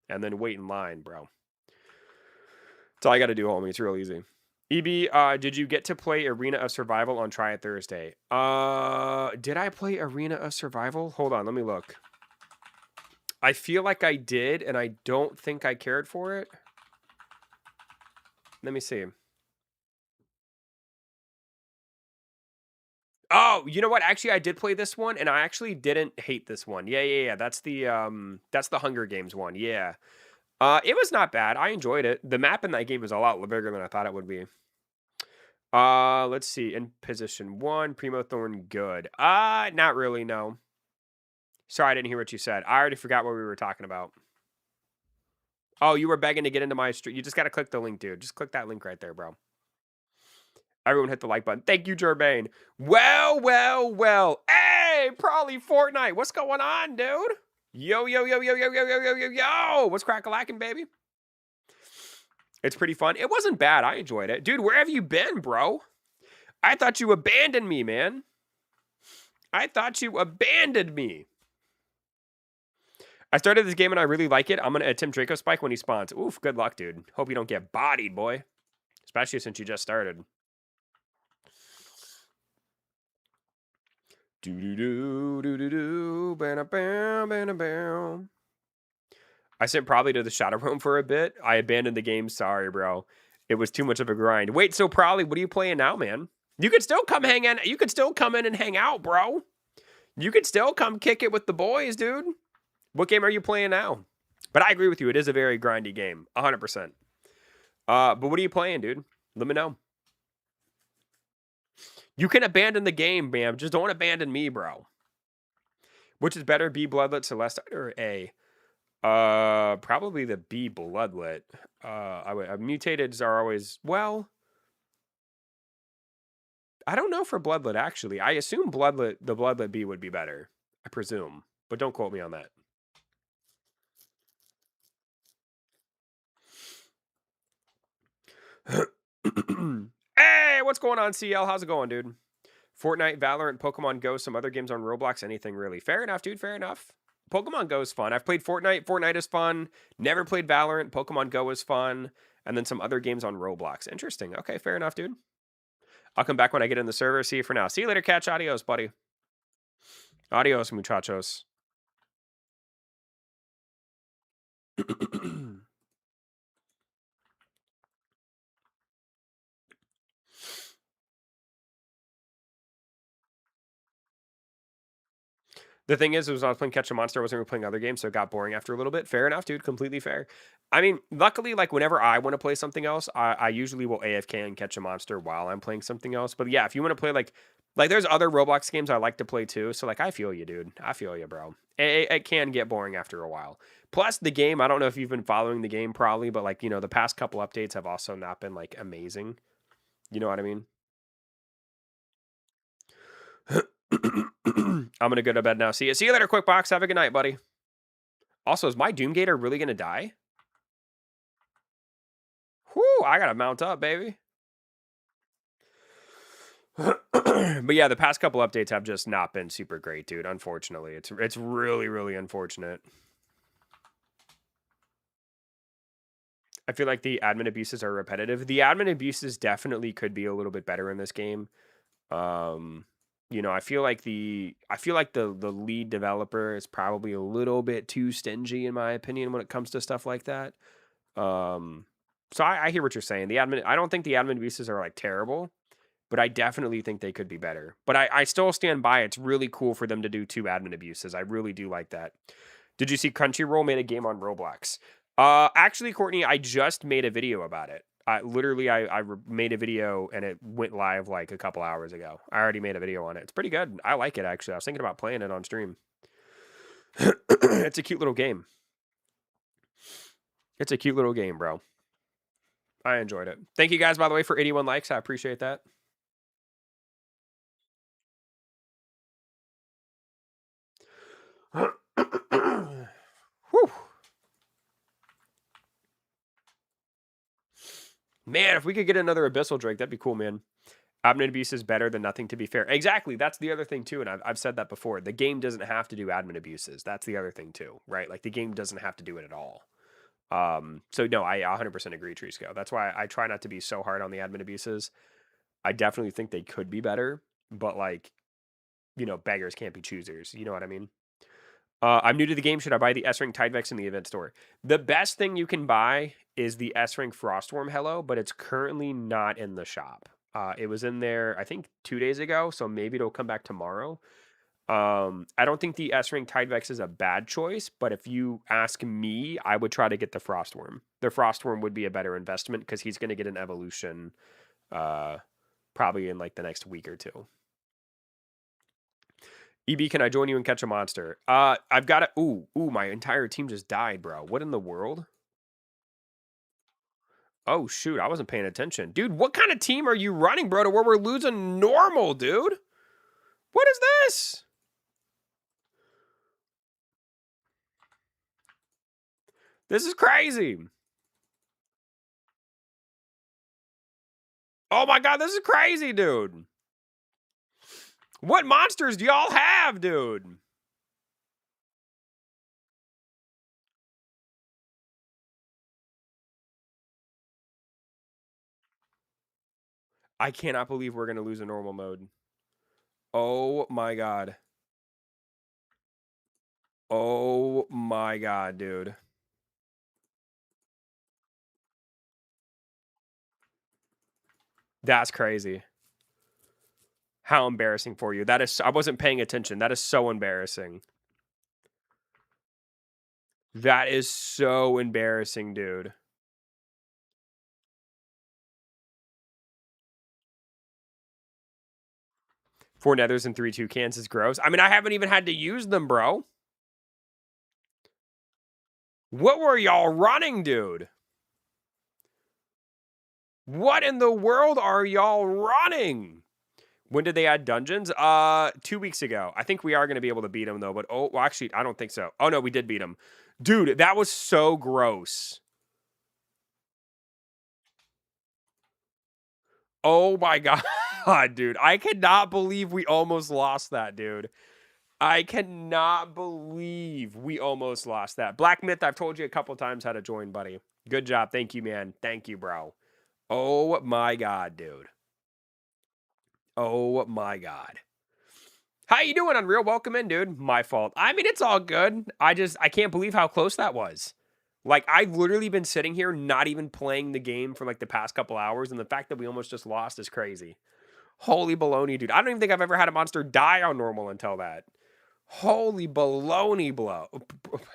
And then wait in line, bro. That's all I gotta do, homie. It's real easy. EB, did you get to play Arena of Survival on Try It Thursday? Did I play Arena of Survival? Hold on, let me look. I feel like I did, and I don't think I cared for it. Let me see. Oh, you know what? Actually, I did play this one, and I actually didn't hate this one. Yeah. That's the Hunger Games one. Yeah. It was not bad. I enjoyed it. The map in that game is a lot bigger than I thought it would be. Let's see. In position 1, Primo Thorn, good. Not really, no. Sorry, I didn't hear what you said. I already forgot what we were talking about. Oh, you were begging to get into my stream. You just gotta click the link, dude. Just click that link right there, bro. Everyone hit the like button. Thank you, Jermaine. Well. Hey, probably Fortnite. What's going on, dude? Yo. What's crack-a-lacking, baby? It's pretty fun. It wasn't bad. I enjoyed it. Dude, where have you been, bro? I thought you abandoned me, man. I thought you abandoned me. I started this game and I really like it. I'm going to attempt Draco Spike when he spawns. Oof, good luck, dude. Hope you don't get bodied, boy. Especially since you just started. Do-do-do, bam. I sent probably to the Shadow Realm for a bit. I abandoned the game. Sorry, bro. It was too much of a grind. Wait, so probably, what are you playing now, man? You could still come hang in. You could still come in and hang out, bro. You could still come kick it with the boys, dude. What game are you playing now? But I agree with you. It is a very grindy game. 100%. But what are you playing, dude? Let me know. You can abandon the game, man. Just don't abandon me, bro. Which is better, B Bloodlet Celestite or A? Probably the B Bloodlet. Mutateds are always, well, I don't know for Bloodlet, actually. I assume the Bloodlet B would be better. I presume. But don't quote me on that. Hey, what's going on, CL? How's it going, dude? Fortnite, Valorant, Pokemon Go, some other games on Roblox, anything really. Fair enough, dude. Fair enough. Pokemon Go is fun. I've played Fortnite. Fortnite is fun. Never played Valorant. Pokemon Go is fun. And then some other games on Roblox. Interesting. Okay, fair enough, dude. I'll come back when I get in the server. See you for now. See you later, Catch. Adios, buddy. Adios, muchachos. The thing is, was I was playing Catch a Monster, I wasn't really playing other games, so it got boring after a little bit. Fair enough, dude. Completely fair. I mean, luckily, like, whenever I want to play something else, I usually will AFK and Catch a Monster while I'm playing something else. But yeah, if you want to play, like, Like, there's other Roblox games I like to play too. So, like, I feel you, dude. I feel you, bro. It can get boring after a while. Plus, the game, I don't know if you've been following the game probably, but, like, the past couple updates have also not been, like, amazing. You know what I mean? I'm going to go to bed now. See you later, Quick Box. Have a good night, buddy. Also, is my Doomgator really going to die? Whoo, I got to mount up, baby. But yeah, the past couple updates have just not been super great, dude. Unfortunately, it's really, really unfortunate. I feel like the admin abuses are repetitive. The admin abuses definitely could be a little bit better in this game. I feel like the lead developer is probably a little bit too stingy in my opinion when it comes to stuff like that. So I hear what you're saying. I don't think the admin abuses are like terrible, but I definitely think they could be better. But I still stand by it's really cool for them to do 2 admin abuses. I really do like that. Did you see Crunchyroll made a game on Roblox? Actually, Courtney, I just made a video about it. I made a video and it went live like a couple hours ago. I already made a video on it. It's pretty good. I like it actually. I was thinking about playing it on stream. It's a cute little game. It's a cute little game, bro. I enjoyed it. Thank you guys, by the way, for 81 likes. I appreciate that. Whew. Man, if we could get another Abyssal Drake, that'd be cool, man. Admin abuse is better than nothing, to be fair. Exactly. That's the other thing, too. And I've said that before. The game doesn't have to do admin abuses. That's the other thing, too, right? Like, the game doesn't have to do it at all. So, no, I 100% agree, Trisco. That's why I try not to be so hard on the admin abuses. I definitely think they could be better. But, like, beggars can't be choosers. You know what I mean? I'm new to the game. Should I buy the S-Rank Tidevex in the event store? The best thing you can buy is the S-Rank Frostworm Hello, but it's currently not in the shop. It was in there, I think, 2 days ago, so maybe it'll come back tomorrow. I don't think the S-Rank Tidevex is a bad choice, but if you ask me, I would try to get the Frostworm. The Frostworm would be a better investment because he's going to get an evolution probably in like the next week or two. EB, can I join you and catch a monster? I've got it. Ooh, my entire team just died, bro. What in the world? Oh, shoot. I wasn't paying attention. Dude, what kind of team are you running, bro, to where we're losing normal, dude? What is this? This is crazy. Oh, my God. This is crazy, dude. What monsters do y'all have, dude? I cannot believe we're going to lose a normal mode. Oh, my God. Oh, my God, dude. That's crazy. How embarrassing for you. That is, I wasn't paying attention. That is so embarrassing. That is so embarrassing, dude. 4 nethers and 3 toucans is gross. I mean, I haven't even had to use them, bro. What were y'all running, dude? What in the world are y'all running? When did they add dungeons? 2 weeks ago. I think we are going to be able to beat them, though. But, well, actually, I don't think so. Oh, no, we did beat them. Dude, that was so gross. Oh, my God, dude. I cannot believe we almost lost that, dude. I cannot believe we almost lost that. Black Myth, I've told you a couple times how to join, buddy. Good job. Thank you, man. Thank you, bro. Oh, my God, dude. Oh, my God. How you doing, Unreal? Welcome in, dude. My fault. I mean, it's all good. I can't believe how close that was. Like, I've literally been sitting here not even playing the game for, like, the past couple hours, and the fact that we almost just lost is crazy. Holy baloney, dude. I don't even think I've ever had a monster die on normal until that. Holy baloney blow.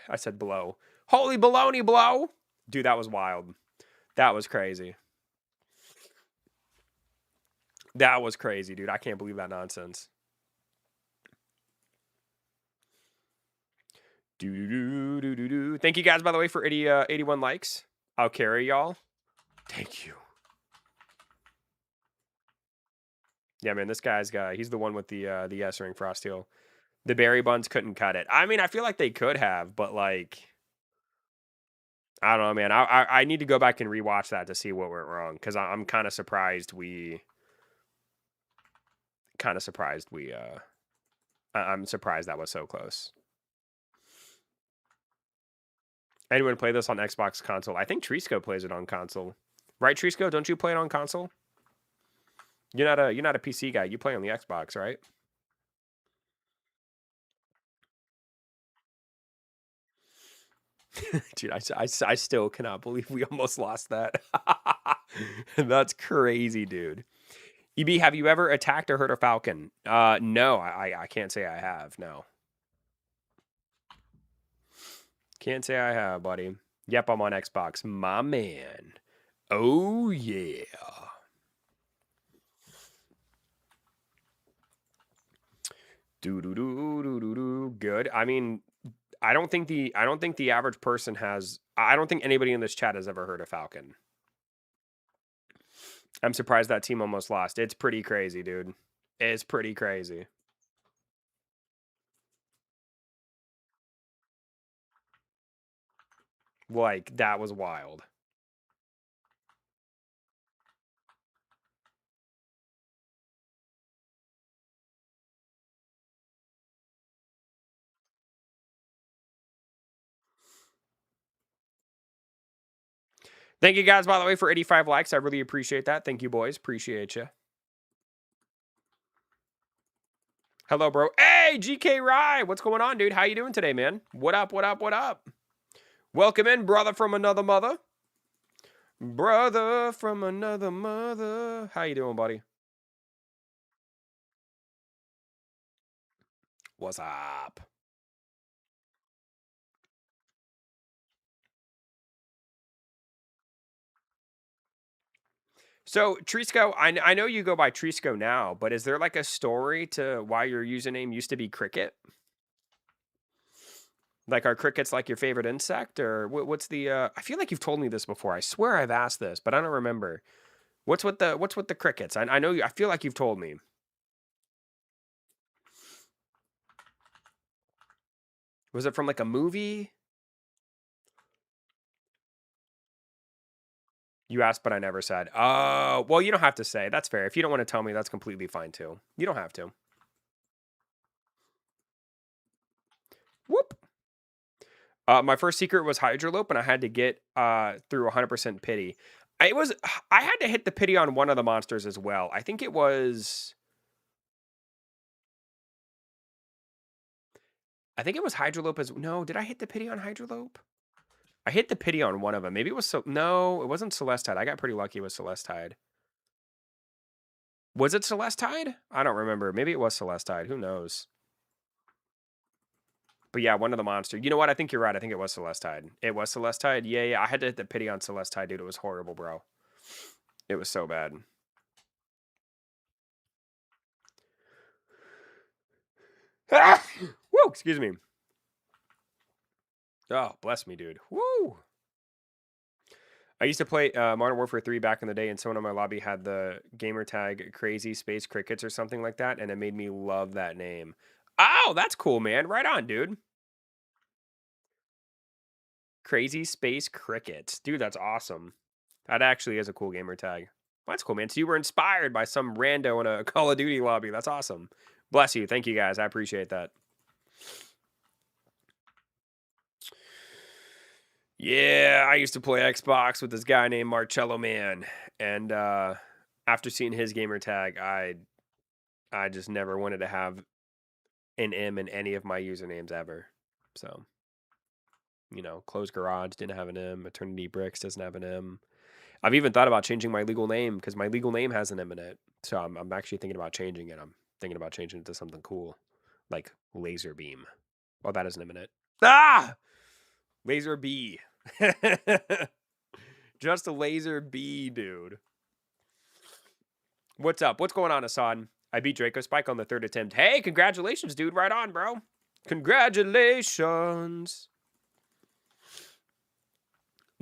I said blow. Holy baloney blow. Dude, that was wild. That was crazy. That was crazy, dude. I can't believe that nonsense. Do. Thank you guys, by the way, for 81 likes. I'll carry y'all. Thank you. Yeah, man, this guy's guy. He's the one with the S ring frost heel. The berry buns couldn't cut it. I mean, I feel like they could have, but like, I don't know, man. I need to go back and rewatch that to see what went wrong, because I'm kind of surprised we. I'm surprised that was so close. Anyone play this on Xbox console? I think Trisco plays it on console. Right, Trisco? Don't you play it on console? You're not a PC guy. You play on the Xbox, right? Dude, I still cannot believe we almost lost that. That's crazy, dude. EB, have you ever attacked or hurt a falcon? No, I can't say I have. No. Can't say I have, buddy. Yep, I'm on Xbox. My man. Oh, yeah. Do. Good. I mean, I don't think the average person has. I don't think anybody in this chat has ever heard of Falcon. I'm surprised that team almost lost. It's pretty crazy, dude. It's pretty crazy. Like, that was wild. Thank you guys, by the way, for 85 likes. I really appreciate that. Thank you, boys. Appreciate you. Hello, bro. Hey, GK Rye. What's going on, dude? How you doing today, man? What up, what up, what up? Welcome in, brother from another mother. Brother from another mother. How you doing, buddy? What's up? So, Trisco, I know you go by Trisco now, but is there like a story to why your username used to be Cricket? Like, are crickets like your favorite insect, or what's the? I feel like you've told me this before. I swear I've asked this, but I don't remember. What's with the crickets? I know you. I feel like you've told me. Was it from like a movie? You asked, but I never said. Oh, well, you don't have to say. That's fair. If you don't want to tell me, that's completely fine too. You don't have to. Whoop. My first secret was Hydrolope, and I had to get through 100% pity. I had to hit the pity on one of the monsters as well. I think it was Hydrolope no, did I hit the pity on Hydrolope? I hit the pity on one of them. Maybe it was no, it wasn't Celestide. I got pretty lucky with Celestide. Was it Celestide? I don't remember. Maybe it was Celestide. Who knows? But yeah, one of the monsters. You know what? I think you're right. I think it was Celestide. It was Celestide? Yeah. I had to hit the pity on Celestide, dude. It was horrible, bro. It was so bad. Woo! Excuse me. Oh, bless me, dude. Woo! I used to play Modern Warfare 3 back in the day, and someone in my lobby had the gamer tag Crazy Space Crickets or something like that, and it made me love that name. Oh, that's cool, man. Right on, dude. Crazy Space Crickets. Dude, that's awesome. That actually is a cool gamer tag. Well, that's cool, man. So you were inspired by some rando in a Call of Duty lobby. That's awesome. Bless you. Thank you, guys. I appreciate that. Yeah, I used to play Xbox with this guy named Marcello Man, and after seeing his gamer tag, I just never wanted to have an M in any of my usernames ever. So, Closed Garage didn't have an M. Eternity Bricks doesn't have an M. I've even thought about changing my legal name because my legal name has an M in it. So I'm actually thinking about changing it. I'm thinking about changing it to something cool, like Laser Beam. Oh, that is an M in it. Ah! Laser B. Just a Laser B, dude. What's up? What's going on, Hassan? I beat Draco Spike on the 3rd attempt. Hey, congratulations, dude. Right on, bro. Congratulations.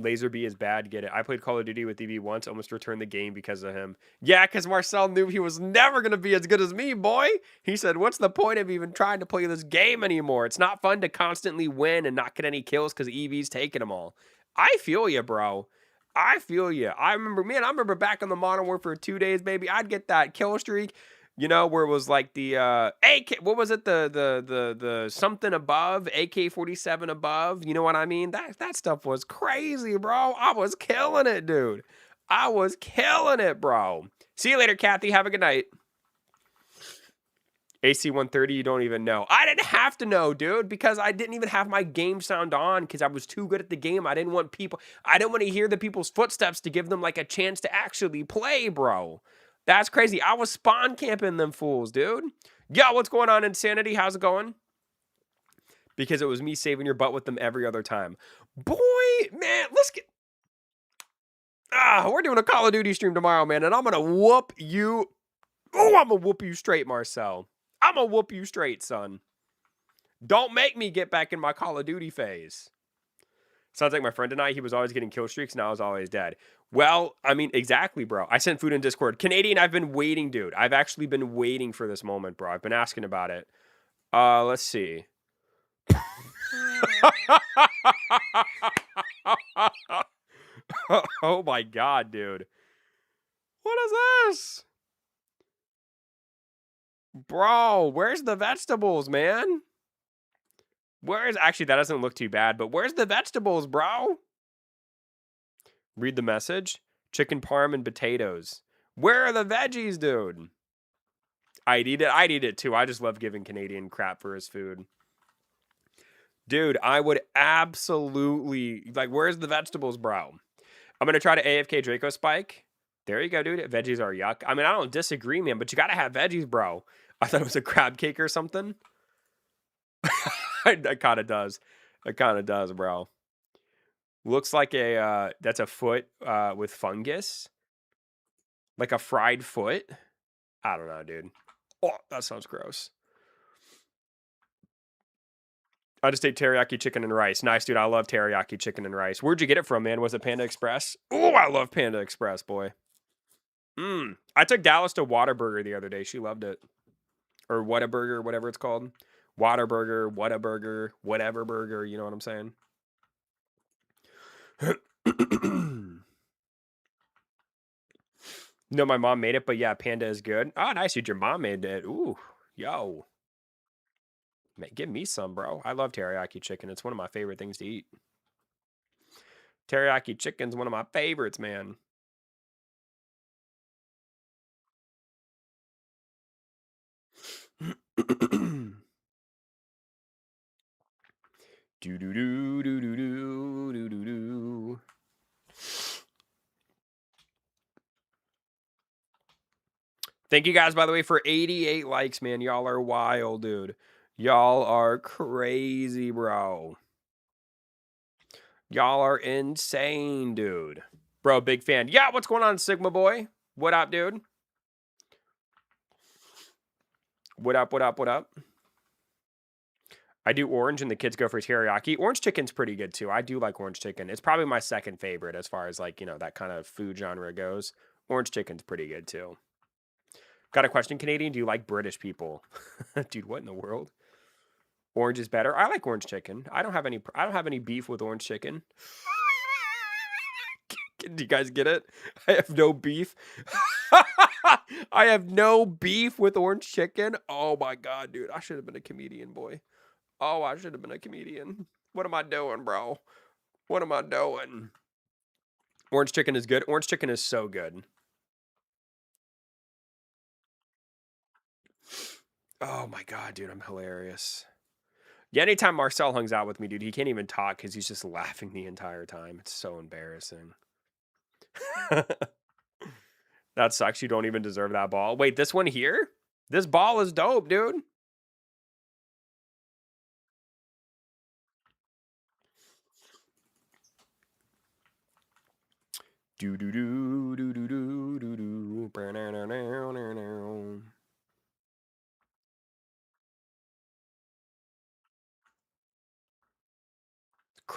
Laserby is bad. Get it. I played Call of Duty with EV once. Almost returned the game because of him. Yeah, because Marcel knew he was never going to be as good as me, boy. He said, what's the point of even trying to play this game anymore? It's not fun to constantly win and not get any kills because EV's taking them all. I feel you, bro. I feel you. I remember back on the Modern Warfare 2 days, baby. I'd get that kill streak. You know, where it was like the AK, what was it? The something above, AK-47 above. You know what I mean? That stuff was crazy, bro. I was killing it, dude. I was killing it, bro. See you later, Kathy. Have a good night. AC 130, you don't even know. I didn't have to know, dude, because I didn't even have my game sound on because I was too good at the game. I didn't want to hear the people's footsteps to give them like a chance to actually play, bro. That's crazy. I was spawn camping them fools, dude. Yo, what's going on, Insanity? How's it going? Because it was me saving your butt with them every other time. Boy, man, let's get... we're doing a Call of Duty stream tomorrow, man, and I'm going to whoop you. Oh, I'm going to whoop you straight, Marcel. I'm going to whoop you straight, son. Don't make me get back in my Call of Duty phase. Sounds like my friend and I, he was always getting kill streaks, and I was always dead. Well, I mean, exactly, bro. I sent food in Discord. Canadian, I've been waiting, dude. I've actually been waiting for this moment, bro. I've been asking about it. Let's see. Oh my god, dude. What is this? Bro, where's the vegetables, man? Actually, that doesn't look too bad, but where's the vegetables, bro? Read the message. Chicken parm and potatoes. Where are the veggies, dude? I'd eat it too. I just love giving Canadian crap for his food. Dude, I would absolutely... Like, where's the vegetables, bro? I'm going to try to AFK Draco Spike. There you go, dude. Veggies are yuck. I mean, I don't disagree, man, but you got to have veggies, bro. I thought it was a crab cake or something. It kind of does. It kind of does, bro. Looks like that's a foot with fungus. Like a fried foot. I don't know, dude. Oh, that sounds gross. I just ate teriyaki chicken and rice. Nice, dude. I love teriyaki chicken and rice. Where'd you get it from, man? Was it Panda Express? Oh, I love Panda Express, boy. I took Dallas to Whataburger the other day. She loved it. Or Whataburger, whatever it's called. Whataburger, Whataburger, whatever burger. You know what I'm saying? No, my mom made it, but yeah, Panda is good. Oh, nice, dude. Your mom made it. Ooh, yo. Man, give me some, bro. I love teriyaki chicken. It's one of my favorite things to eat. Teriyaki chicken's one of my favorites, man. Do do do do do do do do do. Thank you guys, by the way, for 88 likes, man. Y'all are wild, dude. Y'all are crazy, bro. Y'all are insane, dude. Bro, big fan. Yeah, what's going on, Sigma boy? What up, dude? What up, what up, what up? I do orange and the kids go for teriyaki. Orange chicken's pretty good too. I do like orange chicken. It's probably my second favorite as far as like, you know, that kind of food genre goes. Orange chicken's pretty good too. Got a question, Canadian? Do you like British people? Dude, what in the world? Orange is better. I like orange chicken. I don't have any beef with orange chicken. Do you guys get it? I have no beef. I have no beef with orange chicken. Oh my god, dude. I should have been a comedian, boy. Oh, I should have been a comedian. What am I doing, bro? What am I doing? Orange chicken is good. Orange chicken is so good. Oh my god, dude, I'm hilarious. Yeah, anytime Marcel hangs out with me, dude, he can't even talk because he's just laughing the entire time. It's so embarrassing. That sucks. You don't even deserve that ball. Wait, this one here? This ball is dope, dude. Do do do do do do do do.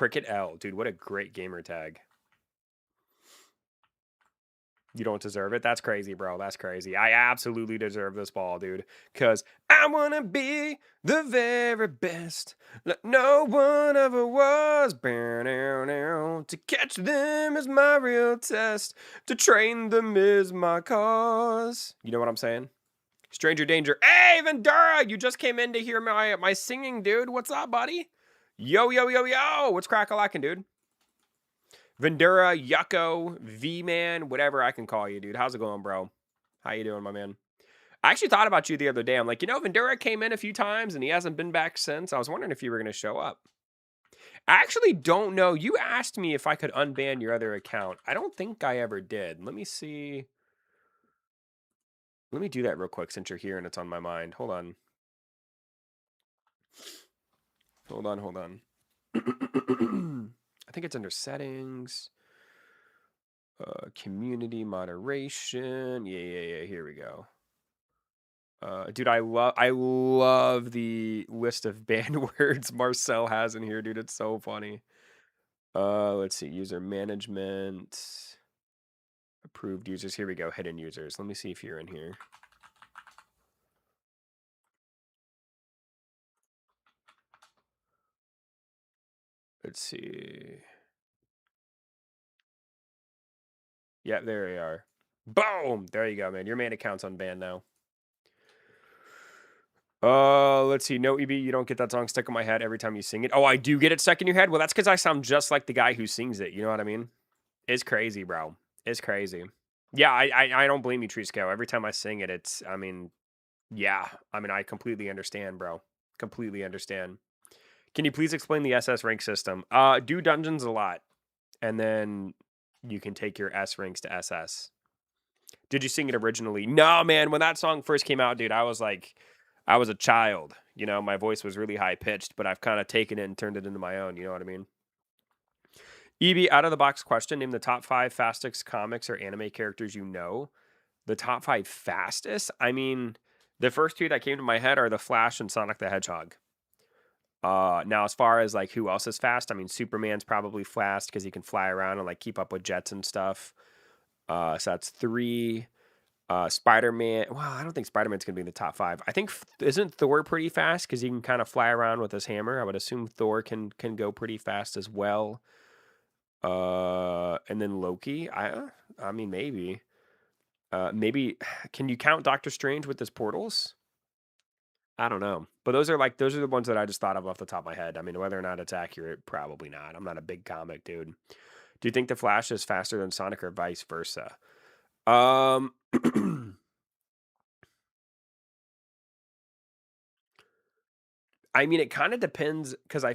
Cricket L. Dude, what a great gamer tag. You don't deserve it? That's crazy, bro. That's crazy. I absolutely deserve this ball, dude. Because I want to be the very best. Like no one ever was. To catch them is my real test. To train them is my cause. You know what I'm saying? Stranger danger. Hey, Vendura! You just came in to hear my singing, dude. What's up, buddy? Yo, yo, yo, yo. What's crack-a-lackin', dude? Vendura, Yucko, V-Man, whatever I can call you, dude. How's it going, bro? How you doing, my man? I actually thought about you the other day. I'm like, Vendura came in a few times and he hasn't been back since. I was wondering if you were going to show up. I actually don't know. You asked me if I could unban your other account. I don't think I ever did. Let me see. Let me do that real quick since you're here and it's on my mind. Hold on. Hold on. I think it's under settings. Community moderation. Yeah. Here we go. Dude, I love the list of banned words Marcel has in here, dude. It's so funny. Let's see. User management. Approved users. Here we go. Hidden users. Let me see if you're in here. Let's see. Yeah, there you are. Boom! There you go, man. Your main account's unbanned now. Let's see. No, EB, you don't get that song stuck in my head every time you sing it. Oh, I do get it stuck in your head? Well, that's because I sound just like the guy who sings it. You know what I mean? It's crazy, bro. It's crazy. Yeah, I don't blame you, Trisco. Every time I sing it, yeah. I completely understand, bro. Completely understand. Can you please explain the SS rank system? Do dungeons a lot, and then you can take your S ranks to SS. Did you sing it originally? No, man. When that song first came out, dude, I was a child. My voice was really high pitched, but I've kind of taken it and turned it into my own. You know what I mean? EB, out of the box question, name the top 5 fastest comics or anime characters you know. The top 5 fastest? The first 2 that came to my head are The Flash and Sonic the Hedgehog. Now, as far as who else is fast, Superman's probably fast because he can fly around and keep up with jets and stuff. So that's 3. Spider-Man. Well, I don't think Spider-Man's gonna be in the top 5. I think isn't Thor pretty fast because he can kind of fly around with his hammer. I would assume Thor can go pretty fast as well. And then Loki. Maybe. Maybe can you count Doctor Strange with his portals? I don't know. But those are the ones that I just thought of off the top of my head. Whether or not it's accurate, probably not. I'm not a big comic dude. Do you think the Flash is faster than Sonic or vice versa? It kind of depends because I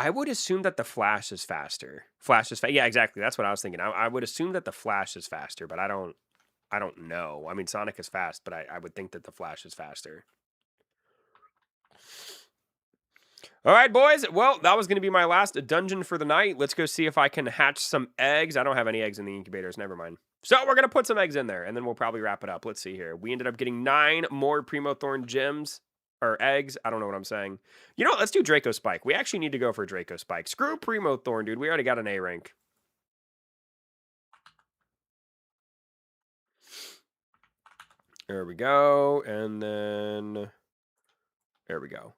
would assume that the Flash is faster. Yeah, exactly. That's what I was thinking. I would assume that the Flash is faster, but I don't know. Sonic is fast, but I would think that the Flash is faster. All right, boys. Well, that was going to be my last dungeon for the night. Let's go see if I can hatch some eggs. I don't have any eggs in the incubators. Never mind. So we're going to put some eggs in there, and then we'll probably wrap it up. Let's see here. We ended up getting 9 more Primo Thorn gems. Or eggs. I don't know what I'm saying. You know what? Let's do Draco Spike. We actually need to go for Draco Spike. Screw Primo Thorn, dude. We already got an A rank. There we go. And then... There we go.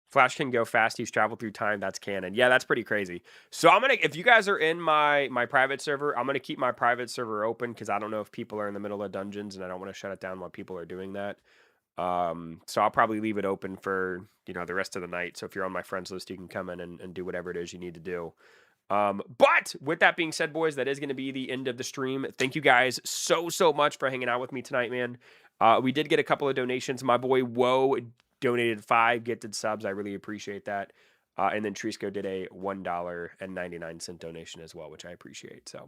Flash can go fast. He's traveled through time. That's canon. Yeah, that's pretty crazy. So if you guys are in my private server, I'm gonna keep my private server open because I don't know if people are in the middle of dungeons and I don't want to shut it down while people are doing that. So I'll probably leave it open for the rest of the night. So if you're on my friends list, you can come in and do whatever it is you need to do. But with that being said, boys, that is going to be the end of the stream. Thank you guys so much for hanging out with me tonight, man. We did get a couple of donations. My boy Woe donated 5 gifted subs. I really appreciate that. And then Trisco did a $1.99 donation as well, which I appreciate. So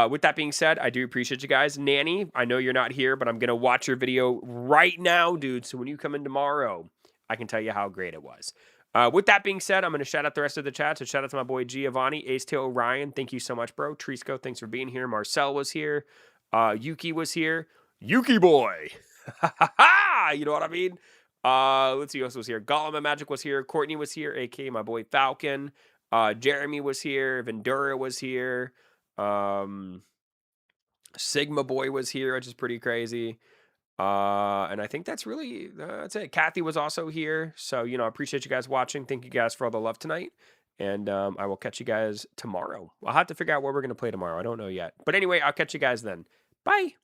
with that being said, I do appreciate you guys. Nanny, I know you're not here, but I'm going to watch your video right now, dude. So when you come in tomorrow, I can tell you how great it was. With that being said, I'm going to shout out the rest of the chat. So shout out to my boy Giovanni, Ace Tail Ryan. Thank you so much, bro. Trisco, thanks for being here. Marcel was here. Yuki was here. Yuki boy. You know what I mean? Let's see who else was here. Gollum and Magic was here. Courtney was here, aka my boy Falcon. Jeremy was here. Vendura was here. Um, Sigma Boy was here, which is pretty crazy. And I think that's it. Kathy was also here. So, I appreciate you guys watching. Thank you guys for all the love tonight. And I will catch you guys tomorrow. I'll have to figure out what we're going to play tomorrow. I don't know yet. But anyway, I'll catch you guys then. Bye.